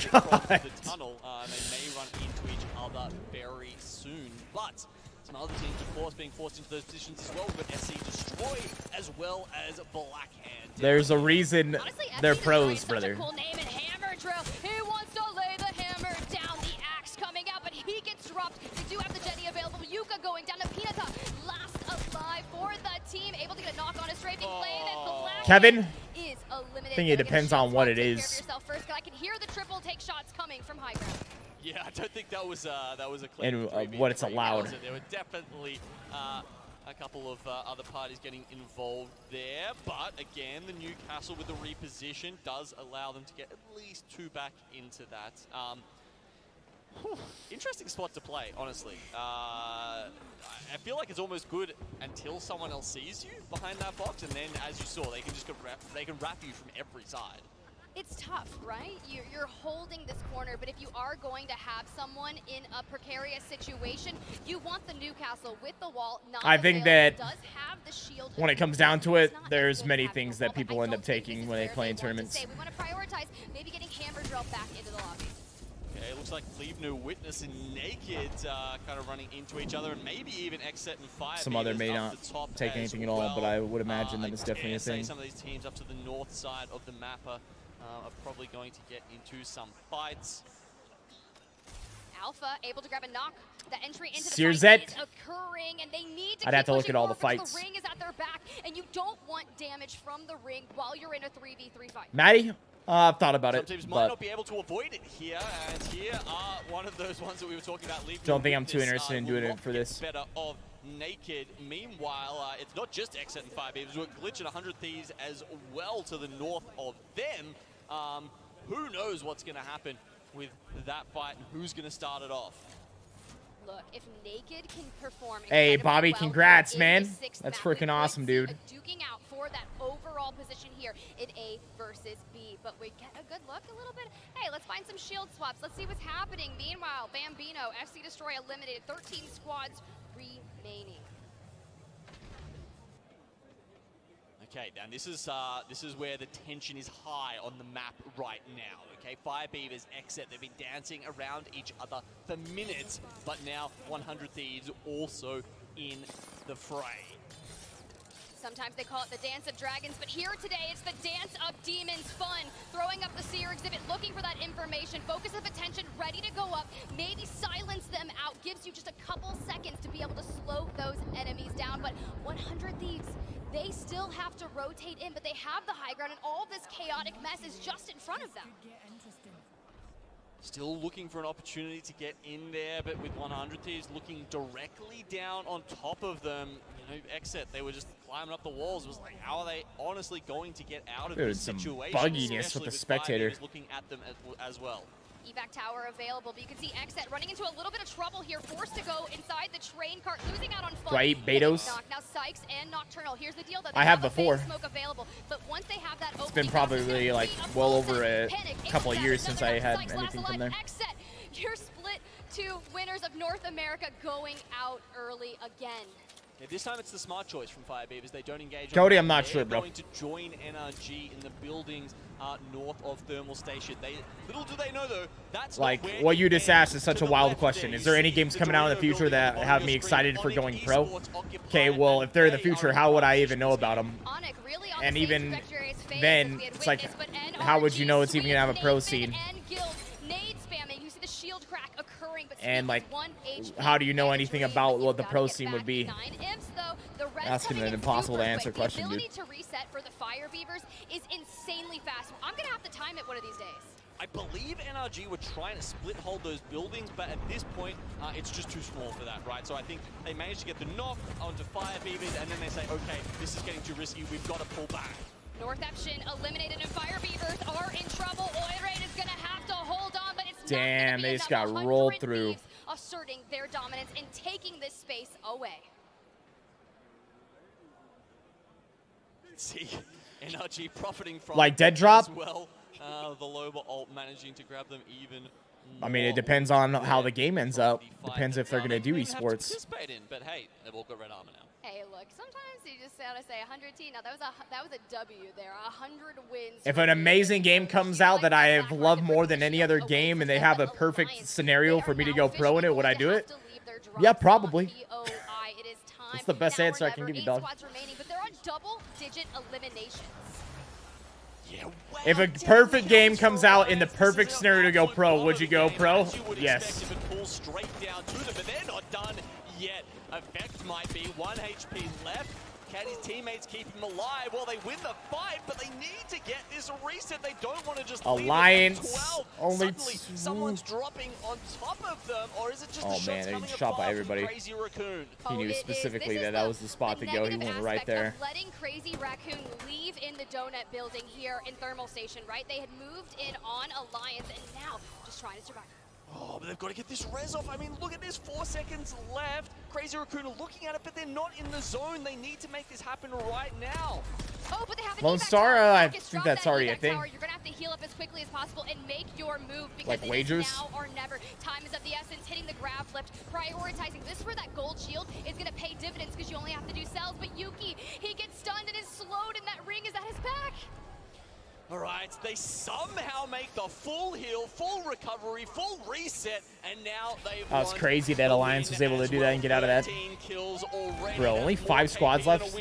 God. The tunnel, they may run into each other very soon, but some other teams, of course, being forced into those positions as well. We've got SC Destroy as well as Blackhand. There's a reason they're pros, brother. Cool name and Hammer Drill. He wants to lay the hammer down. The axe coming out, but he gets dropped. We do have the Jenny available. Yuka going down to Pinata. Last alive for the team. Able to get a knock on a strafing flame. And Blackhand Kevin, is eliminated. I think it depends on what it is. Yourself first, I can hear the triple take shots coming from high ground. Yeah, I don't think that was a clean. And what it's allowed. There were definitely a couple of other parties getting involved there, but again, the Newcastle with the reposition does allow them to get at least 2 back into that. Interesting spot to play, honestly. I feel like it's almost good until someone else sees you behind that box, and then, as you saw, they can just they can wrap you from every side. It's tough, right? You're holding this corner, but if you are going to have someone in a precarious situation, you want the Newcastle with the wall. I think that does have the shield when it comes down to it, there's many things that people end up taking when they play in tournaments. We want to prioritize maybe getting Hammer Drill back into the lobby. Okay, it looks like Leave No Witness and Naked kind of running into each other, and maybe even Xset and Fire. Some other may not take anything at all, but I would imagine that it's definitely a thing. Some of these teams up to the north side of the map are probably going to get into some fights. Alpha able to grab a knock. The entry into the Searzet. fight is occurring, and they need to I'd have to look at all the forward fights. because the ring is at their back, and you don't want damage from the ring while you're in a 3v3 fight. Maddie, I've thought about it, Some teams but might not be able to avoid it here, and here are one of those ones that we were talking about. Don't think I'm too interested in doing it for this. Better of Naked. Meanwhile, it's not just Xset and 5 we're glitching 100 Thieves as well to the north of them. Who knows what's going to happen with that fight and who's going to start it off? Look, if Naked can perform. Hey, Bobby, well congrats, in man. the sixth That's map, freaking we awesome, could see dude. a duking out for that overall position here in A versus B. But we get a good look a little bit. Hey, let's find some shield swaps. Let's see what's happening. Meanwhile, Bambino, FC Destroy eliminated. 13 squads remaining. Okay, and this is where the tension is high on the map right now. Okay, Fire Beavers, Xset, they've been dancing around each other for minutes, but now 100 Thieves also in the fray. Sometimes they call it the Dance of Dragons, but here today it's the Dance of Demons. Fun, throwing up the Seer exhibit, looking for that information, focus of attention, ready to go up, maybe silence them out, gives you just a couple seconds to be able to slow those enemies down. But 100 Thieves, they still have to rotate in, but they have the high ground, and all this chaotic mess is just in front of them. Still looking for an opportunity to get in there, but with 100 Thieves looking directly down on top of them. You know, Xset, they were just climbing up the walls. It was like, how are they honestly going to get out of this situation? Some bugginess with the spectator. Looking at them as well. Evac tower available, but you can see Xset running into a little bit of trouble here, forced to go inside the train cart, losing out on fun. Do I eat Betos? Now Cites and Nocturnal. Here's the deal though. I have before. Smoke available, but once they have that It's been probably like well over a couple of years since I had anything from there. Xset, you're split two winners of North America going out early again. Yeah, this time it's the smart choice from Fire Beavers. They don't engage. Cody, I'm not sure, bro. They're going to join NRG in the buildings north of Thermal Station. Little do they know though, that's like what you just asked is such a wild question. Is there any games coming out in the future that have me excited for going pro? Okay, well, if they're in the future, how would I even know about them? And even then, it's like, how would you know it's even gonna have a pro scene? Nade spamming. You see the shield crack occurring, but And like, how do you know anything about what the pro scene would be? Asking an impossible to answer question, dude. The ability to reset for the Fire Beavers is insanely fast. I'm gonna have to time it one of these days. I believe NRG were trying to split hold those buildings, but at this point, it's just too small for that, right? So I think they managed to get the knock onto Fire Beavers, and then they say, okay, this is getting too risky, we've got to pull back. North Epshin eliminated, and Fire Beavers are in trouble. Oilraid is gonna have to hold on, but it's damn, they just got rolled through. Asserting their dominance and taking this space away. See, NRG profiting from like dead drop. As well. The Loba ult managing to grab them even. I mean, it depends on how the game ends up. Depends if they're gonna do esports. But hey, they've all got red armor now. Hey, look, sometimes you just gotta say 100T. Now that was a W there, 100 wins. If an amazing game comes out that I have loved more than any other game, and they have a perfect scenario for me to go pro in it, would I do it? Yeah, probably. That's the best answer I can give you, dog. But they're on double-digit eliminations. If a perfect game comes out in the perfect scenario to go pro, would you go pro? Yes. If it pulls straight down to them, but they're not done yet. Effect might be 1 HP left. Can his teammates keep him alive? Well, they win the fight, but they need to get this reset. They don't want to just Alliance leave it at 12. only Suddenly, someone's dropping on top of them, or is it just oh man, they shot by everybody. Crazy Raccoon? He knew specifically that was the spot to go. He went right there. Letting Crazy Raccoon leave in the donut building here in Thermal Station, right? They had moved in on Alliance, and now just trying to survive. Oh, but they've got to get this res off. I mean, look at this, 4 seconds left. Crazy Raccoon are looking at it, but they're not in the zone. They need to make this happen right now. Oh, but they have Lone Star, I think that's already a thing. You're gonna have to heal up as quickly as possible and make your move because like it wagers. Is now or never. Time is of the essence. Hitting the grab lift, prioritizing. This is where that gold shield is gonna pay dividends because you only have to do cells. But Yuki, he gets stunned and is slowed, and that ring is at his back. All right, they somehow make the full heal, full recovery, full reset, and now they've Oh, it's crazy that Alliance was able to do that and get out of that. Bro, only 5 squads left.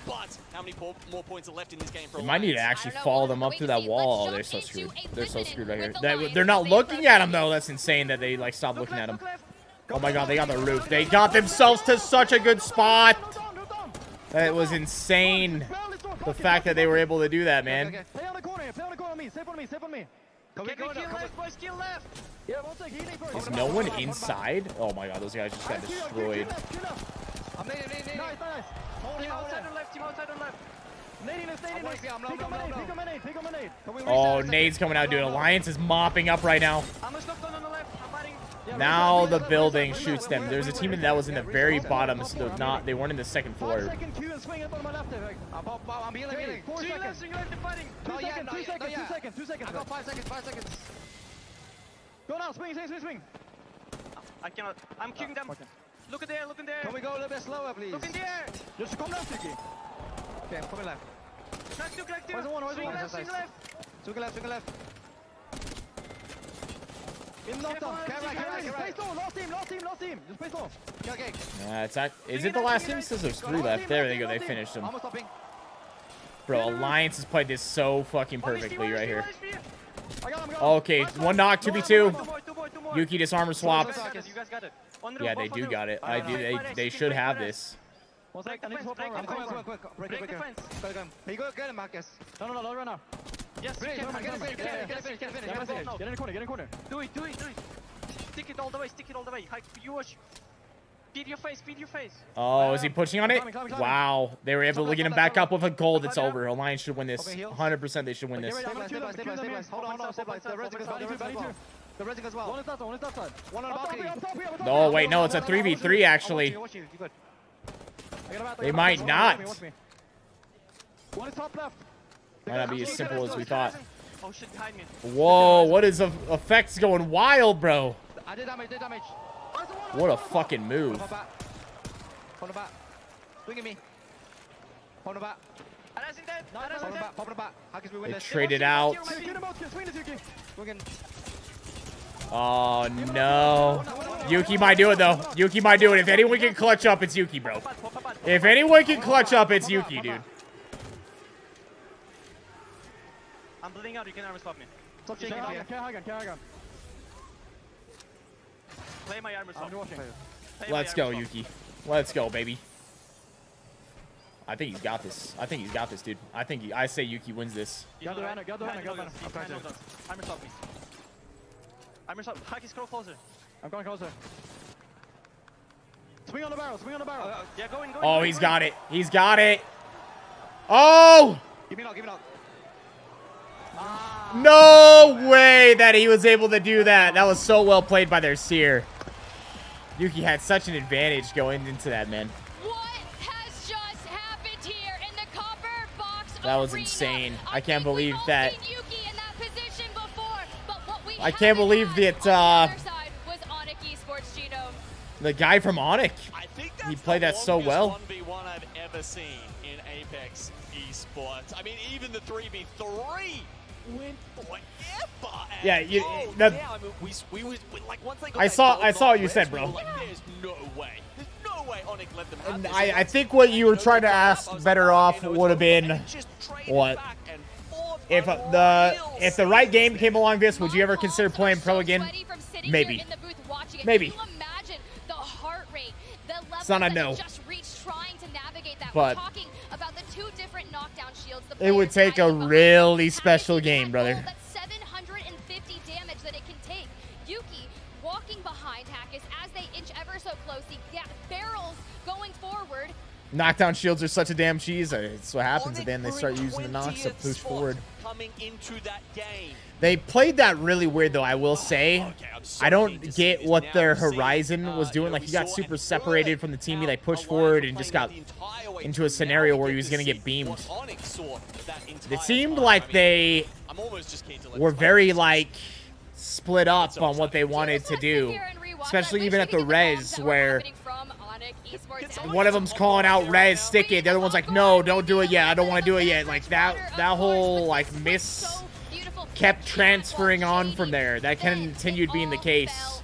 But how many more points are left in this game? They might need to actually follow them up through that wall. Oh, they're so screwed. They're so screwed right here. They're not looking at him, though. That's insane that they, like, stopped looking at him. Oh, my God. They got the roof. They got themselves to such a good spot. That was insane. The fact that they were able to do that, man. Play on the corner, on me. Safe on me, safe on me. Kill left. Yeah, is no one inside? Oh, my God. Those guys just got destroyed. Nice. Oh, Nade's coming out, dude. Alliance is mopping up right now. Now the building shoots them. There's a team that was in the very bottom, so they weren't in the second floor. 2 seconds. I got 5 seconds. Go now, swing. I cannot. I'm kicking them. Look in there. Can we go a little bit slower, please? Look in there. Just come down, Suki. Okay, I'm coming left. Where's the one? Swing left. In knockdown. Carry. Space low. Last team. Just space low. Okay. Is it the last team? It says there's 3 left. There they go. They finished them. Bro, Alliance has played this so fucking perfectly right here. Okay, 1 knock, 2v2. Yuki disarmor swapped. Yeah, they do got it. They should have this. I'm coming. Break it. Hey, go get him, Marcus. No, run now. Yes, get in the corner. Do it. Stick it all the way. You watch. Feed your face. Oh, is he pushing on it? Wow. They were able to get him back up with a gold. It's over. Alliance should win this. 100% they should win this. Stabilize. Hold on. The resing as well. One is that side. One on the balcony. No, wait, no, it's a 3v3 actually. They might not. One is top left. Might not be as simple as we thought. Oh shit, behind me. Whoa, what is effects going wild, bro? I did damage. What a fucking move. Hold on back. Swing at me. Hold on back. Pop on back. How can we win They this? traded out. Oh, no. Yuki might do it, though. If anyone can clutch up, it's Yuki, bro. If anyone can clutch up, it's Yuki, dude. I'm bleeding out. You can never stop me. Stop shaking. Carry gun. Play my armor swap. Let's go, Yuki. Let's go, baby. I think he's got this. I think he's got this, dude. I say Yuki wins this. Go to Armor swap me. Armor swap. Haki, scroll closer. I'm going closer. Swing on the barrel. Swing on the barrel. Yeah, go in. Oh, he's got it. He's got it. Oh! Give me knock. Give me knock. No way that he was able to do that. That was so well played by their seer. Yuki had such an advantage going into that, man. What has just happened here in the copper box That was arena? insane. I can't believe that. Yuki in that position before, but what we I can't believe that was Onyx Esports Genome. the guy from Onyx, he played that so well. 1v1 I've ever seen in Apex Esports. I mean, even the 3v3 went forever. Yeah, I mean, we like once they got I that saw gold what you off said, Reds, we bro. were like, there's no way. There's no way Onyx let them have And this. I think what you were trying to ask better off would have been what if the right game came along this, would you ever consider playing pro again? Maybe. Maybe. It's not a no. But it would take a really special game, brother. That's 750 damage that it can take. Yuki walking behind Hackis as they inch ever so close. The barrels going forward. Knockdown shields are such a damn cheese. It's what happens, and then they start using the knocks to push forward. Coming into that game. They played that really weird, though, I will say. I don't get what their Horizon was doing. Like, he got super separated from the team. He, like, pushed forward and just got into a scenario where he was going to get beamed. It seemed like they were very, like, split up on what they wanted to do. Especially even at the res, where one of them's calling out res, stick it. The other one's like, no, don't do it yet. I don't want to do it yet. Like, that whole, like, miss kept transferring on from there. That continued being the case.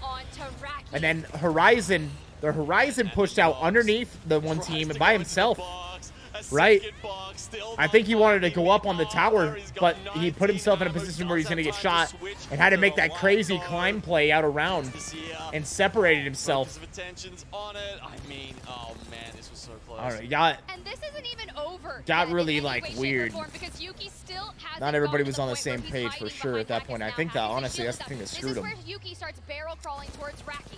And then Horizon, the Horizon pushed out underneath the one team by himself, right? I think he wanted to go up on the tower, but he put himself in a position where he's going to get shot and had to make that crazy climb play out around and separated himself. All right, And this isn't even over. Got really, like, weird. Not everybody was on the same page for sure at that point. I think that, honestly, that's the thing that screwed him. This is where Yuki starts barrel crawling towards Raki.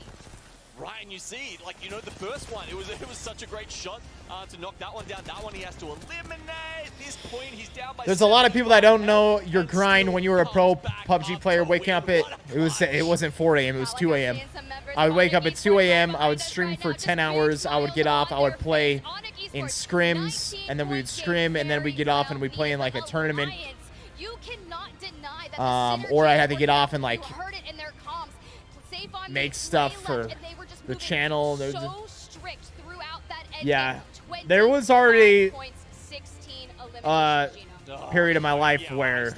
Right, and you see, like, you know, the first one, it was such a great shot to knock that one down. That one he has to eliminate. At this point, he's down by There's a lot of people that don't know your grind when you were a pro PUBG player. Waking up at it wasn't 4 a.m. It was 2 a.m. I would wake up at 2 a.m. I would stream for 10 hours. I would get off. I would play in scrims, and then we would scrim, and then we'd get off and we'd play in like a tournament. Or I had to get off and like make stuff for the channel. Yeah, there was already period of my life where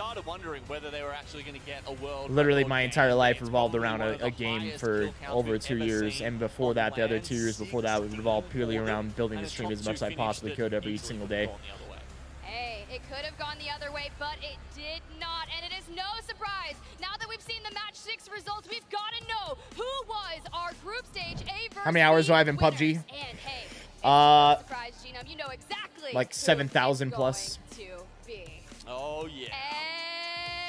literally my entire life revolved around a game for over 2 years, and before that, the other 2 years before that, was revolved purely around building the stream as much as I possibly could every single day. Hey, it could have gone the other way, but it did not, and it is no surprise. Now that we've seen the match 6 results, we've got to know who was our group stage A versus How many hours do I have in PUBG? And hey, surprise, Genome, you know exactly like 7,000 plus. Oh yeah.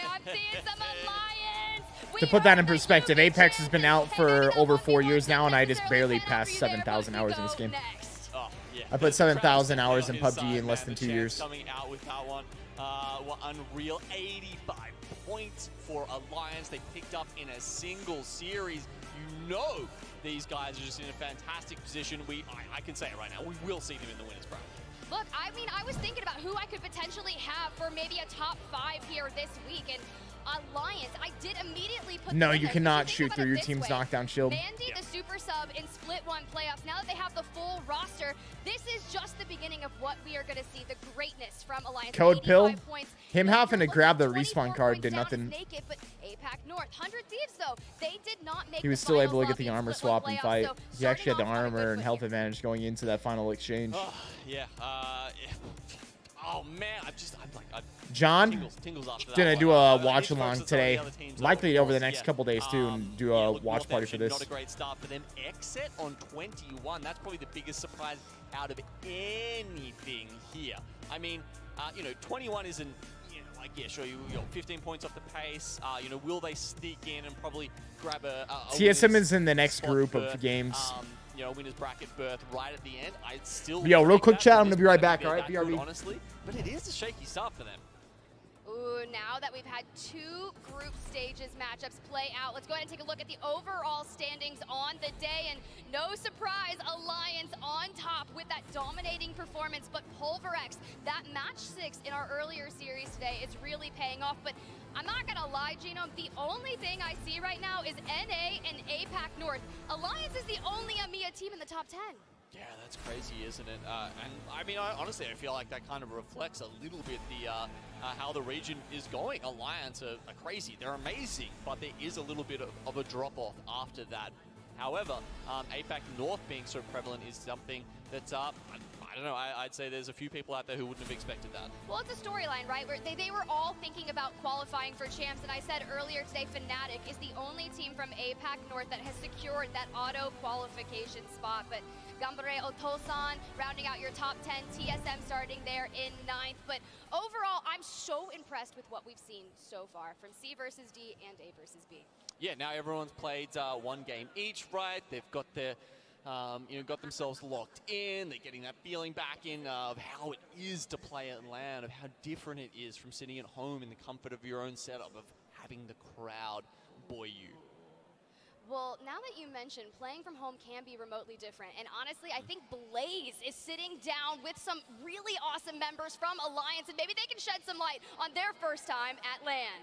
And I'm seeing some alliance. To put that in perspective, Apex has been out for over 4 years now, and I just barely passed 7,000 hours in this game. I put 7,000 hours in PUBG in less than 2 years. Coming out with that one, unreal 85 points for Alliance. They picked up in a single series. You know these guys are just in a fantastic position. I can say it right now. We will see them in the winners bracket. Look, I mean, I was thinking about who I could potentially have for maybe a top 5 here this week, and Alliance, I did immediately put No, you cannot shoot through your team's knockdown shield. Mandy, the super sub in Split 1 playoffs, now that they have the full roster, this is just the beginning of what we are going to see, the greatness from Alliance. Code Pill, him having to grab the respawn card did nothing. Naked, but APAC North, 100 Thieves though, they did not make He was still able to get the armor swap and fight. He actually had the armor and health advantage going into that final exchange. Yeah, Oh man, I'm John tingles after that gonna one. do a I watch need to along focus on today, some of the other teams likely over the course, next couple days too, and do a look, watch North party for Action, this. Not a great start for them. Exit on 21. That's probably the biggest surprise out of anything here. I mean, 21 isn't. Like, yeah, sure, you got 15 points off the pace. Will they sneak in and probably grab a TSM is in the next group of games. Winners bracket berth right at the end. I'd still. Yo, real quick, that chat. for I'm gonna this be right point back. to All be right, that good, BRB. honestly, but it is a shaky start for them. Ooh, now that we've had 2 group stages matchups play out, let's go ahead and take a look at the overall standings on the day. And no surprise, Alliance on top with that dominating performance. But Pulverex, that match 6 in our earlier series today is really paying off. But I'm not gonna lie, Genome, the only thing I see right now is NA and APAC North. Alliance is the only EMEA team in the top 10. Yeah, that's crazy, isn't it? And I mean, honestly, I feel like that kind of reflects a little bit the how the region is going. Alliance are crazy. They're amazing, but there is a little bit of a drop-off after that. However, APAC North being so prevalent is something that, I don't know, I'd say there's a few people out there who wouldn't have expected that. Well, it's a storyline, right? Where they were all thinking about qualifying for champs, and I said earlier today, Fnatic is the only team from APAC North that has secured that auto qualification spot. But Gambare Otosan rounding out your top 10, TSM starting there in 9th. But overall, I'm so impressed with what we've seen so far from C versus D and A versus B. Yeah, now everyone's played 1 game each, right? They've got their, got themselves locked in. They're getting that feeling back in of how it is to play at LAN, of how different it is from sitting at home in the comfort of your own setup, of having the crowd buoy you. Well, now that you mentioned, playing from home can be remotely different. And honestly, I think Blaze is sitting down with some really awesome members from Alliance, and maybe they can shed some light on their first time at LAN.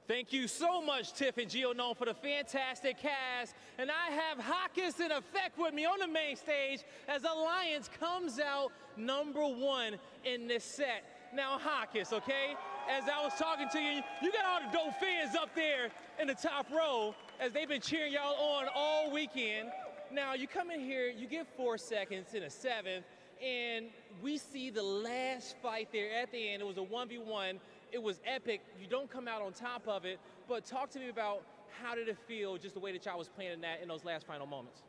Thank you so much, Tiff and GeoKnown, for the fantastic cast. And I have Hawkins in effect with me on the main stage as Alliance comes out #1 in this set. Now, Hawkins, okay? As I was talking to you, you got all the dope fans up there in the top row as they've been cheering y'all on all weekend. Now, you come in here, you get 4 seconds in a 7th, and we see the last fight there at the end. It was a 1v1. It was epic. You don't come out on top of it, but talk to me about how did it feel, just the way that y'all was playing in those last final moments?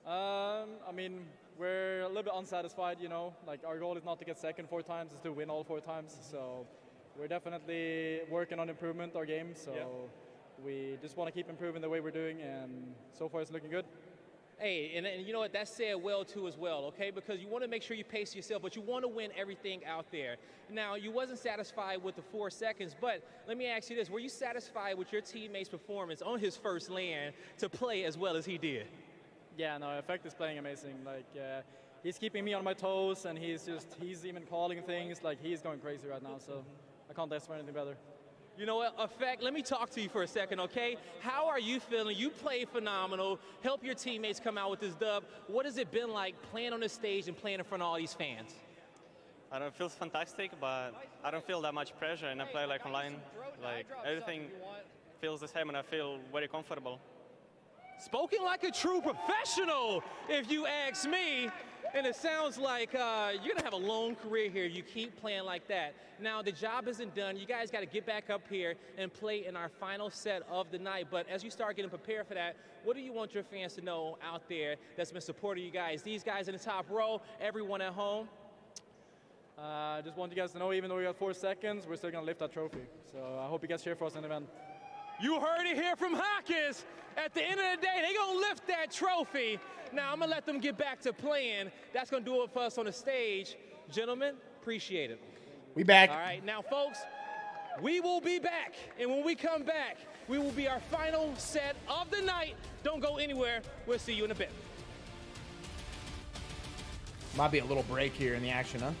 I mean, we're a little bit unsatisfied, like our goal is not to get second 4 times, it's to win all 4 times. So we're definitely working on improvement our game. So we just want to keep improving the way we're doing, and so far it's looking good. Hey, and you know what, that's said well too as well, okay? Because you want to make sure you pace yourself, but you want to win everything out there. Now, you wasn't satisfied with the 4 seconds, but let me ask you this. Were you satisfied with your teammate's performance on his first LAN to play as well as he did? Yeah, no, Effect is playing amazing. Like, he's keeping me on my toes, and he's even calling things. Like, he's going crazy right now, so I can't ask for anything better. You know what, Effect, let me talk to you for a second, okay? How are you feeling? You played phenomenal, help your teammates come out with this dub. What has it been like playing on this stage and playing in front of all these fans? I don't feel fantastic, but I don't feel that much pressure, and I play like online. Like, everything feels the same, and I feel very comfortable. Spoken like a true professional, if you ask me. And it sounds like you're going to have a long career here. You keep playing like that. Now, the job isn't done. You guys got to get back up here and play in our final set of the night. But as you start getting prepared for that, what do you want your fans to know out there that's been supporting you guys? These guys in the top row, everyone at home? I just want you guys to know, even though we got 4 seconds, we're still going to lift that trophy. So I hope you guys cheer for us in the event. You heard it here from Hawkins. At the end of the day, they're going to lift that trophy. Now, I'm going to let them get back to playing. That's going to do it for us on the stage. Gentlemen, appreciate it. We back. All right, now, folks, we will be back. And when we come back, we will be our final set of the night. Don't go anywhere. We'll see you in a bit. Might be a little break here in the action, huh?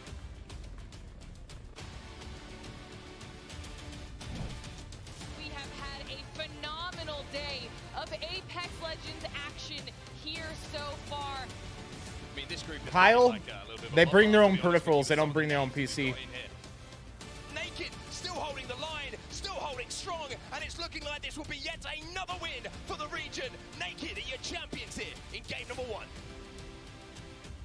We have had a phenomenal day of Apex Legends action here so far. I mean, this group Kyle, they bring their own peripherals. They don't bring their own PC. Naked, still holding the line, still holding strong, and it's looking like this will be yet another win for the region. Naked are your champions here in game #1.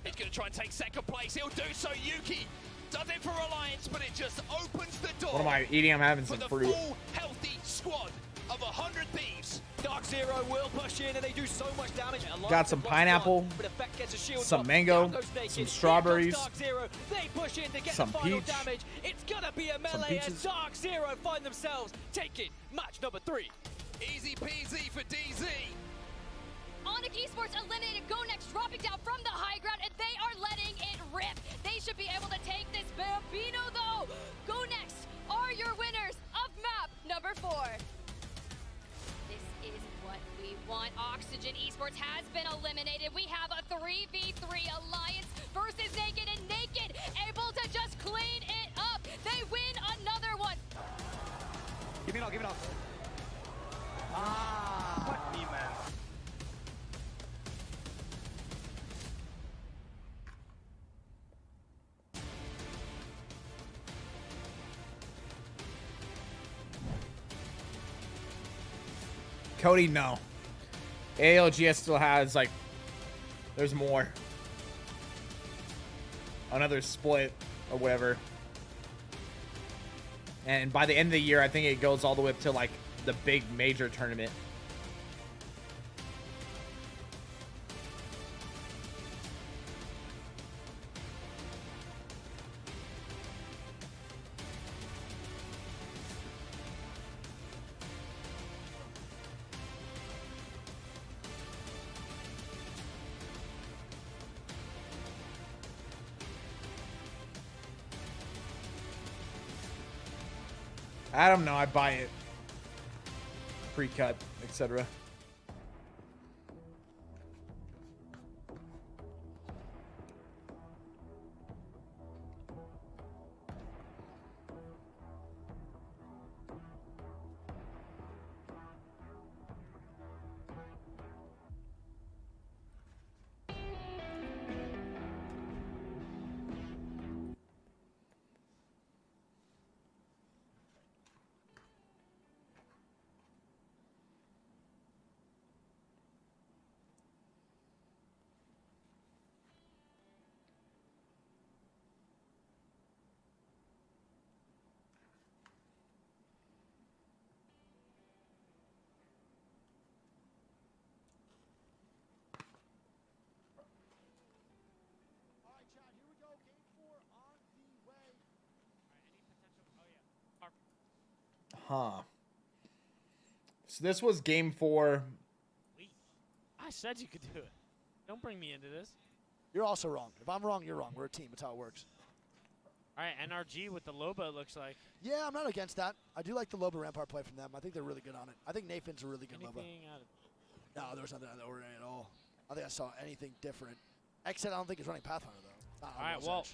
He's going to try and take second place. He'll do so. Yuki does it for Alliance, but it just opens the door. What am I eating? I'm having some for the fruit. full healthy squad of 100 Thieves. Dark Zero will push in, and they do so much damage. Got some pineapple, some mango, some strawberries, they push in to get some the final peach, damage. It's gonna be a melee, and Dark Zero find themselves taking match number 3. Easy peasy for DZ. Onyx Esports eliminated Go Next, dropping down from the high ground, and they are letting it rip. They should be able to take this Bambino, though. Go Next are your winners of map number 4. This is what we want. Oxygen Esports has been eliminated. We have a 3v3 alliance versus Naked, and Naked able to just clean it up. They win another one. Give me it all, give it all. Ah, what me, man. Cody, no. ALGS still has, like, there's more. Another split or whatever. And by the end of the year, I think it goes all the way up to, like, the big major tournament. I don't know. I buy it. Pre-cut, etc. Huh. So this was game 4. I said you could do it. Don't bring me into this. You're also wrong. If I'm wrong, you're wrong. We're a team. That's how it works. All right, NRG with the Loba, it looks like. Yeah, I'm not against that. I do like the Loba Rampart play from them. I think they're really good on it. I think Nathan's a really good Loba. No, there was nothing out of the ordinary at all. I think I saw anything different. Except I don't think he's running Pathfinder, though. All right, well.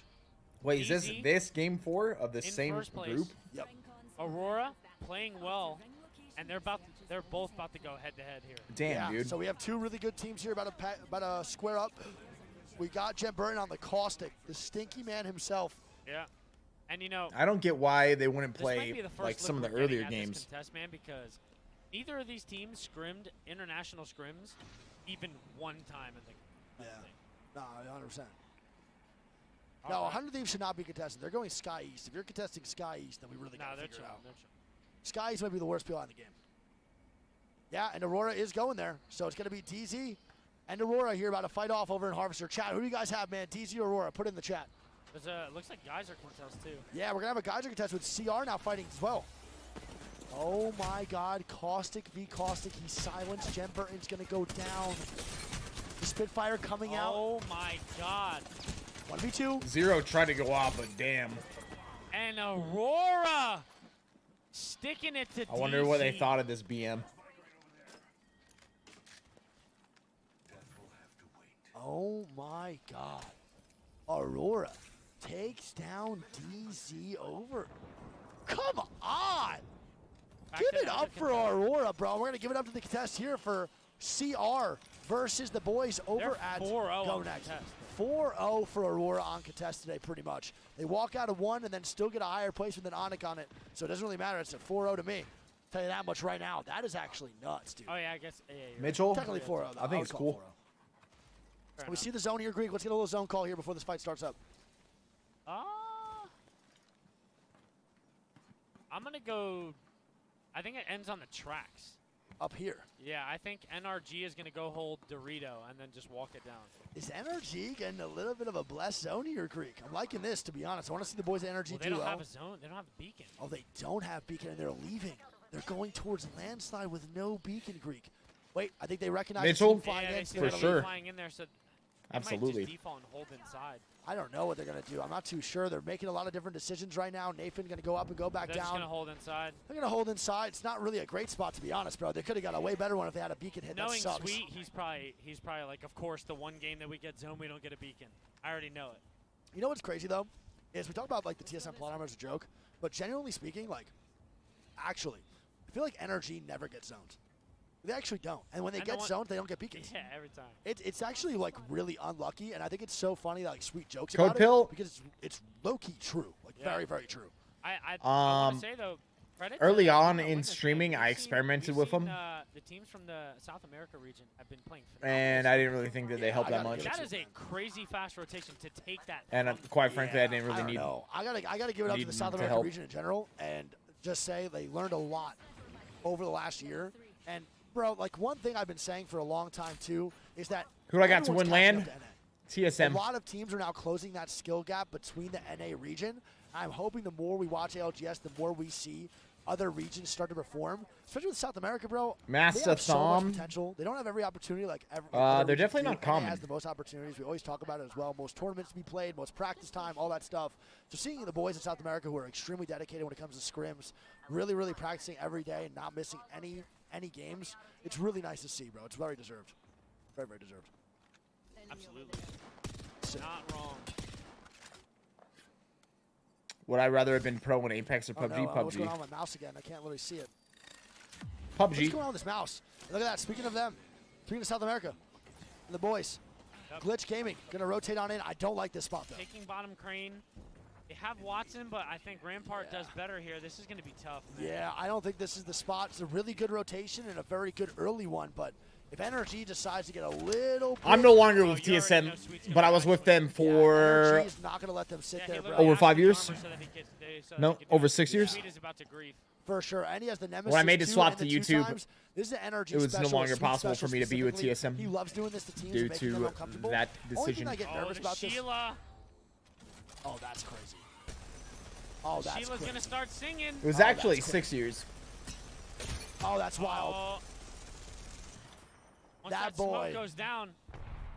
Wait, is this game 4 of the same group? Yep. Aurora playing well, and they're both about to go head-to-head here. Damn, dude. So we have two really good teams here about to square up. We got Jen Burton on the Caustic, the stinky man himself. Yeah. And, you know, I don't get why they wouldn't this might play be the first like some of look the we're getting earlier at this games. contest, man, because neither of these teams scrimmed international scrims even one time in the thing. No, 100%. No, 100 Thieves should not be contested. They're going Sky East. If you're contesting Sky East, then we really got to figure it out. Sky East might be the worst PL in the game. Yeah, and Aurora is going there. So it's going to be DZ and Aurora here about to fight off over in Harvester. Chat, who do you guys have, man? DZ or Aurora? Put it in the chat. There's looks like Geyser contest, too. Yeah, we're going to have a Geyser contest with CR now fighting as well. Oh, my God. Caustic v. Caustic. He's silenced. Jen Burton's going to go down. The Spitfire coming out. Oh, my God. 1v2. Zero tried to go off, but damn. And Aurora sticking it to I wonder what they thought of this BM. Oh my God. Aurora takes down DZ over. Come on. Give it up for Aurora, bro. We're going to give it up to the contest here for CR versus the boys over at Go Next. 4-0 for Aurora on contest today, pretty much. They walk out of 1 and then still get a higher placement than Onyx on it. So it doesn't really matter. It's a 4-0 to me. Tell you that much right now. That is actually nuts, dude. Oh, yeah, I guess. Yeah, Mitchell? Technically 4-0, though. I think it's cool. We see the zone here, Greek. Let's get a little zone call here before this fight starts up. I'm going to go... I think it ends on the tracks. Up here. Yeah, I think NRG is going to go hold Dorito and then just walk it down. Is NRG getting a little bit of a blessed zone here, Greek? I'm liking this, to be honest. I want to see the boys at NRG They don't have a zone. They don't have a beacon. Oh, they don't have beacon, and they're leaving. They're going towards landslide with no beacon, Greek. Wait, I think they recognize Mitchell? the team flying in. For sure. Flying in there, so Absolutely. They might just default and hold inside. I don't know what they're going to do. I'm not too sure. They're making a lot of different decisions right now. Nathan going to go up and go back They're down. just going to hold inside. They're going to hold inside. It's not really a great spot, to be honest, bro. They could have got a way better one if they had a beacon hit. Knowing that sucks. Sweet, he's probably like, of course, the one game that we get zone, we don't get a beacon. I already know it. You know what's crazy, though? Is we talk about, like, the TSM plot armor as a joke, but genuinely speaking, like, actually, I feel like NRG never gets zoned. They actually don't. And when they get zoned, they don't get beacons. Yeah, every time. It's actually, like, really unlucky, and I think it's so funny that, like, Sweet jokes Code about Pill? it because it's low-key true. Like, very, very true. I want to say, though, credit Early to on the in winners, streaming, we've I seen- experimented we've with seen, them. The teams from the South America region have been playing And I didn't really think that they helped that much. That is a crazy fast rotation to take that. And quite frankly, I didn't I really don't need. know. I gotta give it up to the South to American help. region in general, and just say they learned a lot over the last year. And bro, like one thing I've been saying for a long time too is that Who do I got to everyone's win catching land? up to NA. TSM. A lot of teams are now closing that skill gap between the NA region. I'm hoping the more we watch ALGS, the more we see other regions start to perform, especially with South America, bro. Master they have so much Thom. potential. They don't have every opportunity like every. They're definitely not common. Has the most opportunities. We always talk about it as well. Most tournaments to be played, most practice time, all that stuff. So seeing the boys in South America who are extremely dedicated when it comes to scrims, really, really practicing every day and not missing any games, it's really nice to see, bro. It's very deserved. Very, very deserved. Absolutely. Not wrong. Would I rather have been pro in Apex or Oh, PUBG? no, what's going PUBG. on with my mouse again? I can't really see it. PUBG. What's going on with this mouse? Look at that. Speaking of them, speaking of South America, the boys, Glitch Gaming, gonna rotate on in. I don't like this spot though. Taking bottom crane. They have Watson, but I think Rampart does better here. This is going to be tough, man. Yeah, I don't think this is the spot. It's a really good rotation and a very good early one, but if NRG decides to get a little bit, I'm no longer with TSM, but I was with them for NRG is not going to let them sit there, bro. over 5 years. No, over 6 years. Sweet is about to grief. For sure, and he has the nemesis. When I made the too, swap and the to two YouTube, times. This is an NRG it was no special, longer Sweet possible for special me to be with specifically. TSM He loves doing this to teams, due making them to uncomfortable. that Only thing decision. I get nervous about this. Sheila. Oh, that's crazy. Oh, that's Sheila's crazy. going to start singing. It was actually 6 years. Oh, that's wild. Once that smoke boy goes down.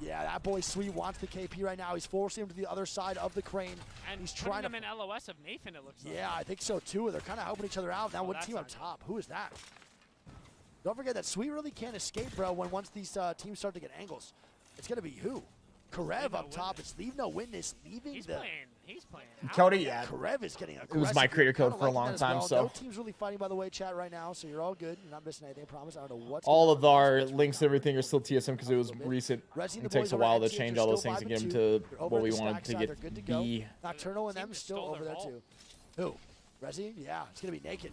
Yeah, that boy Sweet wants the KP right now. He's forcing him to the other side of the crane. And he's putting trying to. him in LOS of Nathan, it looks like. Yeah, I think so too. They're kind of helping each other out. Now, one that's team up top. Who is that? Don't forget that Sweet really can't escape, bro. Once these teams start to get angles, it's gonna be who? Karev up top. It's Leave No Witness leaving He's the. playing. Cody, yeah. Karev is getting aggressive. It was my creator Kinda code for a liking long that as time, well. so. No team's really fighting, by the way, chat right now, so you're all good. You're not missing anything. I promise. I don't know what's. All going of on. our links and everything are still TSM because it was recent. Resi, the It takes boys a over while at to NTH change are all those still things to 5 get them and to 2. They're over what at we the wanted stack to side. get They're good to go. be. Nocturnal and them still over there too. Who? Resi? Yeah, it's gonna be Naked.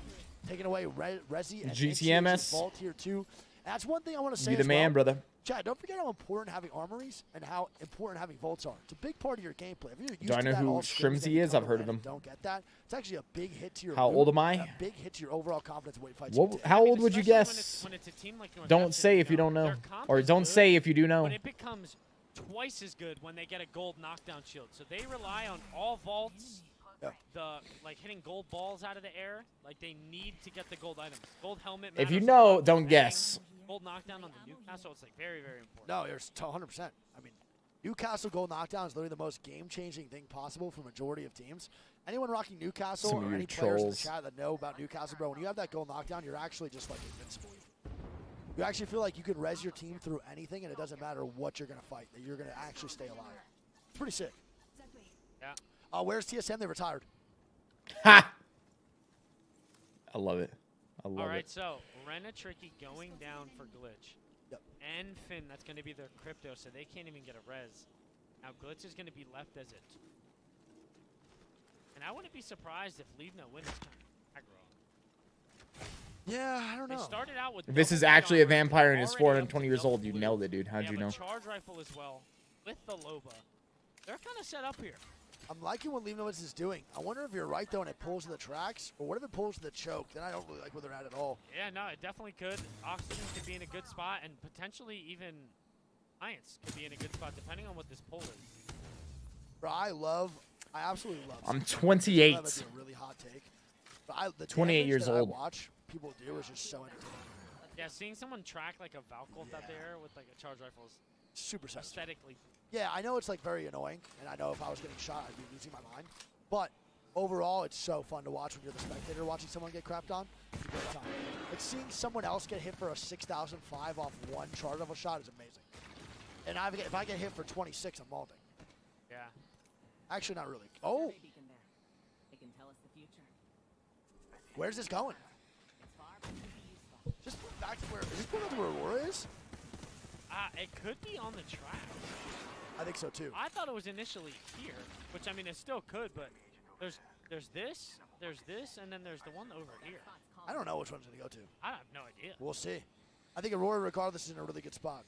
Taking away Resi and GTMS. Vault here too. And that's one thing I want to say. You the as man, well. brother. Chad, don't forget how important having armories and how important having vaults are. It's a big part of your gameplay. If you're used Do I to know that who all scrims, then Shrimsy you is? come I've to heard LAN of and him. Don't get that. It's actually a big hit to your. How loot, old am I? A big hit to your overall confidence when fights. How old would you guess? When it's a team like North Don't Hampton, say if you don't know, or don't say if you do know. But it becomes twice as good when they get a gold knockdown shield. So they rely on all vaults, like hitting gold balls out of the air. Like they need to get the gold items. Gold helmet. If you matters a know, lot. don't Bang, guess. Gold knockdown on the Newcastle. It's like very, very important. No, you're 100%. I mean, Newcastle gold knockdown is literally the most game-changing thing possible for majority of teams. Anyone rocking Newcastle Some of or your any players in the trolls. chat that know about Newcastle, bro, when you have that gold knockdown, you're actually just like invincible. You actually feel like you can res your team through anything, and it doesn't matter what you're going to fight, that you're going to actually stay alive. It's pretty sick. Yeah. Where's TSM? They retired. Ha! I love it. I love All right, it. so Rena Tricky going down for Glitch. Yep. And Finn, that's going to be their crypto, so they can't even get a res. Now Glitch is going to be left as it. And I wouldn't be surprised if Leave No Witness aggro. Yeah, I don't know. They started out with If this is double actually a armor, vampire and is already 420 up to years double old, you blue. nailed it, dude. How'd They you have know? a charge rifle as well. with the Loba. They're kind of set up here. I'm liking what leaderboards is doing. I wonder if you're right, though, and it pulls to the tracks, or what if it pulls to the choke? Then I don't really like where they're at all. Yeah, no, it definitely could. Oxygen could be in a good spot, and potentially even Science could be in a good spot, depending on what this pull is. Bro, I absolutely love I'm it. 28. That might be a really hot take. But the 28 years that old. I watch people do is just so entertaining. Yeah, seeing someone track like a Valcolt out there with like a charge rifle is super aesthetically. Yeah, I know it's like very annoying, and I know if I was getting shot, I'd be losing my mind. But overall, it's so fun to watch when you're the spectator watching someone get crapped on. It's a great time. Like seeing someone else get hit for a 6,005 off one charge rifle shot is amazing. And if I get hit for 26, I'm vaulting. Yeah. Actually, not really. Oh, It can tell us the future. where's this going? Just back to where? Is this going to where Aurora is? It could be on the track. I think so too. I thought it was initially here, which I mean it still could, but there's this, and then there's the one over here. I don't know which one's going to go to. I have no idea. We'll see. I think Aurora, regardless, is in a really good spot.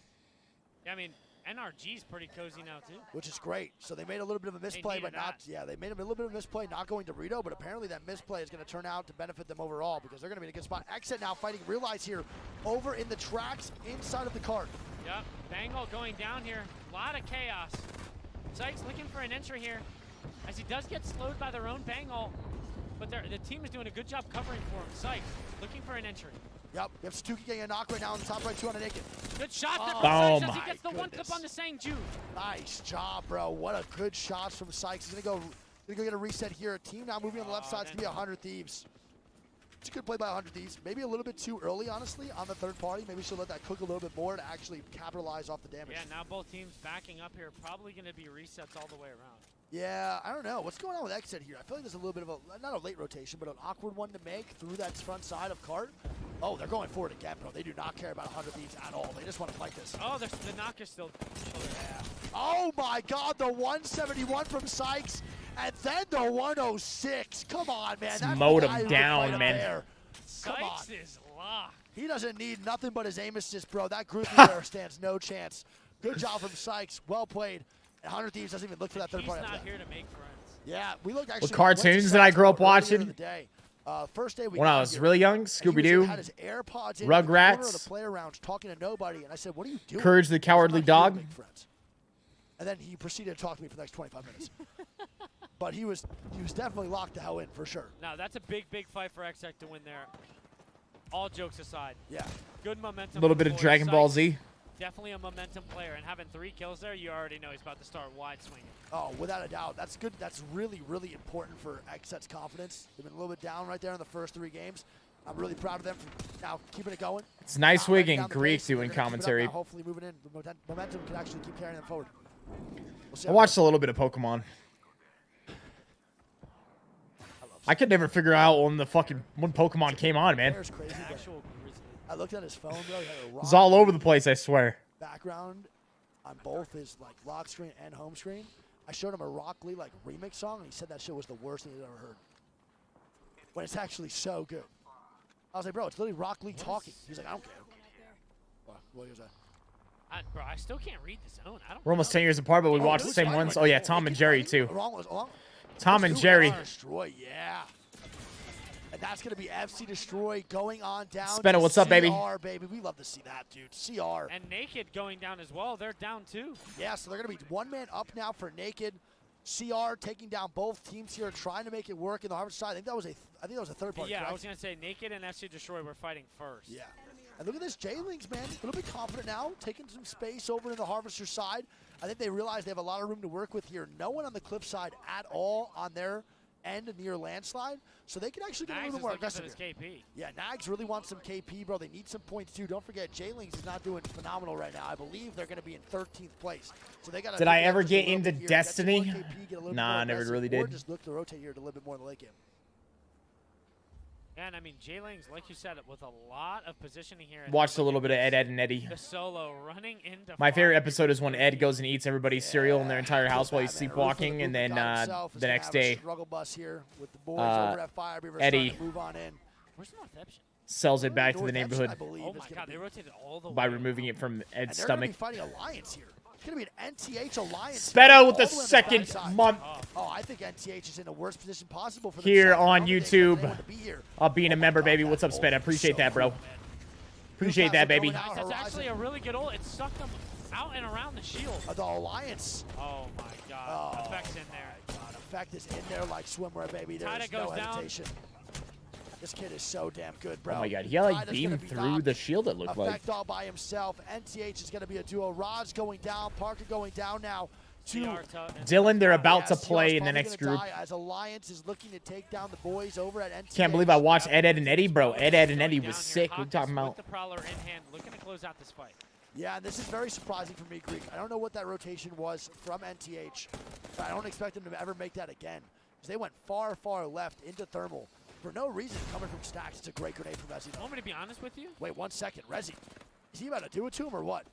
Yeah, I mean NRG's pretty cozy now too. Which is great. So they made a little bit of a misplay, but not. Yeah, they made a little bit of a misplay not going to Rito, but apparently that misplay is going to turn out to benefit them overall because they're going to be in a good spot. Exit now fighting Realize here over in the tracks inside of the cart. Yep, Bangle going down here. A lot of chaos. Sykes looking for an entry here as he does get slowed by their own Bangle, but the team is doing a good job covering for him. Sykes looking for an entry. Yep, you have Stuki getting a knock right now on the top right, 2 on a naked. Good shot there Oh, from Sykes as he gets the one clip on the Sang Ju. Nice job, bro. What a good shot from Sykes. He's gonna go get a reset here. Team now moving on the left side. It's gonna be 100 Thieves. It's a good play by 100 Thieves. Maybe a little bit too early, honestly, on the third party. Maybe she'll let that cook a little bit more to actually capitalize off the damage. Yeah, now both teams backing up here. Probably going to be resets all the way around. Yeah, I don't know. What's going on with Exit here? I feel like there's a little bit of a, not a late rotation, but an awkward one to make through that front side of cart. Oh, they're going forward again, bro. They do not care about 100 Thieves at all. They just want to fight this. Oh, the knock is still. Yeah. Oh, my God. The 171 from Sykes. And then the 106. Come on, man. That's mowed him down, man. There. Sykes is locked. He doesn't need nothing but his aim assist, bro. That group there stands no chance. Good job from Sykes. Well played. And 100 Thieves doesn't even look for that third party. He's not here to make friends. Yeah, we look actually. What cartoons did I grow up watching? First day we When I was really young, Scooby-Doo, had his AirPods in Rugrats, the player lounge talking to nobody, and I said, "What are you doing?" Courage the Cowardly Dog. And then he proceeded to talk to me for the next 25 minutes. But he was definitely locked the hell in for sure. Now that's a big fight for Xtech to win there. All jokes aside. Yeah. Good momentum. A little bit of Dragon Ball Z. Definitely a momentum player, and having 3 kills there, you already know he's about to start wide swinging. Oh, without a doubt. That's good. That's really, really important for Xset's confidence. They've been a little bit down right there in the first 3 games. I'm really proud of them for now keeping it going. It's nice wigging. Greek doing commentary. Hopefully moving in. The momentum can actually keep carrying them forward. I watched a little bit of Pokemon. I could never figure out when Pokemon came on, man. Crazy, I looked at his phone, bro. He had a It's all over the place, I swear. background on both his like lock screen and home screen. I showed him a Rock Lee like remix song, and he said that shit was the worst thing he'd ever heard. When it's actually so good. I was like, bro, it's literally Rock Lee talking. He's like, I don't care. What was that? Bro, I still can't read the zone. I don't. We're almost 10 years apart, but we watched the same ones. Oh yeah, Tom and Jerry too. Tom and Jerry. Destroy, yeah. And that's going to be FC Destroy going on down. Spinner, what's up, baby? CR, baby. We love to see that, dude. CR. And Naked going down as well. They're down too. Yeah, so they're going to be 1 man up now for Naked. CR taking down both teams here, trying to make it work in the Harvard side. I think that was a third party. Yeah, correct? I was gonna say Naked and FC Destroy were fighting first. Yeah. And look at this J-Lings, man. A little bit confident now, taking some space over to the Harvester side. I think they realize they have a lot of room to work with here. No one on the Cliff side at all on their end near landslide, so they can actually get a little more aggressive here. KP. Yeah, Nags really wants some KP, bro. They need some points too. Don't forget, J-Lings is not doing phenomenal right now. I believe they're going to be in 13th place. So they got. Did I ever get into Destiny? Nah, I never really did. Or just look to rotate here to a little bit more in the late game. And I mean, J-Lings, like you said, with a lot of positioning here. Watched a little bit of Ed, and Eddie. The solo running into. My favorite episode is when Ed goes and eats everybody's cereal in their entire house while he's sleepwalking, and then the next day, Eddie sells it back to the neighborhood Oh my God, they rotated all the way by removing it from Ed's stomach. Fighting Alliance here. going to be an NTH Alliance. Spedo with all the way on second backside. month Oh, I think NTH is in the worst position possible for here themselves. I on don't think they expect YouTube. anyone to be here. Being a member, baby. What's up, Spedo? Appreciate that, bro. Appreciate that, baby. Nice, that's actually a really good ult. It sucked them out and around the shield. The Alliance. Oh my god. Effect's in there. Effect is in there like swimwear, baby. There's Tida no goes down. hesitation. This kid is so damn good, bro. Oh my god, he like Tida's beamed gonna be through knocked. the shield, it looked like. Effect all by himself. NTH is going to be a duo. Rod's going down. Parker going down now. Dylan, they're about to CR's play in the probably next gonna group. die as Alliance is looking to take down the boys over at NTH. Can't believe I watched Ed, and Eddie, bro. Ed, and Eddie was sick. What are you talking about? With the Prowler in hand, looking to close out this fight. Yeah, and this is very surprising for me, Greek. I don't know what that rotation was from NTH, but I don't expect them to ever make that again. Because they went far, far left into thermal for no reason coming from stacks. It's a great grenade from Resi. Want me to be honest with you? Wait 1 second. Resi, is he about to do it to him or what?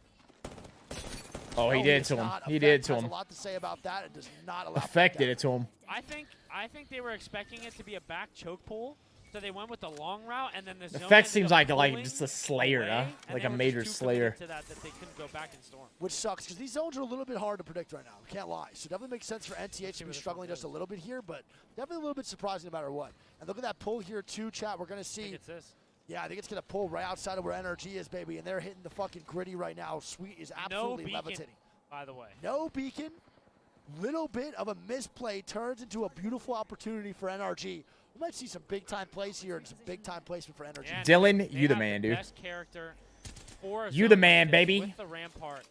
Oh, he No, did is to him. not. He Effect did to has him. a lot to say about that. It does not allow Effect did it to him. I think they were expecting it to be a back choke pull, so they went with the long route, and then the zone Effect ended seems up like pulling just a slayer, away, huh? and Like they a were major just too committed slayer. to that they couldn't go back and storm. Which sucks, because these zones are a little bit hard to predict right now. Can't lie. So definitely makes sense for NTH to be struggling just a little bit here, but definitely a little bit surprising no matter what. And look at that pull here too, chat. We're going to see. I think it's this. Yeah, I think it's going to pull right outside of where NRG is, baby, and they're hitting the fucking gritty right now. Sweet is absolutely beacon, levitating. By the way. No beacon. Little bit of a misplay turns into a beautiful opportunity for NRG. We might see some big-time plays here and some big-time placement for NRG. Yeah, Dylan, they you the have man, dude. Best character for a You the zone man, like this baby. With the Rampart,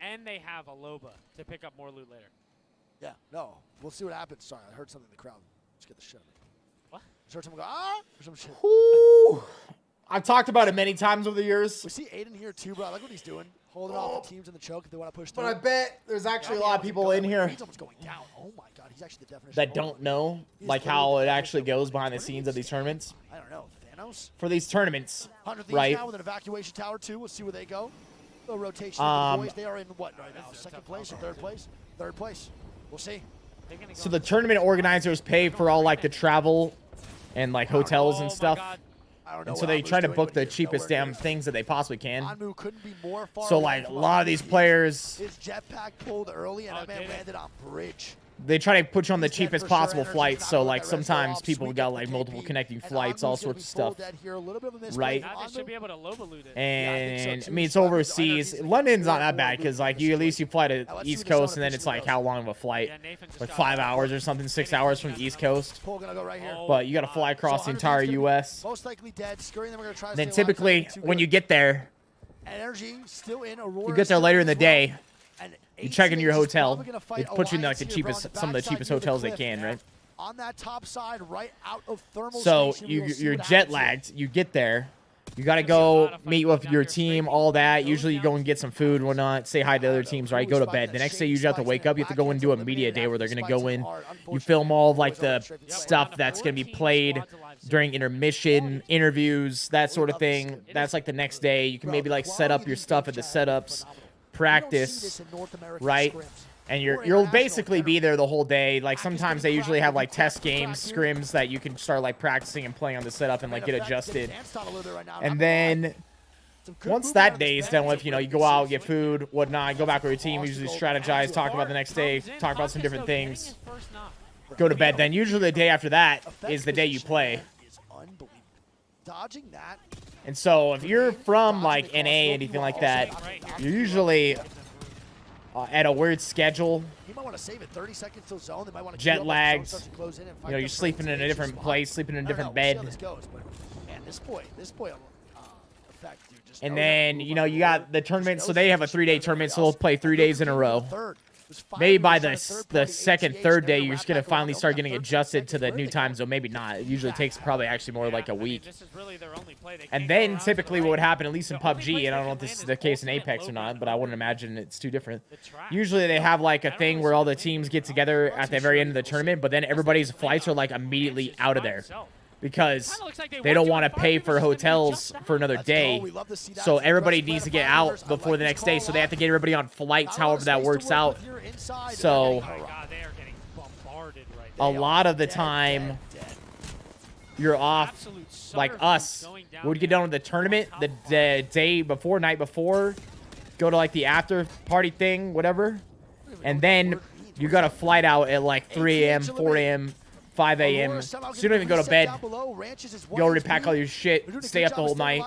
and they have a Loba to pick up more loot later. Yeah, no. We'll see what happens. Sorry, I heard something in the crowd. Let's get the shit out of me. What? I heard someone go, ah, or some shit. Ooh. I've talked about it many times over the years. We see Aiden here too, bro. I like what he's doing. Holding off the teams in the choke if they want to push through. But I bet there's actually a lot of people in here He's almost going down. Oh my god, he's actually the definition that of don't over. know like how it actually goes behind the scenes of these tournaments. I don't know. Thanos? For these tournaments, 100 Thieves right? now with an evacuation tower too. We'll see where they go. Little rotation of the boys. They are in what right now? Second place or third place? Third place. We'll see. So the tournament organizers pay for all like the travel and like hotels and stuff. And so they try to book the cheapest damn things that they possibly can. Anmu couldn't be more far So away like a from lot of these players, his jetpack pulled early and that man landed on bridge. they try to put you on the He's dead cheapest for sure. possible Energy's flights. not So gonna like let Rezo sometimes off. people Sweet got up like the multiple KP. connecting And flights, all Anmu's gonna sorts of be full stuff. dead here. A little bit of a misplay Right. from They should Anmu. be able to Loba loot it. And so, I mean, too. it's overseas. London's not that bad because like you at least you fly to East Coast and then it's like how long of a flight? Like 5 hours or something, 6 hours from the East Coast. Pull gonna go right here. But you got to fly across the entire U.S. Most likely dead. Scurrying them. We're gonna try to Then stay alive. typically Too when good. you get there, Energy still in Aurora. you get there later in the day. And You check into your ATH is hotel. probably gonna They fight put you in like Alliance the here, bro, on cheapest, some of the backside cheapest near the hotels they cliff. can, right? On that top side, right out of thermal So station, we will see you're what jet happens here. lagged. You get there. You got to go meet with your team, all that. Usually you go and get some food and whatnot, say hi to other teams, right? Go to bed. The next day you usually have to wake up. You have to go and do a media day where they're going to go in. You film all of like the stuff that's going to be played during intermission, interviews, that sort of thing. That's like the next day. You can maybe like set up your stuff at the setups, practice, right? And you'll basically be there the whole day. Like sometimes they usually have like test games, scrims that you can start like practicing and playing on the setup and like get adjusted. And then once that day is done with, you know, you go out, get food, whatnot, go back with your team, usually strategize, talk about the next day, talk about some different things, go to bed. Then usually the day after that is the day you play. Dodging that. And so if you're from like NA, anything like that, you're usually at a weird schedule, He might want to save it 30 seconds till zone. They might want to jet lagged. You know, you're sleeping in a different place, sleeping in a different bed. Man, this boy, effect, dude, just And then, you know, you got the tournament. So they have a 3-day tournament, so they'll play 3 days in a row. Maybe by the second, third day, you're just going to finally start getting adjusted to the new time zone. Maybe not. It usually takes probably actually more like a week. And then typically what would happen, at least in PUBG, and I don't know if this is the case in Apex or not, but I wouldn't imagine it's too different. Usually they have like a thing where all the teams get together at the very end of the tournament, but then everybody's flights are like immediately out of there. Because they don't want to pay for hotels for another day. So everybody needs to get out before the next day. So they have to get everybody on flights, however that works out. So a lot of the time, you're off, like us. We'd get done with the tournament the day before, night before. go to like the after party thing, whatever, and then you got a flight out at like 3 a.m., 4 a.m., 5 a.m. So you don't even go to bed. You already pack all your shit, stay up the whole night,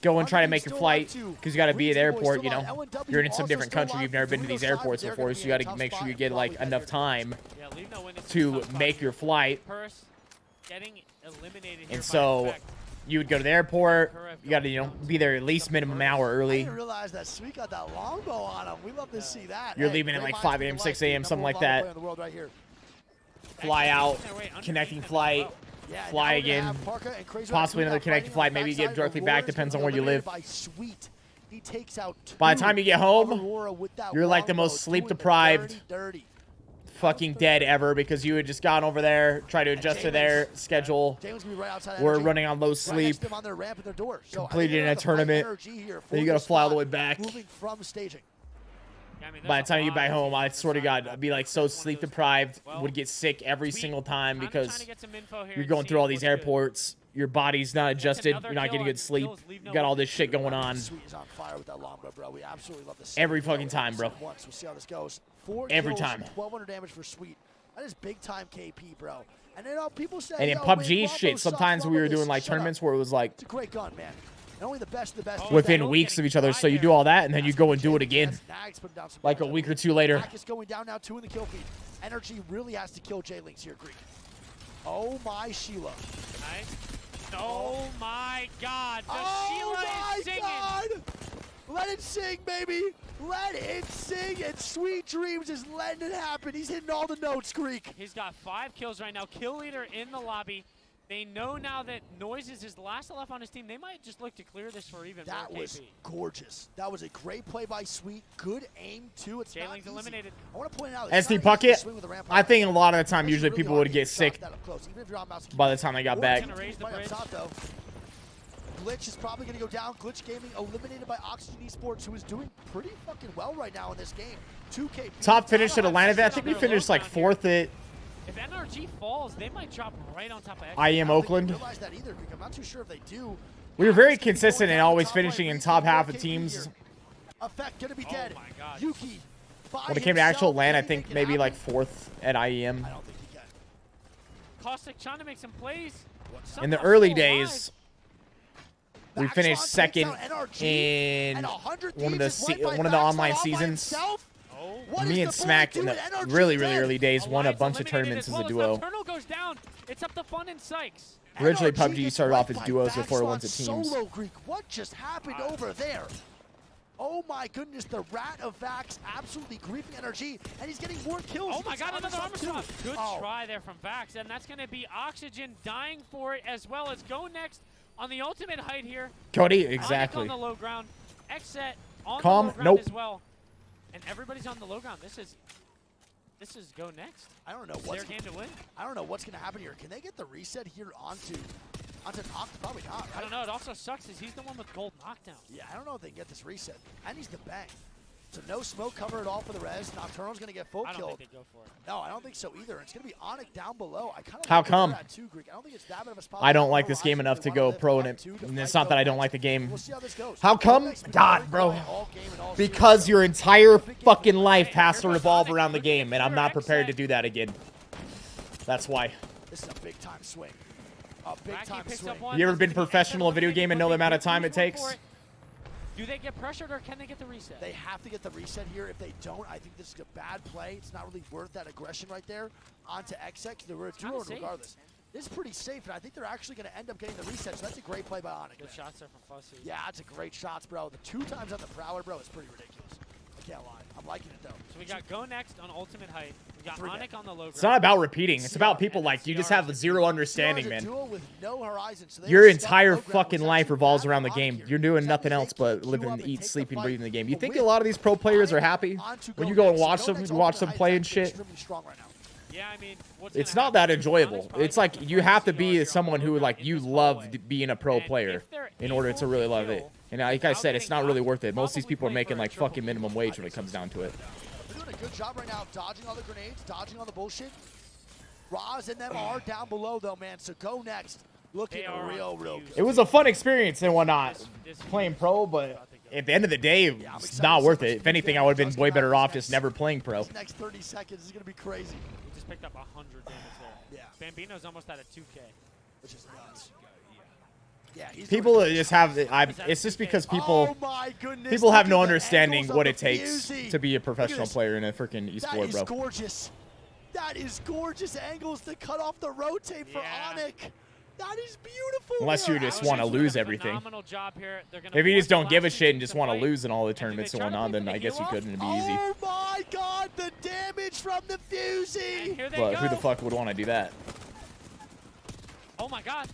go and try to make your flight because you got to be at the airport. You know, you're in some different country. You've never been to these airports before, so you got to make sure you get like enough time to make your flight. And so you would go to the airport. You got to, you know, be there at least minimum hour early. I didn't realize that Sweet got that longbow on him. We love to see that. You're leaving at like 5 a.m., 6 a.m., something like that. Fly out, connecting flight, fly again, possibly another connecting flight. Maybe you get directly back, depends on where you live. By the time you get home, you're like the most sleep-deprived fucking dead ever because you had just gone over there, tried to adjust to their schedule. We're running on low sleep, completed in a tournament, then you got to fly all the way back. By the time you get back home, I swear to God, I'd be like so sleep deprived, would get sick every single time because you're going through all these airports. Your body's not adjusted. You're not getting good sleep. You got all this shit going on. Every fucking time, bro. Every time. 1,200 damage for Sweet. That is big time KP, bro. And then people say, and in PUBG shit, sometimes we were doing like tournaments where it was like, it's a great gun, man. Only the best of the best within weeks of each other, so you do all that and then you go and do it again like a week or two later. Pack is going down now, 2 in the kill feed. Energy really has to kill J-Links here, Greek. Oh my Sheila. Nice. Oh my God. The Oh Sheila my is singing. God. Let it sing, baby. Let it sing. And Sweet Dreams is letting it happen. He's hitting all the notes, Greek. He's got 5 kills right now. Kill leader in the lobby. They know now that Noise is his last left on his team. They might just look to clear this for even more KP. That was gorgeous. That was a great play by Sweet. Good aim, too. It's J-Link's eliminated. I want to point out, SD Puckett, I think a lot of the time, usually people would get sick by the time they got back. Glitch is probably going to go down. Glitch Gaming eliminated by Oxygen Esports, who is doing pretty fucking well right now in this game. 2K. Top finish at Atlanta. I think we finished like 4th at If NRG falls, they might drop right on top of X. IEM Oakland. I that either, I'm not too sure if they do. We were very consistent in always finishing in top half of teams. Effect gonna be dead. Yuki. When it came to actual Atlanta, I think maybe like 4th at IEM. Caustic trying to make some plays. In the early days, we finished 2nd in one of the online seasons. Me and Smack in the really early days won a bunch of tournaments as a duo. Nocturnal goes down. It's up to Fun and Sykes. Originally, PUBG started off as duos before it went to teams. Solo Greek, what just happened over there? Oh my goodness, the Rat of Vax absolutely griefing energy, and he's getting more kills. Oh my God, another armor swap. Good try there from Vax, and that's going to be Oxygen dying for it as well as Go Next on the ultimate height here. Cody, exactly. On the low ground. X-Set on Calm, the low ground nope. as well. And everybody's on the low ground. This is Go Next. I don't know what's their game to win. I don't know what's going to happen here. Can they get the reset here onto Noct? Probably not, right? I don't know. It also sucks is he's the one with gold knockdown. Yeah, I don't know if they can get this reset. And he's the bang. So no smoke cover at all for the res. Nocturnal's going to get full I don't killed. think they go for it. No, I don't think so either. It's going to be Onyx down below. I kind of How come? I don't think it's that bad of a spot. I don't like this game enough to go pro in it. And it's not that I don't like the game. How come? God, bro. Because your entire fucking life has to revolve around the game, and I'm not prepared to do that again. That's why. This is a big time swing. A big time swing. You ever been professional in a video game and know the amount of time it takes? Do they get pressured or can they get the reset? They have to get the reset here. If they don't, I think this is a bad play. It's not really worth that aggression right there onto X-Set. They were a duo regardless. This is pretty safe, and I think they're actually going to end up getting the reset, so that's a great play by Onyx. Good shots there from Fussy. Yeah, that's a great shots, bro. The 2 times on the Prowler, bro, is pretty ridiculous. I can't lie. I'm liking it, though. So we got Go Next on ultimate height. We got Onyx on the low ground. It's not about repeating. It's about people like you just have zero understanding, man. With no horizon, so your entire fucking life revolves around the game. You're doing nothing else but living, eat, sleep, and breathing the game. You think a lot of these pro players are happy when you go and watch them, play and shit? Yeah, I mean, it's not that enjoyable. It's like you have to be someone who like you love being a pro player in order to really love it. And like I said, it's not really worth it. Most of these people are making like fucking minimum wage when it comes down to it. They're doing a good job right now, dodging all the grenades, dodging all the bullshit. Raz and them are down below though, man. So Go Next looking real good. It was a fun experience and whatnot playing pro, but at the end of the day, it's not worth it. If anything, I would have been way better off just never playing pro. These next 30 seconds is going to be crazy. He just picked up 100 damage there. Yeah. Bambino's almost at a 2K. Which is nuts. Yeah, People just have. It's just because people. Oh my goodness, people have look no at the understanding angles what of it the takes Fusey. to be a Look at professional this. player in a freaking That esport, is bro. gorgeous. That is gorgeous angles to cut off the rotate for Onic. That is beautiful. Unless you just want to lose everything. Phenomenal job here. They're gonna If you just force the don't give a last shit two and just to want to fight. lose in all the tournaments and whatnot, then I guess you could and it'd be easy. Oh my god, the damage from the Fusey. But who the fuck would want to do that? Oh my god.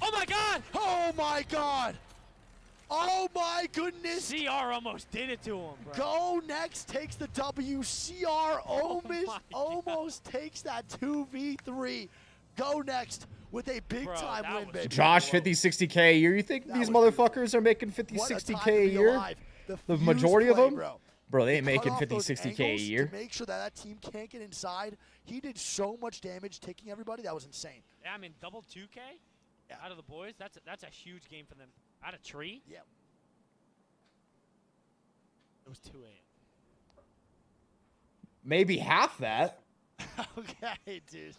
Oh my god. Oh my god. Oh my goodness. CR almost did it to him, bro. Go next takes the W. CR almost takes that 2v3. Go next with a big time win, baby. Josh, 50, 60K a year. You think these motherfuckers are making 50, 60K a year? The majority of them? Bro, they ain't making 50, 60K a year. To make sure that that team can't get inside. He did so much damage taking everybody. That was insane. Yeah, I mean, double 2K out of the boys. That's a huge game for them. Out of tree? Yeah. It was 2 a.m. Maybe half that. Okay, dude.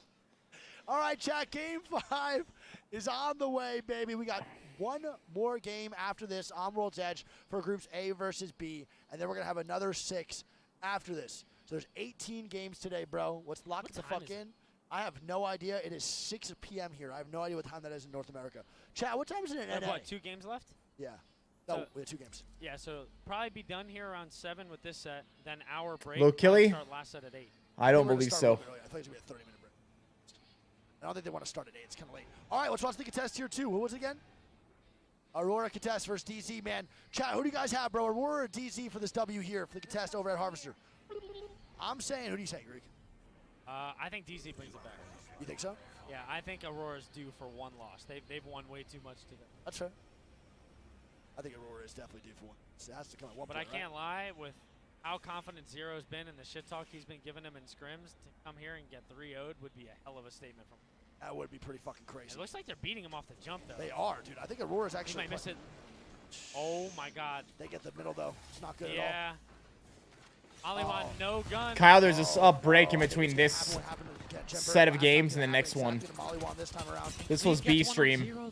All right, chat. Game 5 is on the way, baby. We got one more game after this on World's Edge for Groups A versus B, and then we're going to have another 6 after this. So there's 18 games today, bro. Let's lock it the fuck in. I have no idea. It is 6 p.m. here. I have no idea what time that is in North America. Chat, what time is it in NA? What, 2 games left? Yeah. So, No, we have 2 games. Yeah, so probably be done here around 7 with this set, then hour break. Lil Killy? Start last set at 8. I don't believe so. I thought it was going to be a 30-minute break. I don't think they want to start at 8. It's kind of late. All right, let's watch the contest here, too. Who was it again? Aurora contest versus DZ, man. Chat, who do you guys have, bro? Aurora or DZ for this W here for the contest over at Harvester? I'm saying, who do you say, Greek? I think DZ brings it back. You think so? Yeah, I think Aurora's due for 1 loss. They've won way too much today. That's fair. I think Aurora is definitely due for 1. So it has to come at 1 But point, I can't lie, with how confident Zero's been and the shit talk he's been giving him in scrims, to come here and get 3-0'd would be a hell of a statement from him. That would be pretty fucking crazy. It looks like they're beating him off the jump, though. They are, dude. I think Aurora's actually. He might miss it. Oh, my God. They get the middle, though. It's not good at all. Yeah. Aliwan, no gun. Kyle, there's a break in between this set of games and the next one. This was B stream.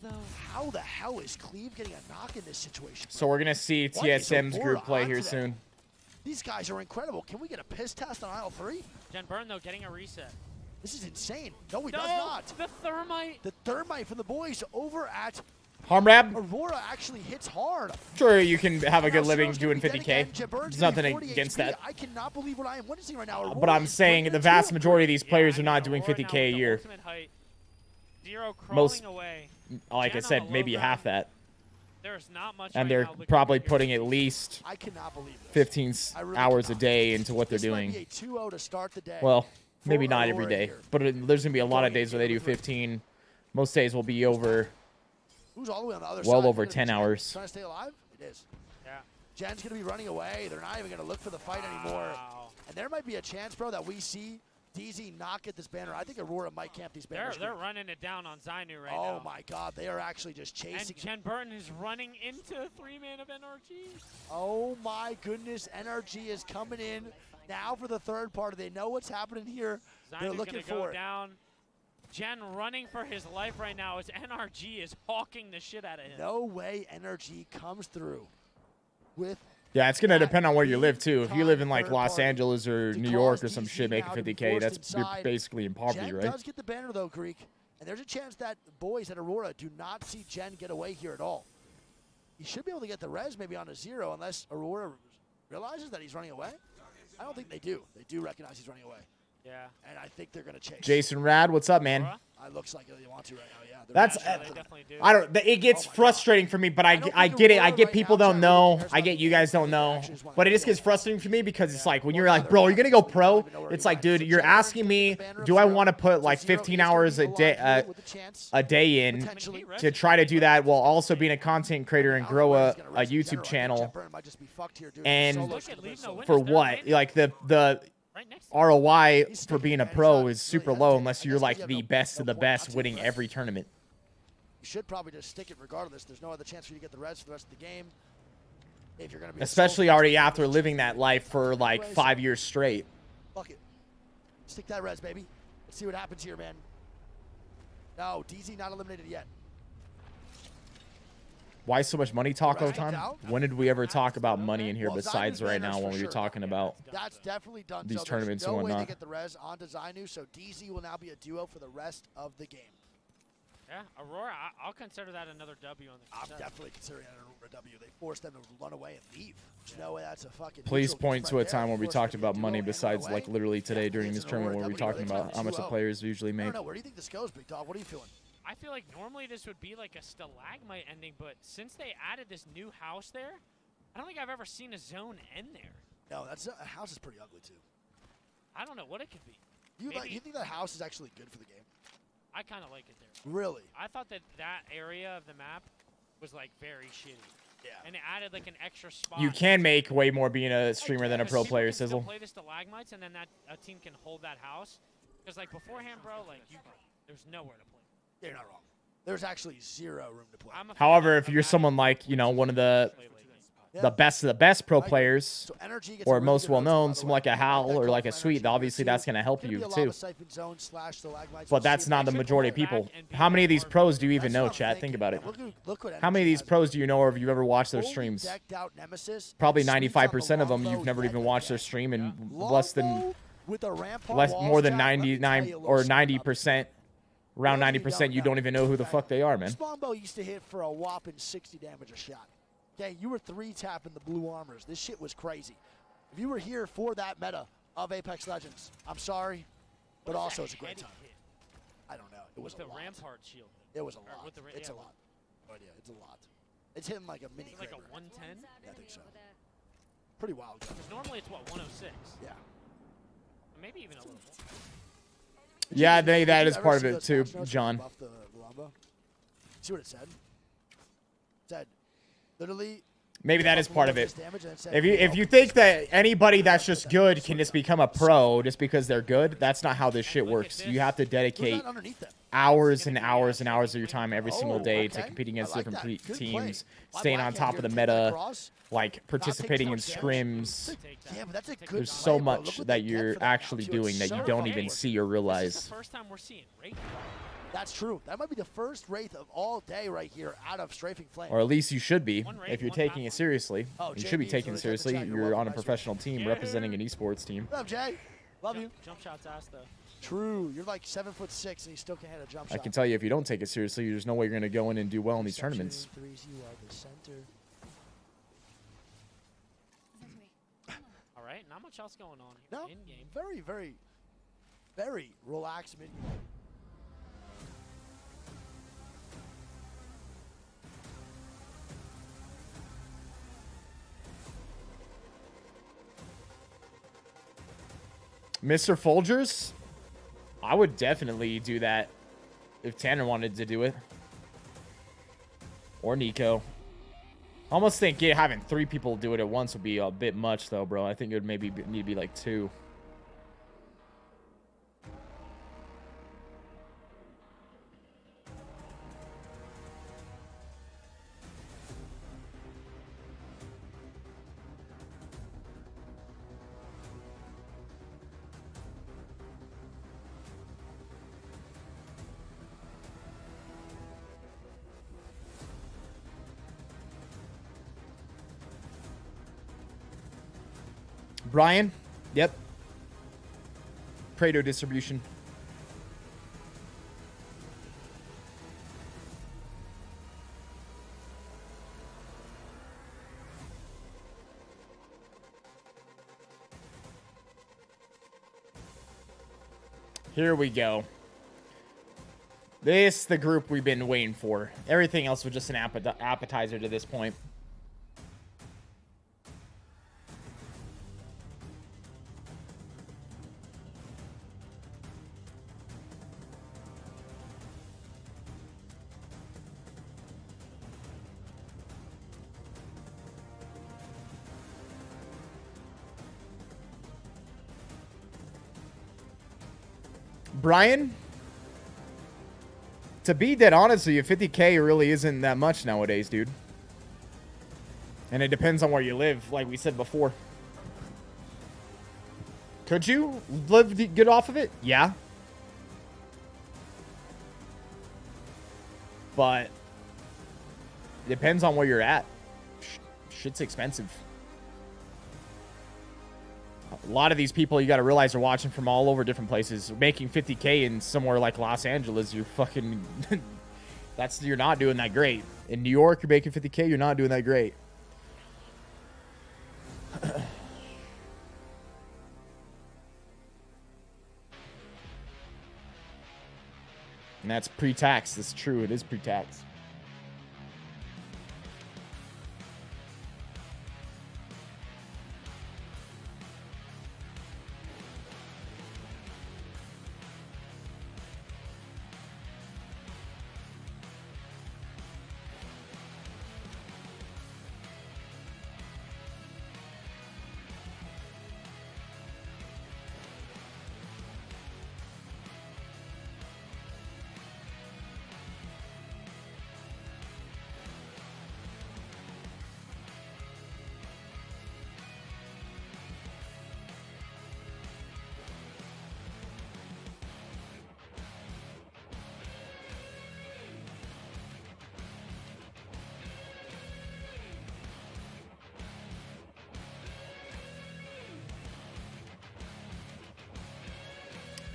How the hell is Cleve getting a knock in this situation? So we're going to see What is TSM's Aurora group play on here today? soon. These guys are incredible. Can we get a piss test on aisle 3? Jen Burn, though, getting a reset. This is insane. No, he does not. The thermite. The thermite from the boys over at Harmrab, Aurora actually hits hard. sure you can have a good Now, living Zero's doing gonna be dead 50K. again. Jabber's There's gonna be nothing 40 against HP. that. I cannot believe what I am witnessing right now. Aurora But I'm is saying bringing the it vast to majority of these players I are know, not doing Aurora now 50K a with the year. ultimate height. Zero crawling Most, away. like I Jen on said, the low maybe ground. half that. There's not much And right they're now looking probably good here. putting at least I cannot believe this. 15 I really hours a cannot. day into what they're This might doing. be a 2-0 to start the day. Well, maybe for not every Aurora day, here. but there's going to be a lot of days where they do 15. Most days will be over Who's all the way on the other well side? over Look at 10 Jen hours. Trying to stay alive? It is. Yeah. Jen's going to be running away. They're not even going to look for the fight anymore. And there might be a chance, bro, that we see DZ knock at this banner. I think Aurora might camp these banners. They're running it down on Zainu right Oh now. my God, they are actually just chasing. And Jen Burton is running into a 3-man of NRG. Oh my goodness, NRG is coming in now for the third party. They know what's happening here. They're Zainu's looking gonna go for it. down. Jen running for his life right now as NRG is hawking the shit out of him. No way NRG comes through with. Yeah, it's going to depend on where you live, too. If you live in, like, Los Angeles or New York or some shit making 50K, that's you're basically in poverty, Jen right? does get the banner, though, Greek. And there's a chance that the boys at Aurora do not see Jen get away here at all. He should be able to get the res maybe on a 0 unless Aurora realizes that he's running away. I don't think they do. They do recognize he's running away. Yeah. And I think they're going to chase. Jason Rad, what's up, man? It looks like they want to right now, yeah. That's I don't. It gets frustrating for me, but I think get it. I Aurora get right people now, don't Chad, know. really cares I about get the you guys don't know. But it just gets frustrating for me because it's like when you're like, bro, you're gonna go pro. It's like, dude, you're asking me, do I want to put like 15 hours a day in to try to do that while also being a content creator and grow a YouTube channel? And for what? Like the ROI for being a pro is super low unless you're like the best of the best, winning every tournament. You should probably just stick it regardless. There's no other chance for you to get the res for the rest of the game. if you're going to be Especially already after living that life for like 5 years straight. Fuck it. Stick that res, baby. Let's see what happens here, man. No, DZ not eliminated yet. Why so much money talk all the time? When did we ever talk about money in here besides right now when we were talking about That's definitely done. these so tournaments there's no and way they whatnot? get the res onto Zainu, so DZ will now be a duo for the rest of the game. Yeah, Aurora, I'll consider that another W on the I'm definitely considering that a W. They forced them to run away and leave. There's no way that's a fucking Please neutral point game to a right there. time when we Forced talked them to about duo money and run besides away. like literally today during It's this an tournament Aurora where we're W. talking They're about how much the 2-0. players usually I make. don't know. Where do you think this goes, Big Dog? What are you feeling? I feel like normally this would be like a stalagmite ending, but since they added this new house there, I don't think I've ever seen a zone end there. No, that's a house is pretty ugly too. I don't know what it could be. You Maybe- think that house is actually good for the game? I kind of like it there. Really? I thought that that area of the map was like very shitty. Yeah. And it added like an extra spot. You can make way more being a streamer than a pro People player, can still Sizzle. play the stalagmites, and then that a team can hold that house. Because like beforehand, bro, like there's nowhere to play. You're not wrong. There's actually zero room to play. However, if you're someone like, you know, one of the best of the best pro players, Energy gets or a really most good well host, by known, the someone way. like a Hal That or like a Colton Sweet, energy obviously here, that's too. going to help Gonna be you a too. lava siphon zone / stalagmites. But that's not the majority of people. How many of these pros do you even know, chat? Think about it. How many of these pros do you know, or have you ever watched their streams? Decked out Nemesis. Probably Sweet's on the 95% of them longbow, you've never even watched their stream, and Longbow with a rampart walls, more than chat. Let me 99 tell you a little or something about 90%, around 90%, you don't even know who the fuck they are, man. This longbow used to hit for a whopping 60 damage a shot. Okay, you were 3-tapping the blue armors. This shit was crazy. If you were here for that meta of Apex Legends, I'm sorry, but also it's a great time. I don't know. It was With a the lot. Rampart shield. It was a Or lot. with the It's a yeah, lot. Oh yeah, it's a lot. It's hitting like a mini. Like a Kraber. 110? Yeah, I think so. Pretty wild. Because normally it's what, 106? Yeah. Maybe even a little more. Yeah, that Did you is ever part of see it those too, patch notes John. when they buffed the longbow? See what it said? It said, literally. Maybe that is part of it. Damage, and it said, If you think that anybody that's just good can just become a pro just because they're good, that's not how this shit works. You have to dedicate hours and hours and hours of your time every single day to competing against different teams, staying on top of the meta, like participating in scrims. Yeah, but that's a good There's play, so bro. much Look what that they get you're for that actually now, too. doing It's that you so don't fun. even see or This is realize. the first time we're seeing Wraith. That's true. That might be the first Wraith of all day right here out of Strafing Flame. Or at least you should be, if you're taking it seriously. Oh, You should be JB, taking it for the seriously. second time, You're you're on a welcome, professional team representing an esports team. What's up, Jay? Love you. Jump shot's ass though. True. You're like 7'6" and you still can hit a jump I shot. can tell you if you don't take it seriously, there's no way you're going to go in and do well in these tournaments. Threes, you are the center. All right, not much else going on No, here in game. very, very, very relaxed mid. Mr. Folgers, I would definitely do that if Tanner wanted to do it. Or Nico. I almost think having 3 people do it at once would be a bit much, though, bro. I think it would maybe need to be like 2. Brian? Yep. Prado distribution. Here we go. This the group we've been waiting for. Everything else was just an appetizer to this point. Brian, to be dead honest with you, 50K really isn't that much nowadays, dude. And it depends on where you live, like we said before. Could you live good off of it? Yeah. But it depends on where you're at. Shit's expensive. A lot of these people, you got to realize, are watching from all over different places. Making 50K in somewhere like Los Angeles, you're fucking... you're not doing that great. In New York, you're making 50K, you're not doing that great. And that's pre-tax. That's true. It is pre-tax.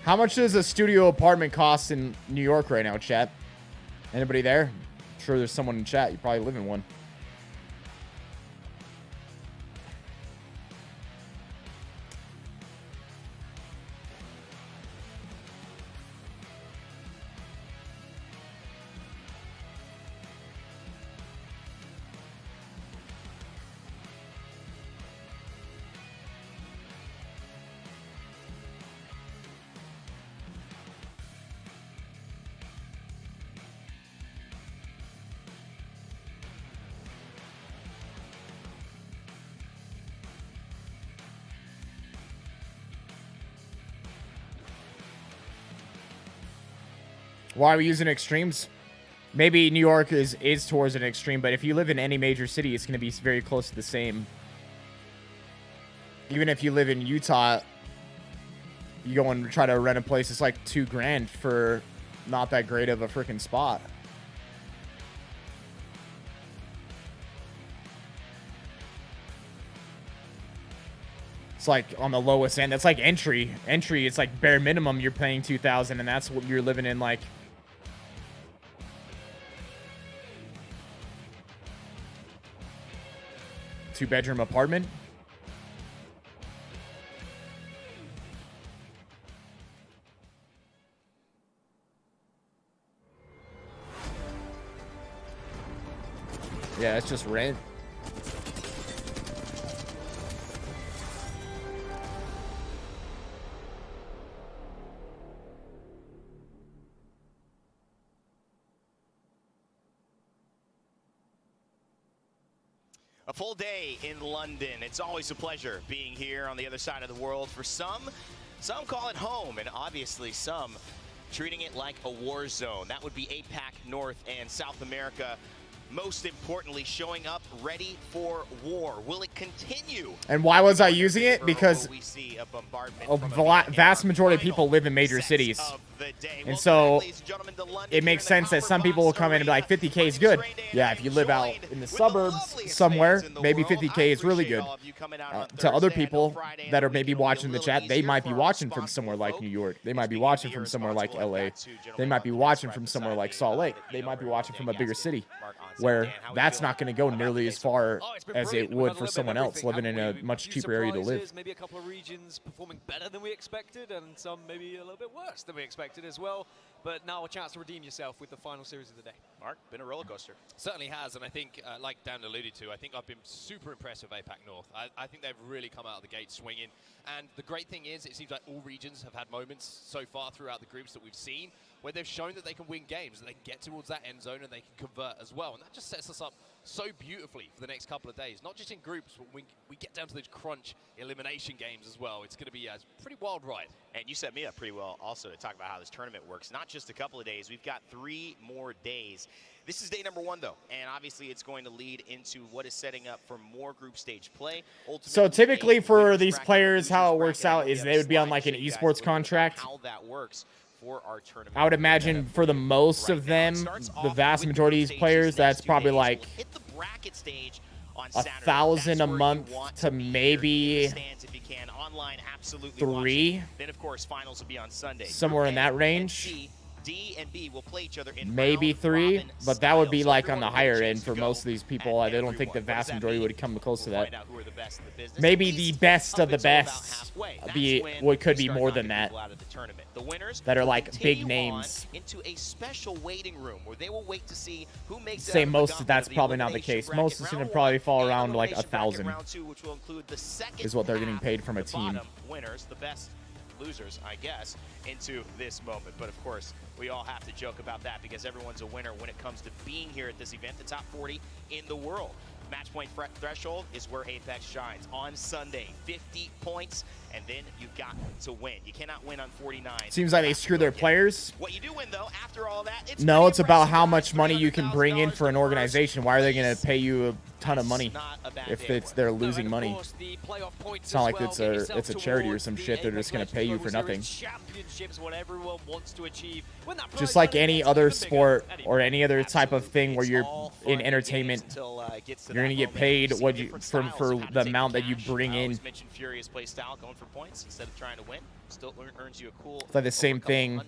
How much does a studio apartment cost in New York right now, chat? Anybody there? I'm sure there's someone in chat. You probably live in one. Why are we using extremes? Maybe New York is towards an extreme, but if you live in any major city, it's going to be very close to the same. Even if you live in Utah, you go and try to rent a place, it's like $2 grand for not that great of a freaking spot. It's like on the lowest end. That's like entry. Entry, it's like bare minimum you're paying $2,000, and that's what you're living in, like 2-bedroom apartment. Yeah, it's just rent. A full day in London. It's always a pleasure being here on the other side of the world. For some call it home, and obviously some treating it like a war zone. That would be APAC North and South America. Most importantly, showing up ready for war. Will it continue? And why was I using it? Because we see a bombardment a vast majority of people live in major cities. And so it makes sense that some people will come in and be like, 50K is good. Yeah, if you live out in the suburbs somewhere, maybe 50K is really good. To other people that are maybe watching the chat, they might be watching from somewhere like New York. They might be watching from somewhere like LA. They might be watching from somewhere like Salt Lake. They might be watching from a bigger city, where that's not going to go nearly as far as it would for someone else living in a much cheaper area to live. Maybe a couple of regions performing better than we expected, and some maybe a little bit worse than we expected as well. But now a chance to redeem yourself with the final series of the day. Mark, been a roller coaster. Certainly has, and I think, like Dan alluded to, I think I've been super impressed with APAC North. I think they've really come out of the gate swinging. And the great thing is, it seems like all regions have had moments so far throughout the groups that we've seen where they've shown that they can win games, that they can get towards that end zone and they can convert as well. And that just sets us up so beautifully for the next couple of days, not just in groups, but we get down to those crunch elimination games as well. It's going to be a pretty wild ride. And you set me up pretty well also to talk about how this tournament works. Not just a couple of days, we've got 3 more days. This is day number 1, though, and obviously it's going to lead into what is setting up for more group stage play. So typically for these players, how it works out is they would be on like an esports contract. How that works for our tournament. I would imagine for the most of them, the vast majority of these players, that's probably like bracket stage on $1,000 a month to maybe $3. Then of course finals will be on Sunday. Somewhere in that range. D and B will play each other in maybe 3, but that would be like on the higher end for most of these people. I don't think the vast majority would come close to that. Maybe the best of the best could be more than that. That are like big names. Into a special waiting room where they will wait to see who makes Say most, that's probably not the case. Most is going to probably fall around like 1,000 is what they're getting paid from a team. Winners, the best losers, I guess, into this moment. But of course, we all have to joke about that because everyone's a winner when it comes to being here at this event, the top 40 in the world. Match point threshold is where Apex shines. On Sunday, 50 points, and then you got to win. You cannot win on 49. Seems like they screw their players. What you do win, though, after all that, it's no, it's about how much money you can bring in for an organization. Why are they going to pay you a ton of money if they're losing money? It's not like it's a charity or some shit. They're just going to pay you for nothing. Just like any other sport or any other type of thing where you're in entertainment, you're going to get paid for the amount that you bring in. Furious play style, going for points instead of trying to win. Still earns you a cool. It's like the same thing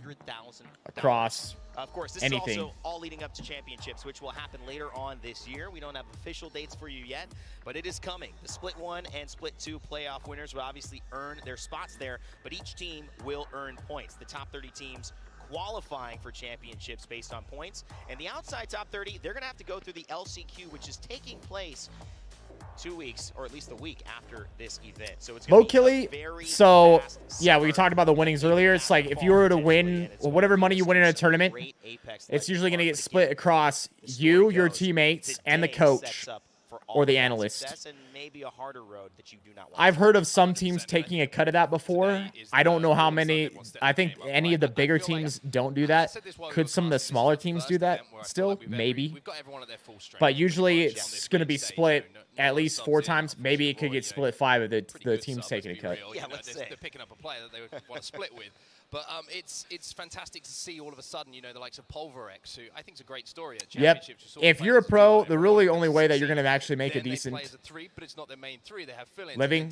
across Of course, this anything. is also all leading up to championships, which will happen later on this year. We don't have official dates for you yet, but it is coming. The Split 1 and Split 2 playoff winners will obviously earn their spots there, but each team will earn points. The top 30 teams qualifying for championships based on points, and the outside top 30, they're going to have to go through the LCQ, which is taking place 2 weeks, or at least a week after this event. So it's locally. So yeah, we talked about the winnings earlier. It's like if you were to win whatever money you win in a tournament, it's usually going to get split across you, your teammates, and the coach or the analyst. I've heard of some teams taking a cut of that before. I don't know how many. I think any of the bigger teams don't do that. Could some of the smaller teams do that still? Maybe. But usually it's going to be split at least 4 times. Maybe it could get split 5 if the team's taking a cut. Yeah, they're picking up a player that they would want to split with. But it's fantastic to see all of a sudden, you know, the likes of Pulverex, who I think is a great story at championships. Yep. If you're a pro, the really only way that you're going to actually make a decent living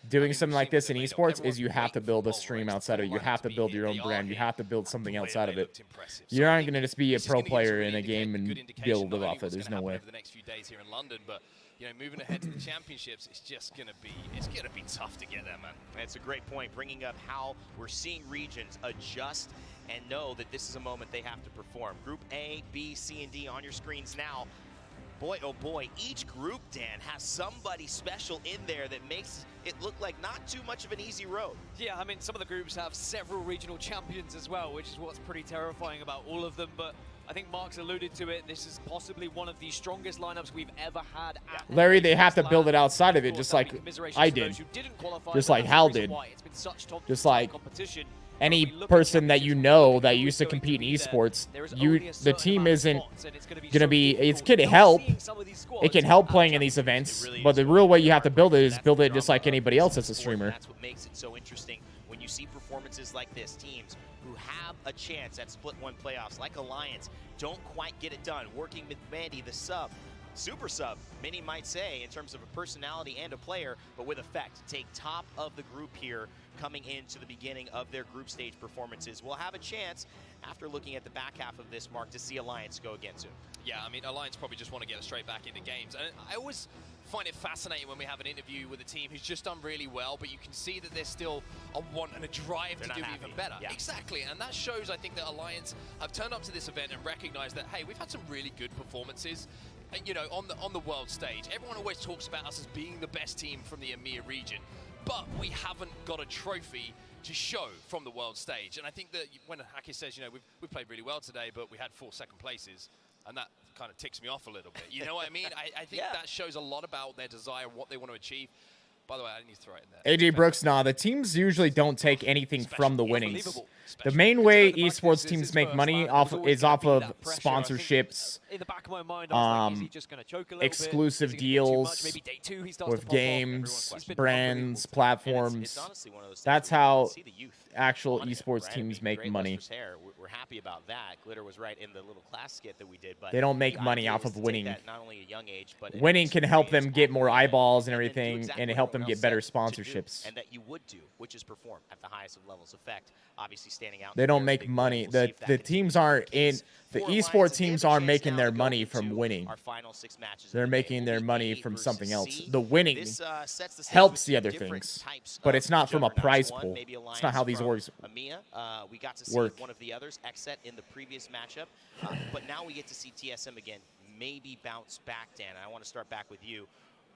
doing something like this in esports is you have to build a stream outside of it. You have to build your own brand. You have to build something else out of it. You aren't going to just be a pro player in a game and be able to live off it. There's no way. The next few days here in London, but you know, moving ahead to the championships, it's gonna be tough to get there, man. That's a great point, bringing up how we're seeing regions adjust and know that this is a moment they have to perform. Group A, B, C, and D on your screens now. Boy, oh boy, each group, Dan, has somebody special in there that makes it look like not too much of an easy road. Yeah, I mean, some of the groups have several regional champions as well, which is what's pretty terrifying about all of them, but I think Mark's alluded to it. This is possibly one of the strongest lineups we've ever had. Larry, they have to build it outside of it, just like I did. Just like Hal did. Just like any person that you know that used to compete in esports, the team isn't going to be, it's going to help. It can help playing in these events, but the real way you have to build it is build it just like anybody else that's a streamer. That's what makes it so interesting when you see performances like this. Teams who have a chance at Split 1 playoffs, like Alliance, don't quite get it done. Working with Mandy, the sub, super sub, many might say, in terms of a personality and a player, but with effect. Take top of the group here coming into the beginning of their group stage performances. We'll have a chance, after looking at the back half of this, Mark, to see Alliance go again soon. Yeah, I mean, Alliance probably just want to get us straight back into games. And I always find it fascinating when we have an interview with a team who's just done really well, but you can see that there's still a want and a drive to do even better. Yeah. Exactly, and that shows, I think, that Alliance have turned up to this event and recognized that, hey, we've had some really good performances, you know, on the world stage. Everyone always talks about us as being the best team from the EMEA region, but we haven't got a trophy to show from the world stage. And I think that when Haki says, you know, we've played really well today, but we had 4 second places, and that kind of ticks me off a little bit. You know what I mean? I think that shows a lot about their desire and what they want to achieve. By the way, I didn't need to throw it in there. AJ Brooks, nah, the teams usually don't take anything from the winnings. The main way esports teams make money is off of sponsorships, exclusive deals with games, brands, platforms. That's how actual esports teams make money. We're happy about that. Glitter was right in the little class skit that we did, but they don't make money off of winning. Not only a young age, but winning can help them get more eyeballs and everything, and help them get better sponsorships. And that you would do, which is perform at the highest of levels. Effect, obviously standing out. They don't make money. The teams aren't in. The esports teams aren't making their money from winning. They're making their money from something else. The winning helps the other things, but it's not from a prize pool. It's not how these orgs we got to see work. one of the others, Xset, in the previous matchup, but now we get to see TSM again, maybe bounce back. Dan, I want to start back with you.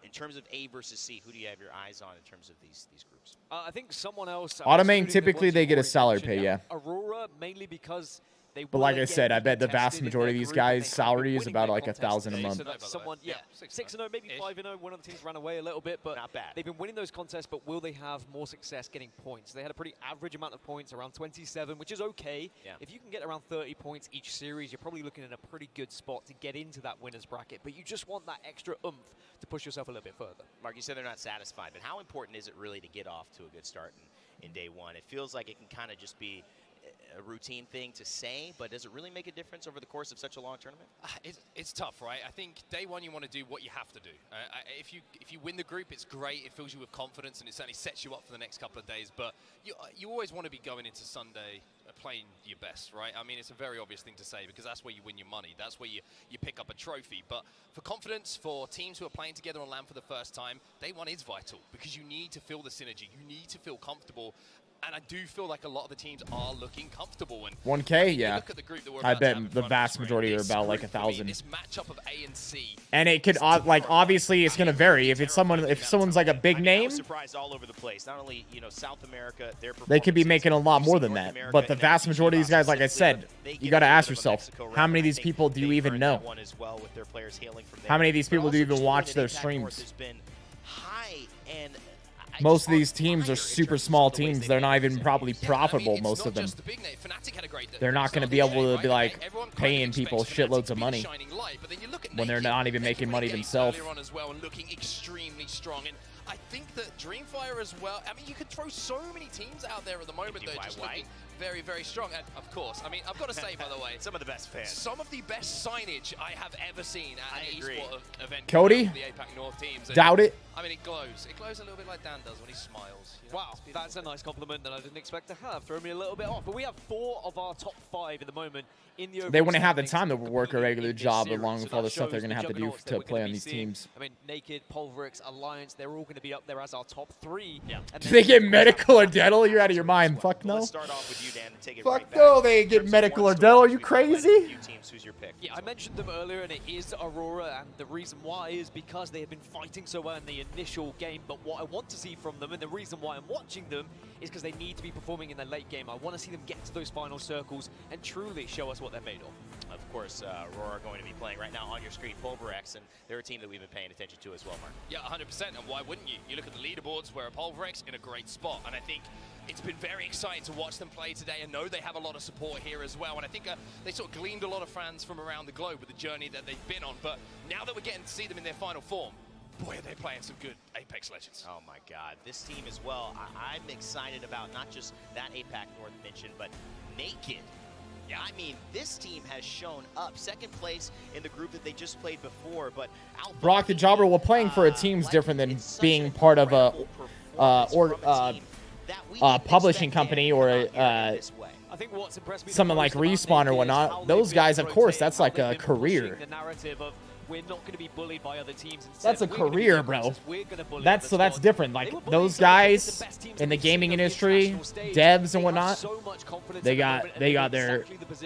In terms of A versus C, who do you have your eyes on in terms of these groups? I think someone else. Automane, typically they get a salary pay, yeah. Aurora, mainly because they. But like I said, I bet the vast majority of these guys' salary is about like $1,000 a month. Someone, 6-0, maybe 5-0. One of the teams ran away a little bit, but not bad. They've been winning those contests. But will they have more success getting points? They had a pretty average amount of points, around 27, which is okay. Yeah. If you can get around 30 points each series, you're probably looking at a pretty good spot to get into that winners bracket. But you just want that extra oomph to push yourself a little bit further. Mark, you said they're not satisfied, but how important is it really to get off to a good start in day one? It feels like it can kind of just be a routine thing to say, but does it really make a difference over the course of such a long tournament? It's tough, right? I think day one you want to do what you have to do. If you win the group, it's great. It fills you with confidence, and it certainly sets you up for the next couple of days. But you always want to be going into Sunday playing your best, right? I mean, it's a very obvious thing to say because that's where you win your money. That's where you pick up a trophy. But for confidence, for teams who are playing together on LAN for the first time, day one is vital because you need to feel the synergy. You need to feel comfortable. And I do feel like a lot of the teams are looking comfortable. And 1K, yeah. Look at the group that we're I about to bet have in the front vast of us, majority are This about like group, 1,000. This matchup of A and C. And it could like obviously it's gonna vary. If it's someone's like a big name, I was surprised all over the place. Not only South America, they could be making a lot more than that. But the vast majority of these guys, like I said, you got to ask yourself, how many of these people do you even know? How many of these people do you even watch their streams? Most of these teams are super small teams. They're not even probably profitable, most of them. They're not going to be able to be like paying people shitloads of money when they're not even making money themselves. I think that Dreamfire as well. I mean, you could throw so many teams out there at the moment. They're just looking very, very strong. And of course, I mean, I've got to say, by the way, some of the best fans. Some of the best signage I have ever seen at an eSport event. Cody? The APAC North teams. Doubt it. I mean, it glows. It glows a little bit like Dan does when he smiles. You know, wow, that's a nice compliment that I didn't expect to have. Throw me a little bit off. But we have 4 of our top 5 at the moment in the. They wouldn't have the time to work a regular job along with all the stuff they're going to have to do to play on these teams. I mean, Naked, Pulverix, Alliance, they're all going to be up there as our top 3. Yeah. Do they get medical or dental? You're out of your mind. Fuck no. Let's start off with you, Dan, and take it Fuck right back. no, they get medical or dental. Are you crazy? Who's your pick? Yeah, I mentioned them earlier, and it is Aurora, and the reason why is because they have been fighting so well in the initial game. But what I want to see from them, and the reason why I'm watching them, is because they need to be performing in the late game. I want to see them get to those final circles and truly show us what they're made of. Of course, Aurora are going to be playing right now on your screen, Pulverix, and they're a team that we've been paying attention to as well, Mark. Yeah, 100%, and why wouldn't you? You look at the leaderboards where Pulverix in a great spot, and I think it's been very exciting to watch them play today and know they have a lot of support here as well. And I think they sort of gleaned a lot of fans from around the globe with the journey that they've been on. But now that we're getting to see them in their final form, boy, are they playing some good Apex Legends. Oh my God, this team as well. I'm excited about not just that APAC North mention, but Naked. Yeah, I mean, this team has shown up. Second place in the group that they just played before, but Brock the Jobber, well, playing for a team's different than being part of a publishing company or something like Respawn or whatnot. Those guys, of course, that's like a career. We're not going to be bullied by other teams. That's a career, bro. That's different. Like those guys in the gaming industry, devs and whatnot, they got their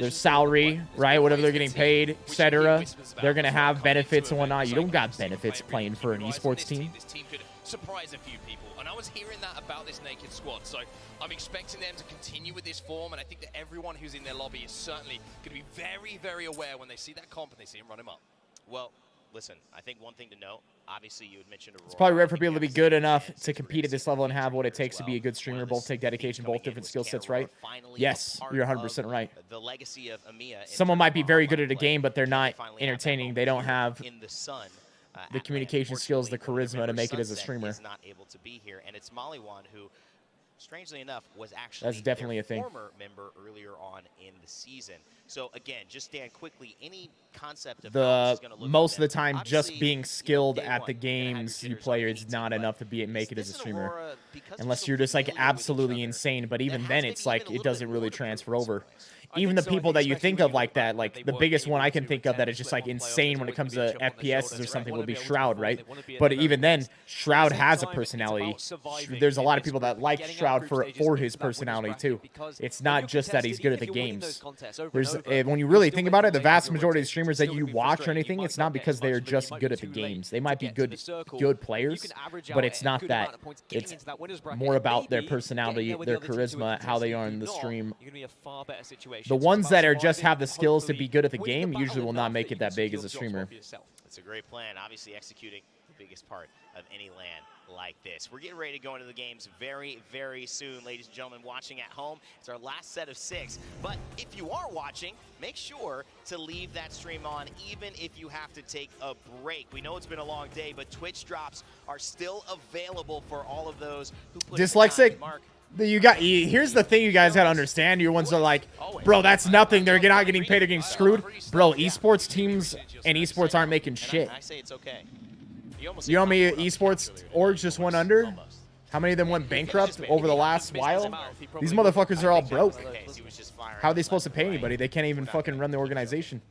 salary, right? Whatever they're getting paid, etc. They're gonna have benefits and whatnot. You don't got benefits playing for an esports team. This team could surprise a few people, and And I was hearing that about this Naked squad, so I'm expecting them to continue with this form, and I think that everyone who's in their lobby is certainly going to be very, very aware when they see that comp and they see him run him up. Well, listen, I think one thing to note, obviously you had mentioned Aurora. It's probably rare for people to be good enough to compete at this level and have what it takes to be a good streamer. Both take dedication, both different skill sets, right? Yes, you're 100% right. The legacy of EMEA. Someone might be very good at a game, but they're not entertaining. They don't have the communication skills, the charisma to make it as a streamer. Is not able to be here, and it's Maliwan who, strangely enough, was actually That's definitely a thing. Former member earlier on in the season. So again, just Dan, quickly, any concept of how this is gonna look most for of them? the time, Obviously, just being skilled day at one, the you're games you play is not enough to make it as a streamer, Aurora, because unless you're just like absolutely insane. But even then, it's like it doesn't really transfer over. Even the people that you think of like that, like the biggest one I can think of that is just like insane when it comes to FPS or something would be Shroud, right? But even then, Shroud has a personality. There's a lot of people that like Shroud for his personality too. It's not just that he's good at the games. There's when you really think about it, the vast majority of the streamers that you watch or anything, it's not because they are just good at the games. They might be good players, but it's not that. It's more about their personality, their charisma, how they are in the stream. The ones that are just have the skills to be good at the game usually will not make it that big as a streamer. It's a great plan, obviously executing the biggest part of any LAN like this. We're getting ready to go into the games very, very soon, ladies and gentlemen, watching at home. It's our last set of 6. But if you are watching, make sure to leave that stream on, even if you have to take a break. We know it's been a long day, but Twitch drops are still available for all of those who put Dyslexic. Here's the thing you guys gotta understand. Your ones are like, bro, that's nothing. They're not getting paid. They're getting screwed. Bro, esports teams and esports aren't making shit. I say it's okay. You know how many esports orgs just went under? How many of them went bankrupt over the last while? These motherfuckers are all broke. How are they supposed to pay anybody? They can't even fucking run the organization.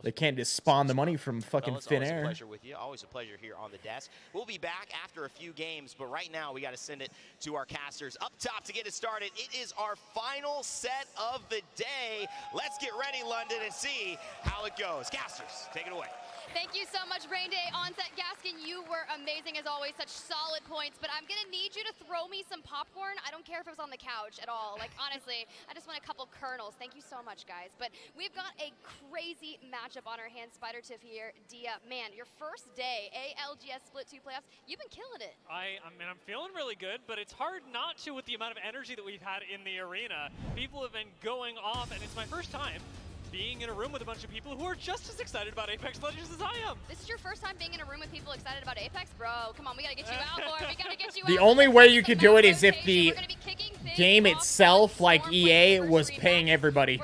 They can't just spawn the money from fucking thin air. Always a pleasure with you. Always a pleasure here on the desk. We'll be back after a few games, but right now we got to send it to our casters. Up top to get it started, it is our final set of the day. Let's get ready, London, and see how it goes. Casters, take it away. Thank you so much, Brain Day. Onset Gaskin, you were amazing as always, such solid points, but I'm gonna need you to throw me some popcorn. I don't care if it was on the couch at all. Like, honestly, I just want a couple kernels. Thank you so much, guys. But we've got a crazy matchup on our hands. Spider Tiff here, Dia. Man, your first day, ALGS Split 2 playoffs, you've been killing it. I mean, I'm feeling really good, but it's hard not to with the amount of energy that we've had in the arena. People have been going off, and it's my first time being in a room with a bunch of people who are just as excited about Apex Legends as I am. This is your first time being in a room with people excited about Apex? Bro, come on, we gotta get you out more. We gotta get you out. The only way you could do it is if the game itself, like EA, was paying everybody.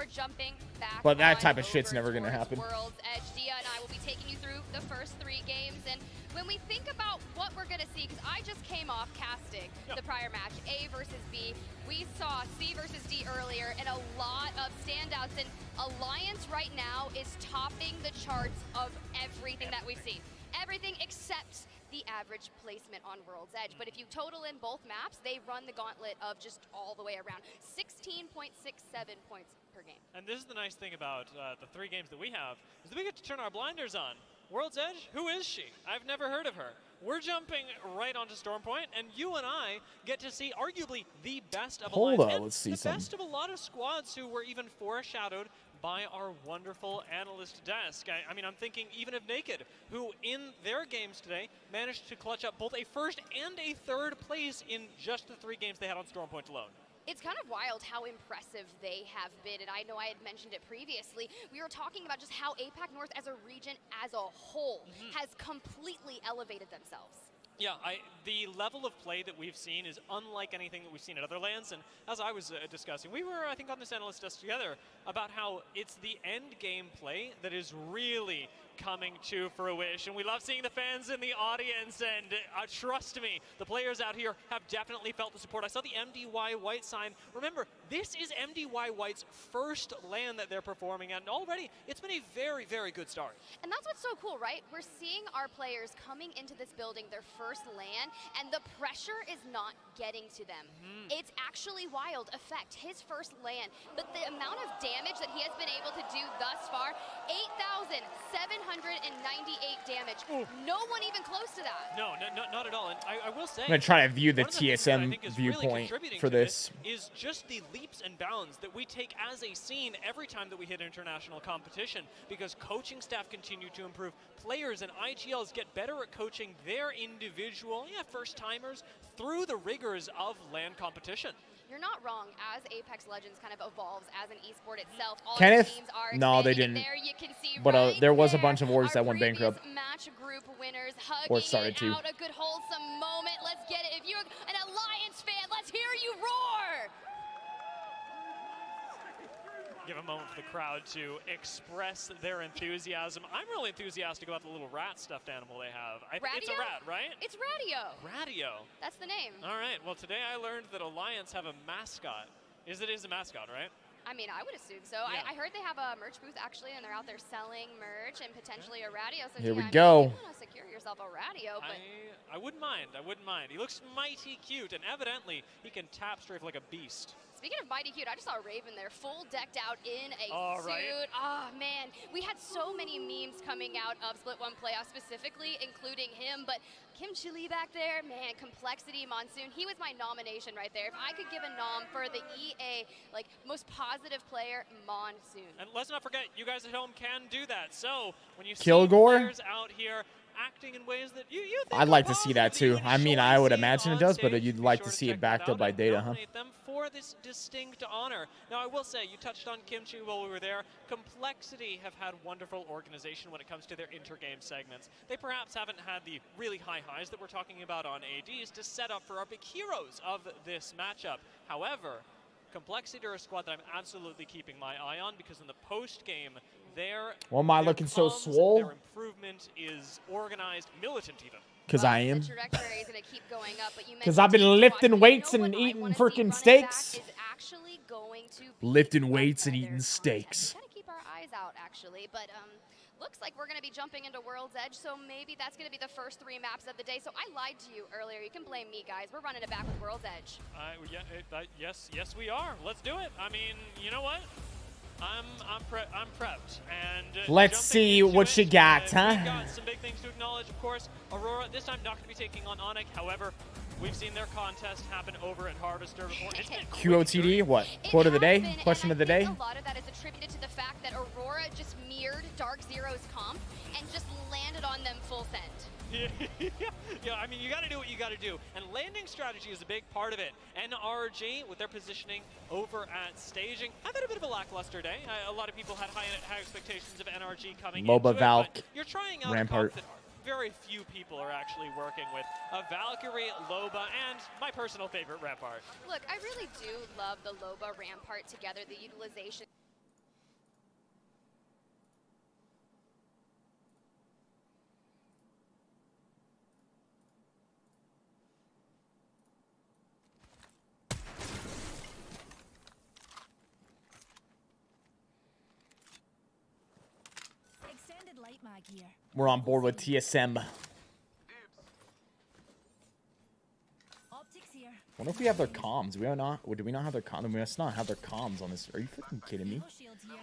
But that type of shit's never gonna happen. World's Edge. Dia and I will be taking you through the first 3 games, and when we think about what we're gonna see, because I just came off casting the prior match, A versus B. We saw C versus D earlier, and a lot of standouts, and Alliance right now is topping the charts of everything that we've seen. Everything except the average placement on World's Edge. But if you total in both maps, they run the gauntlet of just all the way around. 16.67 points per game. And this is the nice thing about the 3 games that we have, is that we get to turn our blinders on. World's Edge, who is she? I've never heard of her. We're jumping right onto Stormpoint, and you and I get to see arguably the best of Hold Alliance, on, and let's see the something. best of a lot of squads who were even foreshadowed by our wonderful analyst desk. I mean, I'm thinking even of Naked, who in their games today managed to clutch up both a first and a third place in just the 3 games they had on Stormpoint alone. It's kind of wild how impressive they have been, and I know I had mentioned it previously. We were talking about just how APAC North as a region as a whole has completely elevated themselves. Yeah, the level of play that we've seen is unlike anything that we've seen at other lands, and as I was discussing, we were, I think, on this analyst desk together about how it's the end game play that is really coming to fruition. We love seeing the fans in the audience, and trust me, the players out here have definitely felt the support. I saw the MDY White sign. Remember, this is MDY White's first LAN that they're performing at, and already it's been a very, very good start. And that's what's so cool, right? We're seeing our players coming into this building, their first LAN, and the pressure is not getting to them. It's actually wild. Effect, his first LAN, but the amount of damage that he has been able to do thus far, 8,700 198 damage. No one even close to that. No, not at all. And I will say, I'm gonna try to view the one of things that I TSM think is viewpoint really contributing for to this. is just the leaps and bounds that we take as a scene every time that we hit international competition, because coaching staff continue to improve. Players and IGLs get better at coaching their individual, first-timers through the rigors of LAN competition. You're not wrong. As Apex Legends kind of evolves as an esport itself, all Kenneth? the teams are No, they expanding. didn't. There you can see But right there was a there, bunch of orgs that our went previous bankrupt. match group winners Or hugging started it to. out. A good wholesome moment. Let's get it. If you're an Alliance fan, let's hear you roar. Give a moment for the crowd to express their enthusiasm. I'm really enthusiastic about the little rat stuffed animal they have. I think it's a rat, right? It's Radio. Radio. That's the name. All right. Well, today I learned that Alliance have a mascot. It is a mascot, right? I mean, I would assume so. Yeah. I heard they have a merch booth actually, and they're out there selling merch and potentially a radio. So Here we I mean, go. you want to secure yourself a radio, but I wouldn't mind. I wouldn't mind. He looks mighty cute, and evidently he can tap strafe like a beast. speaking of mighty cute, I just saw Raven there, full decked out in a Oh, suit. right. Oh man, we had so many memes coming out of Split 1 playoffs specifically, including him, but Kim Chili back there, man, Complexity, Monsoon, he was my nomination right there. If I could give a nom for the EA, like, most positive player, Monsoon. And let's not forget, you guys at home can do that. So when you see Kilgore? players out here acting in ways that you think I'd are like to see that positive, too. you I mean, enjoy I would seeing imagine it on does, but stage, you'd be like sure to see check it backed that up by out and data, huh? nominate them for this distinct honor. Now, I will say, you touched on Kimchi while we were there. Complexity have had wonderful organization when it comes to their intergame segments. They perhaps haven't had the really high highs that we're talking about on ADs to set up for our big heroes of this matchup. However, Complexity are a squad that I'm absolutely keeping my eye on, because in the post-game, Well, am I looking so swole? their improvement is organized, militant even. Because I am. The trajectory is going to keep going up, but you Because mentioned I've been team lifting squad. weights You know and what I eating wanna see freaking running steaks. back is actually going to be Lifting weights and eating steaks. Gotta keep our eyes out, actually, but looks like we're going to be jumping into World's Edge, so maybe that's going to be the first 3 maps of the day. So I lied to you earlier. You can blame me, guys. We're running it back with World's Edge. Yes, we are. Let's do it. I mean, you know what? I'm prepped. And Let's see what you got, we've huh? got some big things to acknowledge, of course. Aurora, this time not going to be taking on Onyx. However, we've seen their contest happen over at Harvester before. It's been QOTD, what? Quote of the day? Question of the day? A lot of that is attributed to the fact that Aurora just mirrored Dark Zero's comp and just landed on them full send. Yeah, I mean, you got to do what you got to do. And landing strategy is a big part of it. NRG, with their positioning over at staging, I've had a bit of a lackluster day. A lot of people had high expectations of NRG coming Loba, into it, Valk, but you're trying out Rampart. a comp that very few people are actually working with. A Valkyrie, Loba, and my personal favorite, Rampart. Look, I really do love the Loba Rampart together, the utilization. Extended light mag here. We're on board with TSM. Optics here. Wonder if we have their comms. We are not. Or do we not have their comms? We must not have their comms on this. Are you freaking kidding me? Shields here.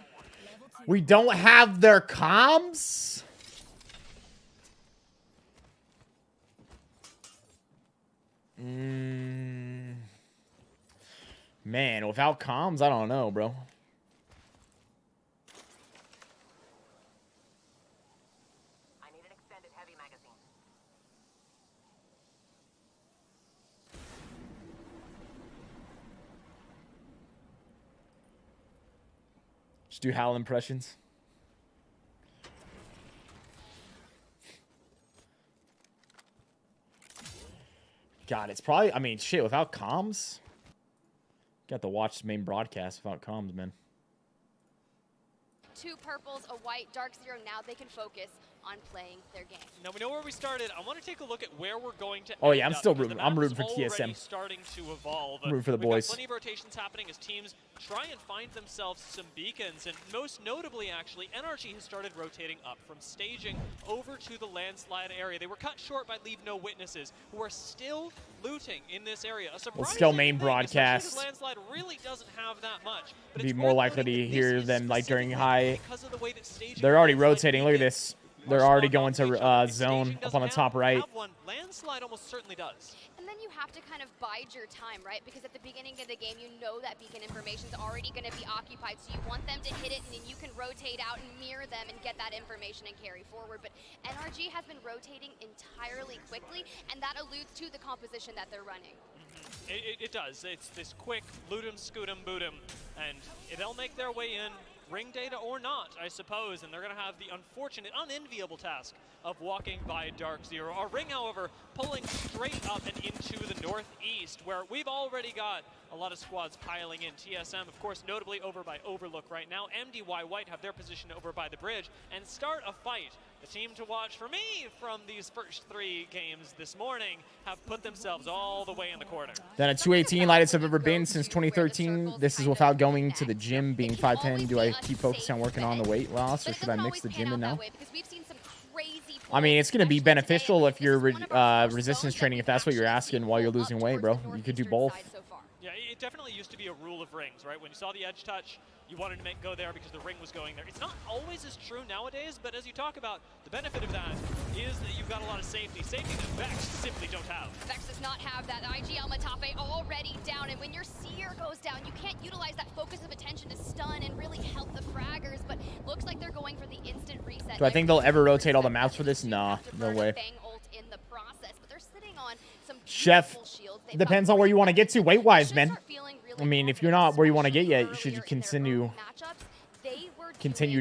Level 2. We don't have their comms? Man, without comms, I don't know, bro. I need an extended heavy magazine. Just do Hal impressions. God, it's probably, I mean, shit, without comms. Got to watch the main broadcast without comms, man. 2 purples, a white, Dark Zero. Now they can focus on playing their game. Now we know where we started. I want to take a look at where we're going to. Oh, yeah, end I'm up, still because rooting. the I'm map rooting is for TSM. already starting to evolve. I'm rooting for the We've boys. got plenty of rotations happening as teams try and find themselves some beacons, and most notably, actually, NRG has started rotating up from staging over to the landslide area. They were cut short by Leave No Witnesses, who are still looting in this area. A Well, still main thing, broadcast. especially 'cause landslide really doesn't have that much. But Be it's more worth likely noting to that hear this is them like during specifically high. because of the way that staging They're already landslide rotating. Look at this. They're already going to zone up on the top right. Landslide almost certainly does. And then you have to kind of bide your time, right? Because at the beginning of the game, you know that beacon information is already going to be occupied, so you want them to hit it, and then you can rotate out and mirror them and get that information and carry forward. But NRG has been rotating entirely quickly, and that alludes to the composition that they're running. It does. It's this quick loot 'em, scoot 'em, boot 'em, and they'll make their way in, ring data or not, I suppose, and they're going to have the unfortunate, unenviable task of walking by Dark Zero. Our ring, however, pulling straight up and into the northeast, where we've already got a lot of squads piling in. TSM, of course, notably over by Overlook right now. MDY White have their position over by the bridge and start a fight. The team to watch for me from these first 3 games this morning have put themselves all the way in the corner. Then at 218, lightest I've ever been since 2013. This is without going to the gym, being 5'10". Do I keep focusing on working on the weight loss, or should I mix the gym in now? I mean, it's going to be beneficial if you're resistance training, if that's what you're asking while you're losing weight, bro. You could do both. Yeah, it definitely used to be a rule of rings, right? When you saw the edge touch, you wanted to go there because the ring was going there. It's not always as true nowadays, but as you talk about, the benefit of that is that you've got a lot of safety. Safety that Vex simply don't have. Vex does not have that. IG Almatafe already down, and when your Seer goes down, you can't utilize that focus of attention to stun and really help the fraggers, but looks like they're going for the instant reset. Do I think they'll ever rotate all the maps for this? Nah, no way. Chef, depends on where you want to get to weight-wise, man. I mean, if you're not where you want to get yet, you should continue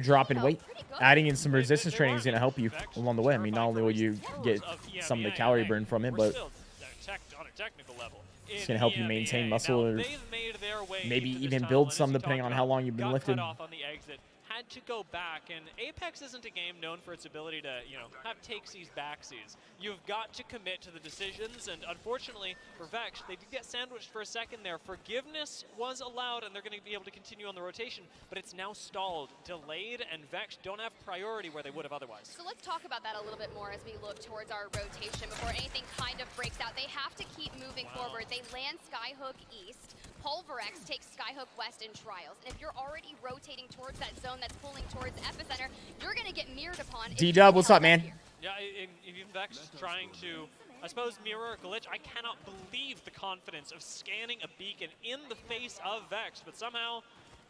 dropping weight. Adding in some resistance training is going to help you along the way. I mean, not only will you get some of the calorie burn from it, but it's going to help you maintain muscle, or maybe even build some depending on how long you've been lifting. Had to go back, and Apex isn't a game known for its ability to, have takesies, backsies. You've got to commit to the decisions, and unfortunately for Vex, they did get sandwiched for a second there. Forgiveness was allowed, and they're going to be able to continue on the rotation, but it's now stalled, delayed, and Vex don't have priority where they would have otherwise. So let's talk about that a little bit more as we look towards our rotation before anything kind of breaks out. They have to keep moving forward. They land Skyhook East. Pulverex takes Skyhook West in Trials. And if you're already rotating towards that zone that's pulling towards Epicenter, you're going to get mirrored upon. D-Dub, what's up, man? Yeah, even Vex trying to, I suppose, mirror a glitch. I cannot believe the confidence of scanning a beacon in the face of Vex, but somehow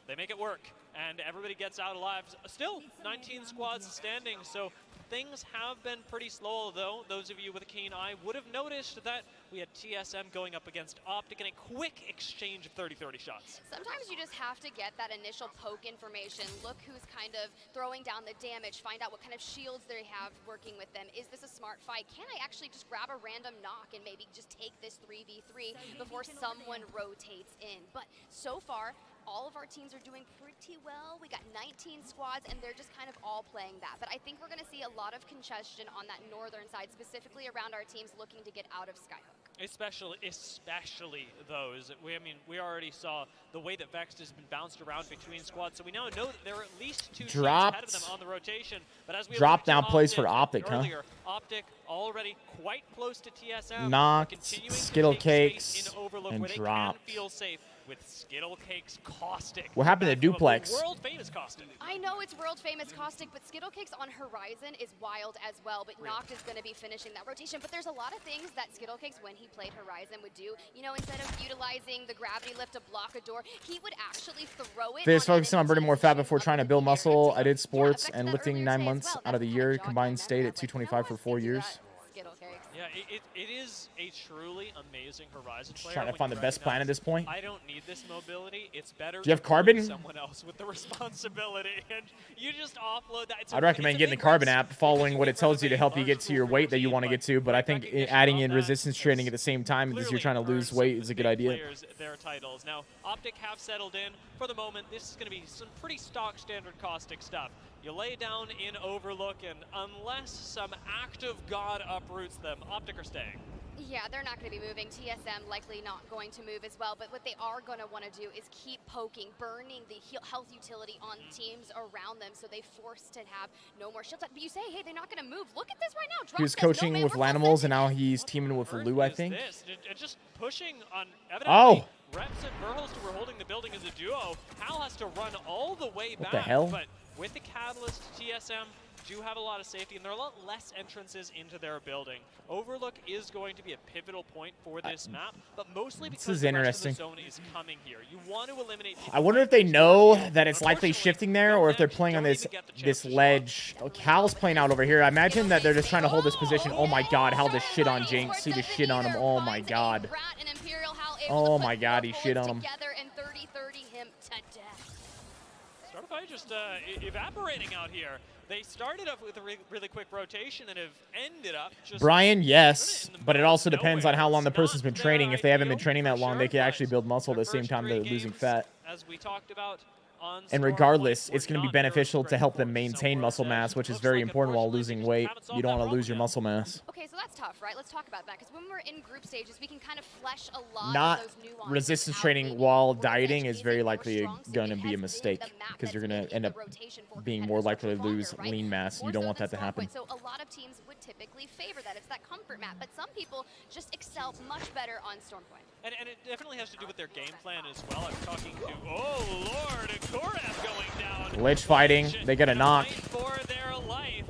they make it work, and everybody gets out alive. Still, 19 squads standing, so things have been pretty slow, though. Those of you with a keen eye would have noticed that we had TSM going up against Optic in a quick exchange of 30-30 shots. Sometimes you just have to get that initial poke information. Look who's kind of throwing down the damage. Find out what kind of shields they have working with them. Is this a smart fight? Can I actually just grab a random knock and maybe just take this 3v3 before someone rotates in? But so far, all of our teams are doing pretty well. We got 19 squads, and they're just kind of all playing that. But I think we're going to see a lot of congestion on that northern side, specifically around our teams looking to get out of Skyhook. Especially those. We already saw the way that Vex has been bounced around between squads, so we now know that there are at least 2 teams ahead of them on the rotation. But as we Drop now plays for Optic, earlier, Optic already quite close to TSM. Knocked, Skittle Cakes, and dropped. Feel safe with Skittle Cakes Caustic. What happened to Duplex? World famous Caustic. I know it's world famous Caustic, but Skittle Cakes on Horizon is wild as well. But Noct is going to be finishing that rotation. But there's a lot of things that Skittle Cakes, when he played Horizon, would do. Instead of utilizing the gravity lift to block a door, he would actually throw it. This focusing on burning more fat before trying to build muscle. I did sports and lifting 9 months out of the year. Combined stayed at 225 for 4 years. Yeah, it is a truly amazing Horizon player. Trying to find the best plan at this point. I don't need this mobility. It's better. Do you have carbon? Someone else with the responsibility, and you just offload that. I'd recommend getting the Carbon app, following what it tells you to help you get to your weight that you want to get to. But I think adding in resistance training at the same time as you're trying to lose weight is a good idea. Their titles. Now, Optic have settled in for the moment. This is going to be some pretty stock standard Caustic stuff. You lay down in Overlook, and unless some act of God uproots them, Optic are staying. Yeah, they're not going to be moving. TSM likely not going to move as well, but what they are going to want to do is keep poking, burning the health utility on teams around them, so they force to have no more shields. But you say, hey, they're not going to move. Look at this right now. He was coaching with Lanimals, and now he's teaming with Lou, I think. Just pushing on evidently. Oh! Reps and Verholster were holding the building as a duo. Hal has to run all the way back. What the hell? But with the Catalyst, TSM do have a lot of safety, and there are a lot less entrances into their building. Overlook is going to be a pivotal point for this map, but mostly because is the rest interesting. of the zone is coming here. You want to eliminate people I wonder if they know that it's likely shifting there, or if they're playing on this ledge. Oh, Cal's playing out over here. I imagine that they're just trying to hold this position. Oh my god, Hal just shit on Jinx. He just shit on him. Oh my god. Oh my god, he shit on him. Start of fight just evaporating out here. They started off with a really quick rotation and have ended up just... Brian, yes, but it also depends on how long the person's been training. If they haven't been training that long, they can actually build muscle at the same time they're losing fat. As we talked about on And regardless, it's going to be beneficial to help them maintain muscle mass, which is very important while losing weight. You don't want to lose your muscle mass. Okay, so that's tough, right? Let's talk about that, because when we're in group stages, we can kind of flesh a lot Not of those nuances. resistance training while dieting is very likely going to be a mistake, because you're going to end up being more likely to lose lean mass. You don't want that to happen. So a lot of teams would typically favor that. It's that comfort map, but some people just excel much better on Stormpoint. And it definitely has to do with their game plan as well. I'm talking to, oh lord, Korav going down. Glitch fighting. They get a knock. For their life.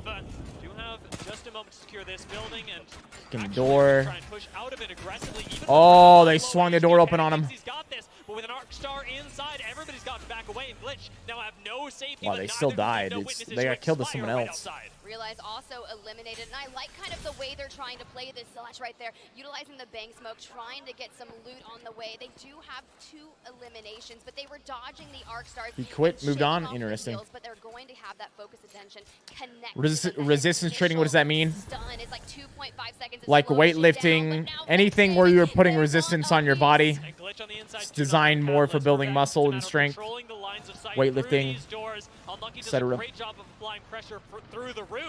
Do have just a moment to secure this building and Fucking door. try and push out of it aggressively. Even Oh, they swung the door open on him. he's got this, but with an arc star inside, everybody's got to back away, and Glitch now have no safety. Wow, but they still neither died. no It's, witnesses they to got killed to expire someone right else. outside. Realize also eliminated, and I like kind of the way they're trying to play this slash right there, utilizing the bang smoke, trying to get some loot on the way. They do have 2 eliminations, but they were dodging the arc stars. He quit, moved on. Shaking off the Interesting. heels, but they're going to have that focus attention connect. Resistance training, what does that mean? Stun is like 2.5 seconds. It Like slows you down, weightlifting, anything where you're putting resistance on your body. It's designed more for building muscle and strength, weightlifting, etc. Great job of applying pressure through the roof.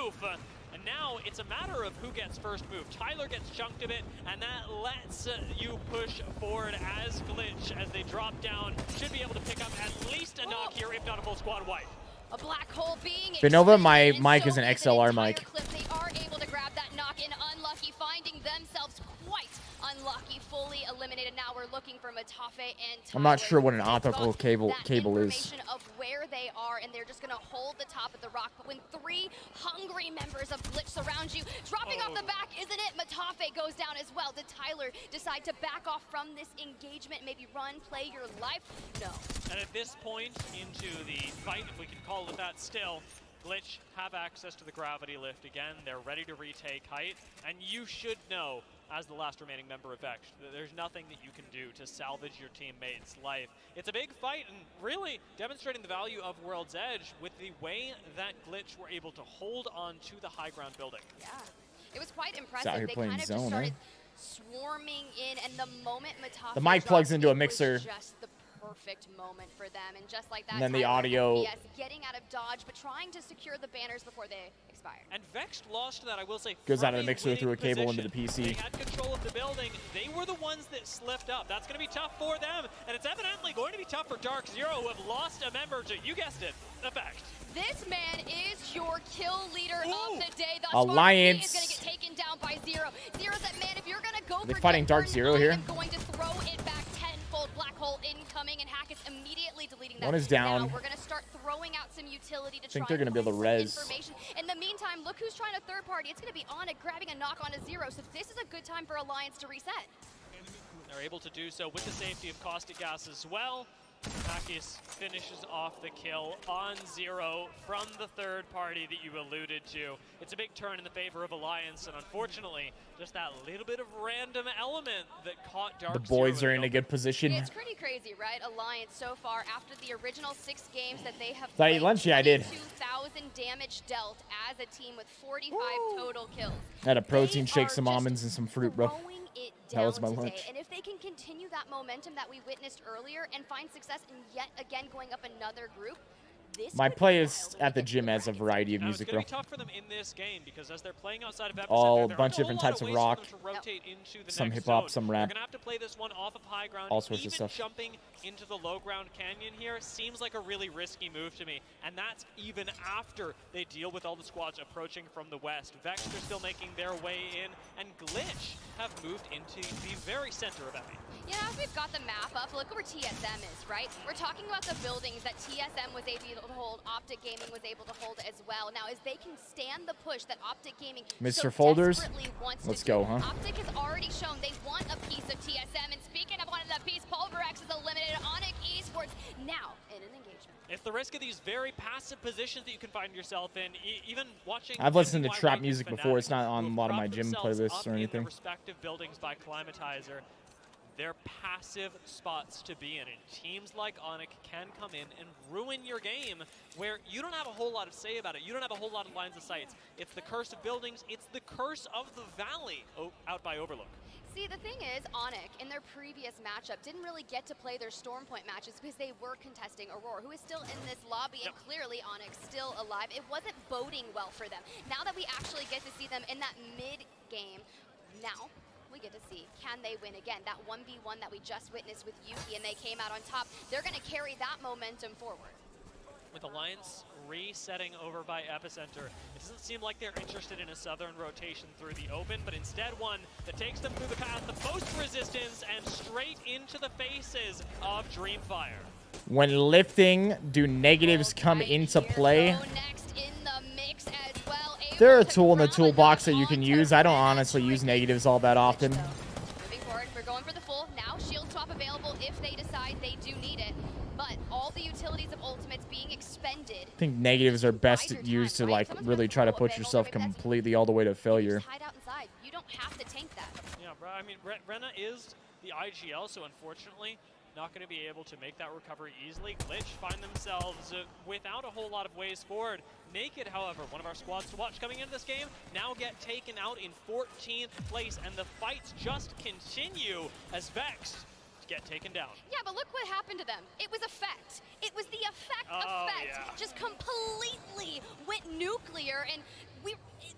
And now it's a matter of who gets first move. Tyler gets chunked a bit, and that lets you push forward as Glitch, as they drop down, should be able to pick up at least a knock here, if not a full squad wipe. A black hole being Vinova, my mic is an XLR mic. They are able to grab that knock in, unlucky, finding themselves quite unlucky, fully eliminated. Now we're looking for Matafe and I'm not sure what an optical cable is. of where they are, and they're just gonna hold the top of the rock. But when 3 hungry members of Glitch surround you, dropping off the back, isn't it? Matafe goes down as well. Did Tyler decide to back off from this engagement, maybe run, play your life? No. And at this point into the fight, if we can call it that still, Glitch have access to the gravity lift again. They're ready to retake height, and you should know, as the last remaining member of Vex, that there's nothing that you can do to salvage your teammate's life. It's a big fight, and really demonstrating the value of World's Edge with the way that Glitch were able to hold on to the high ground building. Yeah, it was quite It's impressive. out here They playing kind of zone, just started eh? swarming in, and the moment Matafe The mic plugs into a mixer. just the perfect moment for them, and just like that, And then the Tyler audio- yes, getting out of dodge, but trying to secure the banners before they expire. And Vex lost that, I will say, Goes out of the from mixer through a winning cable into the position. PC. They had control of the building. They were the ones that slipped up. That's going to be tough for them, and it's evidently going to be tough for Dark Zero, who have lost a member to, you guessed it, Effect. This man is your kill leader of the day. Thus Alliance. far, he is going to get taken down by Zero. Zero's that man, if you're going to go Are they for fighting Death Dark Burn, Zero I here? am going to throw it back tenfold. Black hole incoming, and Hack is immediately deleting that. One is down. Now we're going to start throwing out some utility to I think try they're and gonna be able to find some res. information. In the meantime, look who's trying to third party. It's going to be on it, grabbing a knock onto Zero. So this is a good time for Alliance to reset. They're able to do so with the safety of Caustic Gas as well. Takis finishes off the kill on Zero from the third party that you alluded to. It's a big turn in the favor of Alliance, and unfortunately, just that little bit of random element that caught Dark The boys Zero are in a good position. It's pretty crazy, right? Alliance so far, after the original 6 games that they have Did I eat played, lunch? Yeah, I did. 2,000 damage dealt as a team with 45 total kills. I had a protein shake, some almonds, and some fruit, bro. It That was my down today. lunch. And if they can continue that momentum that we witnessed earlier and find success in yet again going up another group, this My could playlist at the gym has a variety of Now, music, it's bro. going to be tough for them in this game because as they're playing outside of Epicenter, All there bunch aren't a of different whole lot types of ways rock, for them to rotate into the some next hip-hop, zone. some They're rap. going to have to play this one off of high ground. All sorts of Even stuff. jumping into the low ground canyon here seems like a really risky move to me, and that's even after they deal with all the squads approaching from the west. Vex are still making their way in, and Glitch have moved into the very center of Emmy. Yeah, as we've got the map up, look where TSM is, right? We're talking about the buildings that TSM was able to hold, Optic Gaming was able to hold as well. Now, as they can stand the push that Optic Gaming Mr. so Folders, desperately wants let's to go, do. huh? Optic has already shown they want a piece of TSM, and speaking of wanting that piece, Pulverex is eliminated. Onyx Esports now in an engagement. It's the risk of these very passive positions that you can find yourself in, even watching... I've listened to MY trap Wake music and before. Fnatic, It's not on who a lot of prop my gym themselves playlists up or in anything. their respective buildings by Climatizer. They're passive spots to be in, and teams like Onyx can come in and ruin your game where you don't have a whole lot of say about it. You don't have a whole lot of lines of sights. It's the curse of buildings. It's the curse of the valley out by Overlook. See, the thing is, Onyx, in their previous matchup, didn't really get to play their Stormpoint matches because they were contesting Aurora, who is still in this lobby, and clearly Onyx still alive. It wasn't boding well for them. Now that we actually get to see them in that mid-game, now we get to see, can they win again? That 1v1 that we just witnessed with Yuki, and they came out on top, they're going to carry that momentum forward. With Alliance resetting over by Epicenter, it doesn't seem like they're interested in a southern rotation through the open, but instead one that takes them through the path of most resistance and straight into the faces of Dreamfire. When lifting, do negatives come into play? Next in the mix as well. They're a tool in the toolbox that you can use. I don't honestly use negatives all that often. Moving forward, we're going for the full. Now shield swap available if they decide they do need it. But all the utilities of ultimates being expended. I think negatives are best used to like really try to push yourself completely all the way to failure. Hide out inside. You don't have to tank that. Yeah, bro. I mean, Rena is the IGL, so unfortunately not going to be able to make that recovery easily. Glitch find themselves without a whole lot of ways forward. Naked, however, one of our squads to watch coming into this game, now get taken out in 14th place, and the fights just continue as Vex get taken down. Yeah, but look what happened to them. It was effect. It was the effect Yeah. just completely went nuclear, and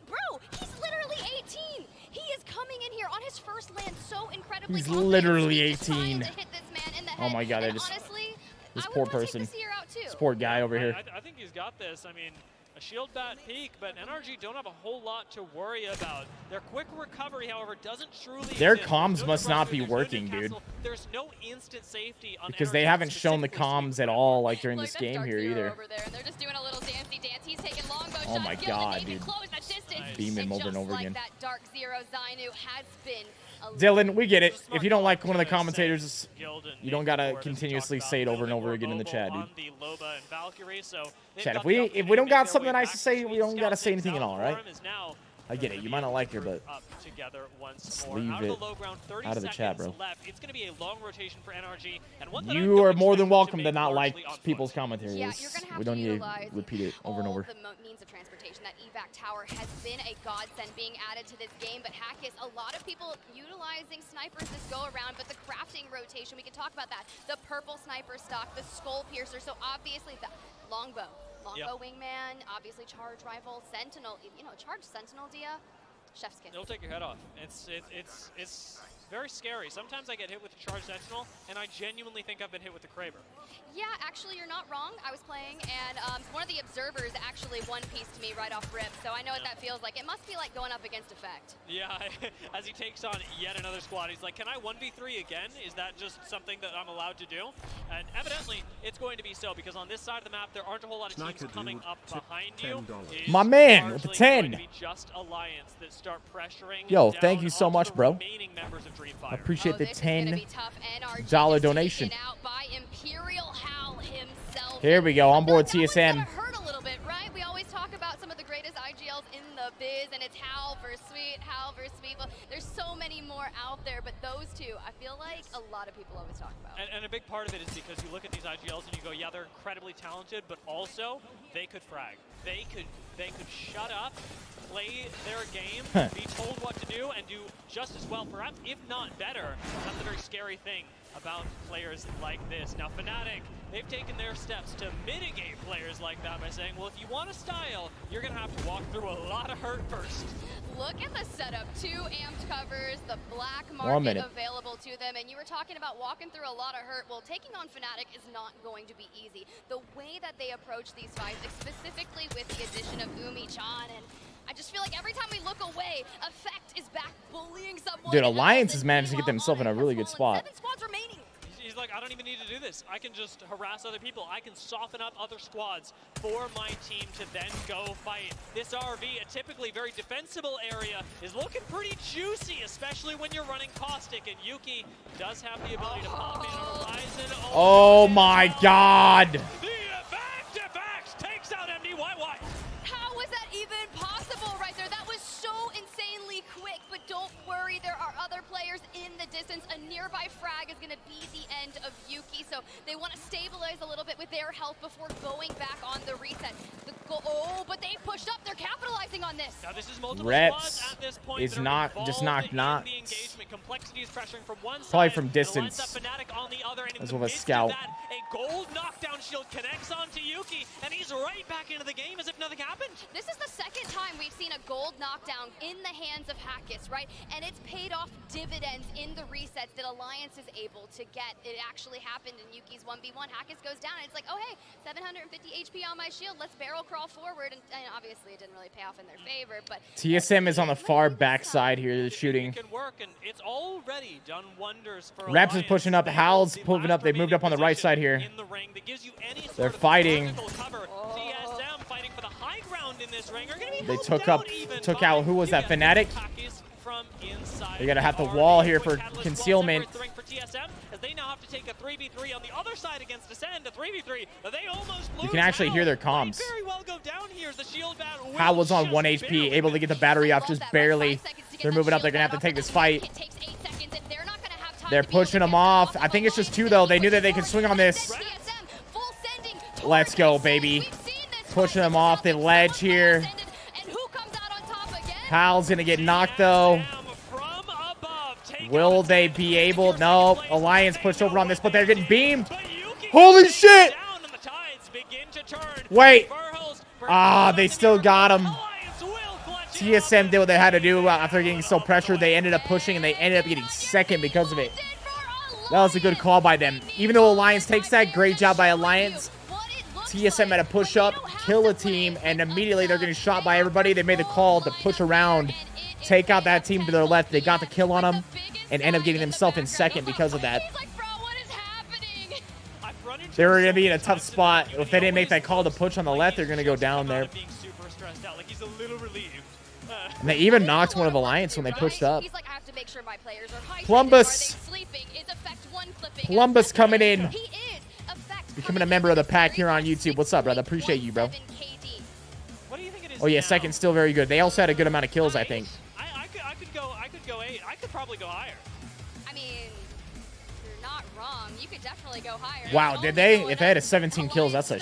bro, he's literally 18. He is coming in here on his first land so incredibly He's confident. literally He's trying 18. to hit this man in the Oh head. my god, And I just... honestly, This I would poor wanna take person. this year out too. This poor guy over here. I think he's got this. I mean, a shield bat peak, but NRG don't have a whole lot to worry about. Their quick recovery, however, doesn't truly Their exist. comms No must not Nebraska, be there's no working, Newcastle, dude. There's no instant safety on Because they NRG haven't shown the specifically comms at all like during Look, this that's game Dark here Zero either. over there, and they're just doing a little dancey dance. He's taking longbow Oh shots. my Gildan god, even dude. close that distance. Beam him And over and just over like again. that, Dark Zero Zainu has been Dylan, we get it. If you don't like one of the commentators, you don't gotta continuously say it over and over again in the chat, dude. on the Loba and Valkyrie, so they've Chat, got if we don't got something nice to say, we don't gotta say anything at all, right? is now I get it. You might not like her, but up together once just more. leave Out it of the low ground, 30 out of the chat, seconds bro. left. It's going to be a long rotation for NRG, and one that I You don't are more than expect welcome to to make not like largely on foot. people's commentaries. Yeah, you're gonna have We to don't need to utilize repeat it over and all over. the means of transportation. That evac tower has been a godsend being added to this game, but Hackis, a lot of people utilizing snipers this go around, but the crafting rotation, we can talk about that. The purple sniper stock, the skull piercer, so obviously the longbow. Longbow wingman, obviously charge rifle, sentinel, charge sentinel, Dia. Chef's kiss. It'll take your head off. It's very scary. Sometimes I get hit with the Charge Sentinel, and I genuinely think I've been hit with the Kraber. Yeah, actually, you're not wrong. I was playing, and one of the observers actually one-pieced me right off rip, so I know what that feels like. It must be like going up against Effect. Yeah, as he takes on yet another squad, he's like, can I 1v3 again? Is that just something that I'm allowed to do? And evidently, it's going to be so, because on this side of the map, there aren't a whole lot of teams coming up behind you. It is My man with the largely going 10. to be just Alliance that start pressuring Yo, down thank you so onto much, the bro. remaining members of Dreamfire. I appreciate the This is gonna be $10 tough. NRG is donation. taken out by Imperial Hal himself. Here we go, on board That one's TSM. gonna hurt a little bit, right? We always talk about some of the greatest IGLs in the biz, and it's Hal versus Sweet, Hal versus Sweet. Well, there's so many more out there, but those two, I feel like a lot of people always talk about. And a big part of it is because you look at these IGLs and you go, yeah, they're incredibly talented, but also they could frag. They could shut up, play their game, be told what to do, and do just as well, perhaps if not better. That's a very scary thing about players like this. Now, Fnatic, they've taken their steps to mitigate players like that by saying, well, if you want a style, you're going to have to walk through a lot of hurt first. Look at the setup. 2 amped covers, the black 1 market minute. available to them, and you were talking about walking through a lot of hurt. Well, taking on Fnatic is not going to be easy. The way that they approach these fights, specifically with the addition of Umi-chan, and I just feel like every time we look away, Effect is back bullying someone. Dude, Alliance has managed to get themselves in a really good spot. 7 squads remaining. He's like, I don't even need to do this. I can just harass other people. I can soften up other squads for my team to then go fight. This RV, a typically very defensible area, is looking pretty juicy, especially when you're running Caustic. And Yuki does have the ability to pop in a Horizon. Oh my God. Effect takes out MDYY. How was that even possible right there? That was so insanely quick, but don't worry, there are other players in the distance. A nearby frag is going to be the end of Yuki, so they want to stabilize a little bit with their health before going back on the reset. Oh, but they pushed up. They're capitalizing on this. Now this is multiple Reps squads at this point is that are not just involved knocked. in the engagement. Complexity is pressuring from one Probably side, from and distance. Alliance up Fnatic on the other, and in As the well as midst Scout. of that, a gold knockdown shield connects onto Yuki, and he's right back into the game as if nothing happened. This is the second time we've seen a gold knockdown in the hands of Hackis, right? And it's paid off dividends in the resets that Alliance is able to get. It actually happened in Yuki's 1v1. Hackis goes down, and it's like, oh, hey, 750 HP on my shield. Let's barrel crawl forward. And obviously, it didn't really pay off in their favor, but TSM is on the far backside here, shooting. It can work, and it's already done wonders for Reps is Alliance. pushing up. Howl's moving up. They moved up on the right side here. In the ring that gives you any sort They're of fighting. physical cover. TSM fighting for the high ground in this ring. Are gonna be They helped took out, who was that, Fnatic? from inside. They gotta have the wall here for concealment. For TSM, as they now have to take a 3v3 on the other side against Ascend, a 3v3 that they almost lose. You can actually hear their comms. Very well go down here as the shield bat Hal was on 1 HP, able to get the battery off just barely. They're moving up. They're gonna have to take this fight. They're pushing them off. I think it's just 2 though. They knew that they could swing on this. Let's go, baby. Pushing them off the ledge here. Hal's gonna get knocked though. Will they be able? No. Alliance pushed over on this, but they're getting beamed. Holy shit! Wait. Ah, they still got him. TSM did what they had to do after getting so pressured. They ended up pushing, and they ended up getting second because of it. That was a good call by them. Even though Alliance takes that, great job by Alliance. TSM had to push up, kill a team, and immediately they're getting shot by everybody. They made the call to push around, take out that team to their left. They got the kill on them and end up getting themselves in second because of that. They were going to be in a tough spot. If they didn't make that call to push on the left, they're going to go down there. And they even knocked one of Alliance when they pushed up. Columbus. Columbus coming in. Becoming a member of the pack here on YouTube. What's up, brother? Appreciate you, bro. Oh, yeah, second still very good. They also had a good amount of kills, I think. I could go 8. I could probably go higher. I mean, you're not wrong. You could definitely go higher. Wow, did they? If they had a 17 kills, that's a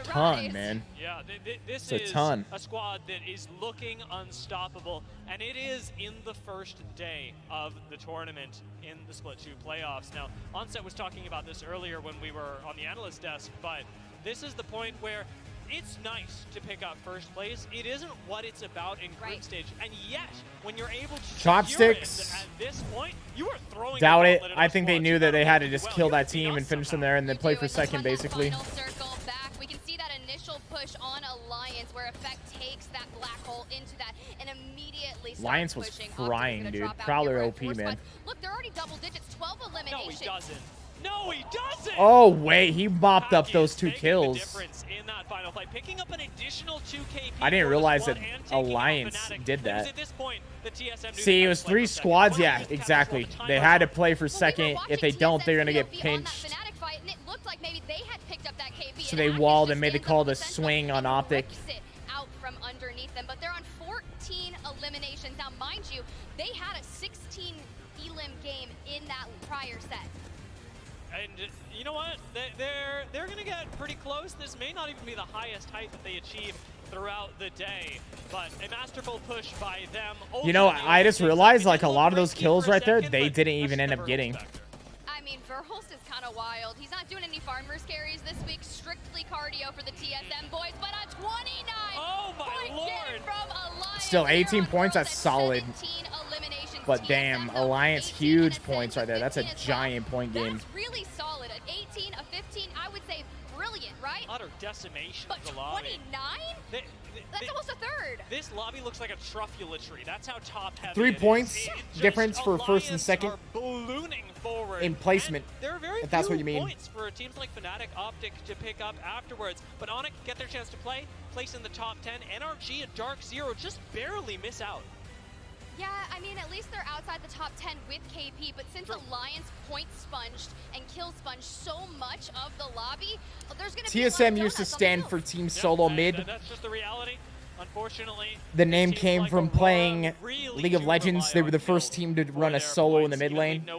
ton, man. Yeah, this It's is a ton. a squad that is looking unstoppable, and it is in the first day of the tournament in the Split 2 playoffs. Now, Onset was talking about this earlier when we were on the analyst desk, but this is the point where it's nice to pick up first place. It isn't what it's about in group stage, and yet, when you're able to Chopsticks. at this point, you are throwing Doubt the it. gauntlet at I a think they squad. knew that they had to just kill that team and finish them there and then play for second, basically. We can see that initial push on Alliance where Effect takes that black hole into that and immediately starts Alliance was pushing. frying, dude. drop out Prowler here. OP, We're at 4 man. spots. Look, they're already double digits, 12 eliminations. No, he doesn't. No, he doesn't! Oh, wait. He mopped up those 2 kills. Difference in that final fight, picking up an additional 2 KP. I didn't realize that Alliance did that. At this point, the TSM See, it was 3 squads. Yeah, exactly. They had to play for second. If they don't, they're going to get pinched. So they walled and made the call to swing on Optic. Out from underneath them, but they're on 14 eliminations. Now, mind you, they had a 16 elim game in that prior set. And you know what? They're going to get pretty close. This may not even be the highest height that they achieve throughout the day, but a masterful push by them. You know, I just realized, like, a lot of those kills right there, they didn't even end up getting. I mean, Verhulst is kind of wild. He's not doing any farmers carries this week. Strictly cardio for the TSM boys, but a 29 point game from Alliance. Still 18 points. That's solid. But damn, Alliance, huge points right there. That's a giant point game. That's really solid. An 18, a 15, I would say brilliant, right? Utter decimation But of the lobby. 29? That's almost a third. This lobby looks like a truffula tree. That's how top heavy 3 it is. points It just difference for first and Alliance second are ballooning forward. in placement, And there are very if that's few what you mean. points for teams like Fnatic, Optic to pick up afterwards. But Onyx get their chance to play, place in the top 10. NRG and Dark Zero just barely miss out. Yeah, I mean, at least they're outside the top 10 with KP, but since Alliance point sponged and kill sponged so much of the lobby, there's going to be a lot of TSM used to donuts on the stand field. for Team Solo Mid. That's just the reality. Unfortunately, The name came from playing League of Legends. They were the first team to run a solo in the mid lane.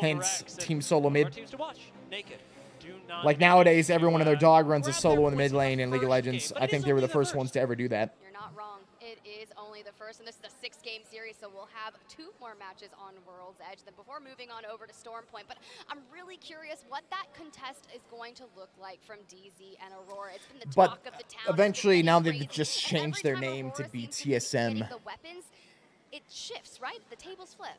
Hence, Team Solo Mid. teams to watch. Naked. Do not Like nowadays, everyone and their dog runs a solo in the mid lane in League of Legends. I think they were the first ones to ever do that. You're not wrong. It is only the first, and this is a 6-game series, so we'll have 2 more matches on World's Edge then before moving on over to Stormpoint. But I'm really curious what that contest is going to look like from DZ and Aurora. It's been the But talk of the town. eventually, now they've just changed their name to be TSM. The weapons, it shifts, right? The tables flip.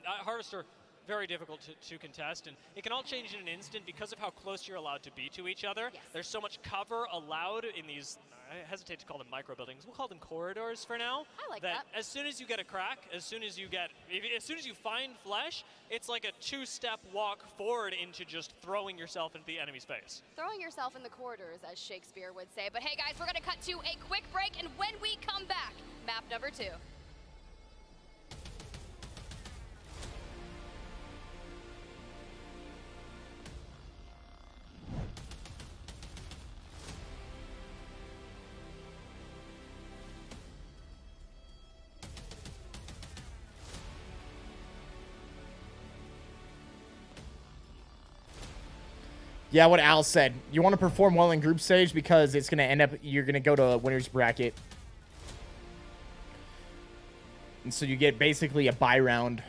Harvester, very difficult to contest, and it can all change in an instant because of how close you're allowed to be to each other. Yes. There's so much cover allowed in these, I hesitate to call them micro buildings, we'll call them corridors for now. I like that. As soon as you get a crack, as soon as you find flesh, it's like a 2-step walk forward into just throwing yourself into the enemy's face. Throwing yourself in the corridors, as Shakespeare would say. But hey guys, we're gonna cut to a quick break, and when we come back, map number 2. Yeah, what Al said. You want to perform well in group stage because it's going to end up, you're going to go to a winner's bracket. And so you get basically a bye round.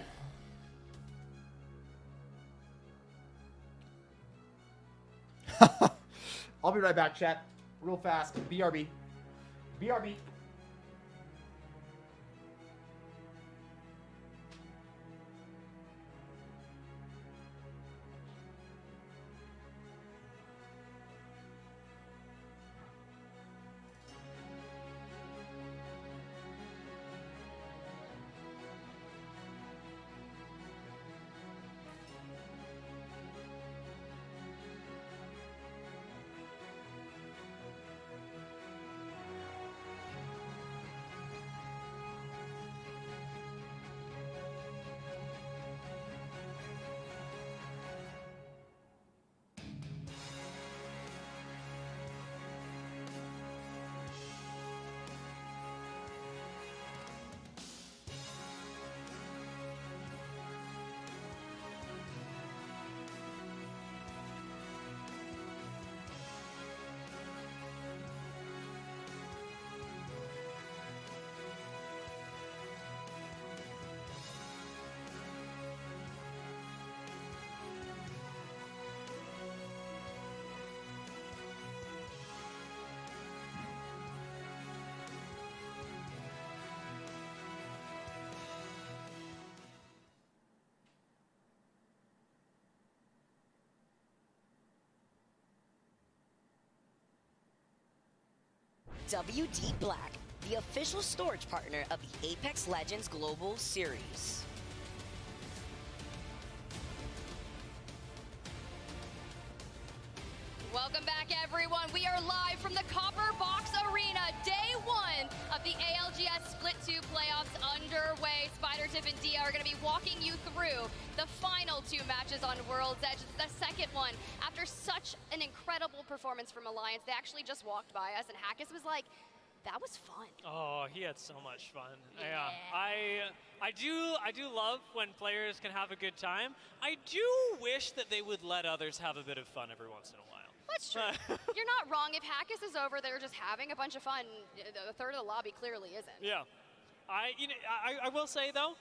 I'll be right back, chat. Real fast. BRB. BRB. WD Black, the official storage partner of the Apex Legends Global Series. Welcome back, everyone. We are live from the Copper Box Arena. Day 1 of the ALGS Split 2 playoffs underway. SpiderTip and Dia are going to be walking you through the final 2 matches on World's Edge. It's the second one. After such an incredible performance from Alliance, they actually just walked by us, and Hackus was like, that was fun. Oh, he had so much fun. Yeah. I do love when players can have a good time. I do wish that they would let others have a bit of fun every once in a while. That's true. You're not wrong. If Hackus is over, they're just having a bunch of fun. A third of the lobby clearly isn't. Yeah. I will say, though,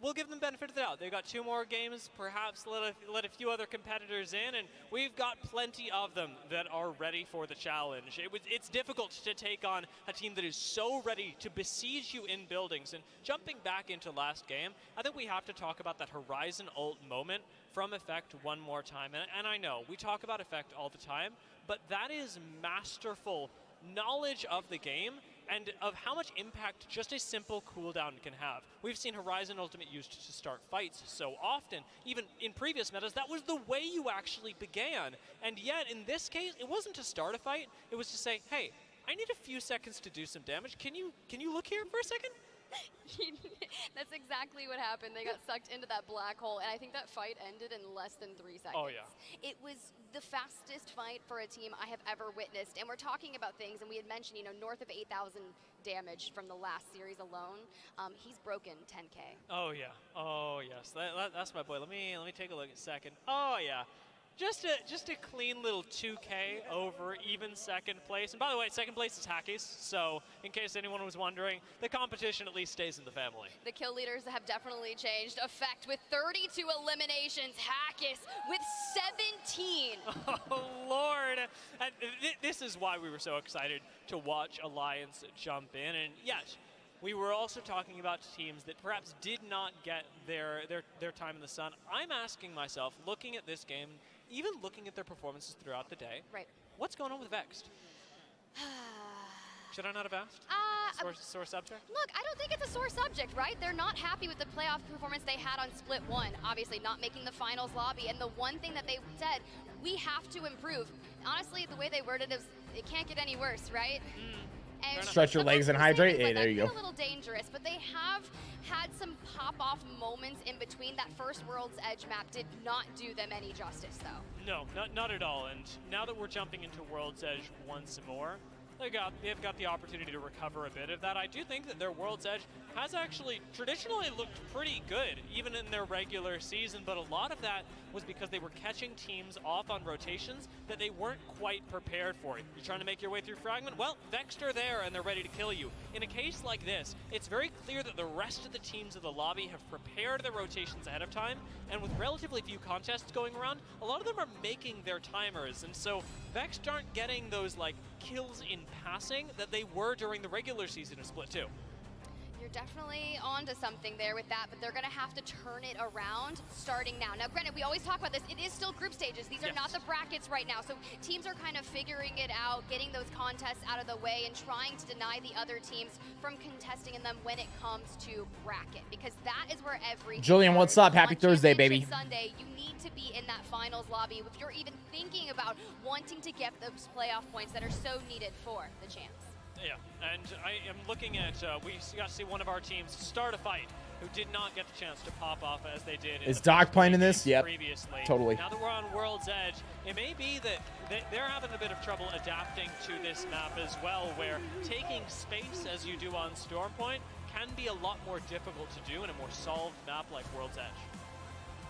we'll give them benefit of the doubt. They've got 2 more games, perhaps let a few other competitors in, and we've got plenty of them that are ready for the challenge. It's difficult to take on a team that is so ready to besiege you in buildings. And jumping back into last game, I think we have to talk about that Horizon ult moment from Effect one more time. And I know, we talk about Effect all the time, but that is masterful knowledge of the game and of how much impact just a simple cooldown can have. We've seen Horizon Ultimate used to start fights so often, even in previous metas, that was the way you actually began. And yet, in this case, it wasn't to start a fight, it was to say, hey, I need a few seconds to do some damage. Can you look here for a second? That's exactly what happened. They got sucked into that black hole, and I think that fight ended in less than 3 seconds. Oh, yeah. It was the fastest fight for a team I have ever witnessed, and we're talking about things, and we had mentioned, you know, north of 8,000 damage from the last series alone. He's broken 10K. Oh, yeah. Oh, yes. That's my boy. Let me take a look at second. Oh, yeah. Just a clean little 2K over even second place. And by the way, second place is Hackies, so in case anyone was wondering, the competition at least stays in the family. The kill leaders have definitely changed. Effect with 32 eliminations. Hackies with 17. Oh, Lord. And this is why we were so excited to watch Alliance jump in. And yes, we were also talking about teams that perhaps did not get their time in the sun. I'm asking myself, looking at this game, even looking at their performances throughout the day, right? What's going on with Vexed? Should I not have asked? Sore subject? Look, I don't think it's a sore subject, right? They're not happy with the playoff performance they had on Split 1, obviously not making the finals lobby. And the one thing that they said, we have to improve. Honestly, the way they worded it is, it can't get any worse, right? And stretch your legs and hydrate. Hey, there you go. A little dangerous, but they have had some pop-off moments in between. That first World's Edge map did not do them any justice, though. No, not at all. And now that we're jumping into World's Edge once more, they've got the opportunity to recover a bit of that. I do think that their World's Edge has actually traditionally looked pretty good, even in their regular season, but a lot of that was because they were catching teams off on rotations that they weren't quite prepared for. You're trying to make your way through Fragment? Well, Vexed are there and they're ready to kill you. In a case like this, it's very clear that the rest of the teams of the lobby have prepared their rotations ahead of time, and with relatively few contests going around, a lot of them are making their timers, and so Vexed aren't getting those like kills in passing that they were during the regular season of Split 2. You're definitely onto something there with that, but they're going to have to turn it around starting now. Now, granted, we always talk about this. It is still group stages. These are not the brackets right now, so teams are kind of figuring it out, getting those contests out of the way, and trying to deny the other teams from contesting in them when it comes to bracket, because that is where everything Julian, what's up? Happy Thursday, baby. Sunday, you need to be in that finals lobby if you're even thinking about wanting to get those playoff points that are so needed for the champs. Yeah, and I am looking at, we got to see one of our teams start a fight who did not get the chance to pop off as they did. Is Doc playing in this? Yep, previously. totally. Now that we're on World's Edge, it may be that they're having a bit of trouble adapting to this map as well, where taking space as you do on Stormpoint can be a lot more difficult to do in a more solved map like World's Edge.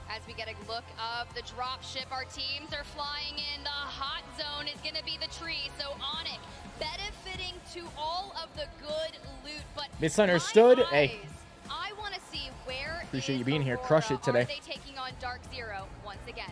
As we get a look of the drop ship, our teams are flying in. The hot zone is going to be the tree, so Onyx benefiting to all of the good loot, but misunderstood. Hey, I want to see where appreciate you being here. Crush it today. Are they taking on Dark Zero once again?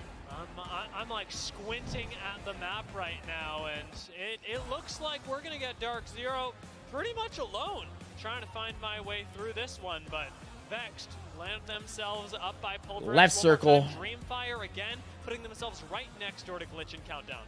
I'm like squinting at the map right now, and it looks like we're going to get Dark Zero pretty much alone, trying to find my way through this one, but Vexed land themselves up by Pulverized. Left circle. Dreamfire again, putting themselves right next door to Glitch and Countdown.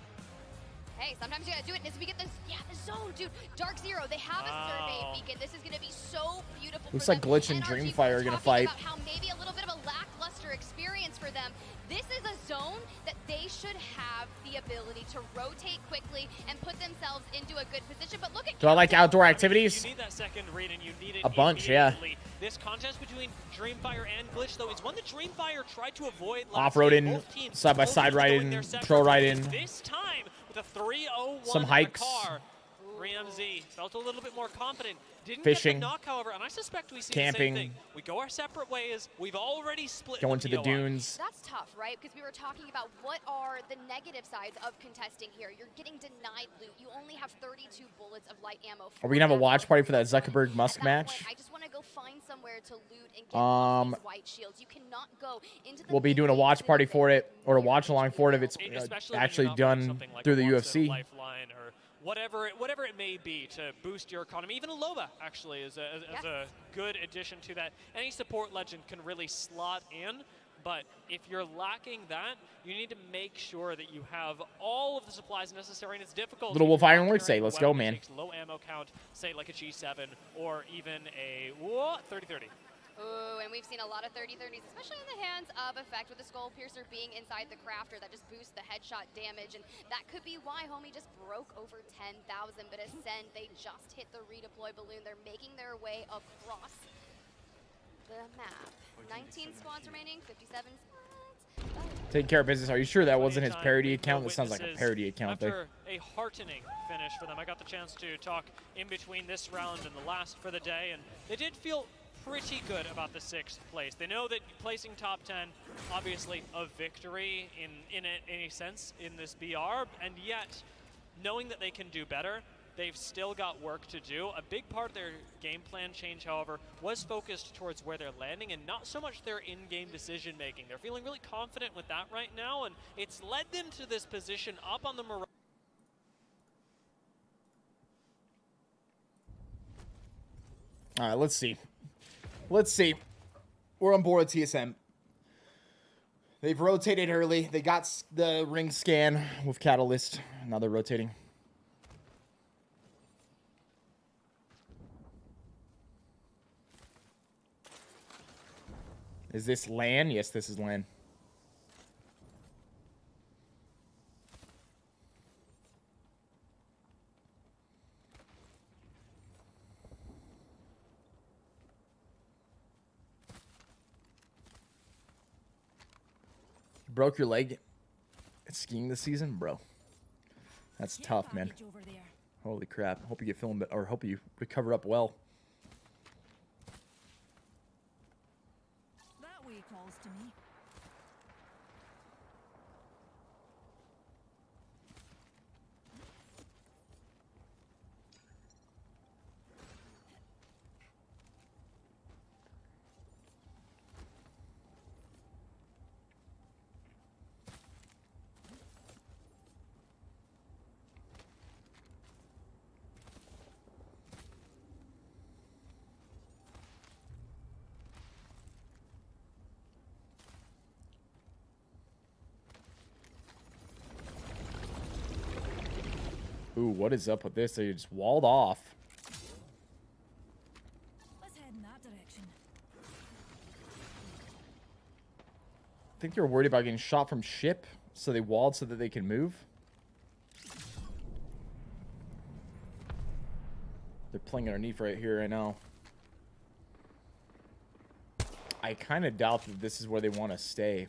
Hey, sometimes you gotta do it. As we get this, the zone, dude. Dark Zero, they have a survey beacon. This is gonna be so beautiful. Looks like Glitch and Dreamfire are gonna fight. About how maybe a little bit of a lackluster experience for them. This is a zone that they should have the ability to rotate quickly and put themselves into a good position. But look at. Do I like outdoor activities? You need that second read, and you need it a bunch, yeah. This contest between Dreamfire and Glitch, though, is one that Dreamfire tried to avoid. Off-roading, side-by-side riding, pro riding. This time with a 301 some hikes. car. RMZ felt a little bit more confident Didn't fishing, get the knock, however, and I suspect we see camping, the same thing. We go our separate ways. We've already split. going to the POI. dunes. That's tough, right? Because we were talking about what are the negative sides of contesting here. You're getting denied loot. You only have 32 bullets of light ammo. Are we gonna have a watch party for that Zuckerberg Musk match? I just want to go find somewhere to loot and get off these white shields. You cannot go into the We'll be doing a watch party for it, or a watch along for it if it's actually done like through a the Watson UFC. Lifeline or whatever it may be to boost your economy. Even a Loba actually is a good addition to that. Any support legend can really slot in, but if you're lacking that, you need to make sure that you have all of the supplies necessary, and it's difficult. Little if Wolf you're Iron not Lord say, carrying a let's go, weapon that man. takes low ammo count, say like a G7 or even a 30-30. Ooh, and we've seen a lot of 30-30s, especially in the hands of Effect, with the Skull Piercer being inside the crafter. That just boosts the headshot damage, and that could be why Homie just broke over 10,000. But Ascend, they just hit the redeploy balloon. They're making their way across the map. 19 squads remaining, 57 squads. Taking care of business. Are you sure that wasn't his parody account? That sounds like a parody account. After a heartening finish for them, I got the chance to talk in between this round and the last for the day, and they did feel pretty good about the 6th place. They know that placing top 10, obviously a victory in any sense in this BR, and yet knowing that they can do better, they've still got work to do. A big part of their game plan change, however, was focused towards where they're landing and not so much their in-game decision making. They're feeling really confident with that right now, and it's led them to this position up on the Mirage. All right, let's see. Let's see. We're on board with TSM. They've rotated early. They got the ring scan with Catalyst. Now they're rotating. Is this LAN? Yes, this is LAN. Broke your leg at skiing this season, bro. That's tough, man. Holy crap. Hope you get feeling, or hope you recover up well. That way calls to me. Ooh, what is up with this? They just walled off. Let's head in that direction. I think they're worried about getting shot from ship, so they walled so that they can move. They're playing underneath right here right now. I kind of doubt that this is where they want to stay.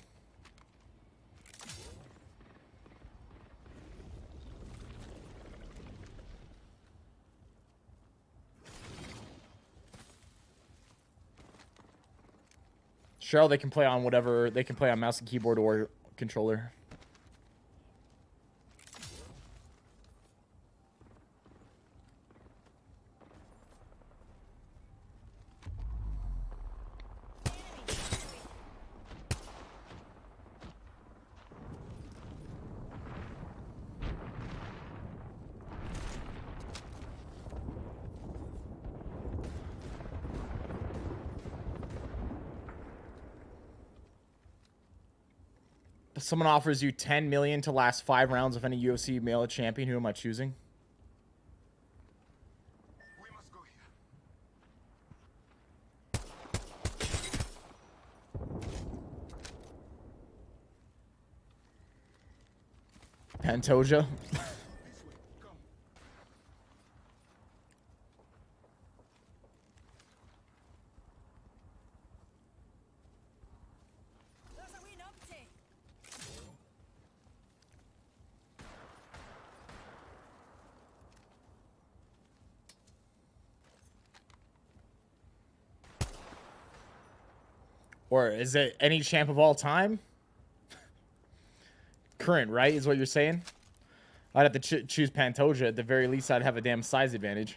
Cheryl, they can play on whatever. They can play on mouse and keyboard or controller. If someone offers you 10 million to last 5 rounds of any UFC male champion, who am I choosing? Pantoja. Or is it any champ of all time? Current, right, is what you're saying? I'd have to choose Pantoja. At the very least, I'd have a damn size advantage.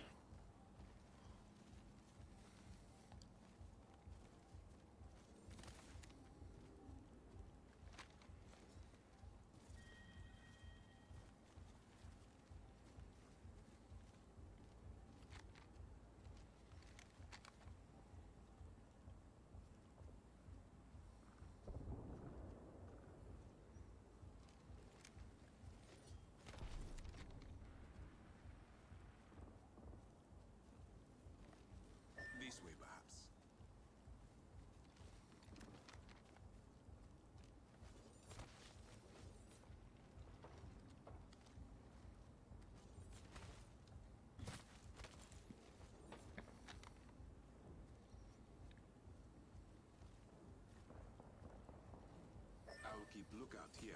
This way, perhaps. I will keep lookout here.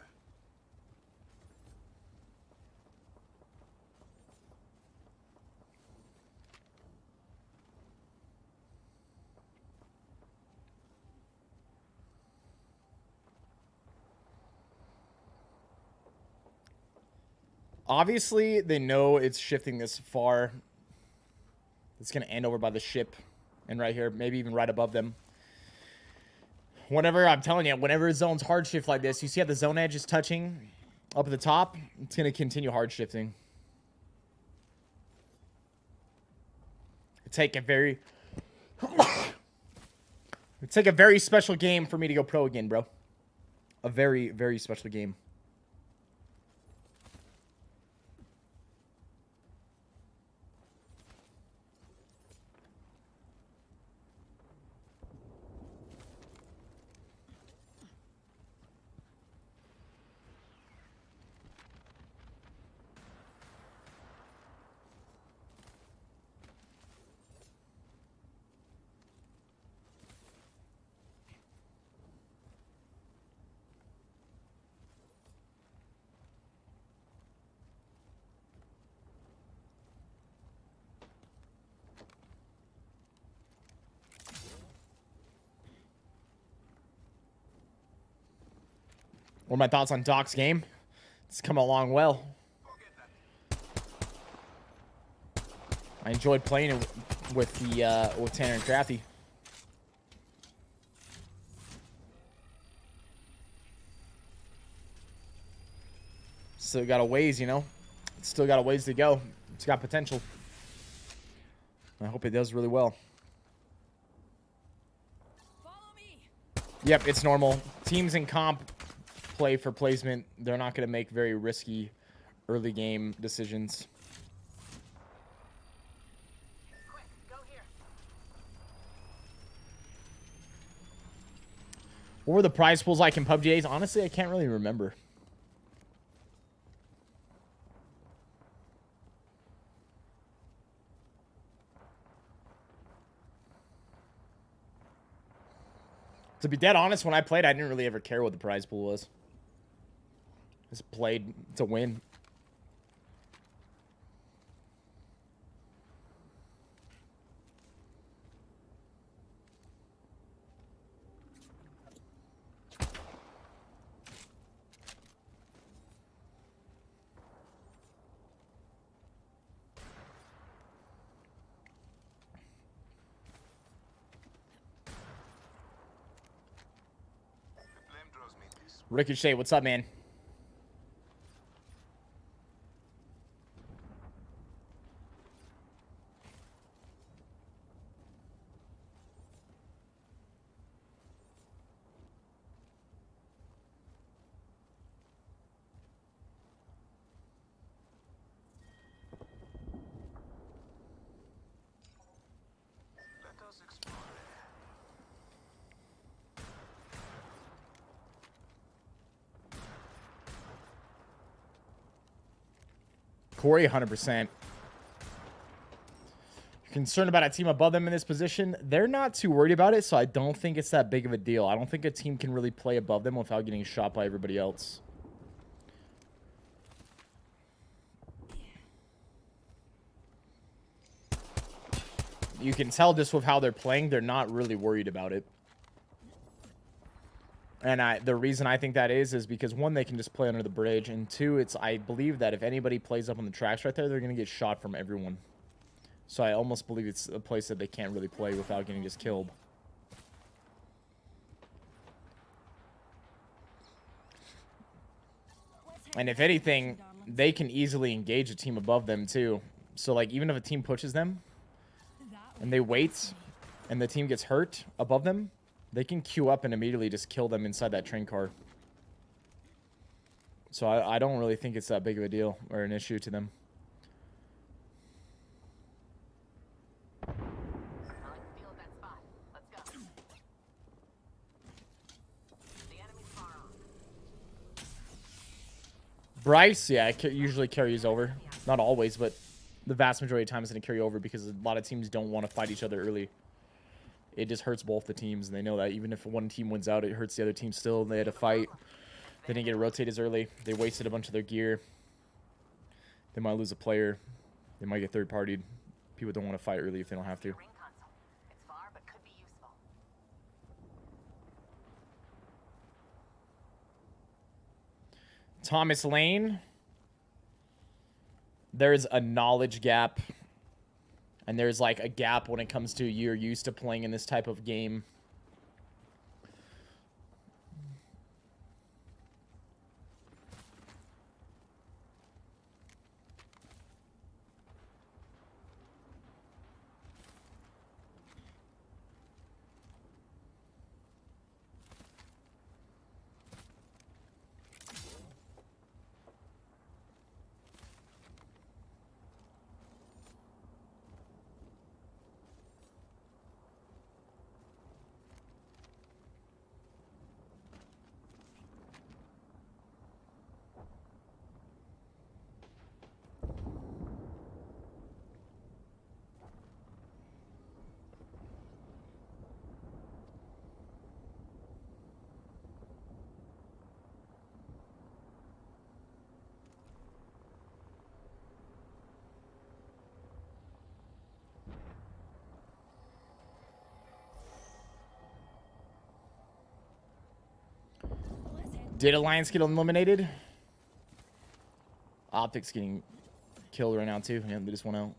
Obviously, they know it's shifting this far. It's going to end over by the ship. And right here, maybe even right above them. Whenever, I'm telling you, whenever zones hard shift like this, you see how the zone edge is touching up at the top? It's going to continue hard shifting. It'd take a very... It'd take a very special game for me to go pro again, bro. A very, very special game. What are my thoughts on Doc's game? It's come along well. I enjoyed playing it with the with Tanner and Crafty. Still got a ways, you know. It's still got a ways to go. It's got potential. I hope it does really well. Yep, it's normal. Teams in comp play for placement. They're not going to make very risky early game decisions. What were the prize pools like in PUBG days? Honestly, I can't really remember. To be dead honest, when I played, I didn't really ever care what the prize pool was. Just played to win. Ricochet, what's up, man? Corey, 100%. Concerned about a team above them in this position? They're not too worried about it, so I don't think it's that big of a deal. I don't think a team can really play above them without getting shot by everybody else. You can tell just with how they're playing, they're not really worried about it. And the reason I think that is because one, they can just play under the bridge, and two, I believe that if anybody plays up on the tracks right there, they're going to get shot from everyone. So I almost believe it's a place that they can't really play without getting just killed. And if anything, they can easily engage a team above them too. So like even if a team pushes them and they wait and the team gets hurt above them, they can queue up and immediately just kill them inside that train car. So I don't really think it's that big of a deal or an issue to them. Bryce, yeah, usually carries over. Not always, but the vast majority of times it's going to carry over because a lot of teams don't want to fight each other early. It just hurts both the teams, and they know that even if one team wins out, it hurts the other team still. They had to fight. They didn't get to rotate as early. They wasted a bunch of their gear. They might lose a player. They might get third-partied. People don't want to fight early if they don't have to. Thomas Lane. There's a knowledge gap. And there's like a gap when it comes to you're used to playing in this type of game. Did Alliance get eliminated? Optics getting killed right now too. Yeah, they just went out. You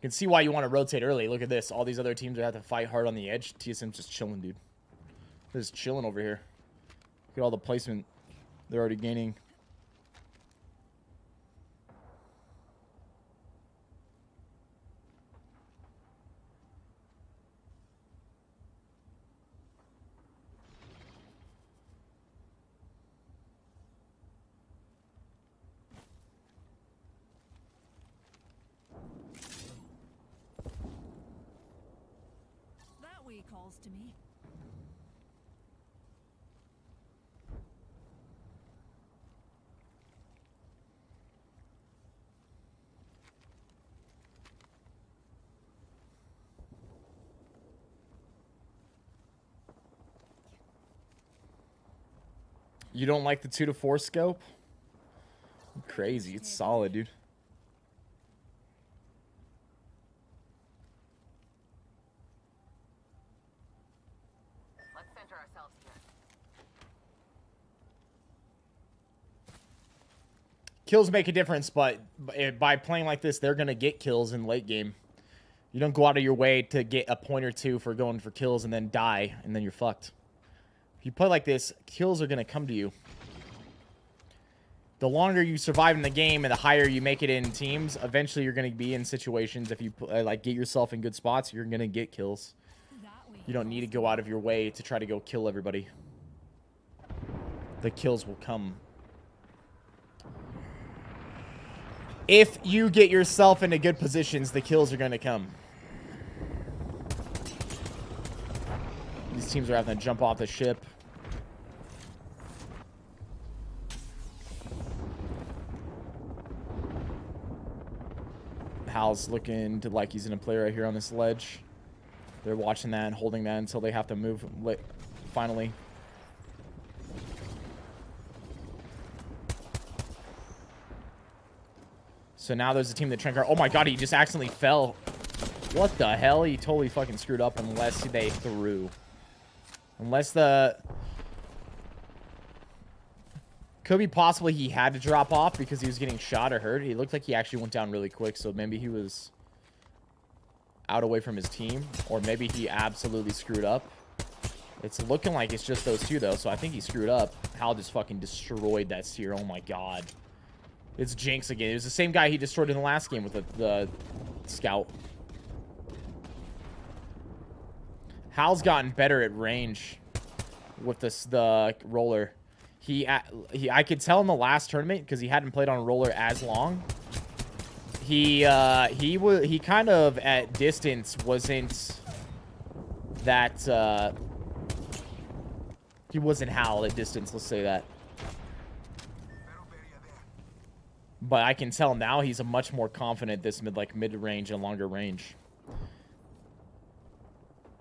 can see why you want to rotate early. Look at this. All these other teams that have to fight hard on the edge. TSM's just chilling, dude. They're just chilling over here. Look at all the placement they're already gaining. Calls to me. You don't like the 2 to 4 scope? Crazy. It's solid, dude. Kills make a difference, but by playing like this, they're going to get kills in late game. You don't go out of your way to get a point or two for going for kills and then die, and then you're fucked. If you play like this, kills are going to come to you. The longer you survive in the game and the higher you make it in teams, eventually you're going to be in situations, if you like get yourself in good spots, you're going to get kills. You don't need to go out of your way to try to go kill everybody. The kills will come. If you get yourself into good positions, the kills are going to come. These teams are having to jump off the ship. Hal's looking to like he's going to play right here on this ledge. They're watching that and holding that until they have to move finally. So now there's a team that Trenkar. Oh my god, he just accidentally fell. What the hell? He totally fucking screwed up unless they threw. Unless the... Could be possibly he had to drop off because he was getting shot or hurt. He looked like he actually went down really quick, so maybe he was out away from his team. Or maybe he absolutely screwed up. It's looking like it's just those two, though, so I think he screwed up. Hal just fucking destroyed that Seer. Oh, my God. It's Jinx again. It was the same guy he destroyed in the last game with the Scout. Hal's gotten better at range with the roller. I could tell in the last tournament because he hadn't played on a roller as long. He kind of at distance wasn't that he wasn't Hal at distance, let's say that. But I can tell now he's a much more confident this mid-range and longer range.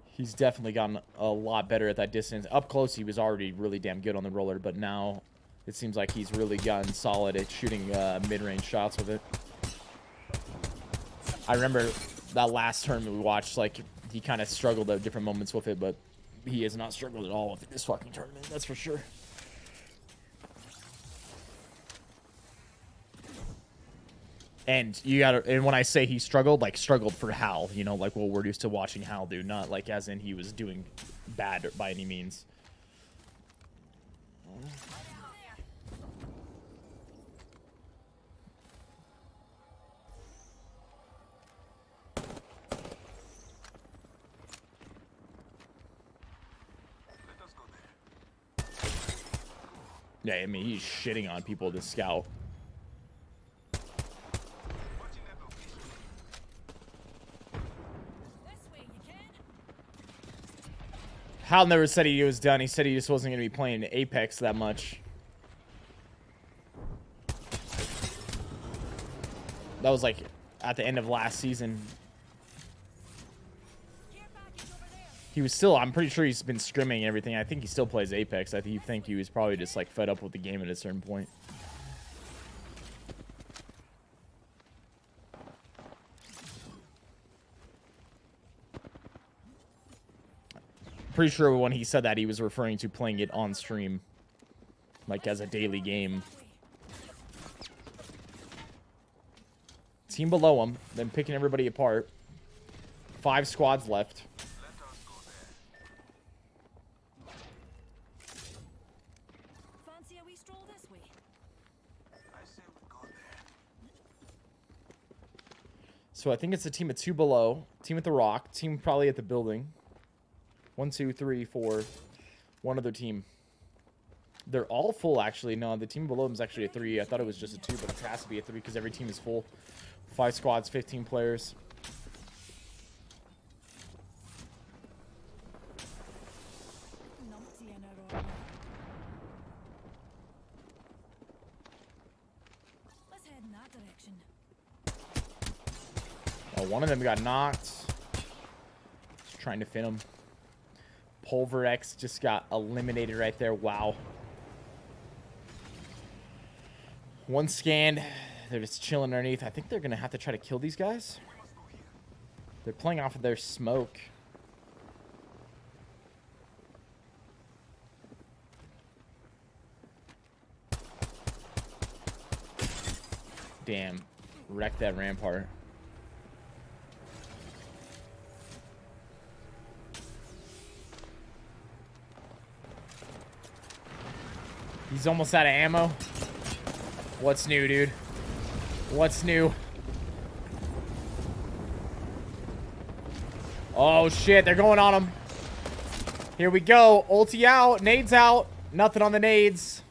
He's definitely gotten a lot better at that distance. Up close, he was already really damn good on the roller, but now it seems like he's really gotten solid at shooting mid-range shots with it. I remember that last tournament we watched, like, he kind of struggled at different moments with it, but he has not struggled at all with this fucking tournament, that's for sure. And you gotta, and when I say he struggled, like struggled for Hal, you know, like what we're used to watching Hal do, not like as in he was doing bad by any means. Yeah, I mean, he's shitting on people to Scout. Hal never said he was done. He said he just wasn't going to be playing Apex that much. That was like at the end of last season. He was still, I'm pretty sure he's been scrimming and everything. I think he still plays Apex. I think he was probably just like fed up with the game at a certain point. Pretty sure when he said that, he was referring to playing it on stream. Like, as a daily game. Team below him, then picking everybody apart. 5 squads left. Fancy a wee stroll this way? So I think it's a team of 2 below. Team at the rock. Team probably at the building. 1, 2, 3, 4. One other team. They're all full, actually. No, the team below them is actually a 3. I thought it was just a 2, but it has to be a 3 because every team is full. 5 squads, 15 players. Let's head in that direction. Oh, one of them got knocked. Just trying to fin him. Pulverex just got eliminated right there. Wow. One scanned. They're just chilling underneath. I think they're going to have to try to kill these guys. They're playing off of their smoke. Damn. Wrecked that rampart. He's almost out of ammo. What's new, dude? What's new? Oh, shit. They're going on him. Here we go. Ulti out. Nades out. Nothing on the nades.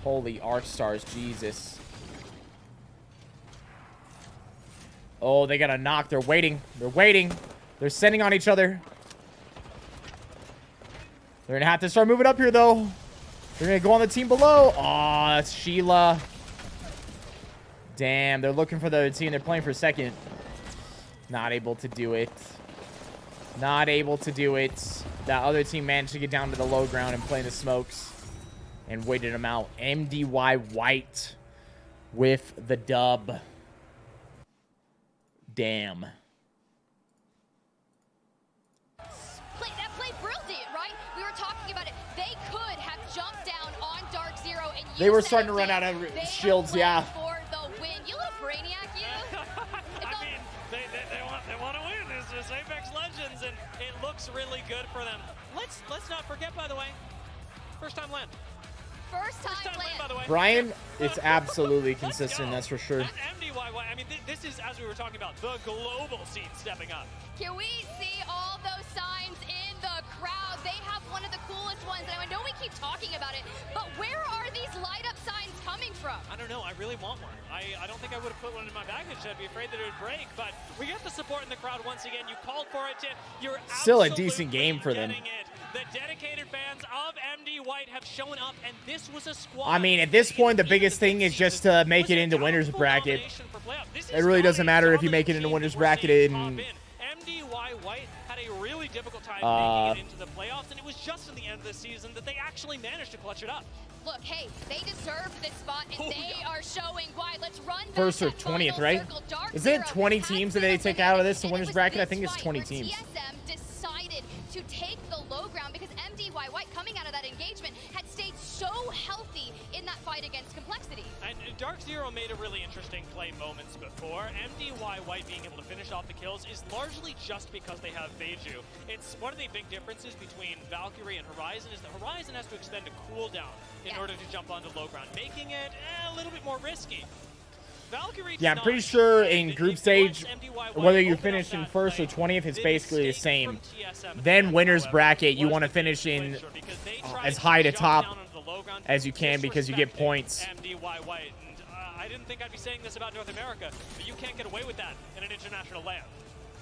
Holy arch stars. Jesus. Oh, they got a knock. They're waiting. They're waiting. They're sending on each other. They're going to have to start moving up here, though. They're going to go on the team below. Oh, that's Sheila. Damn, they're looking for the other team. They're playing for second. Not able to do it. Not able to do it. That other team managed to get down to the low ground and play in the smokes. And waited them out. MDY White with the dub. damn. That play brilliant, right? We were talking about it. They could have jumped down on Dark Zero and They were starting to run out of shields, yeah. for the win. You little brainiac, you. I mean, they want to win. It's Apex Legends, and it looks really good for them. Let's not forget, by the way, first time land. First time land, by the way. Brian, it's absolutely consistent, that's for sure. That's MDYY. I mean, this is, as we were talking about, the global scene stepping up. Can we see all those signs in the crowd? They have one of the coolest ones, and I know we keep talking about it, but where are these light up signs coming from? I don't know. I really want one. I don't think I would have put one in my baggage. I'd be afraid that it would break, but we get the support in the crowd once again. You called for it, Tiff. You're still a decent game for them. The dedicated fans of MD White have shown up, and this was a squad. I mean, at this point, the biggest thing is just to make it into winner's bracket. It really doesn't matter if you make it into winner's bracket in MDY White had a really difficult time making it into the playoffs, and it was just in the end of the season that they actually managed to clutch it up. Look, hey, they deserve this spot, and they are showing why. Let's run back first or that 20th, final right? circle. Dark Is it Zero 20 teams that they take out of this in and it winner's was bracket? I this think it's fight 20 where teams. TSM decided to take the low ground because MDY White, coming out of that engagement, had stayed so healthy in that fight against Complexity. And Dark Zero made a really interesting play moments before. MDY White being able to finish off the kills is largely just because they have Beiju. It's one of the big differences between Valkyrie and Horizon is that Horizon has to extend a cooldown in order to jump onto low ground, making it a little bit more risky. Valkyrie, yeah, I'm pretty sure in group stage, whether you finish in first or 20th, it's basically the same. Then winner's bracket, you want to finish in as high to top as you can because you get points. MDY White, and I didn't think I'd be saying this about North America, but you can't get away with that in an international land.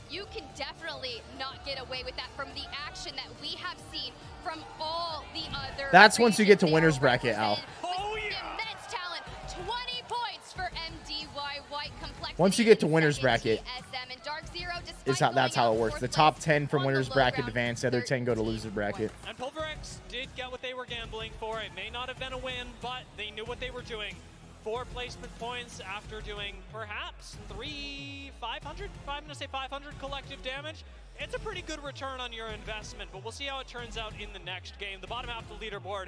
You can definitely not get away with that from the action that we have seen from all the other. That's once you get to winner's bracket, Al. Oh yeah! Immense talent, 20 points for MDY White. Complexity. Once you get to winner's bracket, TSM and Dark Zero, that's how it works. The top 10 from winner's bracket advance, the other 10 go to loser bracket. And Pulverex did get what they were gambling for. It may not have been a win, but they knew what they were doing. 4 placement points after doing perhaps 500? I'm going to say 500 collective damage. It's a pretty good return on your investment, but we'll see how it turns out in the next game. The bottom half of the leaderboard.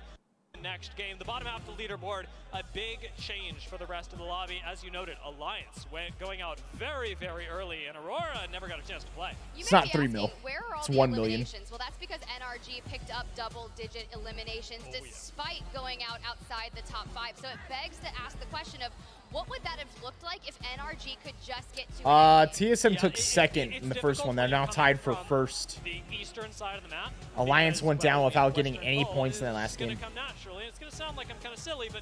The bottom half of the leaderboard, a big change for the rest of the lobby. As you noted, Alliance going out very, very early, and Aurora never got a chance to play. It's not 3 mil. Where are all it's the 1 million. Eliminations? Well, that's because NRG picked up double-digit eliminations despite going out outside the top 5. So it begs to ask the question of what would that have looked like if NRG could just get to TSM took second in the first one. They're now tied for first. The eastern side of the map. Alliance went down without getting any points in that last game. Come naturally. It's going to sound like I'm kind of silly, but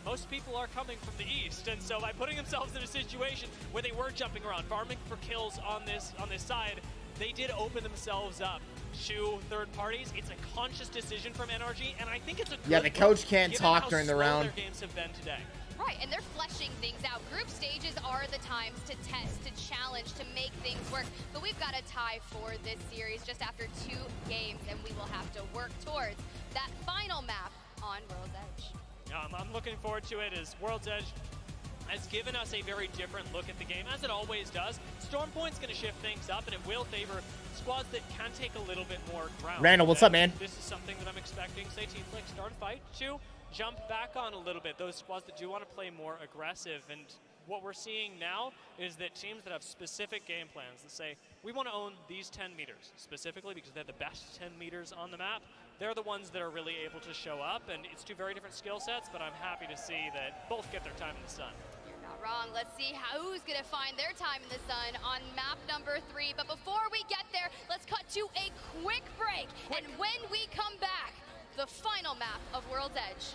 most people are coming from the east, and so by putting themselves in a situation where they were jumping around, farming for kills on this side, they did open themselves up to third parties. It's a conscious decision from NRG, and I think it's a good the coach can't given talk how during the slow round. Their games have been today. Right, and they're fleshing things out. Group stages are the times to test, to challenge, to make things work. But we've got a tie for this series just after 2 games, and we will have to work towards that final map on World's Edge. I'm looking forward to it as World's Edge has given us a very different look at the game, as it always does. Stormpoint's going to shift things up, and it will favor squads that can take a little bit more ground. Randall, what's up, man? This is something that I'm expecting, say, Team Flick start a fight, 2, jump back on a little bit. Those squads that do want to play more aggressive, and what we're seeing now is that teams that have specific game plans that say, we want to own these 10 meters, specifically because they're the best 10 meters on the map, they're the ones that are really able to show up, and it's 2 very different skill sets, but I'm happy to see that both get their time in the sun. You're not wrong. Let's see who's going to find their time in the sun on map number 3. But before we get there, let's cut to a quick break. And when we come back, the final map of World's Edge.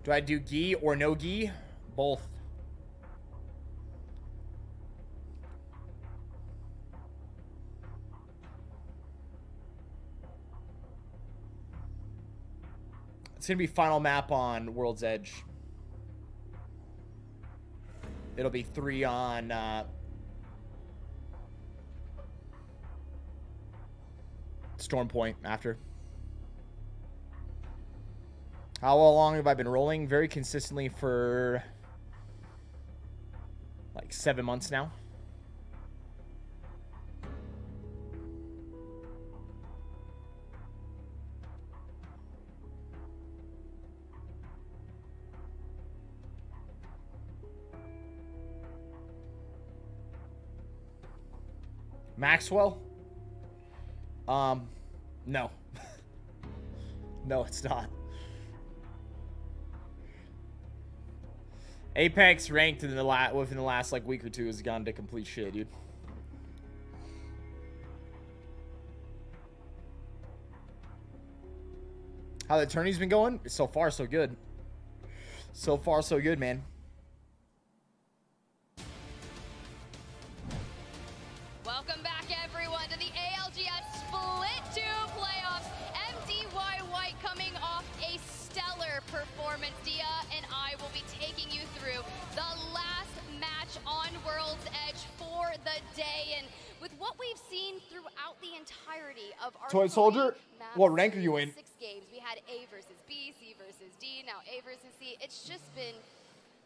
Do I do gi or no gi? Both. It's going to be final map on World's Edge. it'll be 3 on Storm Point after. How long have I been rolling? Very consistently for like 7 months now. Maxwell? No. No, it's not. Apex ranked in the within the last like week or two has gone to complete shit, dude. How the tourney's been going? So far, so good. So far, so good, man. Welcome back, everyone, to the ALGS Split 2 playoffs. MDY White coming off a stellar performance, Dia, and I will be taking you through the last match on World's Edge for the day. And with what we've seen throughout the entirety of our Toy Soldier, what rank are you in? 6 games, we had A versus B, C versus D, now A versus C. It's just been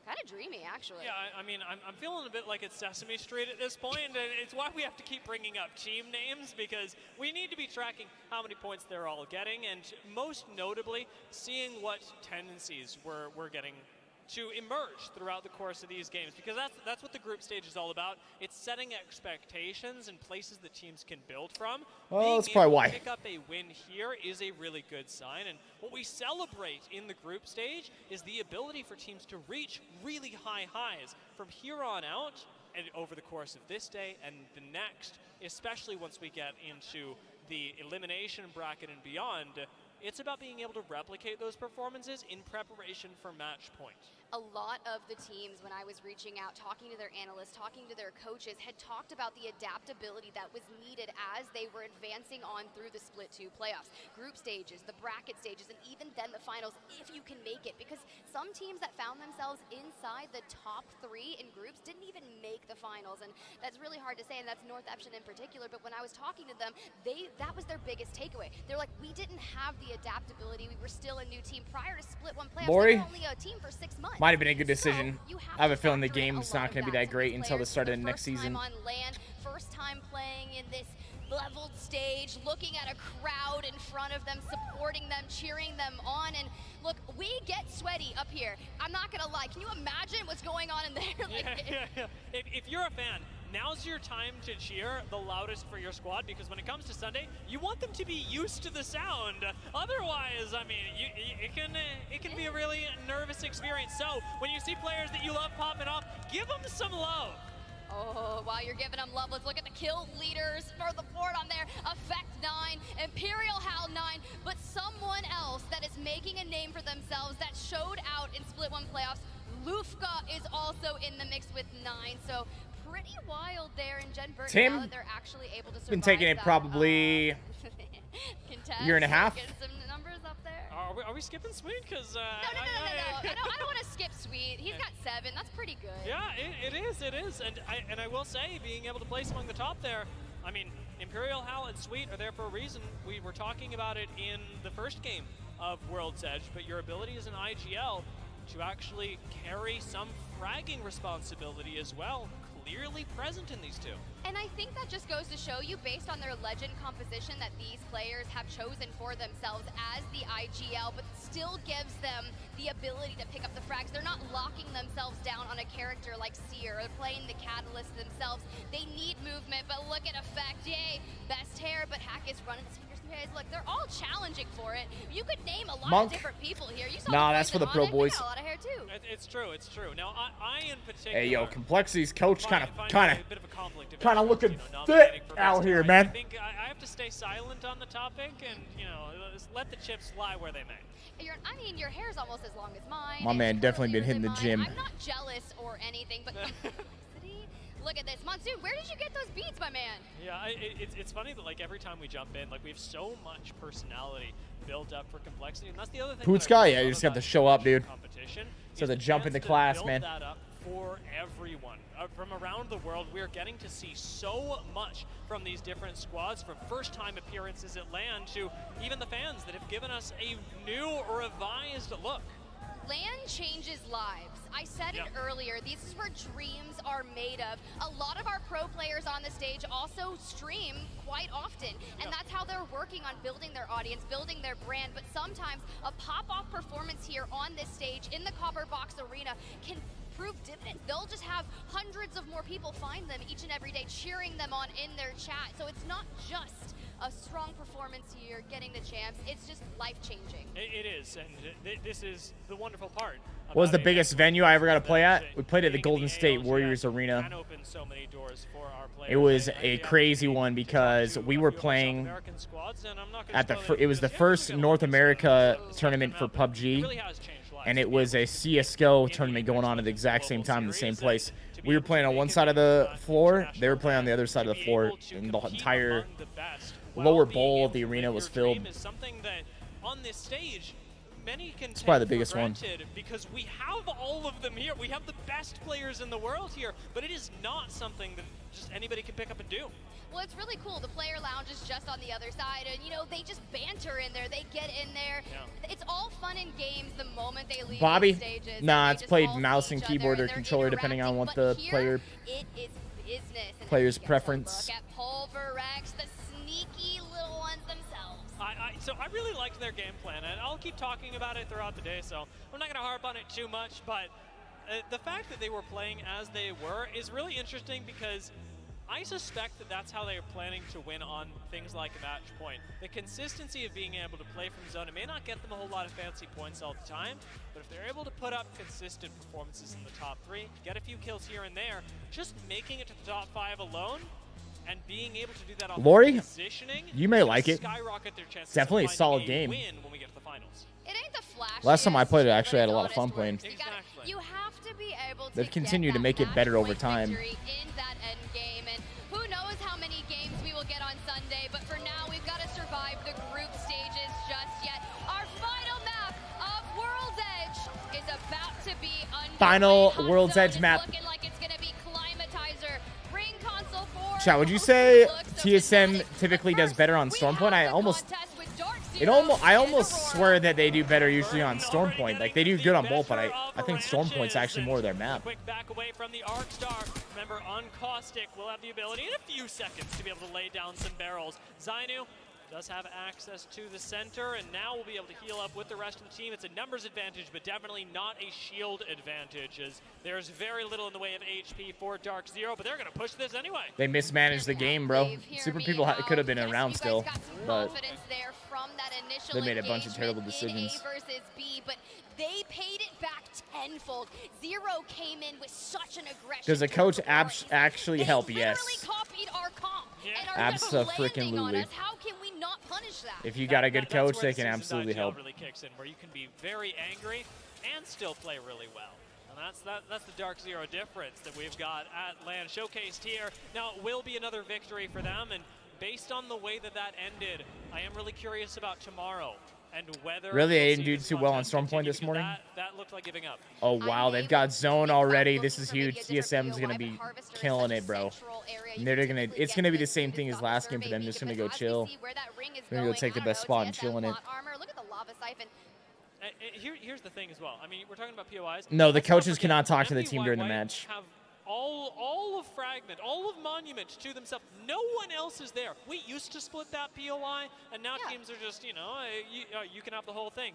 kind of dreamy, actually. Yeah, I mean, I'm feeling a bit like it's Sesame Street at this point, and it's why we have to keep bringing up team names, because we need to be tracking how many points they're all getting, and most notably, seeing what tendencies we're getting to emerge throughout the course of these games, because that's what the group stage is all about. It's setting expectations and places that teams can build from. Oh, that's probably why. Pick up a win here is a really good sign, and what we celebrate in the group stage is the ability for teams to reach really high highs from here on out and over the course of this day and the next, especially once we get into the elimination bracket and beyond. It's about being able to replicate those performances in preparation for match point. A lot of the teams, when I was reaching out, talking to their analysts, talking to their coaches, had talked about the adaptability that was needed as they were advancing on through the Split 2 playoffs. Group stages, the bracket stages, and even then the finals, if you can make it. Because some teams that found themselves inside the top 3 in groups didn't even make the finals. And that's really hard to say, and that's North Epsilon in particular. But when I was talking to them, that was their biggest takeaway. They're like, we didn't have the adaptability. We were still a new team. Prior to Split 1 playoffs, Lori? we were only a team for 6 months. Might have been a good decision. I have a feeling the game's not going to be that great until the start of the next season. On land, first time playing in this leveled stage, looking at a crowd in front of them, supporting them, cheering them on. And look, we get sweaty up here. I'm not going to lie. Can you imagine what's going on in there? Yeah. If you're a fan, now's your time to cheer the loudest for your squad, because when it comes to Sunday, you want them to be used to the sound. Otherwise, I mean, it can be a really nervous experience. So when you see players that you love popping off, give them some love. Oh, while you're giving them love, let's look at the kill leaders for the board on there. Effect 9, Imperial Hal 9, but someone else that is making a name for themselves that showed out in Split 1 playoffs. Lufka is also in the mix with 9, so pretty wild there in Gen Burton. Tim, now that they're actually able to survive. Been taking it probably contest, year and a half. Getting some numbers up there. Are we skipping Sweet? Because No. I don't want to skip Sweet. He's got 7. That's pretty good. Yeah, it is. And I will say, being able to place among the top there, I mean, Imperial Hal and Sweet are there for a reason. We were talking about it in the first game of World's Edge, but your ability as an IGL to actually carry some fragging responsibility as well, clearly present in these two. And I think that just goes to show you, based on their legend composition that these players have chosen for themselves as the IGL, but still gives them the ability to pick up the frags. They're not locking themselves down on a character like Seer or playing the Catalyst themselves. They need movement, but look at Effect. Yay, best hair, but Hack is running his fingers through his. Look, they're all challenging for it. You could name a lot Monk. of different people here. You saw Nah, the that's for boys the pro on it. boys. They got a lot of hair too. It's true. Now, I in particular... Hey, yo, Complexity's coach kind of of looking thick out here, man. I think I have to stay silent on the topic and, just let the chips lie where they may. Your hair's almost as long as mine. My man definitely been hitting the gym. I'm not jealous or anything, but Complexity, look at this. Monsoon, where did you get those beats, my man? Yeah, it's funny that, like, every time we jump in, like, we have so much personality built up for Complexity, and that's the other thing. Poots guy, yeah, you just have to show up, dude. Competition So the jump into class, man. That up for everyone. From around the world, we're getting to see so much from these different squads, from first-time appearances at LAN to even the fans that have given us a new, revised look. LAN changes lives. I said it earlier, this is where dreams are made of. A lot of our pro players on the stage also stream quite often, and that's how they're working on building their audience, building their brand, but sometimes a pop-off performance here on this stage in the Copper Box Arena can prove dividends. They'll just have hundreds of more people find them each and every day, cheering them on in their chat. So it's not just a strong performance here, getting the champs. It's just life-changing. It is, and this is the wonderful part. What was the biggest venue I ever got to play at? We played at the Golden State Warriors Arena. It was a crazy one because we were playing at it was the first North America tournament for PUBG, and it was a CSGO tournament going on at the exact same time in the same place. We were playing on one side of the floor, they were playing on the other side of the floor, and the entire lower bowl of the arena was filled. On this stage, many can it's probably the biggest one. Because we have all of them here. We have the best players in the world here, but it is not something that just anybody can pick up and do. Well, it's really cool. The player lounge is just on the other side, and you know, they just banter in there. They get in there. Yeah. It's all fun and games the moment they leave Bobby? the stages. Nah, it's played mouse and keyboard or controller depending on what the player it is business. And player's preference. Look at Pulverex, the sneaky little ones themselves. So I really liked their game plan, and I'll keep talking about it throughout the day, so I'm not going to harp on it too much, but the fact that they were playing as they were is really interesting because I suspect that that's how they are planning to win on things like a match point. The consistency of being able to play from zone, it may not get them a whole lot of fancy points all the time, but if they're able to put up consistent performances in the top 3, get a few kills here and there, just making it to the top 5 alone, and being able to do that on positioning, you may like it. Skyrocket their chances Definitely a of solid finding a game. win when we get to the finals. It ain't the flash. Last time I played it, I actually had a lot of fun playing. You have to be able to They've continued to make it better over time. In that end game, and who knows how many games we will get on Sunday, but for now we've got to survive the group stages just yet. Our final map of World's Edge is about to be underway. Final World's Edge map. Looking like it's going to be Climatizer, Ring Console 4. Chat, would you say TSM typically does better on Stormpoint? I almost swear that they do better usually on Stormpoint. Like, they do good on both, but I think Stormpoint's actually more their map. Quick back away from the Arc Star. Remember, on Caustic will have the ability in a few seconds to be able to lay down some barrels. Zainu does have access to the center, and now we'll be able to heal up with the rest of the team. It's a numbers advantage, but definitely not a shield advantage, as there's very little in the way of HP for Dark Zero, but they're going to push this anyway. They mismanaged the game, bro. Super people could have been around still, but they made a bunch of terrible decisions. Versus B, but they paid it back tenfold. Zero came in with such an aggression. Does a coach actually help? Yes. Copied our comp. Abso-freaking-lutely. How can we not punish that? If you got a good coach, they can absolutely help. Really kicks in, where you can be very angry and still play really well. And that's the Dark Zero difference that we've got at LAN showcased here. Now, it will be another victory for them, and based on the way that ended, I am really curious about tomorrow and whether really they didn't do too well on Stormpoint this morning. That looked like giving up. Oh wow, they've got zone already. This is huge. TSM's gonna be killing it, bro. And it's gonna be the same thing as last game for them. They're just gonna go chill. They're gonna go take the best spot and chill in it. Look at the lava siphon. Here's the thing as well. I mean, we're talking about POIs. No, the coaches cannot talk to the team during the match. Have all of Fragment, all of Monument to themselves. No one else is there. We used to split that POI, and now teams are just, you know, you can have the whole thing.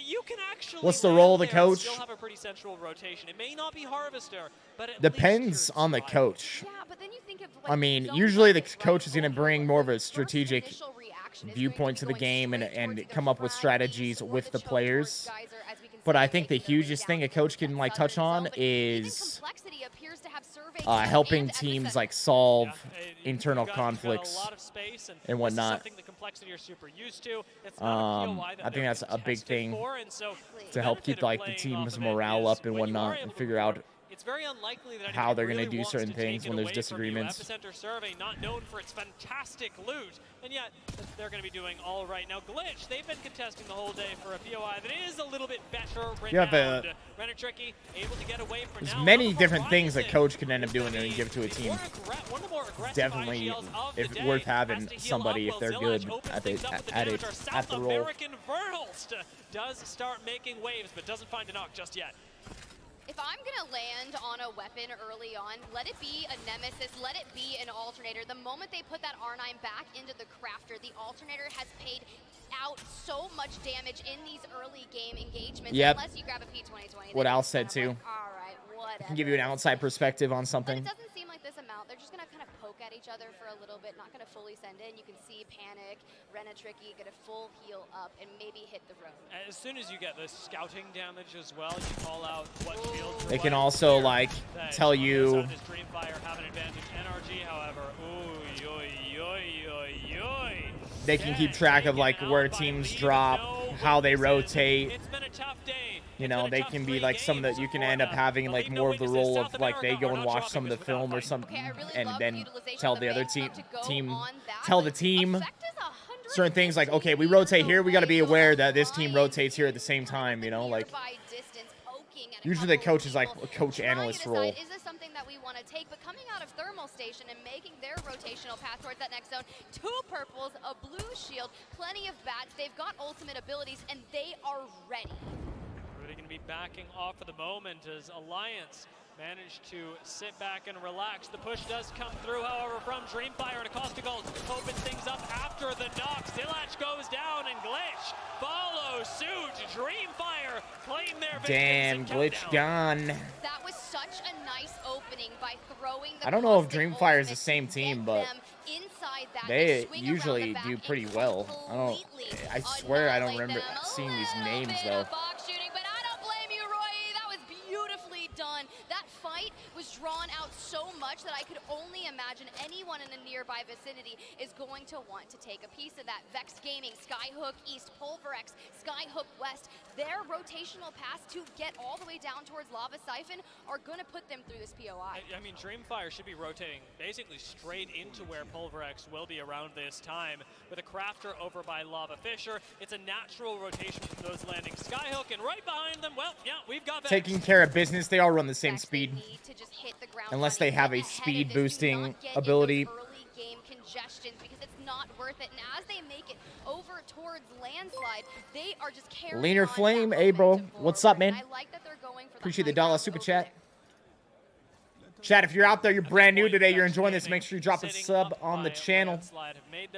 You can actually. What's the role of the coach? Still have a pretty central rotation. It may not be Harvester, but it depends on the coach. Yeah, but then you think of, like, I mean, usually the coach is going to bring more of a strategic viewpoint to the game and come up with strategies with the players. But I think the hugest thing a coach can like touch on is helping teams like solve internal conflicts and whatnot. I think that's a big thing to help keep like the team's morale up and whatnot, and figure out it's very unlikely that how they're going to do certain things when there's disagreements. Epicenter survey not known for its fantastic loot, and yet they're going to be doing all right. Now Glitch, they've been contesting the whole day for a POI that is a little bit better. You have Renner Tricky able to get away from there's now. many different things that coach can end up doing and give to a team. Definitely worth having somebody if they're good at the role. American Verlst does start making waves, but doesn't find a knock just yet. If I'm gonna land on a weapon early on, let it be a Nemesis, let it be an alternator. The moment they put that R9 back into the crafter, the alternator has paid out so much damage in these early game engagements. Yep. Unless you grab a P2020. What Al said too. All right, whatever. Can give you an outside perspective on something. But it doesn't seem like this amount. They're just gonna kind of poke at each other for a little bit, not gonna fully send in. You can see Panic, Renna Tricky get a full heal up and maybe hit the road. As soon as you get the scouting damage as well, you call out what shields. They can also like tell you. Dreamfire have an advantage. NRG, however, They can keep track of like where teams drop, how they rotate. It's been a tough day. You know, they can be like some that you can end up having like more of the role of like they go and watch some of the film or something, and then tell the other tell the team certain things like, okay, we rotate here, we got to be aware that this team rotates here at the same time. You know, like usually the coach is like a coach analyst role. Is this something that we want to take? But coming out of Thermal Station and making their rotational path towards that next zone, 2 purples, a blue shield, plenty of bats. They've got ultimate abilities, and they are ready. Rudy going to be backing off for the moment as Alliance managed to sit back and relax. The push does come through, however, from Dreamfire, and Acosta Gold opens things up after the knock. Zilach goes down, and Glitch follows suit. Dreamfire claim their Damn, Glitch gone. That was such a nice opening by throwing the I don't know if Dreamfire is the same team, but that. they usually do pretty well. I swear I don't remember seeing these names though. Done. That fight was drawn out so much that I could only imagine anyone in a nearby vicinity is going to want to take a piece of that. Vex Gaming, Skyhook East, Pulverex, Skyhook West, their rotational paths to get all the way down towards Lava Siphon are going to put them through this POI. I mean, Dreamfire should be rotating basically straight into where Pulverex will be around this time. With a crafter over by Lava Fisher, it's a natural rotation from those landing. Skyhook, and right behind them, well, yeah, we've got Vex. Taking care of business, they all run the same speed. Unless they have a speed boosting ability. Early game congestions, because it's not worth it. And as they make it over towards Landslide, they are just carrying Leaner Flame, hey bro, what's up, man? I like that they're going for Appreciate the $1 super chat. Chat, if you're out there, you're brand new today, you're enjoying this, make sure you drop a sub on the channel.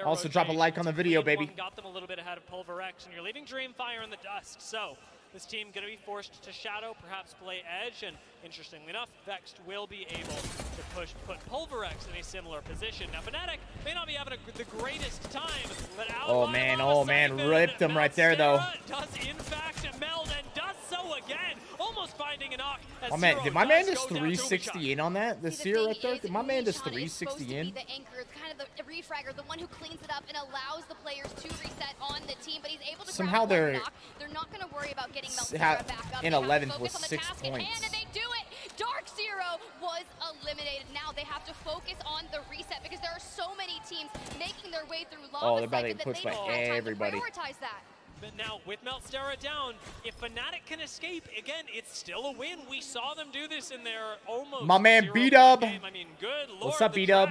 Also drop a like on the video, baby. Got them a little bit ahead of Pulverex, and you're leaving Dreamfire in the dust. So this team going to be forced to shadow, perhaps play edge, and interestingly enough, Vexed will be able to put Pulverex in a similar position. Now, Fnatic may not be having the greatest time, but oh man, ripped him right there though. Does in fact meld and does so again, almost finding a knock. Oh man, did my man just 360 in on that? The Seer right there? Did my man just 360 in? The anchor, kind of the refragger, the one who cleans it up and allows the players to reset on the team, but he's able to somehow they're not going to worry about getting Meltera back up. In 11th with 6 points. And they do it! Dark Zero was eliminated. Now they have to focus on the reset because there are so many teams making their way through Lava. Oh, they're about to get pushed by everybody. Prioritize that. But now, with Meltera down, if Fnatic can escape, again, it's still a win. We saw them do this in their almost my man B-Dub. I mean, good lord. What's up, B-Dub?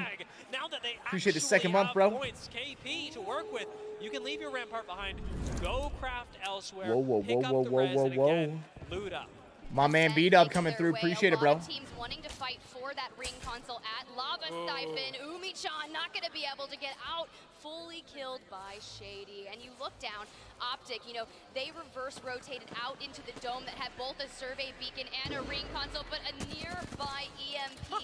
Now that they appreciate the second month, bro. Points, KP to work with, you can leave your Rampart behind, go craft elsewhere, whoa, pick up the res, and again, loot up. My man B-Dub coming through. Appreciate it, bro. Teams wanting to fight for that ring console at Lava Siphon. Umi-chan not going to be able to get out. Fully killed by Shady. And you look down, Optic, you know, they reverse rotated out into the dome that had both a survey beacon and a ring console, but a nearby EMP.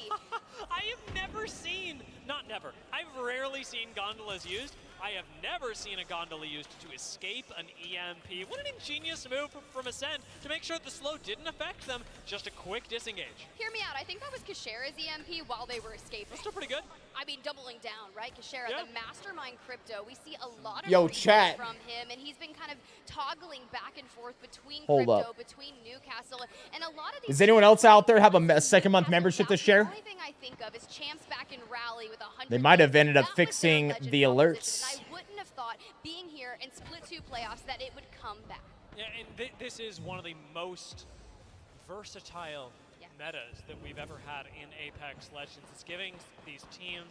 I have never seen, I've rarely seen gondolas used. I have never seen a gondola used to escape an EMP. What an ingenious move from Ascent. to make sure that the slow didn't affect them. Just a quick disengage. Hear me out. I think that was Kashera's EMP while they were escaping. That's still pretty good. I mean, doubling down, right? Kashera, the mastermind crypto. We see a lot of chat from him, and he's been kind of toggling back and forth between Hold crypto, up. between Newcastle, and a lot of these. Does anyone else out there have a second month membership to share? The only thing I think of is champs back in Rally with 100. They might have ended up fixing the alerts. And I wouldn't have thought being here in Split 2 playoffs that it would come back. Yeah, and this is one of the most versatile metas that we've ever had in Apex Legends. It's giving these teams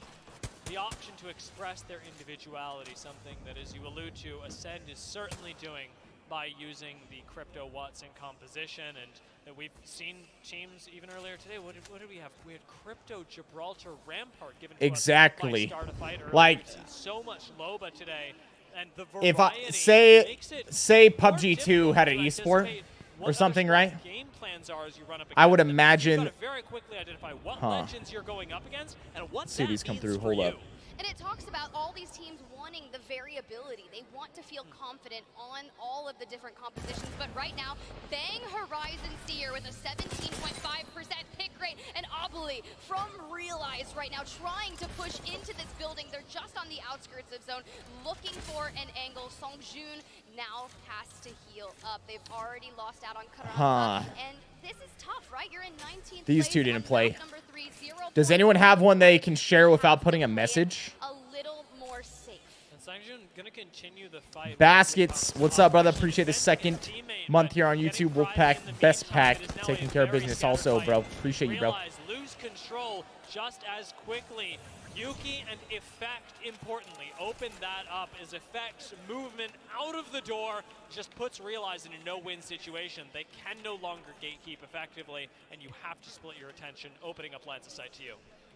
the option to express their individuality, something that, as you allude to, Ascend is certainly doing by using the crypto Watts in composition, and that we've seen teams even earlier today. What did we have? We had crypto Gibraltar Rampart given to us by Startified earlier. Like, We've seen so much Loba today, and the if variety I makes it say PUBG 2 had an esport or something, right? game plans are as you run up I would against them. imagine. You've got to very quickly identify what legends you're going up against and what See that these come means through. for Hold you. up. And it talks about all these teams wanting the variability. They want to feel confident on all of the different compositions. But right now, Bang Horizon Seer with a 17.5% pick rate. And Obli from Realize right now trying to push into this building. They're just on the outskirts of zone, looking for an angle. Songjun now has to heal up. They've already lost out on Karama. And this is tough, right? You're in 19th These place two didn't play. number 3, 0 Does anyone have one they can share without putting a message? a little more safe. And Songjun gonna continue the fight. Baskets, what's up, brother? Appreciate the second month here on YouTube. Wolfpack, best pack, taking care of business also, bro. Appreciate you, bro. Realize lose control just as quickly. Yuki and Effect, importantly, open that up as Effect's movement out of the door just puts Realize in a no-win situation. They can no longer gatekeep effectively, and you have to split your attention, opening up lines of sight to you.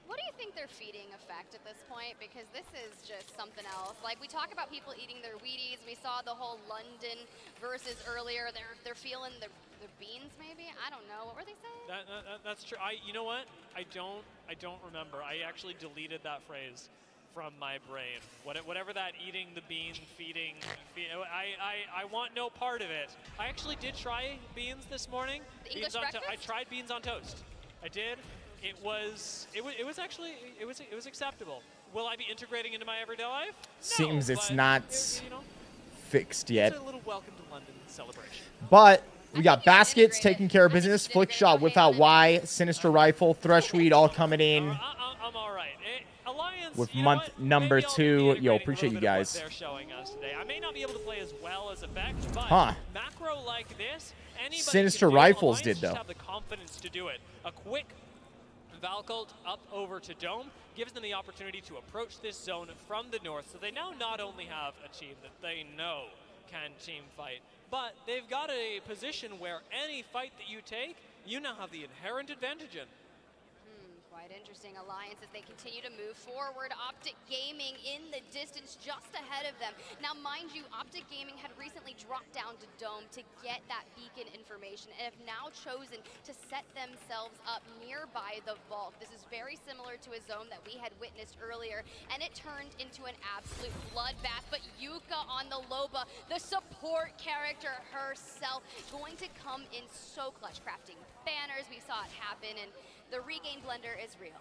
What do you think they're feeding Effect at this point? Because this is just something else. Like, we talk about people eating their Wheaties. We saw the whole London versus earlier. They're feeling their beans, maybe? I don't know. What were they saying? That's true. You know what? I don't remember. I actually deleted that phrase from my brain. Whatever that eating the bean, feeding, I want no part of it. I actually did try beans this morning. English breakfast? I tried beans on toast. I did. It was actually acceptable. Will I be integrating into my everyday life? No, Seems it's but not you know, fixed yet. it's a little welcome to London celebration. But we got Baskets taking care of business. Flick Shot without Y. Sinister Rifle. Thrushweed all coming in I'm all right. Alliance, with you know month what? number Maybe I'll be 2. Yo, integrating a appreciate you little bit of what guys. they're showing us today. I may not be able to play as well as Effect, but Huh. macro like this, anybody Sinister can do. Rifles Alliance did, just though. have the confidence to do it. A quick Valcult up over to Dome gives them the opportunity to approach this zone from the north, so they now not only have a team that they know can team fight, but they've got a position where any fight that you take, you now have the inherent advantage in. Quite interesting alliance as they continue to move forward. Optic Gaming in the distance just ahead of them. Now, mind you, Optic Gaming had recently dropped down to Dome to get that beacon information and have now chosen to set themselves up nearby the vault. This is very similar to a zone that we had witnessed earlier, and it turned into an absolute bloodbath. But Yuka on the Loba, the support character herself, going to come in so clutch, crafting banners. We saw it happen, and the regain blender is real.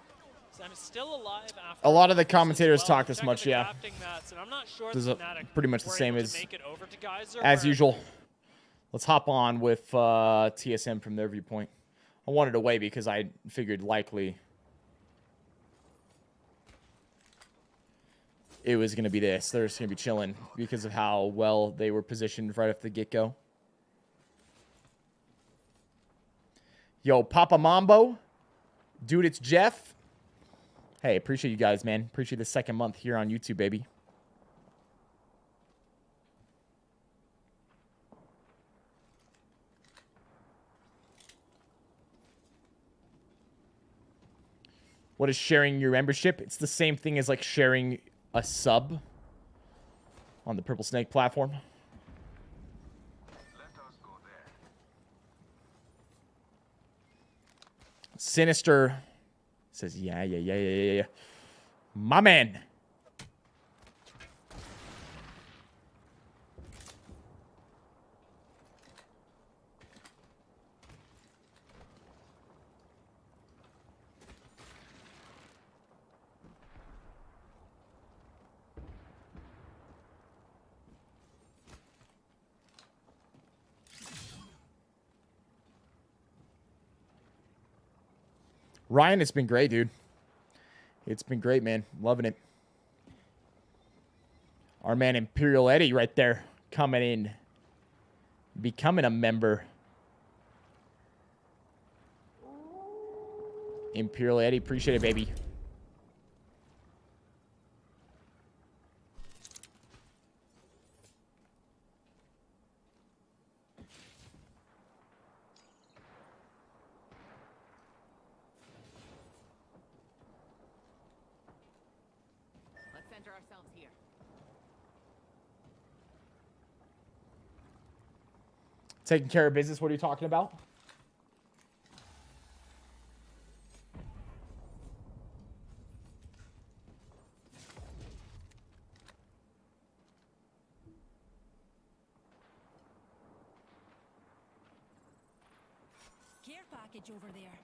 So I'm still alive after A lot of the commentators talk this much, yeah. Mats, and I'm not sure This is Fnatic pretty much the were same able as to make it over to Geyser, as where- usual. Let's hop on with TSM from their viewpoint. I wanted to wait because I figured likely it was going to be this. They're just going to be chilling because of how well they were positioned right off the get-go. Yo, Papa Mambo. Dude, it's Jeff. Hey, appreciate you guys, man. Appreciate the second month here on YouTube, baby. What is sharing your membership? It's the same thing as like sharing a sub on the Purple Snake platform. Sinister says, yeah. My man. Ryan, it's been great, dude. It's been great, man. Loving it. Our man Imperial Eddie right there coming in. Becoming a member. Imperial Eddie, appreciate it, baby. Let's center ourselves here. Taking care of business, what are you talking about? Care package over there.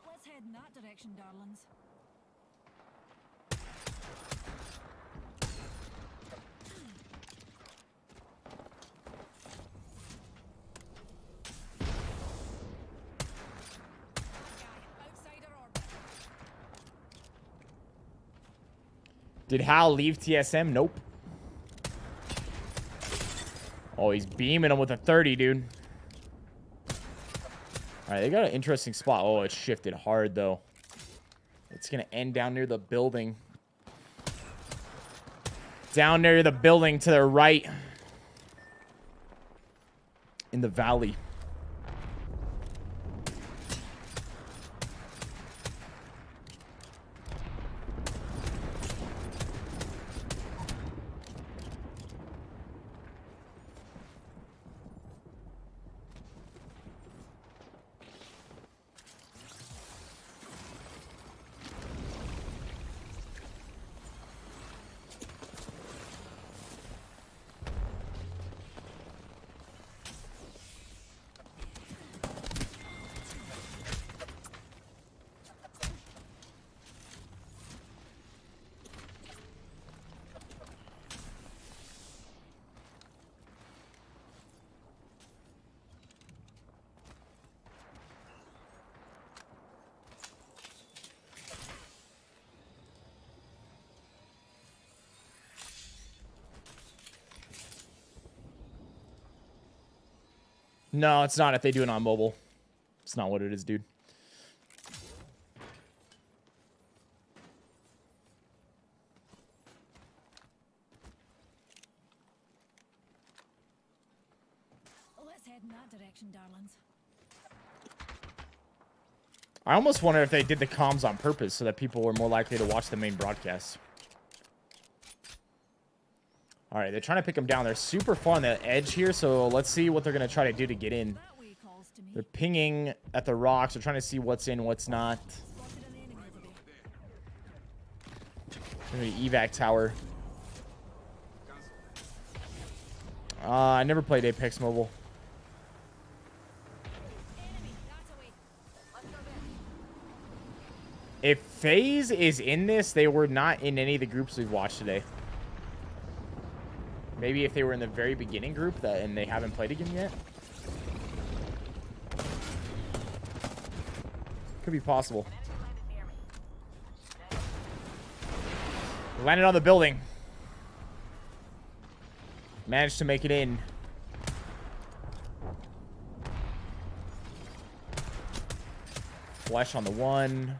Let's head in that direction, darlings. Did Hal leave TSM? Nope. Oh, he's beaming him with a 30, dude. All right, they got an interesting spot. Oh, it shifted hard, though. It's going to end down near the building. Down near the building to the right. In the valley. No, it's not if they do it on mobile. It's not what it is, dude. Let's head in that direction, darlings. I almost wonder if they did the comms on purpose so that people were more likely to watch the main broadcast. All right, they're trying to pick them down. They're super far on the edge here, so let's see what they're going to try to do to get in. They're pinging at the rocks. They're trying to see what's in, what's not. Maybe evac tower. I never played Apex Mobile. If FaZe is in this, they were not in any of the groups we've watched today. Maybe if they were in the very beginning group and they haven't played again yet. Could be possible. Landed on the building. Managed to make it in. Flesh on the one.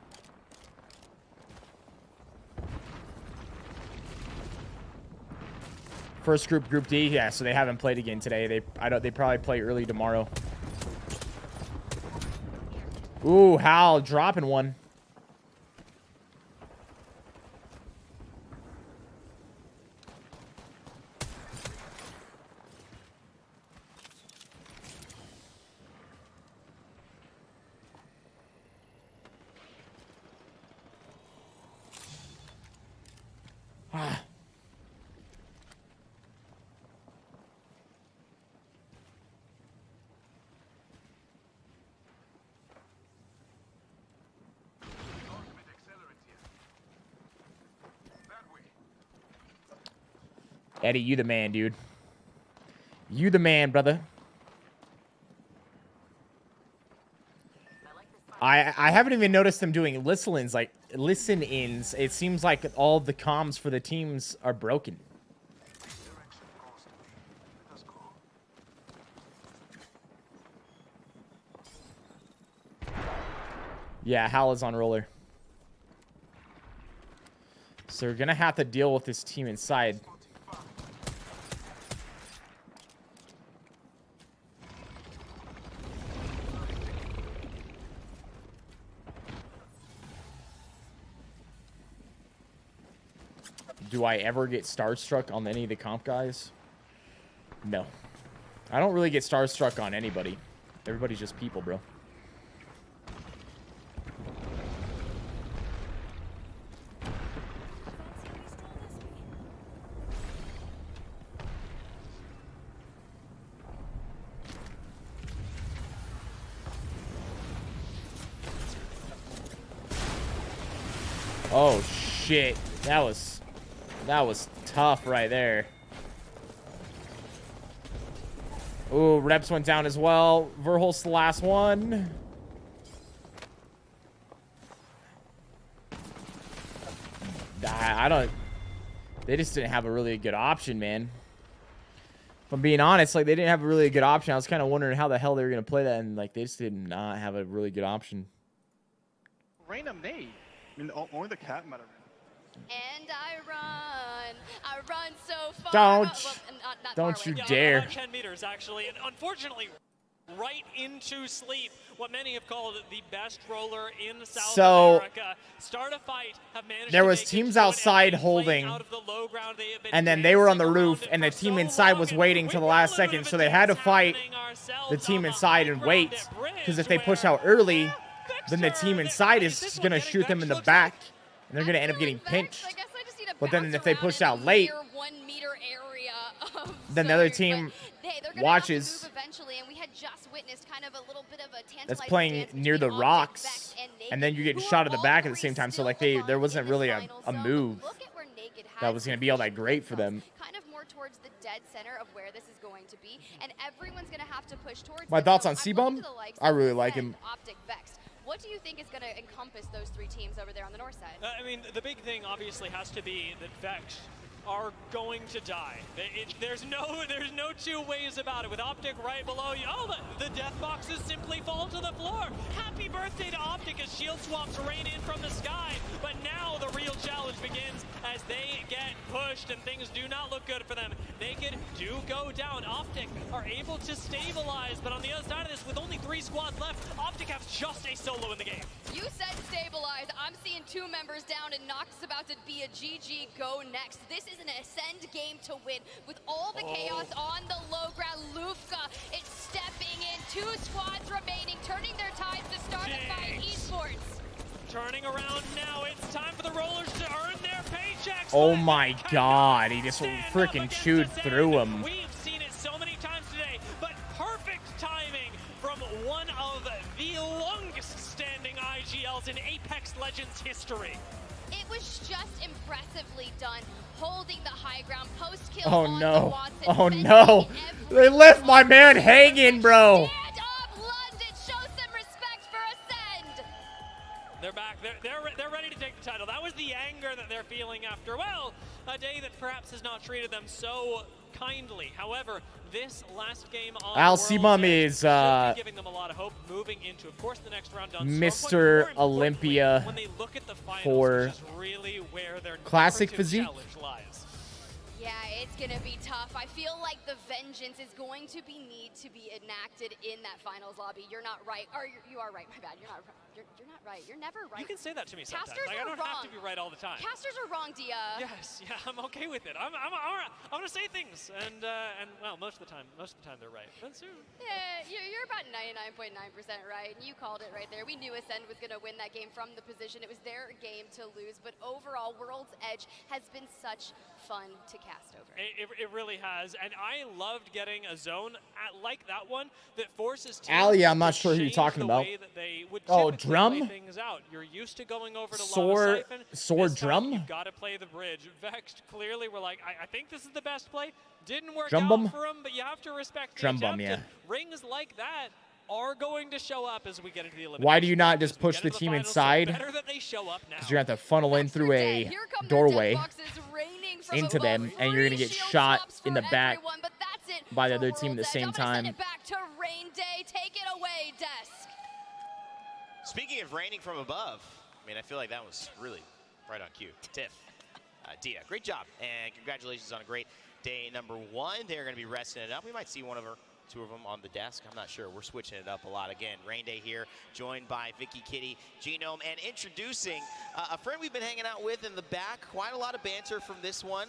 First group, Group D. Yeah, so they haven't played again today. They probably play early tomorrow. Ooh, Hal dropping one. Eddie, you the man, dude. You the man, brother. I haven't even noticed them doing listen-ins. Like, listen-ins. It seems like all the comms for the teams are broken. Yeah, Hal is on roller. So we're going to have to deal with this team inside. Do I ever get starstruck on any of the comp guys? No. I don't really get starstruck on anybody. Everybody's just people, bro. Oh, shit. That was tough right there. Ooh, Reps went down as well. Verholst's the last one. I don't... They just didn't have a really good option, man. If I'm being honest, like, they didn't have a really good option. I was kind of wondering how the hell they were going to play that, and, like, they just did not have a really good option. Random nade. I mean, only the cat might have ran. And I run so far. Don't you Yeah, dare. about 10 meters, actually, and unfortunately, right into sleep. What many have called the best roller in South America. Start a fight, have managed there to was make teams it outside holding, out of the low ground. They have been and then they were on the roof, and the team inside was waiting till the last second, so they had to fight the team inside and wait, because if they push out early, then the team inside is going to shoot them in the back, and they're going to end up getting pinched. But then if they push out late, then the other team watches that's playing near the rocks, and then you're getting shot in the back at the same time. So like there wasn't really a move that was going to be all that great for them. Kind of more towards the dead center of where this is going to be, and everyone's going to have to push towards. My thoughts on C-Bomb? I really like him. What do you think is going to encompass those three teams over there on the north side? I mean, the big thing obviously has to be that Vex are going to die. There's no two ways about it. With Optic right below you, oh, the death boxes simply fall to the floor. Happy birthday to Optic as shield swaps rain in from the sky. But now the real challenge begins as they get pushed and things do not look good for them. Naked do go down. Optic are able to stabilize, but on the other side of this, with only 3 squads left, Optic has just a solo in the game. You said stabilize. I'm seeing 2 members down, and Nox is about to be a GG go next. This is an Ascend game to win with all the chaos on the low ground. Lufka is stepping in. 2 squads remaining, turning their tides to start a fight. Esports. Turning around now, it's time for the rollers to earn their paychecks. Oh my god, he just freaking chewed through him. We've seen it so many times today, but perfect timing from one of the longest standing IGLs in Apex Legends history. It was just impressively done, holding the high ground, post-kill Oh on no. the Watson. Oh no. They left my man hanging, bro. Stand up, London. Show some respect for Ascend. They're back. They're ready to take the title. That was the anger that they're feeling after, well, a day that perhaps has not treated them so kindly. However, this last game on Al C-Bomb is giving them a lot of hope moving into, of course, the next round. Mr. Olympia when they look at the finals, for which is really where their classic narrative physique. challenge lies. Yeah, it's going to be tough. I feel like the vengeance is going to need to be enacted in that finals lobby. You're not right. Or you are right. My bad. You're not right. You're never right. You can say that to me sometimes. Casters Like, I are don't wrong. have to be right all the time. Casters are wrong, Dia. Yes, yeah, I'm okay with it. I'm gonna say things, and well, most of the time they're right. But soon. Yeah, you're about 99.9% right, and you called it right there. We knew Ascend was going to win that game from the position. It was their game to lose, but overall, World's Edge has been such fun to cast over. It really has, and I loved getting a zone like that one that forces teams Allie, I'm not sure who you're to talking change about. the way that they would Oh, typically Drum? play things out. You're used to going over to Sword Lava Siphon. sword This time, drum? You've got to play the bridge. Vexed clearly were like, I think this is the best play. Didn't work Drum out bum? for him, but you have to respect the Drum attempt. bum, yeah. And rings like that are going to show up as we get into the elimination. Why do you not just We push get the into team finals, so inside? better that they show up now. Because you're going to have to funnel in through a doorway into them, and you're going to get shot in the back by the other team at the same time. Back to Rain Day. Take it away, Desk. Speaking of raining from above, I mean, I feel like that was really right on cue. Tiff, Dia, great job, and congratulations on a great day number 1. They're going to be resting it up. We might see one of her, 2 of them on the desk. I'm not sure. We're switching it up a lot. Again, Rain Day here, joined by Vicky, Kitty, Genome, and introducing a friend we've been hanging out with in the back. Quite a lot of banter from this one.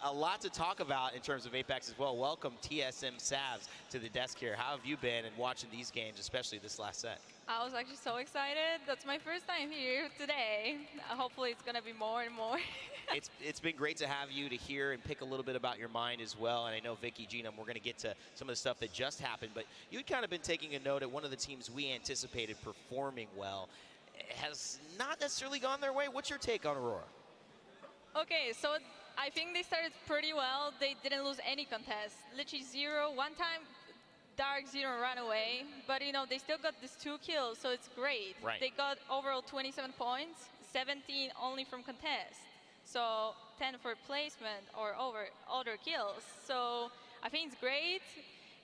A lot to talk about in terms of Apex as well. Welcome, TSMViss, to the desk here. How have you been in watching these games, especially this last set? I was actually so excited. That's my first time here today. Hopefully it's going to be more and more. It's been great to have you to hear and pick a little bit about your mind as well. And I know Vicky, Genome, we're going to get to some of the stuff that just happened, but you'd kind of been taking a note at one of the teams we anticipated performing well. It has not necessarily gone their way. What's your take on Aurora? Okay, so I think they started pretty well. They didn't lose any contest. Literally 0. One time, Dark Zero ran away, but you know, they still got these 2 kills, so it's great. Right. They got overall 27 points, 17 only from contest. So 10 for placement or over other kills. So I think it's great.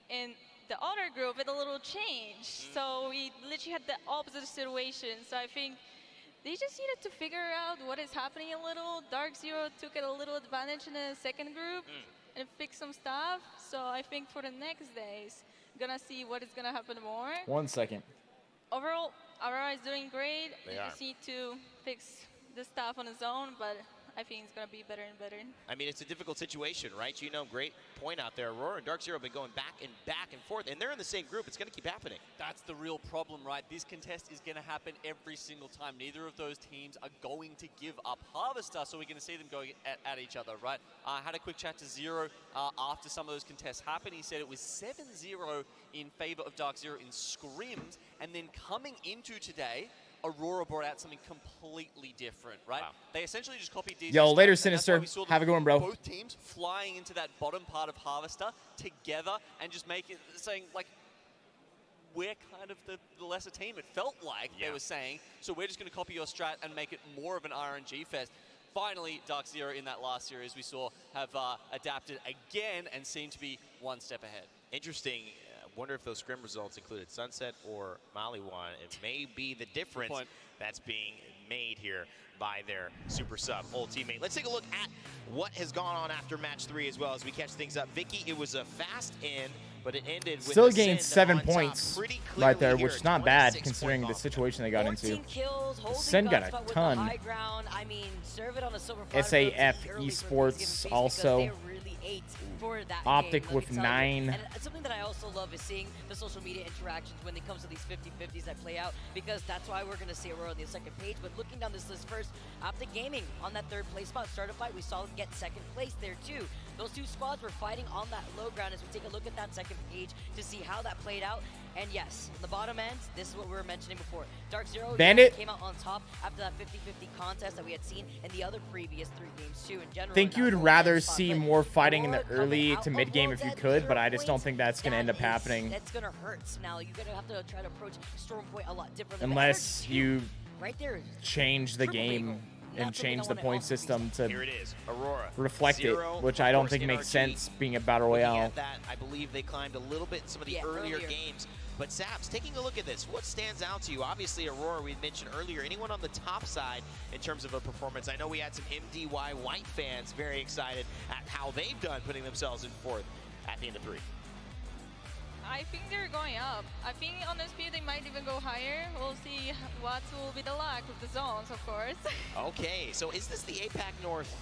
In the other group, it a little changed. So we literally had the opposite situation. So I think they just needed to figure out what is happening a little. Dark Zero took it a little advantage in the second group and fixed some stuff. So I think for the next days, gonna see what is gonna happen more. 1 second. Overall, Aurora is doing great. They He are. just need to fix the stuff on his own, but I think it's gonna be better and better. I mean, it's a difficult situation, right? You know, great point out there. Aurora and Dark Zero have been going back and forth, and they're in the same group. It's going to keep happening. That's the real problem, right? This contest is going to happen every single time. Neither of those teams are going to give up Harvester, so we're going to see them going at each other, right? I had a quick chat to Zero after some of those contests happened. He said it was 7-0 in favor of Dark Zero in scrims, and then coming into today, Aurora brought out something completely different, right? Wow. They essentially just copied DZ. Yo, later, strats, and that's why Sinister. we saw Have a good one, bro. Both teams flying into that bottom part of Harvester together and just saying, like, we're kind of the lesser team. It felt like they were saying, so we're just going to copy your strat and make it more of an RNG fest. Finally, Dark Zero in that last series we saw have adapted again and seem to be one step ahead. Interesting. Wonder if those scrim results included Sunset or Maliwan. It may be the difference that's being made here by their super sub old teammate. Let's take a look at what has gone on after match 3 as well as we catch things up. Vicky, it was a fast end, but it ended with Still a gained Send 7 on top points pretty right there, clearly which here, is not bad 26 considering the point situation they got into. 14 kills, holding Sen got Gunspot a with the ton. high ground. I mean, serve it on a silver platter SAF for the early Esports because also. they really ate for that Optic game, let with me tell you. 9. And something that I also love is seeing the social media interactions when it comes to these 50-50s that play out, because that's why we're going to see Aurora on the second page. But looking down this list first, Optic Gaming on that 3rd place spot started a fight. We saw them get 2nd place there too. Those 2 squads were fighting on that low ground as we take a look at that second page to see how that played out. And yes, on the bottom end, this is what we were mentioning before. Dark Zero Bandit came out on top after that 50-50 contest that we had seen in the other previous 3 games too. In general, Think you would not rather only spot, see but more fighting in the Aurora early coming to out mid of game World's if you Edge, could, 0 but I just don't points. think that's going to end up happening That's going to hurt. Now you're going to have to try to approach Stormpoint a lot differently. unless you right there, change the game and change the point system to Here it is, Aurora. reflect it, Zero, which of I don't course, think in makes RG. sense being a Battle Looking Royale. at that, I believe they climbed a little bit in some of the earlier games. But Sabs, taking a look at this, what stands out to you? Obviously, Aurora, we mentioned earlier, anyone on the top side in terms of a performance? I know we had some MDY White fans very excited at how they've done putting themselves in 4th at the end of 3. I think they're going up. I think on the speed they might even go higher. We'll see what will be the luck with the zones, of course. Okay, so is this the APAC North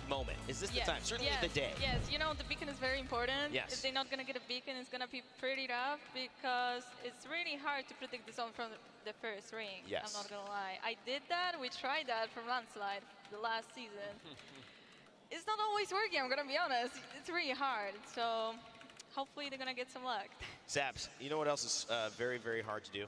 moment? Is this the time? Certainly the day. Yes, you know, the beacon is very important. Yes. If they're not going to get a beacon, it's going to be pretty tough because it's really hard to predict the zone from the first ring. Yes. I'm not going to lie. I did that. We tried that from Landslide the last season. It's not always working, I'm going to be honest. It's really hard. So hopefully they're going to get some luck. Sabs, you know what else is very, very hard to do?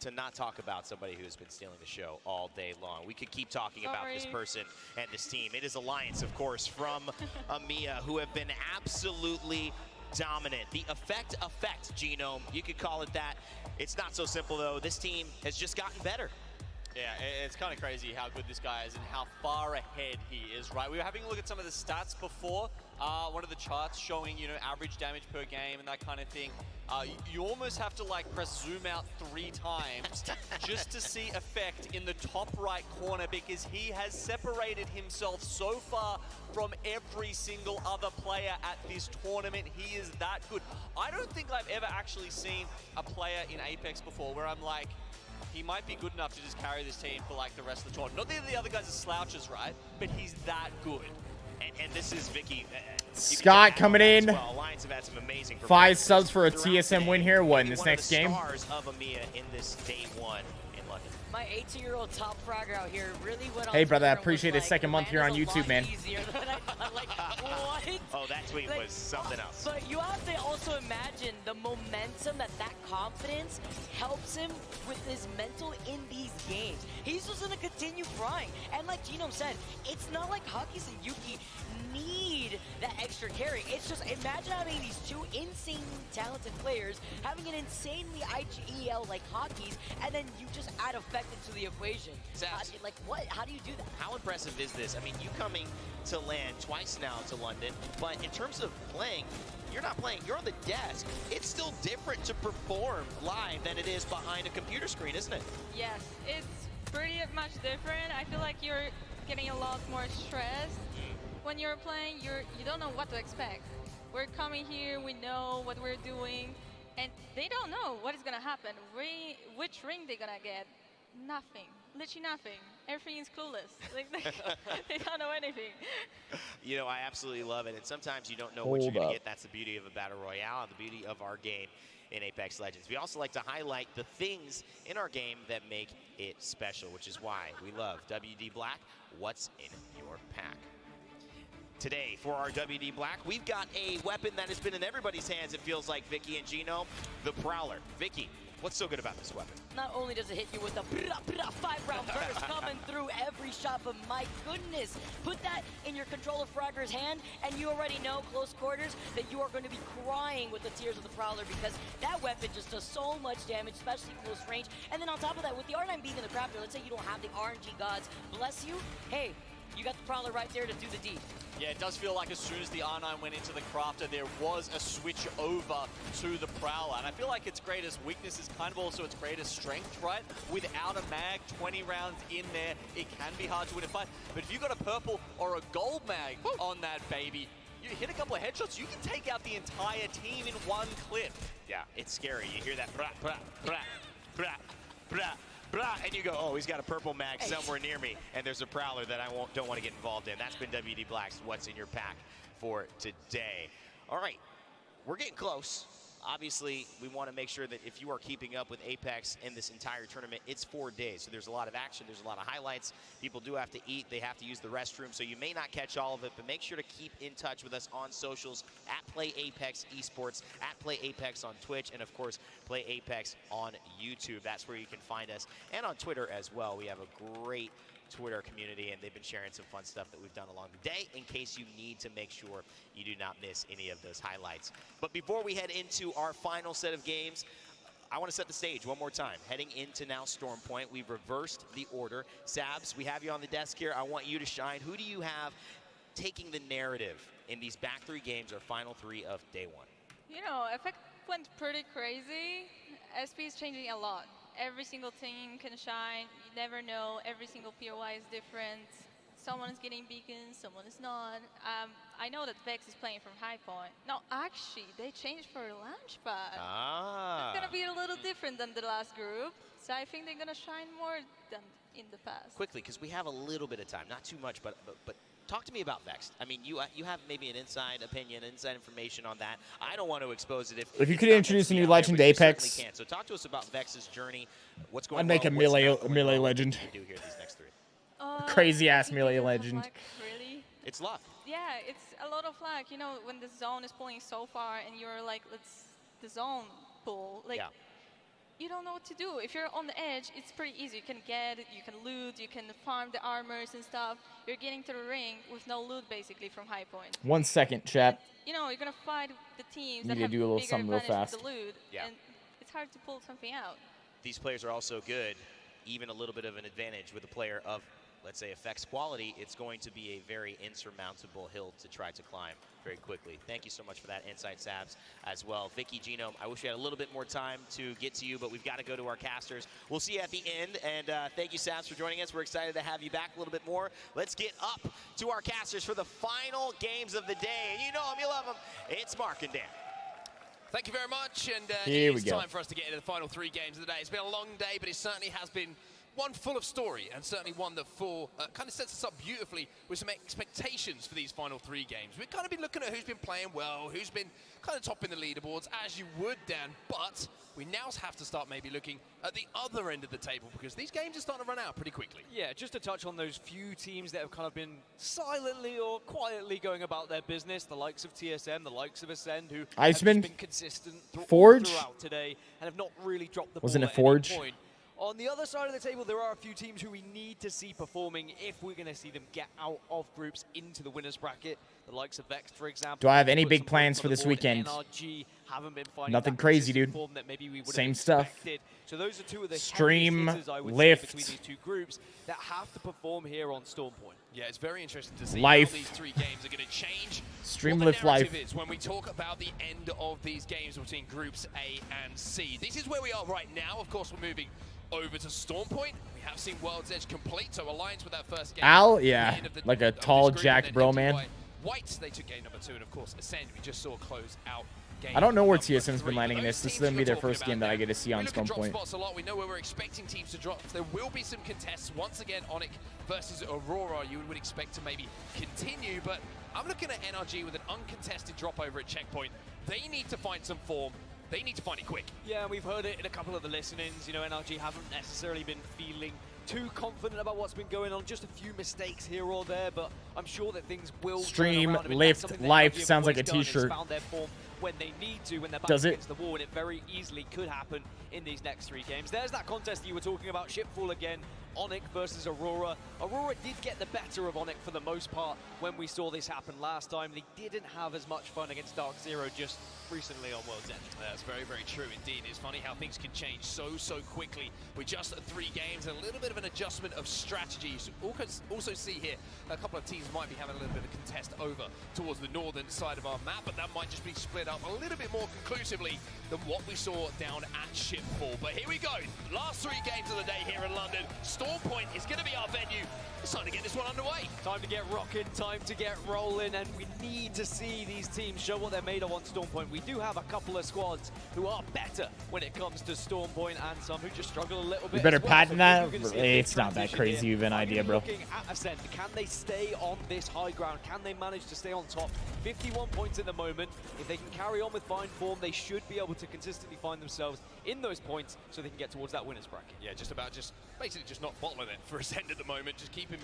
to not talk about somebody who's been stealing the show all day long. We could keep talking about this person and this team. It is Alliance, of course, from EMEA, who have been absolutely dominant. The effect, Genome, you could call it that. It's not so simple, though. This team has just gotten better. Yeah, it's kind of crazy how good this guy is and how far ahead he is, right? We were having a look at some of the stats before. One of the charts showing, you know, average damage per game and that kind of thing. You almost have to, like, press zoom out 3 times just to see effect in the top right corner, because he has separated himself so far from every single other player at this tournament. He is that good. I don't think I've ever actually seen a player in Apex before where I'm like, he might be good enough to just carry this team for like the rest of the tournament. Not that the other guys are slouches, right? But he's that good. And this is Vicky. Scott coming in. Well. Alliance have had some amazing 5 subs for a TSM win here. What in this next game? Stars of EMEA in this day 1 in London. My 18-year-old top fragger out here really went on. Hey, brother, I Twitter and appreciate was the second month here on YouTube, man. Like, what? Oh, that tweet was something else. But you have to also imagine the momentum that confidence helps him with his mental in these games. He's just gonna continue frying. And like Genome said, it's not like Hockeys and Yuki need that extra carry. It's just, imagine having these 2 insanely talented players having an insanely IGL like Hockeys, and then you just add effect into the equation. Like what? How do you do that? How impressive is this? I mean, you coming to land twice now to London, but in terms of playing, you're not playing, you're on the desk. It's still different to perform live than it is behind a computer screen, isn't it? Yes, it's pretty much different. I feel like you're getting a lot more stressed. When you're playing, you don't know what to expect. We're coming here, we know what we're doing, and they don't know what is gonna happen. Which ring they're gonna get? Nothing. Literally nothing. Everything is clueless. Like, they don't know anything. You know, I absolutely love it. And sometimes you don't know what you're going to get. That's the beauty of a Battle Royale, the beauty of our game in Apex Legends. We also like to highlight the things in our game that make it special, which is why we love WD Black. What's in your pack? Today, for our WD Black, we've got a weapon that has been in everybody's hands, it feels like, Vicky and Genome, the Prowler. Vicky, what's so good about this weapon? Not only does it hit you with a 5-round burst coming through every shot, but my goodness, put that in your controller fragger's hand, and you already know, close quarters, that you are going to be crying with the tears of the Prowler, because that weapon just does so much damage, especially close range. And then on top of that, with the R9 being in the crafter, let's say you don't have the RNG gods bless you, hey, you got the Prowler right there to do the deed. Yeah, it does feel like as soon as the R9 went into the crafter, there was a switch over to the Prowler. And I feel like its greatest weakness is kind of also its greatest strength, right? Without a mag, 20 rounds in there, it can be hard to win a fight. But if you've got a purple or a gold mag on that baby, you hit a couple of headshots, you can take out the entire team in one clip. Yeah, it's scary. You hear that, brah, brah, brah, brah, brah. And you go, oh, he's got a purple mag somewhere near me, and there's a Prowler that I don't want to get involved in. That's been WD Black's What's in Your Pack for today. All right, we're getting close. Obviously, we want to make sure that if you are keeping up with Apex in this entire tournament, it's 4 days. So there's a lot of action, there's a lot of highlights. People do have to eat, they have to use the restroom, so you may not catch all of it, but make sure to keep in touch with us on socials, at Play Apex Esports, at Play Apex on Twitch, and of course, Play Apex on YouTube. That's where you can find us. And on Twitter as well. We have a great Twitter community, and they've been sharing some fun stuff that we've done along the day in case you need to make sure you do not miss any of those highlights. But before we head into our final set of games, I want to set the stage one more time. Heading into now Storm Point, we've reversed the order. Sabs, we have you on the desk here. I want you to shine. Who do you have taking the narrative in these back 3 games or final 3 of day 1? You know, Effect went pretty crazy. SP is changing a lot. Every single team can shine. You never know. Every single POI is different. Someone is getting beacons, someone is not. I know that Vex is playing from High Point. No, actually, they changed for Launchpad. It's going to be a little different than the last group. So I think they're going to shine more than in the past. Quickly, because we have a little bit of time. Not too much, but talk to me about Vex. I mean, you have maybe an inside opinion, inside information on that. I don't want to expose it. If you could introduce a new legend to Apex, can. So talk to us about Vex's journey. What's going on? I'd make a melee legend. Do here these next 3. Crazy ass melee legend. Luck, really? It's luck. Yeah, it's a lot of luck. You know, when the zone is pulling so far and you're like, let's the zone pull. Like, you don't know what to do. If you're on the edge, it's pretty easy. You can get it, you can loot, you can farm the armors and stuff. You're getting to the ring with no loot, basically, from high point. 1 second, chat. You know, you're gonna fight the teams Need that to have do a little bigger something real advantage fast. with the loot, Yeah. and it's hard to pull something out. These players are also good. Even a little bit of an advantage with a player of, let's say, effects quality, it's going to be a very insurmountable hill to try to climb very quickly. Thank you so much for that insight, Sabs, as well. Vicky, Genome, I wish we had a little bit more time to get to you, but we've got to go to our casters. We'll see you at the end, and thank you, Sabs, for joining us. We're excited to have you back a little bit more. Let's get up to our casters for the final games of the day. And you know them, you love them. It's Mark and Dan. Thank you very much, and Here it's time for us to get into the final 3 games of the day. It's been a long day, but it certainly has been one full of story, and certainly one that kind of sets us up beautifully with some expectations for these final 3 games. We've kind of been looking at who's been playing well, who's been kind of topping the leaderboards, as you would, Dan, but we now have to start maybe looking at the other end of the table, because these games are starting to run out pretty quickly. Yeah, just to touch on those few teams that have kind of been silently or quietly going about their business, the likes of TSM, the likes of Ascend, who have just been consistent Forge? throughout today and have not really dropped the ball Wasn't it at any Forge? point. On the other side of the table, there are a few teams who we need to see performing if we're going to see them get out of groups into the winners bracket. The likes of Vex, for example. Do I have any put big some plans points for on the this board. weekend? NRG haven't been finding Nothing that crazy, consistent dude. form that maybe we would have Same stuff. expected. So those are 2 of the Stream, heaviest hitters, I would say, lift. between these 2 groups that have to perform here on Stormpoint. Yeah, it's very interesting to see Life. how these 3 games are going to change. Stream, what lift, the narrative life. is when we talk about the end of these games between groups A and C. This is where we are right now. Of course, we're moving over to Stormpoint. We have seen World's Edge complete, so Alliance with that first game. Al, at the yeah, end of the- like a of this tall, group, and jacked then bro, headed man. by White, they took game number 2, and of course, Ascend, we just saw close out game I don't know where number TSM's 3. been landing in Those this. This is teams going to be we're their talking first about game that I now, get to see on we look at drop Stormpoint. spots a lot. We know where we're expecting teams to drop. There will be some contests. Once again, Onyx versus Aurora, you would expect to maybe continue, but I'm looking at NRG with an uncontested drop over at checkpoint. They need to find some form. They need to find it quick. Yeah, we've heard it in a couple of the listenings. You know, NRG haven't necessarily been feeling too confident about what's been going on. Just a few mistakes here or there, but I'm sure that things will Stream, turn around. I mean, lift, that's something that life NRG have sounds like always a done, is t-shirt. found their form when they need to, when they're back Does it? against the wall, and it very easily could happen in these next 3 games. There's that contest you were talking about, Shipfall again. Onyx versus Aurora. Aurora did get the better of Onyx for the most part when we saw this happen last time. They didn't have as much fun against Dark Zero just recently on World's Edge. That's very, very true indeed. It's funny how things can change so quickly with just 3 games and a little bit of an adjustment of strategies. Also see here, a couple of teams might be having a little bit of a contest over towards the northern side of our map, but that might just be split up a little bit more conclusively than what we saw down at Shipfall. But here we go. Last 3 games of the day here in London. Stormpoint is going to be our venue. It's time to get this one underway. Time to get rocking, time to get rolling, and we need to see these teams show what they're made of on Stormpoint. We do have a couple of squads who are better when it comes to Stormpoint, and some who just struggle a little bit. You better as well. patent So that. we're gonna see a big It's not that transition crazy here. of an I'm idea, bro. Looking at Ascend, can they stay on this high ground? Can they manage to stay on top? 51 points at the moment. If they can carry on with fine form, they should be able to consistently find themselves in those points so they can get towards that winner's bracket. Yeah, basically just not bottling it for Ascend at the moment. Just keeping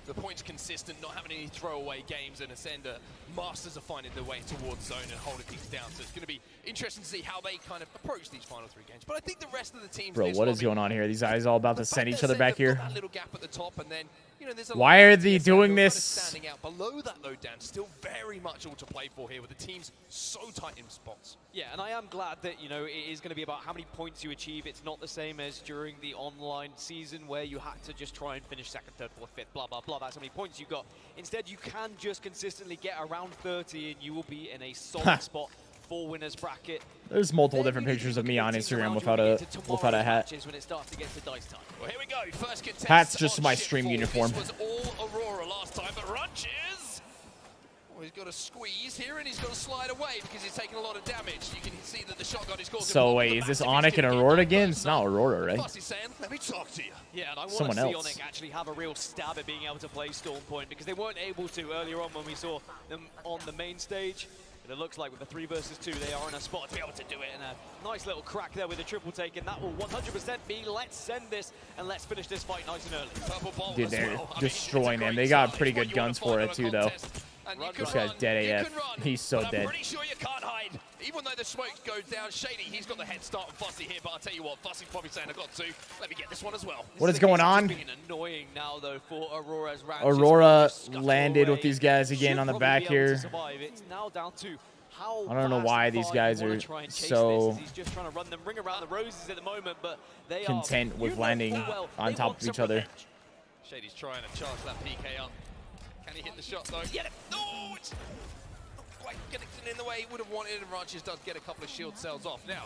the points consistent, not having any throwaway games, and Ascender masters of finding their way towards zone and holding things down. So it's going to be interesting to see how they kind of approach these final 3 games. But I think the rest of the teams... Bro, what is going on here? These guys all about to send each other back here. That little gap at the top, and then, you know, there's a Why lot are of they TSM doing kind of this? standing out below that though, Dan. Still very much all to play for here with the teams so tight in spots. Yeah, and I am glad that, you know, it is going to be about how many points you achieve. It's not the same as during the online season where you had to just try and finish 2nd, 3rd, 4th, 5th, blah, blah, blah. That's how many points you got. Instead, you can just consistently get around 30 and you will be in a solid spot for winners bracket. There's multiple different pictures of me on Instagram without a hat. When it starts to get to dice time. Well, here we go. First contest. Hat's just on my stream Shipfall. uniform. This was all Aurora last time, but Runches. Well, he's got a squeeze here and he's got to slide away because he's taking a lot of damage. You can see that the shotgun is causing. So wait, is this Onyx and Aurora again? It's not Aurora, right? Fussy saying, let me talk to you. Yeah, and I want Someone to see else. Onyx actually have a real stab at being able to play Stormpoint because they weren't able to earlier on when we saw them on the main stage. But it looks like with the 3 versus 2, they are in a spot to be able to do it. And a nice little crack there with a triple take, and that will 100% be let's send this and let's finish this fight nice and early. Purple ball Dude, as they're well. I mean, destroying them. They got pretty good guns for it too, though. This guy's dead AF. He's so dead. Pretty sure you can't hide in. Even though the smoke goes down, Shady, he's got the head start on Fussy here, but I'll tell you what, Fussy's probably saying, I got to. Let me get this one as well. What is going on? Annoying now, though, for Aurora's Aurora landed with these guys again on the back here. It's now down to how I don't know why these guys are so He's just trying to run them, ring around the roses at the moment, but they content with landing on top of each other. Shady's trying to charge that PK up. Can he hit the shot though? Get it! No, it's not quite getting in the way he would have wanted, and Ranches does get a couple of shield cells off. Now,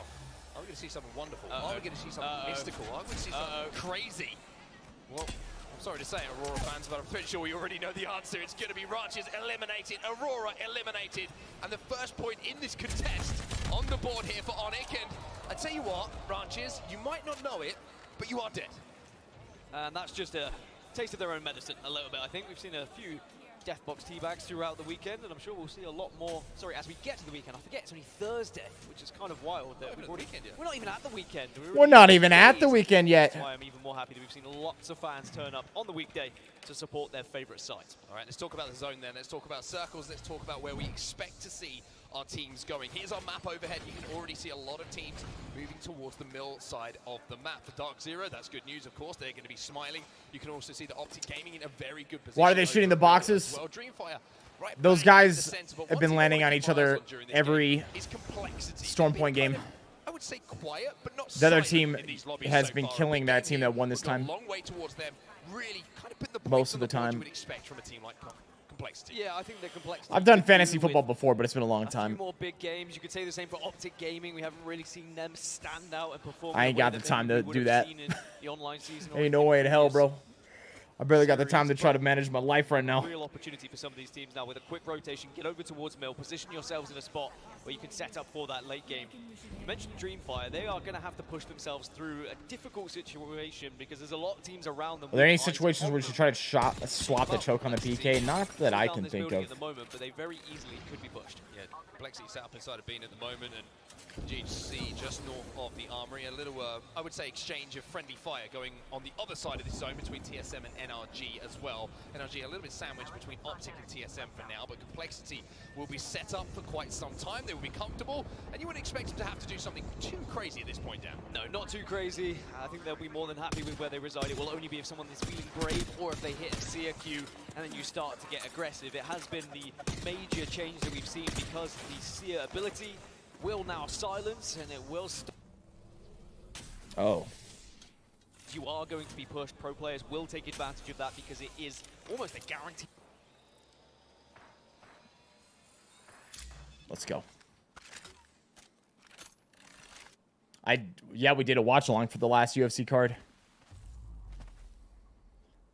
are we going to see something wonderful? Are we going to see something mystical? Are we going to see something crazy? Well, I'm sorry to say it, Aurora fans, but I'm pretty sure we already know the answer. It's going to be Ranches eliminated, Aurora eliminated, and the first point in this contest on the board here for Onyx. And I tell you what, Ranches, you might not know it, but you are dead. And that's just a taste of their own medicine a little bit. I think we've seen a few Deathbox teabags throughout the weekend, and I'm sure we'll see a lot more. Sorry, as we get to the weekend, I forget it's only Thursday, which is kind of wild. That we're not even at the weekend. We're not even at the weekend yet. That's why I'm even more happy that we've seen lots of fans turn up on the weekday to support their favorite site. All right, let's talk about the zone then. Let's talk about circles. Let's talk about where we expect to see our teams going. Here's our map overhead. You can already see a lot of teams moving towards the mill side of the map. For Dark Zero, that's good news, of course. They're going to be smiling. You can also see the Optic Gaming in a very good position. Why are they shooting the boxes? Well, Dreamfire, right, those guys have been landing on each other every Storm Point game. I would say quiet, but not the other team has been killing that team that won this time. Long way towards them. Really kind of put the most of the time. You would expect from a team like Complexity. Yeah, I think the Complexity. I've done fantasy football before, but it's been a long time. A few more big games. You could say the same for Optic Gaming. We haven't really seen them stand out and perform. I ain't got the time to do that. The online season. Ain't no way in hell, bro. I barely got the time to try to manage my life right now. Real opportunity for some of these teams now with a quick rotation. Get over towards mill. Position yourselves in a spot where you can set up for that late game. You mentioned Dreamfire. They are going to have to push themselves through a difficult situation because there's a lot of teams around them. Are there any situations where you should try to swap the choke on the PK? Not that I can think of. At the moment, but they very easily could be pushed. Yeah, Complexity set up inside of Bean at the moment, and GHC just north of the Armory. A little, I would say, exchange of friendly fire going on the other side of this zone between TSM and NRG as well. NRG a little bit sandwiched between Optic and TSM for now, but Complexity will be set up for quite some time. They will be comfortable, and you wouldn't expect them to have to do something too crazy at this point down. No, not too crazy. I think they'll be more than happy with where they reside. It will only be if someone is feeling brave or if they hit a CQ and then you start to get aggressive. It has been the major change that we've seen because the Seer ability will now silence and it will stop. Oh. You are going to be pushed. Pro players will take advantage of that because it is almost a guarantee. Let's go. Yeah, we did a watch along for the last UFC card.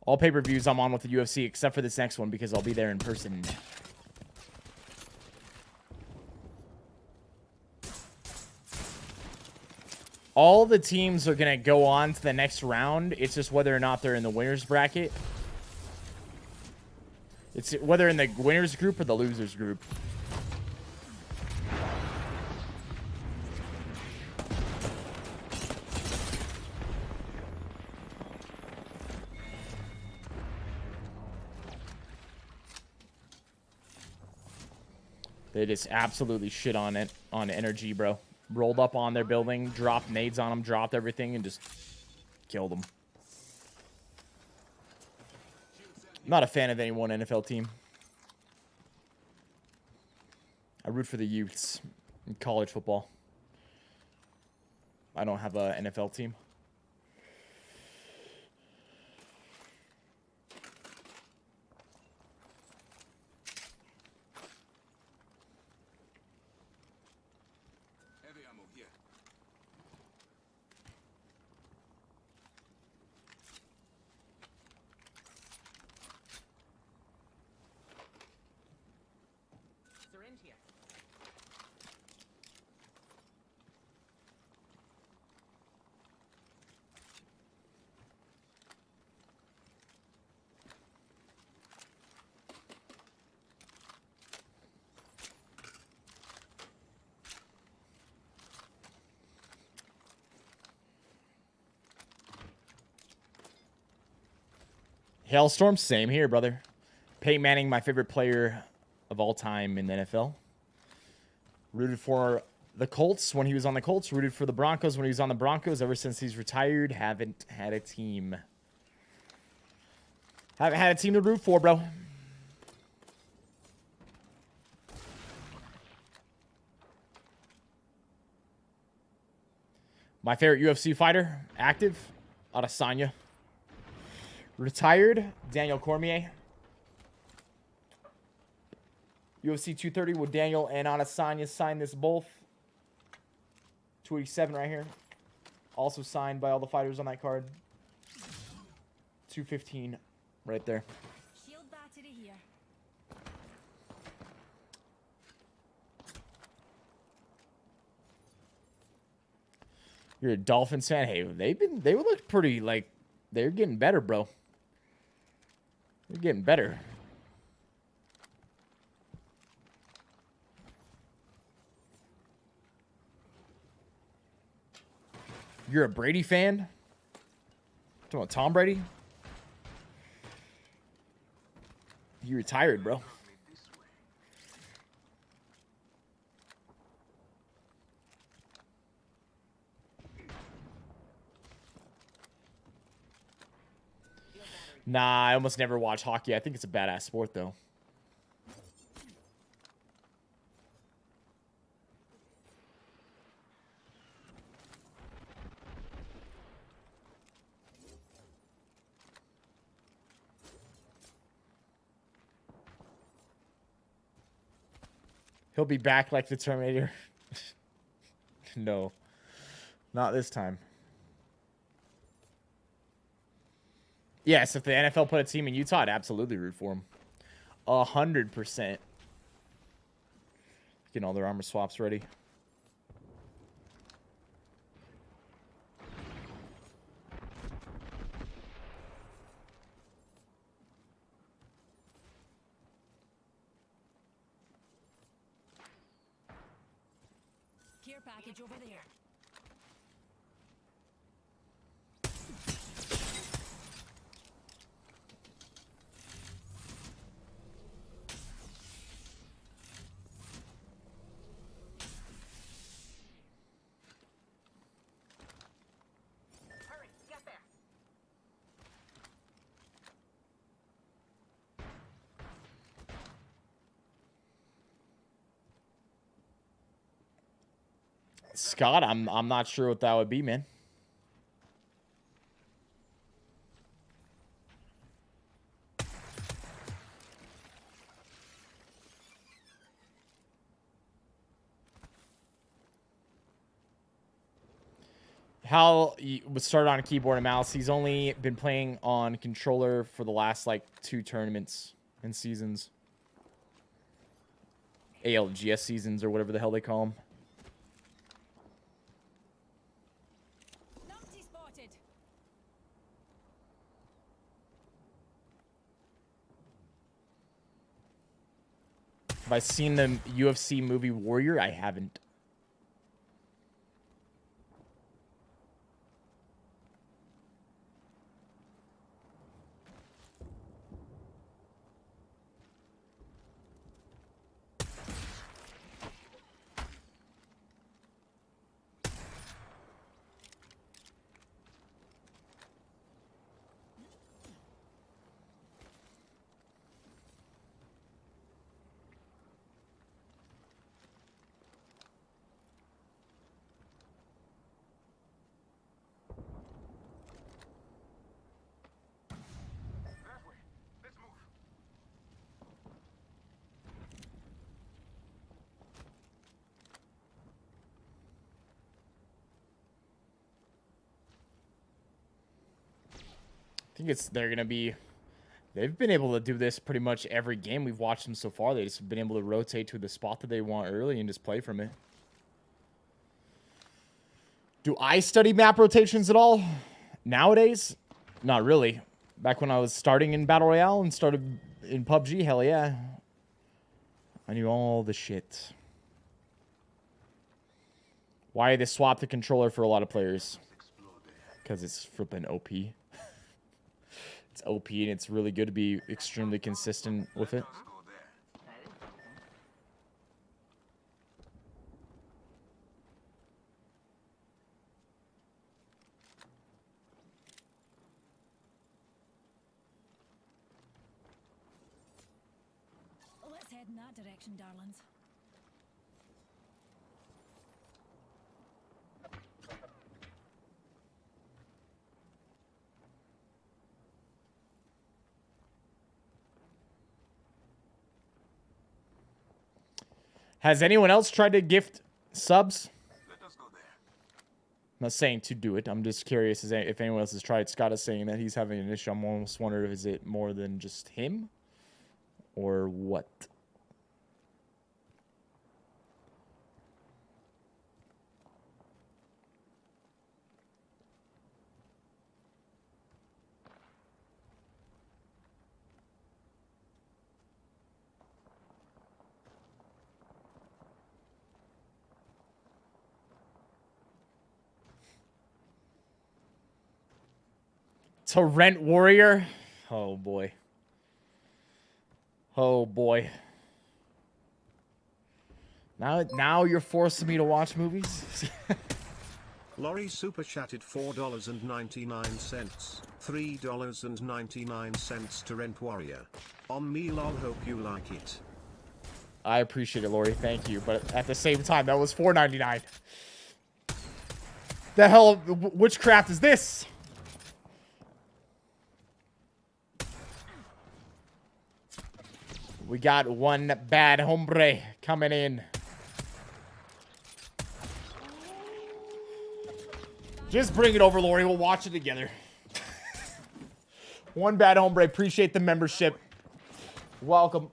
All pay-per-views I'm on with the UFC except for this next one because I'll be there in person. All the teams are going to go on to the next round. It's just whether or not they're in the winner's bracket. It's whether in the winner's group or the loser's group. They just absolutely shit on it, on energy, bro. Rolled up on their building, dropped nades on them, dropped everything, and just killed them. Not a fan of any one NFL team. I root for the youths in college football. I don't have an NFL team. Heavy ammo here. Syringe here. Hailstorm, same here, brother. Peyton Manning, my favorite player of all time in the NFL. Rooted for the Colts when he was on the Colts. Rooted for the Broncos when he was on the Broncos. Ever since he's retired, haven't had a team. Haven't had a team to root for, bro. My favorite UFC fighter, active, Adesanya. Retired, Daniel Cormier. UFC 230, would Daniel and Adesanya sign this both? 287 right here. Also signed by all the fighters on that card. 215 right there. Shield battery here. You're a Dolphins fan. Hey, they would look pretty like they're getting better, bro. They're getting better. You're a Brady fan? Talking about Tom Brady? He retired, bro. Nah, I almost never watch hockey. I think it's a badass sport, though. He'll be back like the Terminator. No. Not this time. Yes, if the NFL put a team in Utah, I'd absolutely root for them. 100%. Getting all their armor swaps ready. Care package over there. Scott, I'm not sure what that would be, man. Hal was started on keyboard and mouse. He's only been playing on controller for the last like 2 tournaments and seasons. ALGS seasons or whatever the hell they call them. Numpty spotted. Have I seen the UFC movie Warrior? I haven't. I think they're going to be, they've been able to do this pretty much every game we've watched them so far. They've just been able to rotate to the spot that they want early and just play from it. Do I study map rotations at all? Nowadays? Not really. Back when I was starting in Battle Royale and started in PUBG, hell yeah. I knew all the shit. Why they swap the controller for a lot of players? Because it's flipping OP. It's OP and it's really good to be extremely consistent with it. head in that direction, darlings. Has anyone else tried to gift subs? I'm not saying to do it. I'm just curious if anyone else has tried. Scott is saying that he's having an issue. I'm almost wondering, is it more than just him? Or what? Torrent Warrior? Oh, boy. Oh, boy. Now you're forcing me to watch movies? Laurie super chatted $4.99. $3.99 to Rent Warrior. On me lol, hope you like it. I appreciate it, Lori. Thank you. But at the same time, that was $4.99. The hell of witchcraft is this? We got one bad hombre coming in. Just bring it over, Lori. We'll watch it together. One bad hombre. Appreciate the membership. Welcome.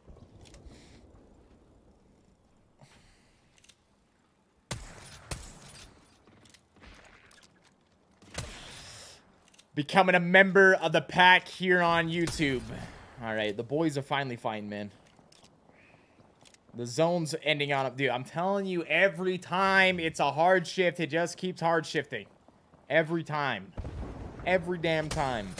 Becoming a member of the pack here on YouTube. All right, the boys are finally fighting, man. The zone's ending on up. Dude, I'm telling you, every time it's a hard shift, it just keeps hard shifting. Every time. Every damn time.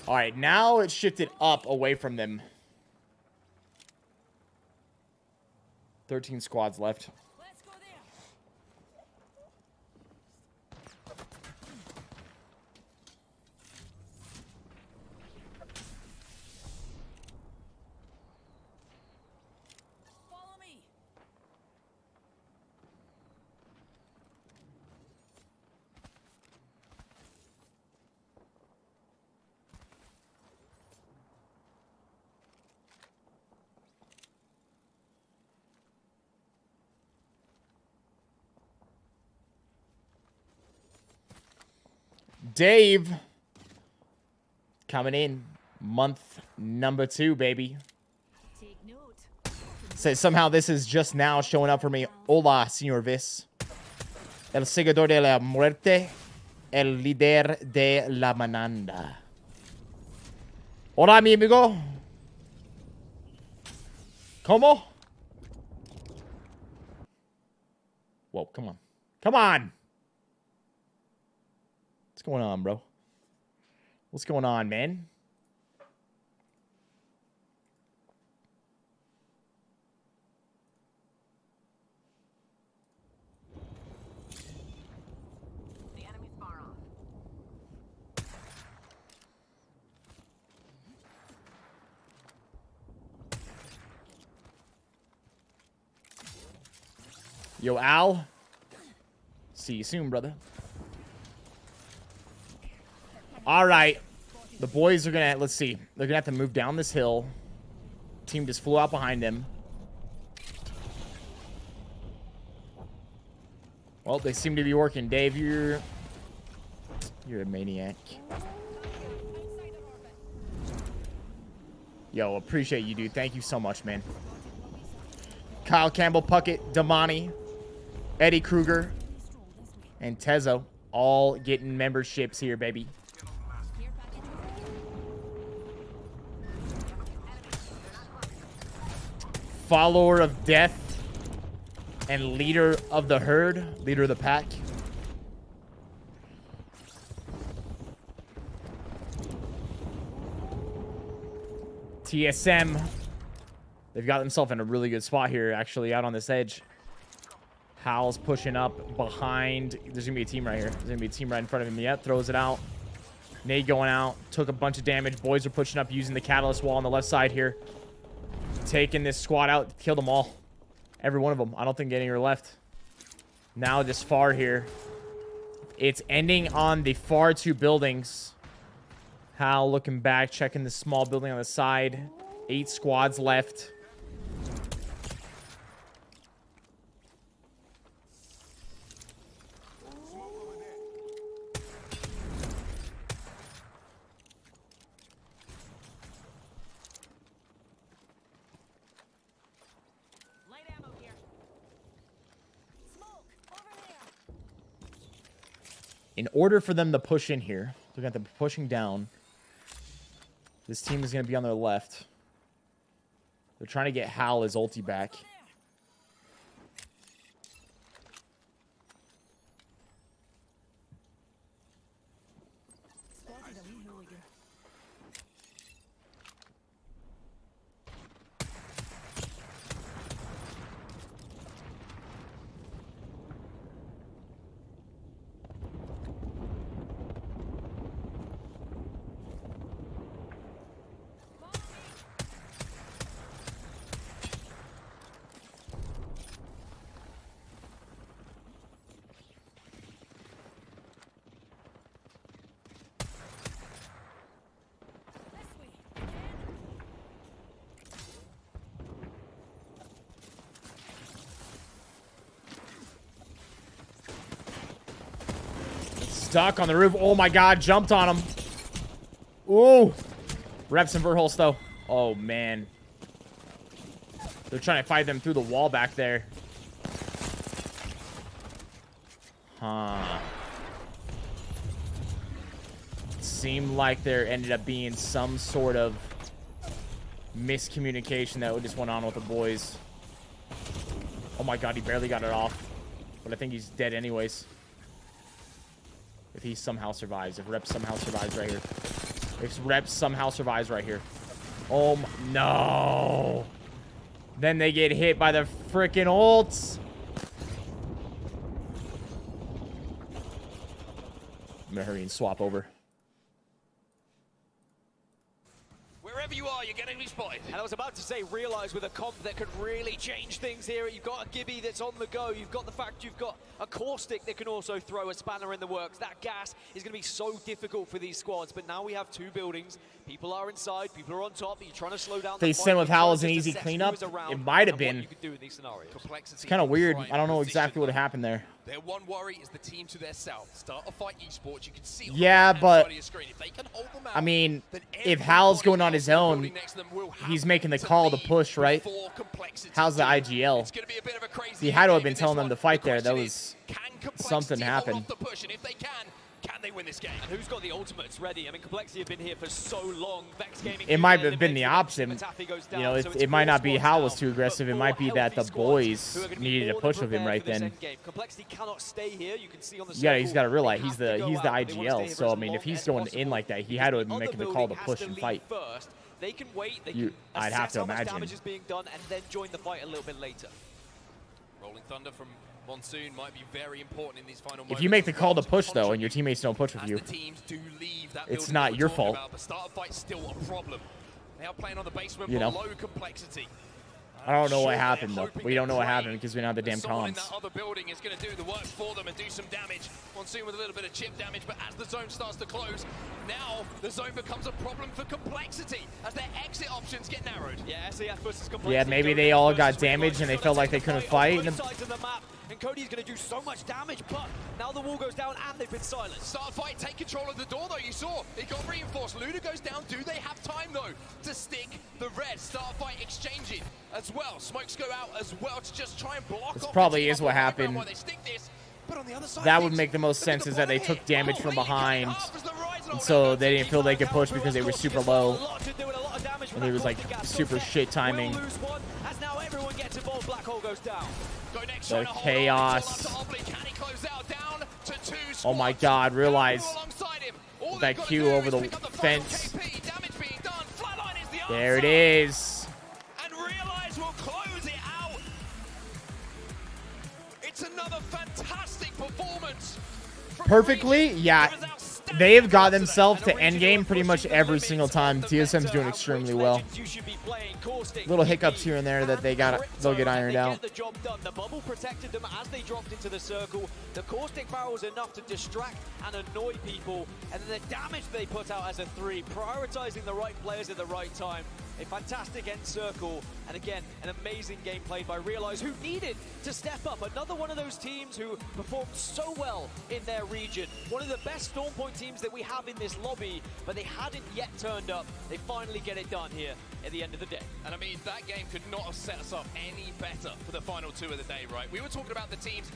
All right, now it's shifted up away from them. 13 squads left. Dave coming in month number 2, baby. Says somehow this is just now showing up for me. Hola, señor Viss. El seguidor de la muerte. El líder de la manada. Hola, mi amigo. ¿Cómo? Whoa, come on. Come on. What's going on, bro? What's going on, man? The enemy's far off. Yo, Al. See you soon, brother. All right. The boys are going to, let's see. They're going to have to move down this hill. Team just flew out behind them. Well, they seem to be working. Dave, You're a maniac. Yo, appreciate you, dude. Thank you so much, man. Kyle Campbell, Puckett, Damani, Eddie Kruger, and Tezo all getting memberships here, baby. Follower of death and leader of the herd, leader of the pack. TSM, they've got themselves in a really good spot here, actually, out on this edge. Hal's pushing up behind. There's going to be a team right here. There's going to be a team right in front of him. Yep, throws it out. Nade going out. Took a bunch of damage. Boys are pushing up using the catalyst wall on the left side here. Taking this squad out. Killed them all. Every one of them. I don't think any are left. Now this far here. It's ending on the far two buildings. Hal looking back, checking the small building on the side. 8 squads left. In order for them to push in here, looking at them pushing down, this team is going to be on their left. They're trying to get Hal his ulti back. Stuck on the roof. Oh my god, jumped on him. Ooh. Reps and Verholst though. Oh man. They're trying to fight them through the wall back there. Huh. Seemed like there ended up being some sort of miscommunication that just went on with the boys. Oh my god, he barely got it off. But I think he's dead anyways. If he somehow survives. If Rep somehow survives right here. If Rep somehow survives right here. Oh, no. Then they get hit by the freaking ults. I'm going to hurry and swap over. Wherever you are, you're getting respotted. And I was about to say, realize with a comp that could really change things here. You've got a Gibby that's on the go. You've got the fact you've got a Caustic that can also throw a spanner in the works. That gas is going to be so difficult for these squads. But now we have 2 buildings. People are inside. People are on top. You're trying to slow down. They sent with Hal as an easy cleanup. It might have been. It's kind of weird. I don't know exactly what happened there. Their one worry is the team to their south. Start a fight esports. You can see. Yeah, but I mean, if Hal's going on his own, he's making the call to push, right? How's the IGL? He had to have been telling them to fight there. That was something happened. Can they win this game? And who's got the ultimates ready? I mean, Complexity have been here for so long. Vex Gaming. It might have been the opposite. You know, it might not be Hal was too aggressive. It might be that the boys needed to push with him right then. Complexity cannot stay here. You can see on the yeah, he's got to realize he's the IGL. So I mean, if he's going in like that, he had to have been making the call to push and fight. They can wait. They can I'd have to assess how much imagine. damage is being done and then join the fight a little bit later. Rolling Thunder from Monsoon might be very important in these final moments. If you make the call to push though, and your teammates don't push with you, it's not your fault. The start of fight's still a problem. They are playing on the basement, you know. low complexity. I don't know what happened though. We don't know what happened because we don't have the damn Someone in comms. that other building is going to do the work for them and do some damage. Monsoon with a little bit of chip damage, but as the zone starts to close, now the zone becomes a problem for complexity as their exit options get narrowed. Yeah, SAF versus complexity. Yeah, maybe they all got damaged and they felt like they couldn't fight. and Cody's going to do so much damage, but now the wall goes down and they've been silenced. Starfight take control of the door though, you saw. It got reinforced. Luda goes down. Do they have time though to stick the red? Starfight exchanging as well. Smokes go out as well to just try and block This off probably is what happened. That would make the most sense, is that they took damage from behind, and so they didn't feel they could push because they were super low. And it was like super shit timing. The chaos. Oh my god, realize that Q over the fence. There it is. And Realize will close it out. It's another fantastic performance. Perfectly, yeah. They have got themselves to endgame pretty much every single time. TSM's doing extremely well. Little hiccups here and there that they'll get ironed out. The job done. The bubble protected them as they dropped into the circle. The caustic barrel was enough to distract and annoy people, and then the damage they put out as a 3, prioritizing the right players at the right time. A fantastic end circle, and again, an amazing game played by Realize, who needed to step up. Another one of those teams who performed so well in their region. One of the best Stormpoint teams that we have in this lobby, but they hadn't yet turned up. They finally get it done here at the end of the day. And I mean, that game could not have set us up any better for the final 2 of the day, right? We were talking about the teams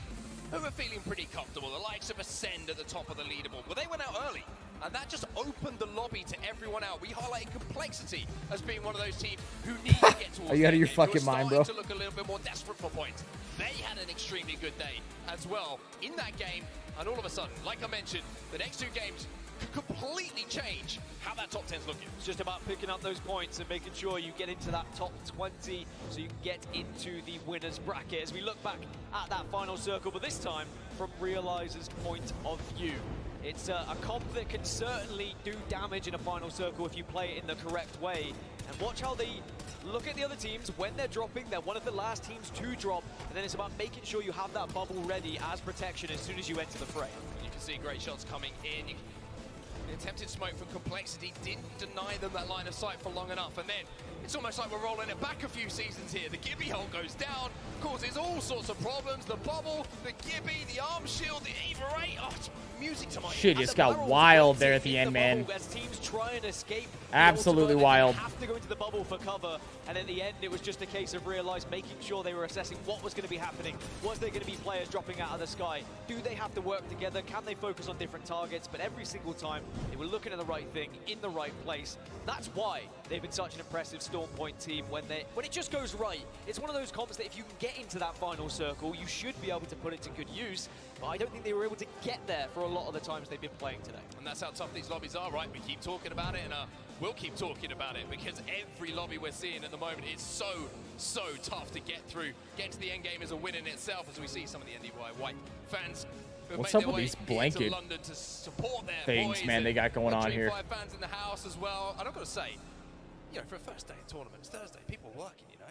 who were feeling pretty comfortable, the likes of Ascend at the top of the leaderboard. Well, they went out early, and that just opened the lobby to everyone out. We highlighted Complexity as being one of those teams who need to get towards Are you out of your the game, fucking mind, bro? to look a little bit more desperate for points. They had an extremely good day as well in that game, and all of a sudden, like I mentioned, the next 2 games could completely change how that top 10's looking. It's just about picking up those points and making sure you get into that top 20 so you can get into the winner's bracket as we look back at that final circle, but this time from Realize's point of view. It's a comp that can certainly do damage in a final circle if you play it in the correct way. And watch how they look at the other teams. When they're dropping, they're one of the last teams to drop, and then it's about making sure you have that bubble ready as protection as soon as you enter the fray. You can see great shots coming in. An attempted smoke from Complexity didn't deny them that line of sight for long enough, and then it's almost like we're rolling it back a few seasons here. The Gibby hole goes down, causes all sorts of problems. The bubble, the Gibby, the arm shield, the Eva 8. Oh, it's music to my ears. Shit just got wild there at the end, man. As teams try and escape, absolutely wild. Have to go into the bubble for cover, and at the end it was just a case of Realize making sure they were assessing what was going to be happening. Was there going to be players dropping out of the sky? Do they have to work together? Can they focus on different targets? But every single time they were looking at the right thing in the right place. That's why they've been such an impressive Stormpoint team. When it just goes right, it's one of those comps that if you can get into that final circle, you should be able to put it to good use. But I don't think they were able to get there for a lot of the times they've been playing today. And that's how tough these lobbies are, right? We keep talking about it, and we'll keep talking about it, because every lobby we're seeing at the moment is so tough to get through. Get to the end game is a win in itself, as we see some of the NDY White fans. What's up with these blanket things, man, they got going on here? Fans in the house as well. And I've got to say, you know, for a first day of tournament, it's Thursday, people are working, you know.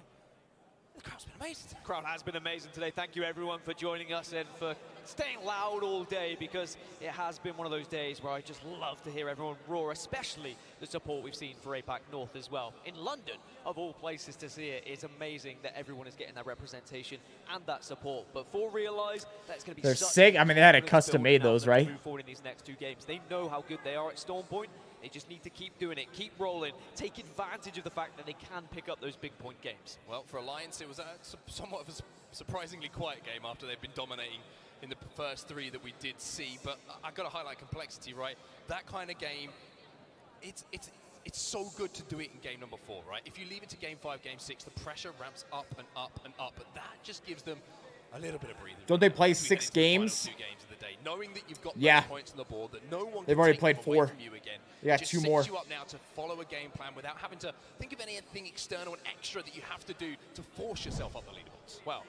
The crowd's been amazing. The crowd has been amazing today. Thank you everyone for joining us and for staying loud all day, because it has been one of those days where I just love to hear everyone roar, especially the support we've seen for APAC North as well. In London, of all places to see it, it's amazing that everyone is getting that representation and that support. But for Realize, that's going to be They're sick. I mean, they had a custom made those, right? Move forward in these next 2 games. They know how good they are at Stormpoint. They just need to keep doing it, keep rolling, take advantage of the fact that they can pick up those big point games. Well, for Alliance, it was somewhat of a surprisingly quiet game after they've been dominating in the first 3 that we did see. But I've got to highlight Complexity, right? That kind of game, it's so good to do it in game number 4, right? If you leave it to game 5, game 6, the pressure ramps up and up and up, but that just gives them a little bit of breathing. Don't they play 6 games? 2 games of the day, knowing that you've got points on the board, that no one They've can already take played them away 4. from you again. They got Just 2 sets more. you up now to follow a game plan without having to think of anything external and extra that you have to do to force yourself up the leaderboards. Well,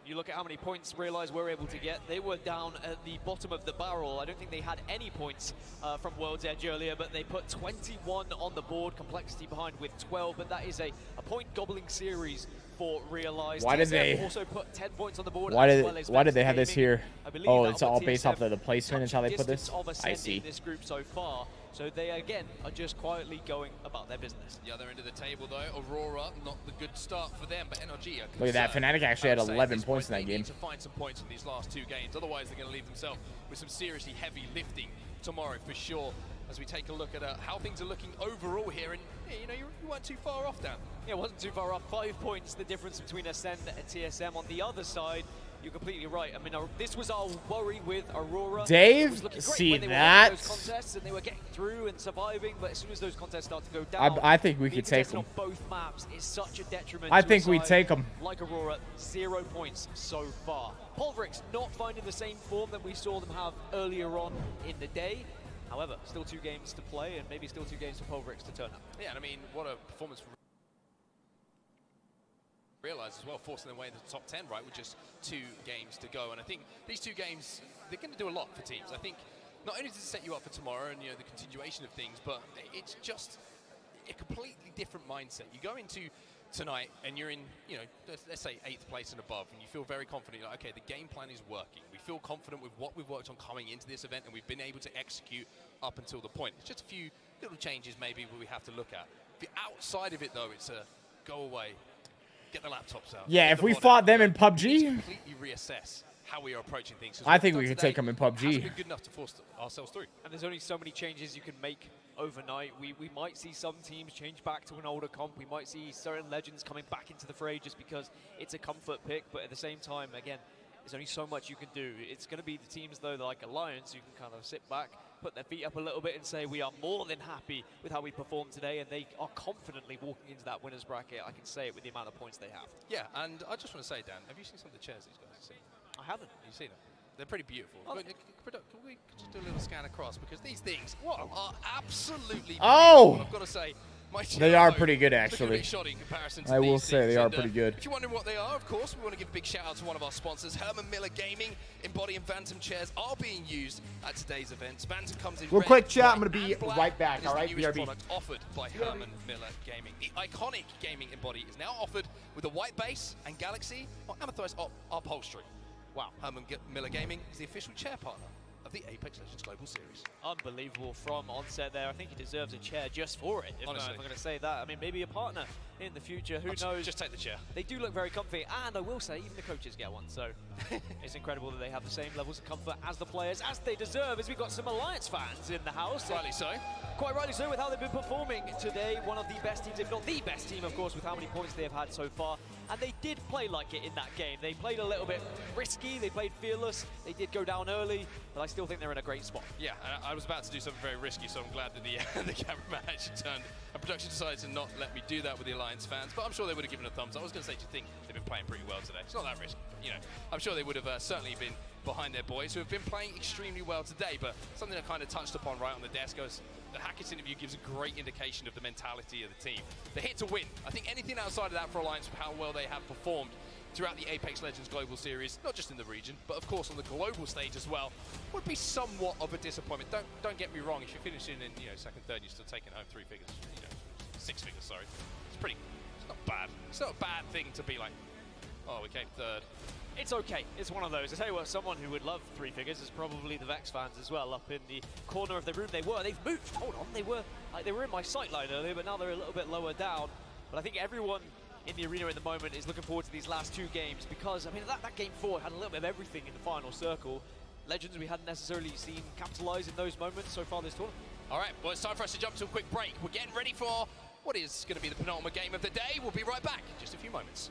you look at how many points Realize we're able to get. They were down at the bottom of the barrel. I don't think they had any points from World's Edge earlier, but they put 21 on the board. Complexity behind with 12, but that is a point gobbling series Fort realized. Why did TSM they also put 10 points on the board? Why as well as did they have Gaming. this here? I believe Oh, that'll it's all put based TSM off of the placement is how they put this. distance of I ascending see. this group so far. So they again are just quietly going about their business. The other end of the table though, Aurora, not the good start for them, but NRG are Look at that, concerned. Fnatic actually had I would say 11 at this points in point, that they game. need to find some points in these last 2 games, otherwise they're going to leave themselves with some seriously heavy lifting tomorrow for sure. As we take a look at how things are looking overall here, and you know, you weren't too far off, Dan. Yeah, it wasn't too far off. 5 points, the difference between Ascend and TSM. On the other side, you're completely right. I mean, this was our worry with Aurora. Dave, It was looking great see when they that? were winning those contests and they were getting through and surviving, but as soon as those contests start to go down, I think we being could take contested them. on both maps is such a detriment. I to think a we side take them. Like Aurora, 0 points so far. Pulverix not finding the same form that we saw them have earlier on in the day. However, still 2 games to play and maybe still 2 games for Pulverix to turn up. Yeah, and I mean, what a performance for Realize as well, forcing their way into the top 10, right, with just 2 games to go. And I think these 2 games, they're going to do a lot for teams. I think not only does it set you up for tomorrow and, you know, the continuation of things, but it's just a completely different mindset. You go into tonight and you're in, you know, let's say 8th place and above, and you feel very confident, like, okay, the game plan is working. We feel confident with what we've worked on coming into this event, and we've been able to execute up until the point. It's just a few little changes maybe we have to look at. If you're outside of it, though, it's a go away. Get the laptops out. Yeah, if we fought them in PUBG, Completely reassess how we are approaching things. I think we could take them in Hasn't PUBG. been good enough to force ourselves through. And there's only so many changes you can make overnight. We might see some teams change back to an older comp. We might see certain legends coming back into the fray just because it's a comfort pick. But at the same time, again, there's only so much you can do. It's going to be the teams, though, like Alliance, who can kind of sit back, put their feet up a little bit and say, we are more than happy with how we performed today, and they are confidently walking into that winner's bracket. I can say it with the amount of points they have. Yeah, and I just want to say, Dan, have you seen some of the chairs these guys have seen? I haven't. You've seen them? They're pretty beautiful. Oh. Can we just do a little scan across? Because these things are absolutely Oh! beautiful. I've got to say, my They are chair pretty good, looking a actually. bit shoddy in comparison to I will these say things. they are And, pretty good. If you're wondering what they are, of course, we want to give a big shout out to one of our sponsors. Herman Miller Gaming Embody and Phantom chairs are being used at today's events. Phantom comes in Real red, quick, chat. I'm white, going to be and black. right back, It is all the right? newest BRB. product offered by Herman Miller Gaming. The iconic gaming embody is now offered with a white base and Galaxy or amethyst upholstery. Wow. Herman Miller Gaming is the official chair partner of the Apex Legends Global Series. Unbelievable from onset there. I think he deserves a chair just for it, if I'm Honestly. going to say that. I mean, maybe a partner in the future. Who knows? Just take the chair. They do look very comfy, and I will say, even the coaches get one. So it's incredible that they have the same levels of comfort as the players, as they deserve, as we've got some Alliance fans in the house. Rightly so. Quite rightly so, with how they've been performing today. One of the best teams, if not the best team, of course, with how many points they have had so far. And they did play like it in that game. They played a little bit risky, they played fearless, they did go down early, but I still think they're in a great spot. Yeah, I was about to do something very risky, so I'm glad that the cameraman actually turned. And production decided to not let me do that with the Alliance fans, but I'm sure they would have given a thumbs up. I was going to say, do you think they've been playing pretty well today? It's not that risky, you know. I'm sure they would have certainly been behind their boys, who have been playing extremely well today, but something I kind of touched upon right on the desk was the Hackett's interview gives a great indication of the mentality of the team. They're here to win. I think anything outside of that for Alliance, how well they have performed throughout the Apex Legends Global Series, not just in the region, but of course on the global stage as well, would be somewhat of a disappointment. Don't get me wrong, if you're finishing in, you know, second, third, you're still taking home 3 figures, you know, 6 figures, sorry. It's not bad. It's not a bad thing to be like, oh, we came third. It's okay. It's one of those. I tell you what, someone who would love 3 figures is probably the Vex fans as well. Up in the corner of the room, they've moved. Hold on, they were in my sight line earlier, but now they're a little bit lower down. But I think everyone in the arena at the moment is looking forward to these last 2 games because, I mean, that game 4 had a little bit of everything in the final circle. Legends we hadn't necessarily seen capitalize in those moments so far this tournament. All right, well, it's time for us to jump to a quick break. We're getting ready for what is going to be the penultimate game of the day. We'll be right back in just a few moments.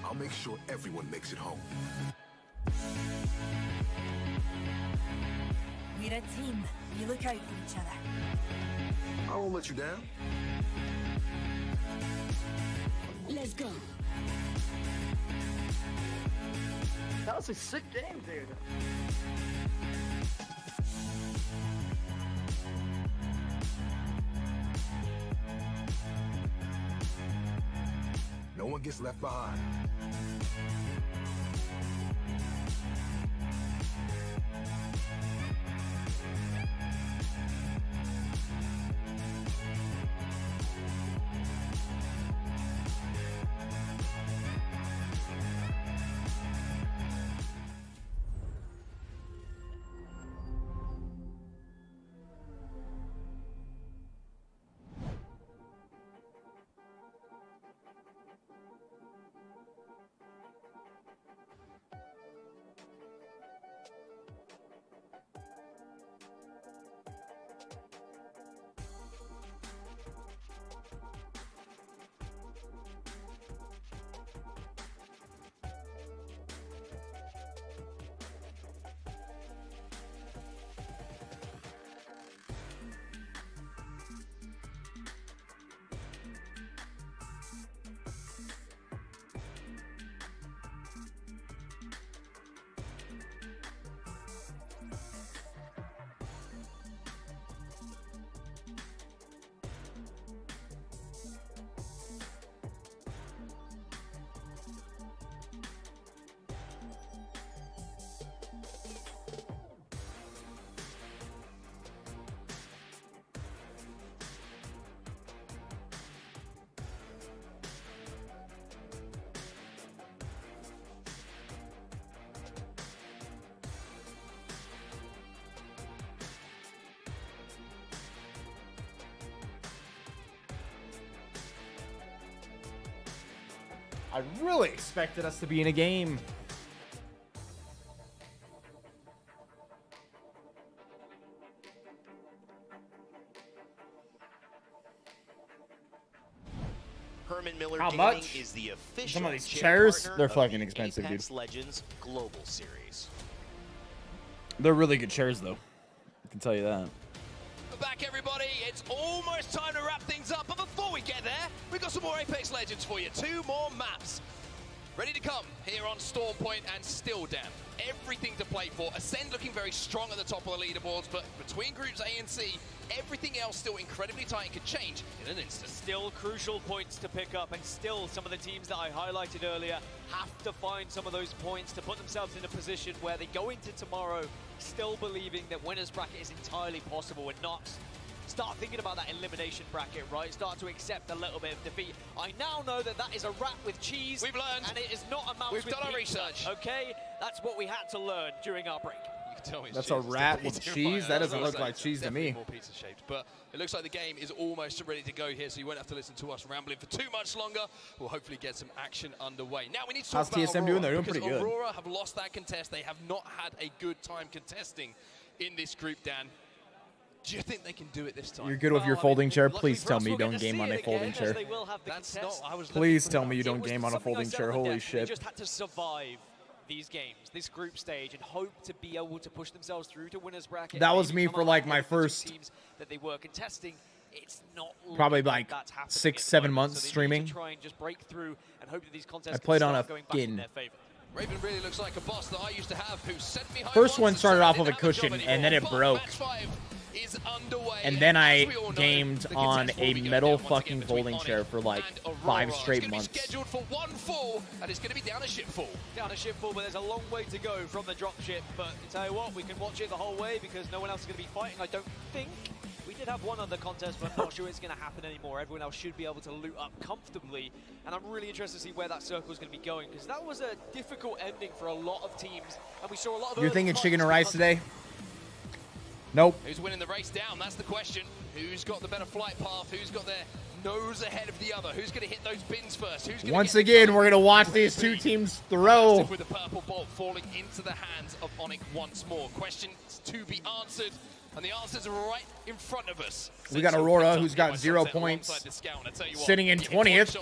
I'll make sure everyone makes it home. We're a team. We look out for each other. I won't let you down. Let's go. That was a sick game, dude. No one gets left behind. I really expected us to be in a game. Herman Miller How Gaming much? is the official Some of these channel chairs, partner they're of fucking the expensive, Apex dude. Legends Global Series. They're really good chairs, though. I can tell you that. Back, everybody. It's almost time to wrap things up. But before we get there, we've got some more Apex Legends for you. 2 more maps ready to come here on Storm Point and Still Down. Everything to play for. Ascend looking very strong at the top of the leaderboards, but between groups A and C, everything else still incredibly tight and could change in an instant. Still crucial points to pick up, and still some of the teams that I highlighted earlier have to find some of those points to put themselves in a position where they go into tomorrow still believing that winner's bracket is entirely possible and not start thinking about that elimination bracket, right? Start to accept a little bit of defeat. I now know that that is a rat with cheese. We've learned. And it is not a mouse We've with done our pizza, research. Okay? That's what we had to learn during our break. You can tell me That's a rat with cheese? That doesn't look like cheese to me. More pizza shaped, but it looks like the game is almost ready to go here, so you won't have to listen to us rambling for too much longer. We'll hopefully get some action underway. Now we need to talk How's about TSM Aurora, doing? They're doing because pretty good. Aurora have lost that contest. They have not had a good time contesting in this group, Dan. Do you think they can do it this time? You're good with your folding chair. Please tell me you don't game on a folding chair. That's not. I was Please tell me you don't game on a folding chair. Holy They shit. just had to survive these games, this group stage, and hope to be able to push themselves through to winners bracket. That was maybe me come for out like ahead my of the two first teams that they were contesting. It's not probably looking like that's happening 6, at the 7 moment, months so they streaming. need to try and just break through and hope that these contests I played can on start a going back in fucking- their favor. Raven really looks like a boss that I used to have, who sent me home First one once started and off said I with a didn't have cushion, job and then it anymore. But broke. Match 5 is underway, And then I as we all know, gamed the on contest will a be going metal down once fucking again between folding Onyx chair for like and Aurora. 5 straight It's months. going to be scheduled for 1 fall, and it's going to be down a ship fall. Down a ship full, but there's a long way to go from the drop ship. But I tell you what, we can watch it the whole way because no one else is going to be fighting, I don't think. We did have one other contest, but I'm not sure it's going to happen anymore. Everyone else should be able to loot up comfortably, and I'm really interested to see where that circle is going to be going, because that was a difficult ending for a lot of teams, and we saw a lot of You're early thinking fights chicken and rice because- today? Nope. Who's winning the race down? That's the question. Who's got the better flight path? Who's got their nose ahead of the other? Who's going to hit those bins first? Who's going Once to again, we're going to watch these two teams throw. with the purple bolt falling into the hands of Onyx once more. Questions to be answered, and the answers are right in front of us. We got Aurora, who's got 0 points, sitting in 20th,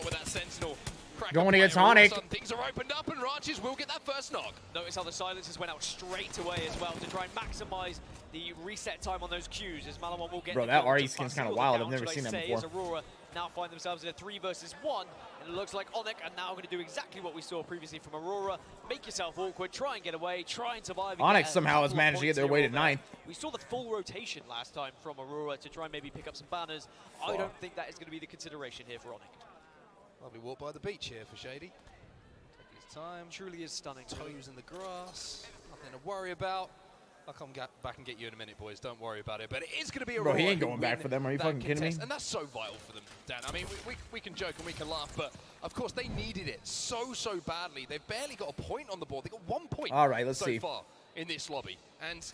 going against Onyx. Things are opened up, and Ranches will get that first knock. Notice how the silences went out straight away as well to try and maximize the reset time on those cues as Malawon will get Bro, the that build RE to skin's bust kinda all wild. down, I've never should I seen that say, before. as Aurora now find themselves in a 3 versus 1, and it looks like Onyx are now going to do exactly what we saw previously from Aurora. Make yourself awkward, try and get away, try and survive. And Onyx somehow has managed to get their way to 9th. We saw the full rotation last time from Aurora to try and maybe pick up some banners. I don't think that is going to be the consideration here for Onyx. Lovely walk by the beach here for Shady. Taking his time. Truly is stunning. Toes in the grass. Nothing to worry about. I'll come back and get you in a minute, boys. Don't worry about it. But it is going to be a Bro, he ain't going back for them. Are you fucking kidding me? And that's so vital for them, Dan. I mean, we can joke and we can laugh, but of course they needed it so badly. They've barely got a point on the board. They got 1 point. All right, let's so see. far in this lobby. And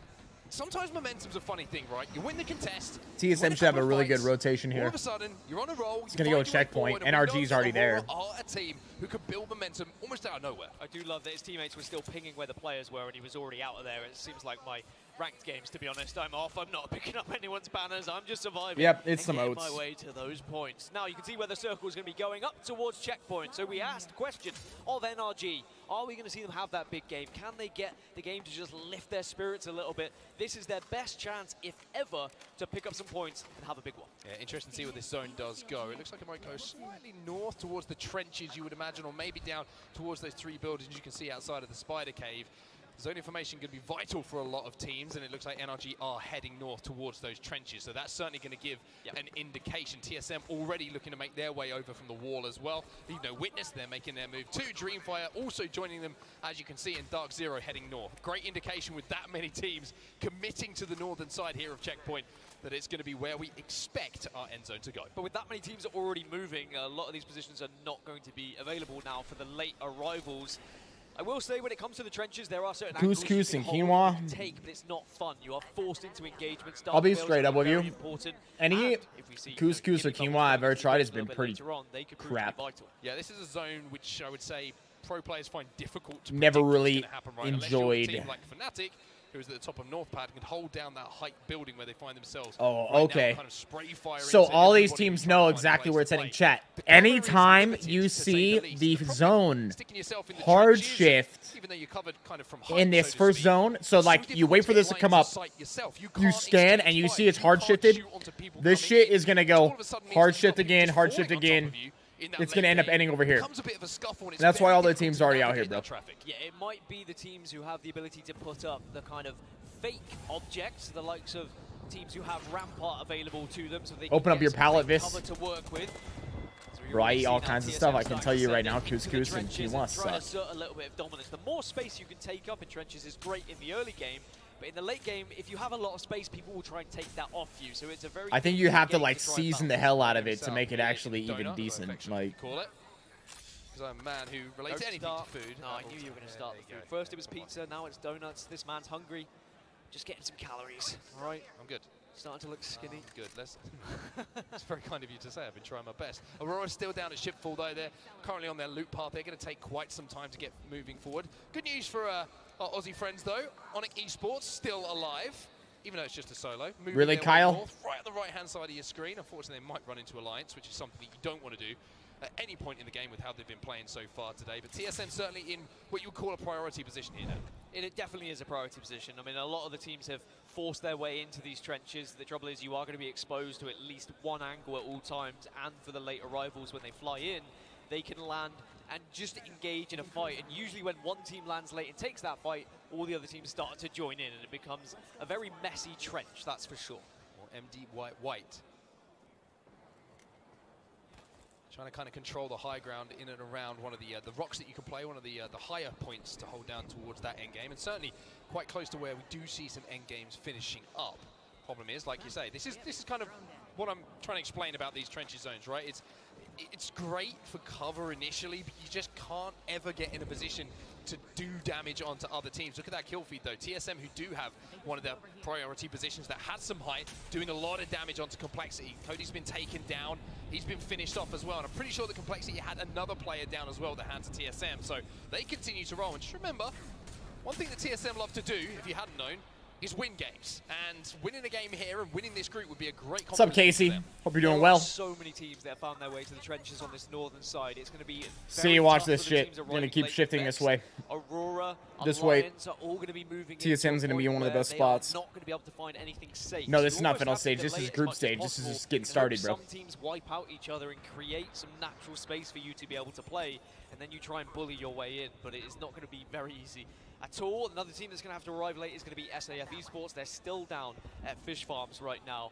sometimes momentum's a funny thing, right? You win the contest. TSM should have a really good rotation here. All of a sudden, you're on a roll. It's going to go checkpoint. NRG's already there. Are a team who could build momentum almost out of nowhere. I do love that his teammates were still pinging where the players were, and he was already out of there. It seems like my ranked games, to be honest. I'm off. I'm not picking up anyone's banners. I'm just surviving. Yep, it's and some getting oats. my way to those points. Now you can see where the circle is going to be going up towards checkpoint. So we asked the question of NRG: are we going to see them have that big game? Can they get the game to just lift their spirits a little bit? This is their best chance, if ever, to pick up some points and have a big one. Yeah, interesting to see where this zone does go. It looks like it might go slightly north towards the trenches, you would imagine, or maybe down towards those 3 buildings you can see outside of the spider cave. Zone information going to be vital for a lot of teams, and it looks like NRG are heading north towards those trenches, so that's certainly going to give an indication. TSM already looking to make their way over from the wall as well. Leave no witness, they're making their move too. Dreamfire also joining them, as you can see, in Dark Zero heading north. Great indication with that many teams committing to the northern side here of checkpoint, that it's going to be where we expect our end zone to go. But with that many teams already moving, a lot of these positions are not going to be available now for the late arrivals. I will say, when it comes to the trenches, there are certain angles you Couscous can and hold, quinoa. you can take, but it's not fun. You are forced into engagement. I'll be Starting straight up with you. important. Any And if we see, couscous or quinoa I've ever tried has been pretty crap. Yeah, this is a zone which I would say pro players find difficult to Never predict what's really gonna happen, right? Unless you're a enjoyed. team like Fnatic, who is at the top of Northpad, can hold down that height building where they find themselves. Oh, right now, okay. kind of spray fire So into all these everybody teams trying know to find a exactly place where to it's heading. play. Chat. The cover is Anytime limited, you to say see the least. the You're probably zone sticking yourself in the hard trenches, shift even though you're covered kind of from height, in this so to first speak. zone, so like you wait for this to come up, you scan and you see it's hard shifted, this shit is gonna go hard shift again, it's gonna end up ending over here. And that's why all the teams are already out here, bro. Yeah, it might be the teams who have the ability to put up the kind of fake objects, the likes of teams who have Rampart available to them, so they Open can up get your some palette, fake Viss. cover to work with. Bro, I eat all kinds of stuff. I can tell you right now, couscous and quinoa Trying to suck. assert a little bit of dominance. The more space you can take up in trenches is great in the early game, but in the late game, if you have a lot of space, people will try and take that off you. So it's a very I think you have to game like try and season the balance. hell out of it to make it actually even decent. Like, Call it. Because I'm a man who relates Don't anything start. to food. No, I knew you were going to start the food. First it was pizza, now it's donuts. This man's hungry. Just getting some calories. All right. I'm good. Starting to look skinny. Good. It's very kind of you to say. I've been trying my best. Aurora's still down at Shipfall, though. They're currently on their loot path. They're going to take quite some time to get moving forward. Good news for our Aussie friends, though. Onyx Esports still alive, even though it's just a solo. Moving really, their way Kyle? north, right on the right-hand side of your screen. Unfortunately, they might run into Alliance, which is something that you don't want to do at any point in the game with how they've been playing so far today. But TSM certainly in what you would call a priority position here now. It definitely is a priority position. I mean, a lot of the teams have forced their way into these trenches. The trouble is you are going to be exposed to at least one angle at all times, and for the late arrivals when they fly in, they can land and just engage in a fight. And usually when one team lands late and takes that fight, all the other teams start to join in, and it becomes a very messy trench, that's for sure. Or MD White. Trying to kind of control the high ground in and around one of the rocks that you can play, one of the higher points to hold down towards that end game, and certainly quite close to where we do see some end games finishing up. Problem is, like you say, this is kind of what I'm trying to explain about these trenches zones, right? It's great for cover initially, but you just can't ever get in a position to do damage onto other teams. Look at that kill feed, though. TSM, who do have one of their priority positions that has some height, doing a lot of damage onto Complexity. Cody's been taken down. He's been finished off as well, and I'm pretty sure the Complexity had another player down as well at the hands of TSM, so they continue to roll. And just remember, one thing that TSM love to do, if you hadn't known, is win games. And winning a game here and winning this group would be a great what's up, Casey? Hope you're doing well. So many teams that have found their way to the trenches on this northern side. It's going to be See, watch this shit. Gonna keep shifting this way. Aurora Aurora, Just wait. Alliance are all going to be moving. TSM's going to be in one of the best spots. Not going to be able to find anything safe. No, this So is you not almost final have to stage. This delay is it as group much as stage. This is possible just getting and hope started, bro. Some teams wipe out each other and create some natural space for you to be able to play, and then you try and bully your way in. But it is not going to be very easy at all. Another team that's going to have to arrive late is going to be SAF Esports. They're still down at Fish Farms right now.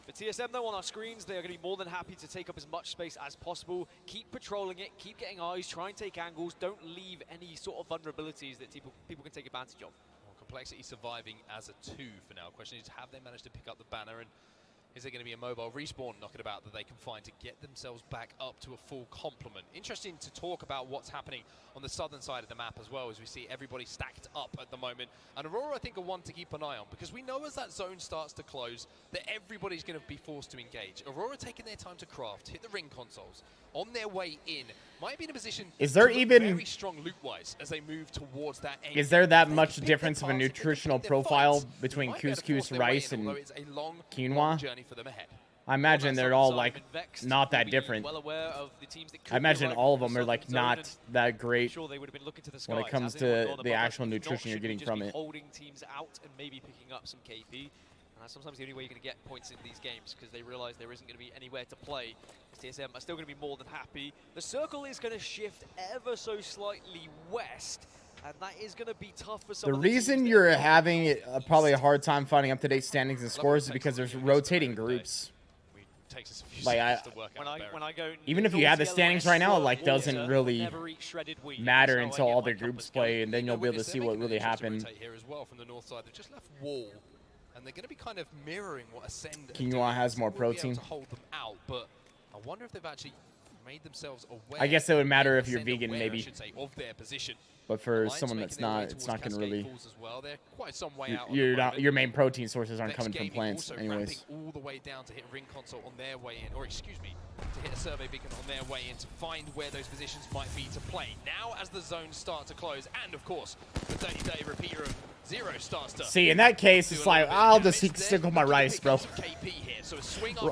For TSM, though, on our screens, they are going to be more than happy to take up as much space as possible. Keep patrolling it, keep getting eyes, try and take angles. Don't leave any sort of vulnerabilities that people can take advantage of. Well, Complexity surviving as a 2 for now. Question is, have they managed to pick up the banner, and is there going to be a mobile respawn knocking about that they can find to get themselves back up to a full complement? Interesting to talk about what's happening on the southern side of the map as well, as we see everybody stacked up at the moment. And Aurora, I think, are one to keep an eye on, because we know as that zone starts to close that everybody's going to be forced to engage. Aurora taking their time to craft, hit the ring consoles, on their way in, might be in a position Is there to look even very strong loot-wise as they move towards that end. Is there that much difference of a nutritional profile between couscous, rice, and quinoa? I imagine they're all like not that different. I imagine all of them are like not that great when it comes to the actual nutrition you're getting from it. Holding teams out and maybe picking up some KP. And that's sometimes the only way you're going to get points in these games, because they realize there isn't going to be anywhere to play. TSM are still going to be more than happy. The circle is going to shift ever so slightly west, and that is going to be tough for some The of the reason teams you're having probably a hard time finding up-to-date standings and scores is because there's rotating groups. Like even if you have the standings right now, it like doesn't really matter until all the groups play, and then you'll be able to see what really happened. Here as well from the north side, they've just left Wall, and they're going to be kind of mirroring what Ascend. Quinoa has more protein. To hold them out, but I wonder if they've actually made themselves aware. I guess it would matter if you're vegan, aware, maybe. I should say, of their position. But for someone that's not, it's not going to really. Well. They're quite some way out Your main protein sources aren't coming from plants, also anyways. All the way down to hit ring console on their way in, or excuse me, to hit a survey beacon on their way in to find where those positions might be to play. Now, as the zones start to close, and of course, the 30-day repeater of Zero starts to. See, in that case, it's like I'll just stick with my rice, bro.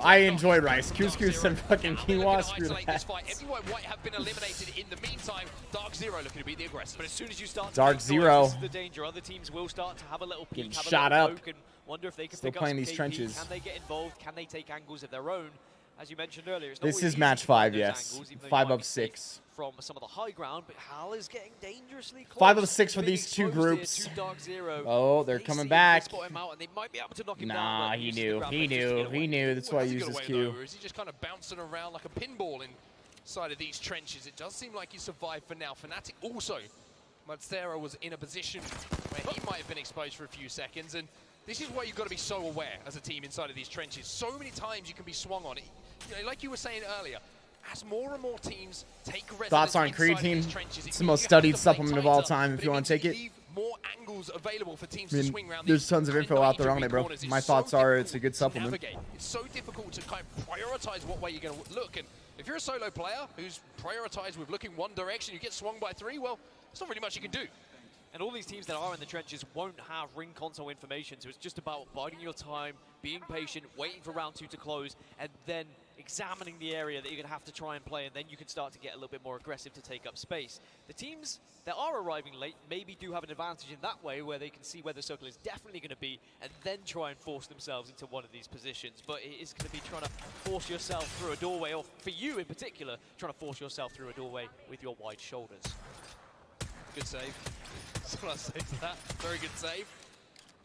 I enjoy rice. Couscous and fucking quinoa. Screw that. Everyone might have been eliminated in the meantime. Dark Zero looking to be the aggressor. But as soon as you start Dark Zero. This is the danger. Other teams will start to have a little peek, have a shot little up. poke, and wonder if they can Still pick playing up these some KP. trenches. Can they get involved? Can they take angles of their own? As you mentioned earlier, it's not This always is easy match to find 5, those yes. angles, even though you 5 might of be safe 6. From some of the high ground, but Hal is getting dangerously close. 5 of 6 for Being these two exposed here groups. to Dark Zero. Oh, they're They coming see back. if they spot him out, and they might be able to knock him Nah, down, but he uses the knew. grab He leg just to knew. get away. He knew. That's why I Has he used got his away, Q. though, or is he just kind of bouncing around like a pinball inside of these trenches? It does seem like he survived for now. Fnatic also. Matsera was in a position where he might have been exposed for a few seconds, and this is why you've got to be so aware as a team inside of these trenches. So many times you can be swung on it. You know, like you were saying earlier, as more and more teams take Thoughts on Creed Team? It's the most studied supplement of all time if you want to take it. More angles available for teams I to mean, swing around. there's tons of info out there on it, bro. My thoughts are it's a good supplement. It's so difficult to kind of prioritize what way you're going to look, and if you're a solo player who's prioritized with looking one direction, you get swung by 3, well, there's not really much you can do. And all these teams that are in the trenches won't have ring console information, so it's just about biding your time, being patient, waiting for round 2 to close, and then examining the area that you're going to have to try and play, and then you can start to get a little bit more aggressive to take up space. The teams that are arriving late maybe do have an advantage in that way, where they can see where the circle is definitely going to be, and then try and force themselves into one of these positions. But it is going to be trying to force yourself through a doorway, or for you in particular, trying to force yourself through a doorway with your wide shoulders. Good save. That's what I say to that. Very good save.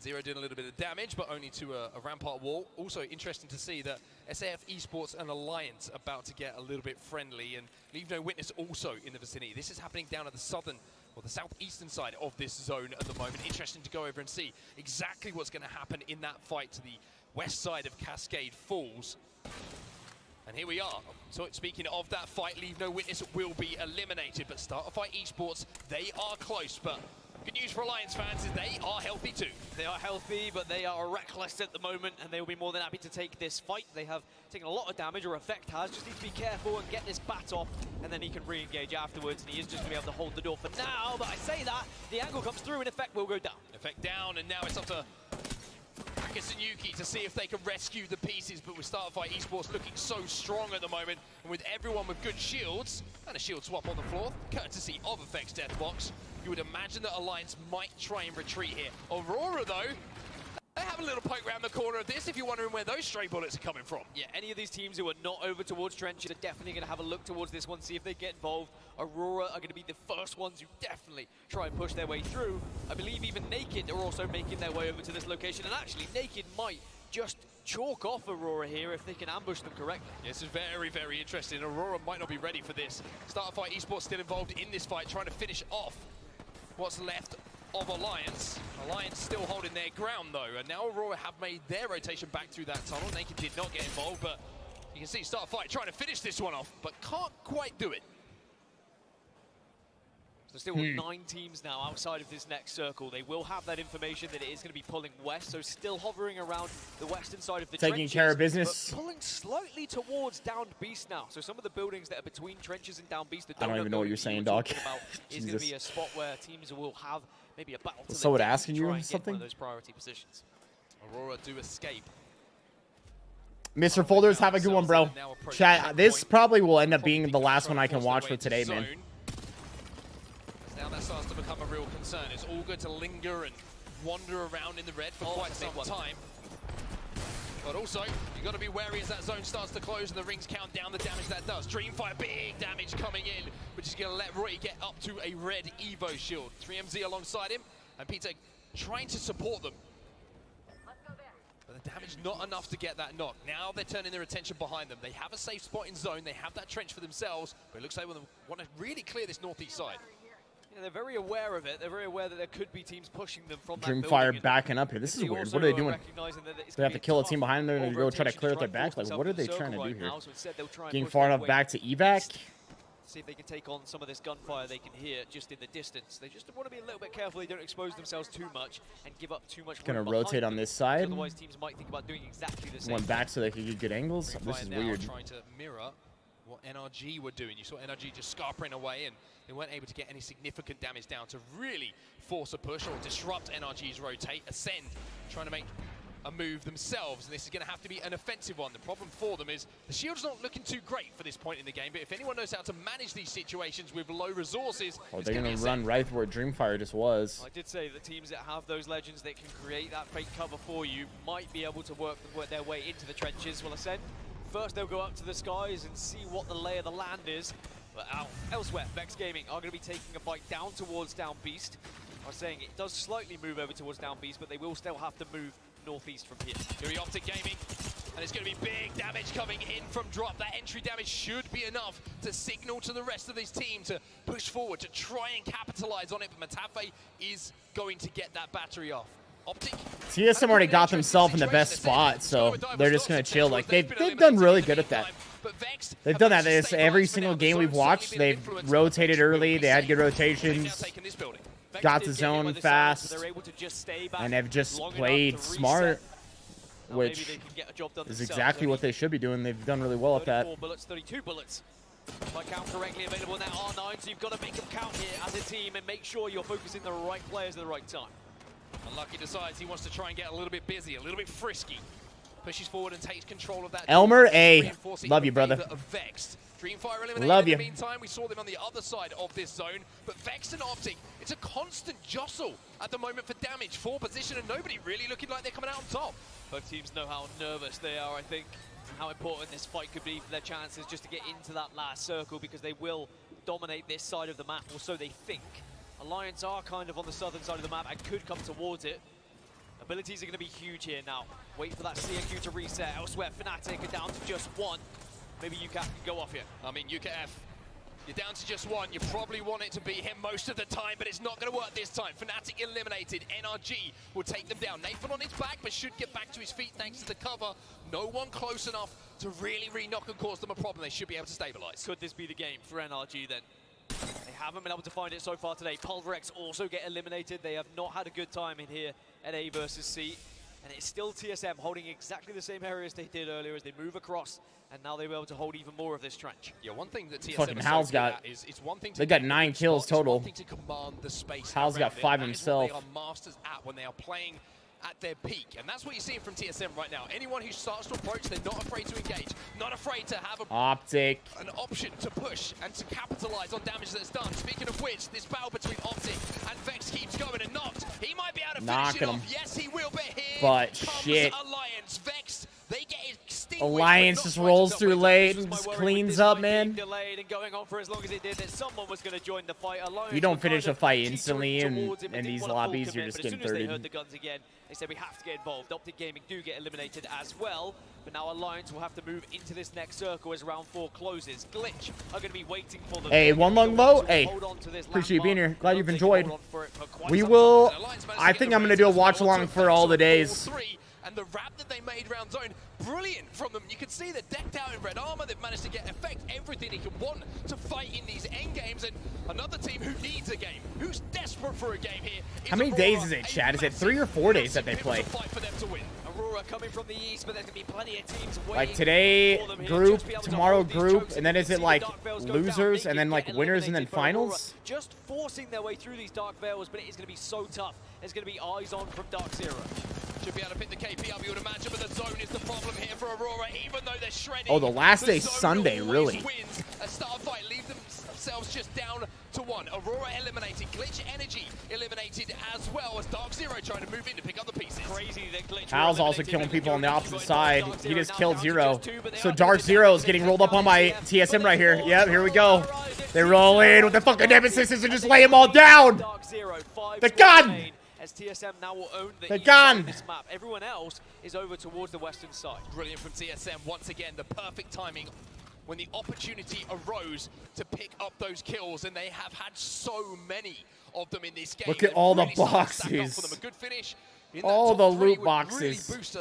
Zero did a little bit of damage, but only to a rampart wall. Also interesting to see that SAF Esports and Alliance about to get a little bit friendly, and Leave No Witness also in the vicinity. This is happening down at the southern, or the southeastern side of this zone at the moment. Interesting to go over and see exactly what's going to happen in that fight to the west side of Cascade Falls. And here we are. So speaking of that fight, Leave No Witness will be eliminated, but Starter Fight Esports, they are close. But good news for Alliance fans is they are healthy too. They are healthy, but they are reckless at the moment, and they will be more than happy to take this fight. They have taken a lot of damage, or Effect has. Just need to be careful and get this bat off, and then he can re-engage afterwards, and he is just going to be able to hold the door for now. But I say that, the angle comes through, and Effect will go down. Effect down, and now it's up to Marcus and Yuki to see if they can rescue the pieces, but with Starter Fight Esports looking so strong at the moment, and with everyone with good shields, and a shield swap on the floor, courtesy of Effect's Deathbox, you would imagine that Alliance might try and retreat here. Aurora, though, they have a little poke around the corner of this if you're wondering where those stray bullets are coming from. Yeah, any of these teams who are not over towards trenches are definitely going to have a look towards this one, see if they get involved. Aurora are going to be the first ones who definitely try and push their way through. I believe even Naked are also making their way over to this location, and actually Naked might just chalk off Aurora here if they can ambush them correctly. This is very, very interesting. Aurora might not be ready for this. Starfight Esports still involved in this fight, trying to finish off what's left of Alliance. Alliance still holding their ground though, and now Aurora have made their rotation back through that tunnel. Naked did not get involved, but you can see Starfight trying to finish this one off, but can't quite do it. So still 9 teams now outside of this next circle. They will have that information that it is going to be pulling west, so still hovering around the western side of the Taking trenches, care of business. but pulling slightly towards Downed Beast now. So some of the buildings that are between trenches and Downed Beast, I don't even know what you're saying, dog. is going to be a spot where teams will have maybe a battle to someone the death asking to you try and get something? one of those priority positions. Aurora do escape. Mr. Folders, have a good one, bro. Chat, this probably will end up being the last one I can watch for today, man. Now that starts to become a real concern. It's all good to linger and wander around in the red for quite some time. But also, you've got to be wary as that zone starts to close and the rings count down the damage that does. Dreamfire, big damage coming in, which is going to let Roy get up to a red Evo shield. 3MZ alongside him, and Peter trying to support them. But the damage not enough to get that knock. Now they're turning their attention behind them. They have a safe spot in zone. They have that trench for themselves, but it looks like they want to really clear this northeast side. Yeah, they're very aware of it. They're very aware that there could be teams pushing them from that Dreamfire backing up here. This is weird. What are they doing? They have to kill a team behind them and go try to clear out their back? Like, what are they trying to do here? Getting far enough back to evac? See if they can take on some of this gunfire they can hear just in the distance. They just want to be a little bit careful. They don't expose themselves too much and give up too much. Gonna rotate on this side. Otherwise, teams might think about doing exactly the same. One back so they can get good angles. This is weird. Trying to mirror what NRG were doing. You saw NRG just scarpering away, and they weren't able to get any significant damage down to really force a push or disrupt NRG's rotate. Ascend, trying to make a move themselves, and this is going to have to be an offensive one. The problem for them is the shield's not looking too great for this point in the game, but if anyone knows how to manage these situations with low resources, they're going to run right where Dreamfire just was. I did say the teams that have those legends that can create that fake cover for you might be able to work their way into the trenches. Well, Ascend, first they'll go up to the skies and see what the lay of the land is. But elsewhere, Vex Gaming are going to be taking a fight down towards Down Beast. I was saying it does slightly move over towards Down Beast, but they will still have to move northeast from here. Here we Optic Gaming, and it's going to be big damage coming in from drop. That entry damage should be enough to signal to the rest of this team to push forward, to try and capitalize on it, but Matafe is going to get that battery off. Optic. TSM already got themselves in the best spot, so they're just going to chill. Like, they've done really good at that. They've done that. This every single game we've watched, they've rotated early. They had good rotations. Got the zone fast, and they've just played smart, which is exactly what they should be doing. They've done really well at that. 34 bullets, 32 bullets. If I count correctly, available now R9, so you've got to make them count here as a team and make sure you're focusing the right players at the right time. Unlucky decides he wants to try and get a little bit busy, a little bit frisky. Pushes forward and takes control of that. Elmer A. Love you, brother. Dreamfire eliminated. Love you. In the meantime, we saw them on the other side of this zone, but Vex and Optic, it's a constant jostle at the moment for damage, for position, and nobody really looking like they're coming out on top. Both teams know how nervous they are, I think, how important this fight could be for their chances just to get into that last circle, because they will dominate this side of the map, or so they think. Alliance are kind of on the southern side of the map and could come towards it. Abilities are going to be huge here now. Wait for that CQ to reset. Elsewhere, Fnatic are down to just one. Maybe UCAF can go off here. I mean, UKF, you're down to just one. You probably want it to be him most of the time, but it's not going to work this time. Fnatic eliminated. NRG will take them down. Nathan on his back, but should get back to his feet thanks to the cover. No one close enough to really knock and cause them a problem. They should be able to stabilize. Could this be the game for NRG then? They haven't been able to find it so far today. Pulverex also get eliminated. They have not had a good time in here at A versus C. And it's still TSM holding exactly the same area as they did earlier as they move across, and now they'll be able to hold even more of this trench. Yeah, one thing that TSM fucking Hal's got, it's one thing they got 9 kills total. To command the space Hal's got 5 himself. They are masters at when they are playing at their peak. And that's what you're seeing from TSM right now. Anyone who starts to approach, they're not afraid to engage, not afraid to have Optic. an option to push and to capitalize on damage that's done. Speaking of which, this battle between Optic and Vex keeps going, and Noct, he might be able to finish it off. Yes, he will, but here but comes shit. Alliance. Vex, they get extinguished. Alliance just rolls through late and just cleans up, man. Delayed and going on for as long as it did, that someone was going to join the fight. Alliance You don't finish a fight instantly in these lobbies, you're just getting as soon as they 30'd. heard the guns again, they said we have to get involved. Optic Gaming do get eliminated as well, but now Alliance will have to move into this next circle as round 4 closes. Glitch are going to be waiting for them. Hey, one long low. Hey, appreciate you being here. Glad you've enjoyed. We will. I think I'm going to do a watch along for all the days. And the wrap that they made round zone, brilliant from them. You can see they're decked out in red armor. They've managed to get effect everything they can want to fight in these end games. And another team who needs a game, who's desperate for a game here. How many days is it, Chad? Is it 3 or 4 days that they play? Aurora coming from the east, but there's going to be plenty of teams Like today, group, tomorrow group, and then is it like losers, and then like winners, and then finals? Just forcing their way through these Dark Veils, but it is going to be so tough. There's going to be eyes on from Dark Zero. Should be able to pick the KP up, you would imagine, but the zone is the problem here for Aurora, even though they're shredding. Oh, the last day Sunday, really? Wins a start fight, leave themselves just down to 1. Aurora eliminated, Glitch Energy eliminated as well as Dark Zero trying to move in to pick up the pieces. Crazy that Glitch Hal's also killing people on the opposite side. He just killed Zero. So Dark Zero is getting rolled up on my TSM right here. Yep, here we go. They roll in with the fucking Nemesis and just lay them all down. The gun! As TSM now will own the east gun! side of this map. Everyone else is over towards the western side. Brilliant from TSM. Once again, the perfect timing when the opportunity arose to pick up those kills, and they have had so many of them in this game. Look at all the boxes. For them. A good finish in all that the top 3 loot would boxes. Really boost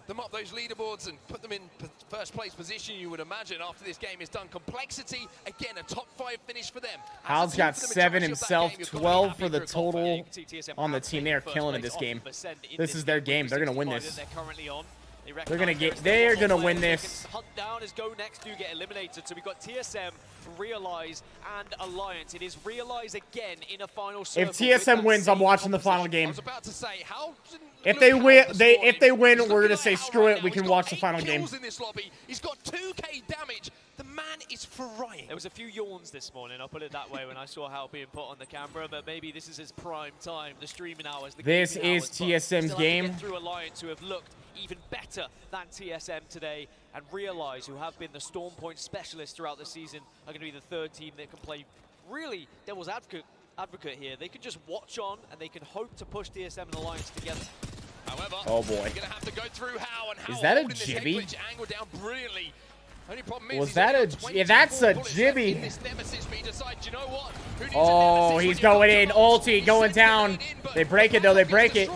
them up those leaderboards and put them in first place position, you would imagine, after this game is done. Complexity, again, a top 5 finish for them. Hal's got 7 himself, 12 for the total on the team. They are killing in this game. This is their game. They're going to win this. They're going to win this. Hunt down as Go Next do get eliminated. So we've got TSM, Realize, and Alliance. It is Realize again in a final circle. If TSM wins, I'm watching the final game. I was about to say, how if they win, we're gonna say screw it. We can watch the final game. In this lobby. He's got 2k damage. The man is frying. There was a few yawns this morning, I'll put it that way, when I saw Hal being put on the camera, but maybe this is his prime time, the streaming hours. This is TSM's game. Through Alliance, who have looked even better than TSM today, and Realize, who have been the Storm Point specialists throughout the season, are going to be the 3rd team that can play really devil's advocate here. They can just watch on, and they can hope to push TSM and Alliance together. However, oh boy, you're going to have to go through Hal, and Hal is that a jibby? down brilliantly. Was that a... Yeah, that's a jibby. Oh, he's going in. Ulti going down. They break it, though. They break it.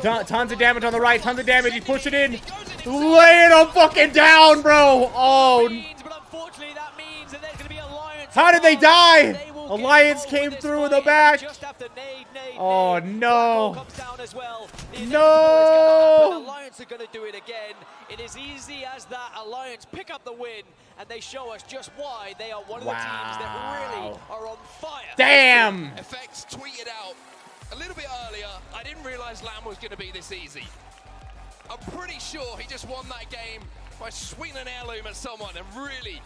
Tons of damage on the right. Tons of damage. He's pushing in. Laying him fucking down, bro. Oh. How did they die? Alliance came through in the back. Oh, no. No. Alliance are going to do it again. It is easy as that. Alliance pick up the win, and they show us just why they are one of the teams that really are on fire. Damn. FX tweeted out a little bit earlier, I didn't realize Lamb was going to be this easy. I'm pretty sure he just won that game by swinging an heirloom at someone and really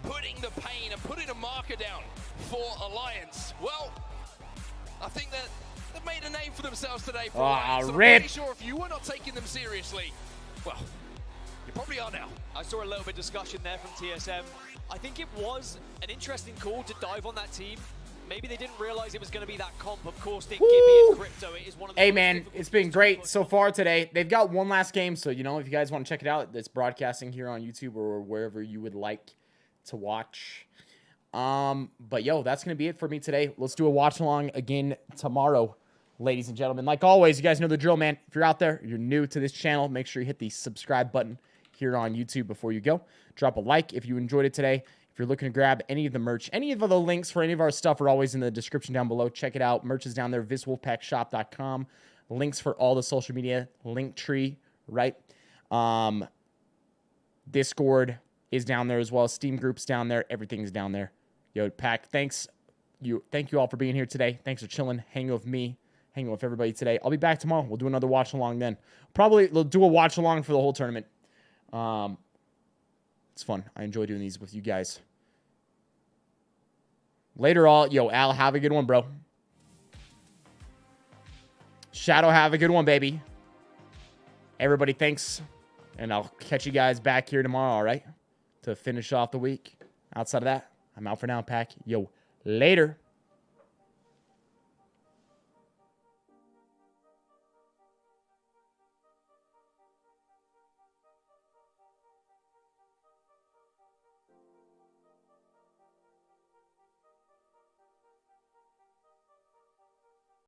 putting the pain and putting a marker down for Alliance. Well, I think that they've made a name for themselves today for Alliance. So I'm pretty sure if you were not taking them seriously, well, you probably are now. I saw a little bit of discussion there from TSM. I think it was an interesting call to dive on that team. Maybe they didn't realize it was going to be that comp. Of course, Gibby and Crypto. It is one of the hey, man, it's been great so far today. They've got one last game, so, you know, if you guys want to check it out, it's broadcasting here on YouTube or wherever you would like to watch. But, yo, that's going to be it for me today. Let's do a watch-along again tomorrow, ladies and gentlemen. Like always, you guys know the drill, man. If you're out there, you're new to this channel, make sure you hit the subscribe button here on YouTube before you go. Drop a like if you enjoyed it today. If you're looking to grab any of the merch, any of the links for any of our stuff are always in the description down below. Check it out. Merch is down there, VissWolfpackShop.com. Links for all the social media, Linktree, right? Discord is down there as well. Steam groups down there. Everything's down there. Yo, Pack, thank you all for being here today. Thanks for chilling, hanging with me, hanging with everybody today. I'll be back tomorrow. We'll do another watch along then. Probably we'll do a watch along for the whole tournament. It's fun. I enjoy doing these with you guys. Later, all. Yo, Al, have a good one, bro. Shadow, have a good one, baby. Everybody, thanks. And I'll catch you guys back here tomorrow, all right? To finish off the week. Outside of that, I'm out for now, Pack. Yo, later.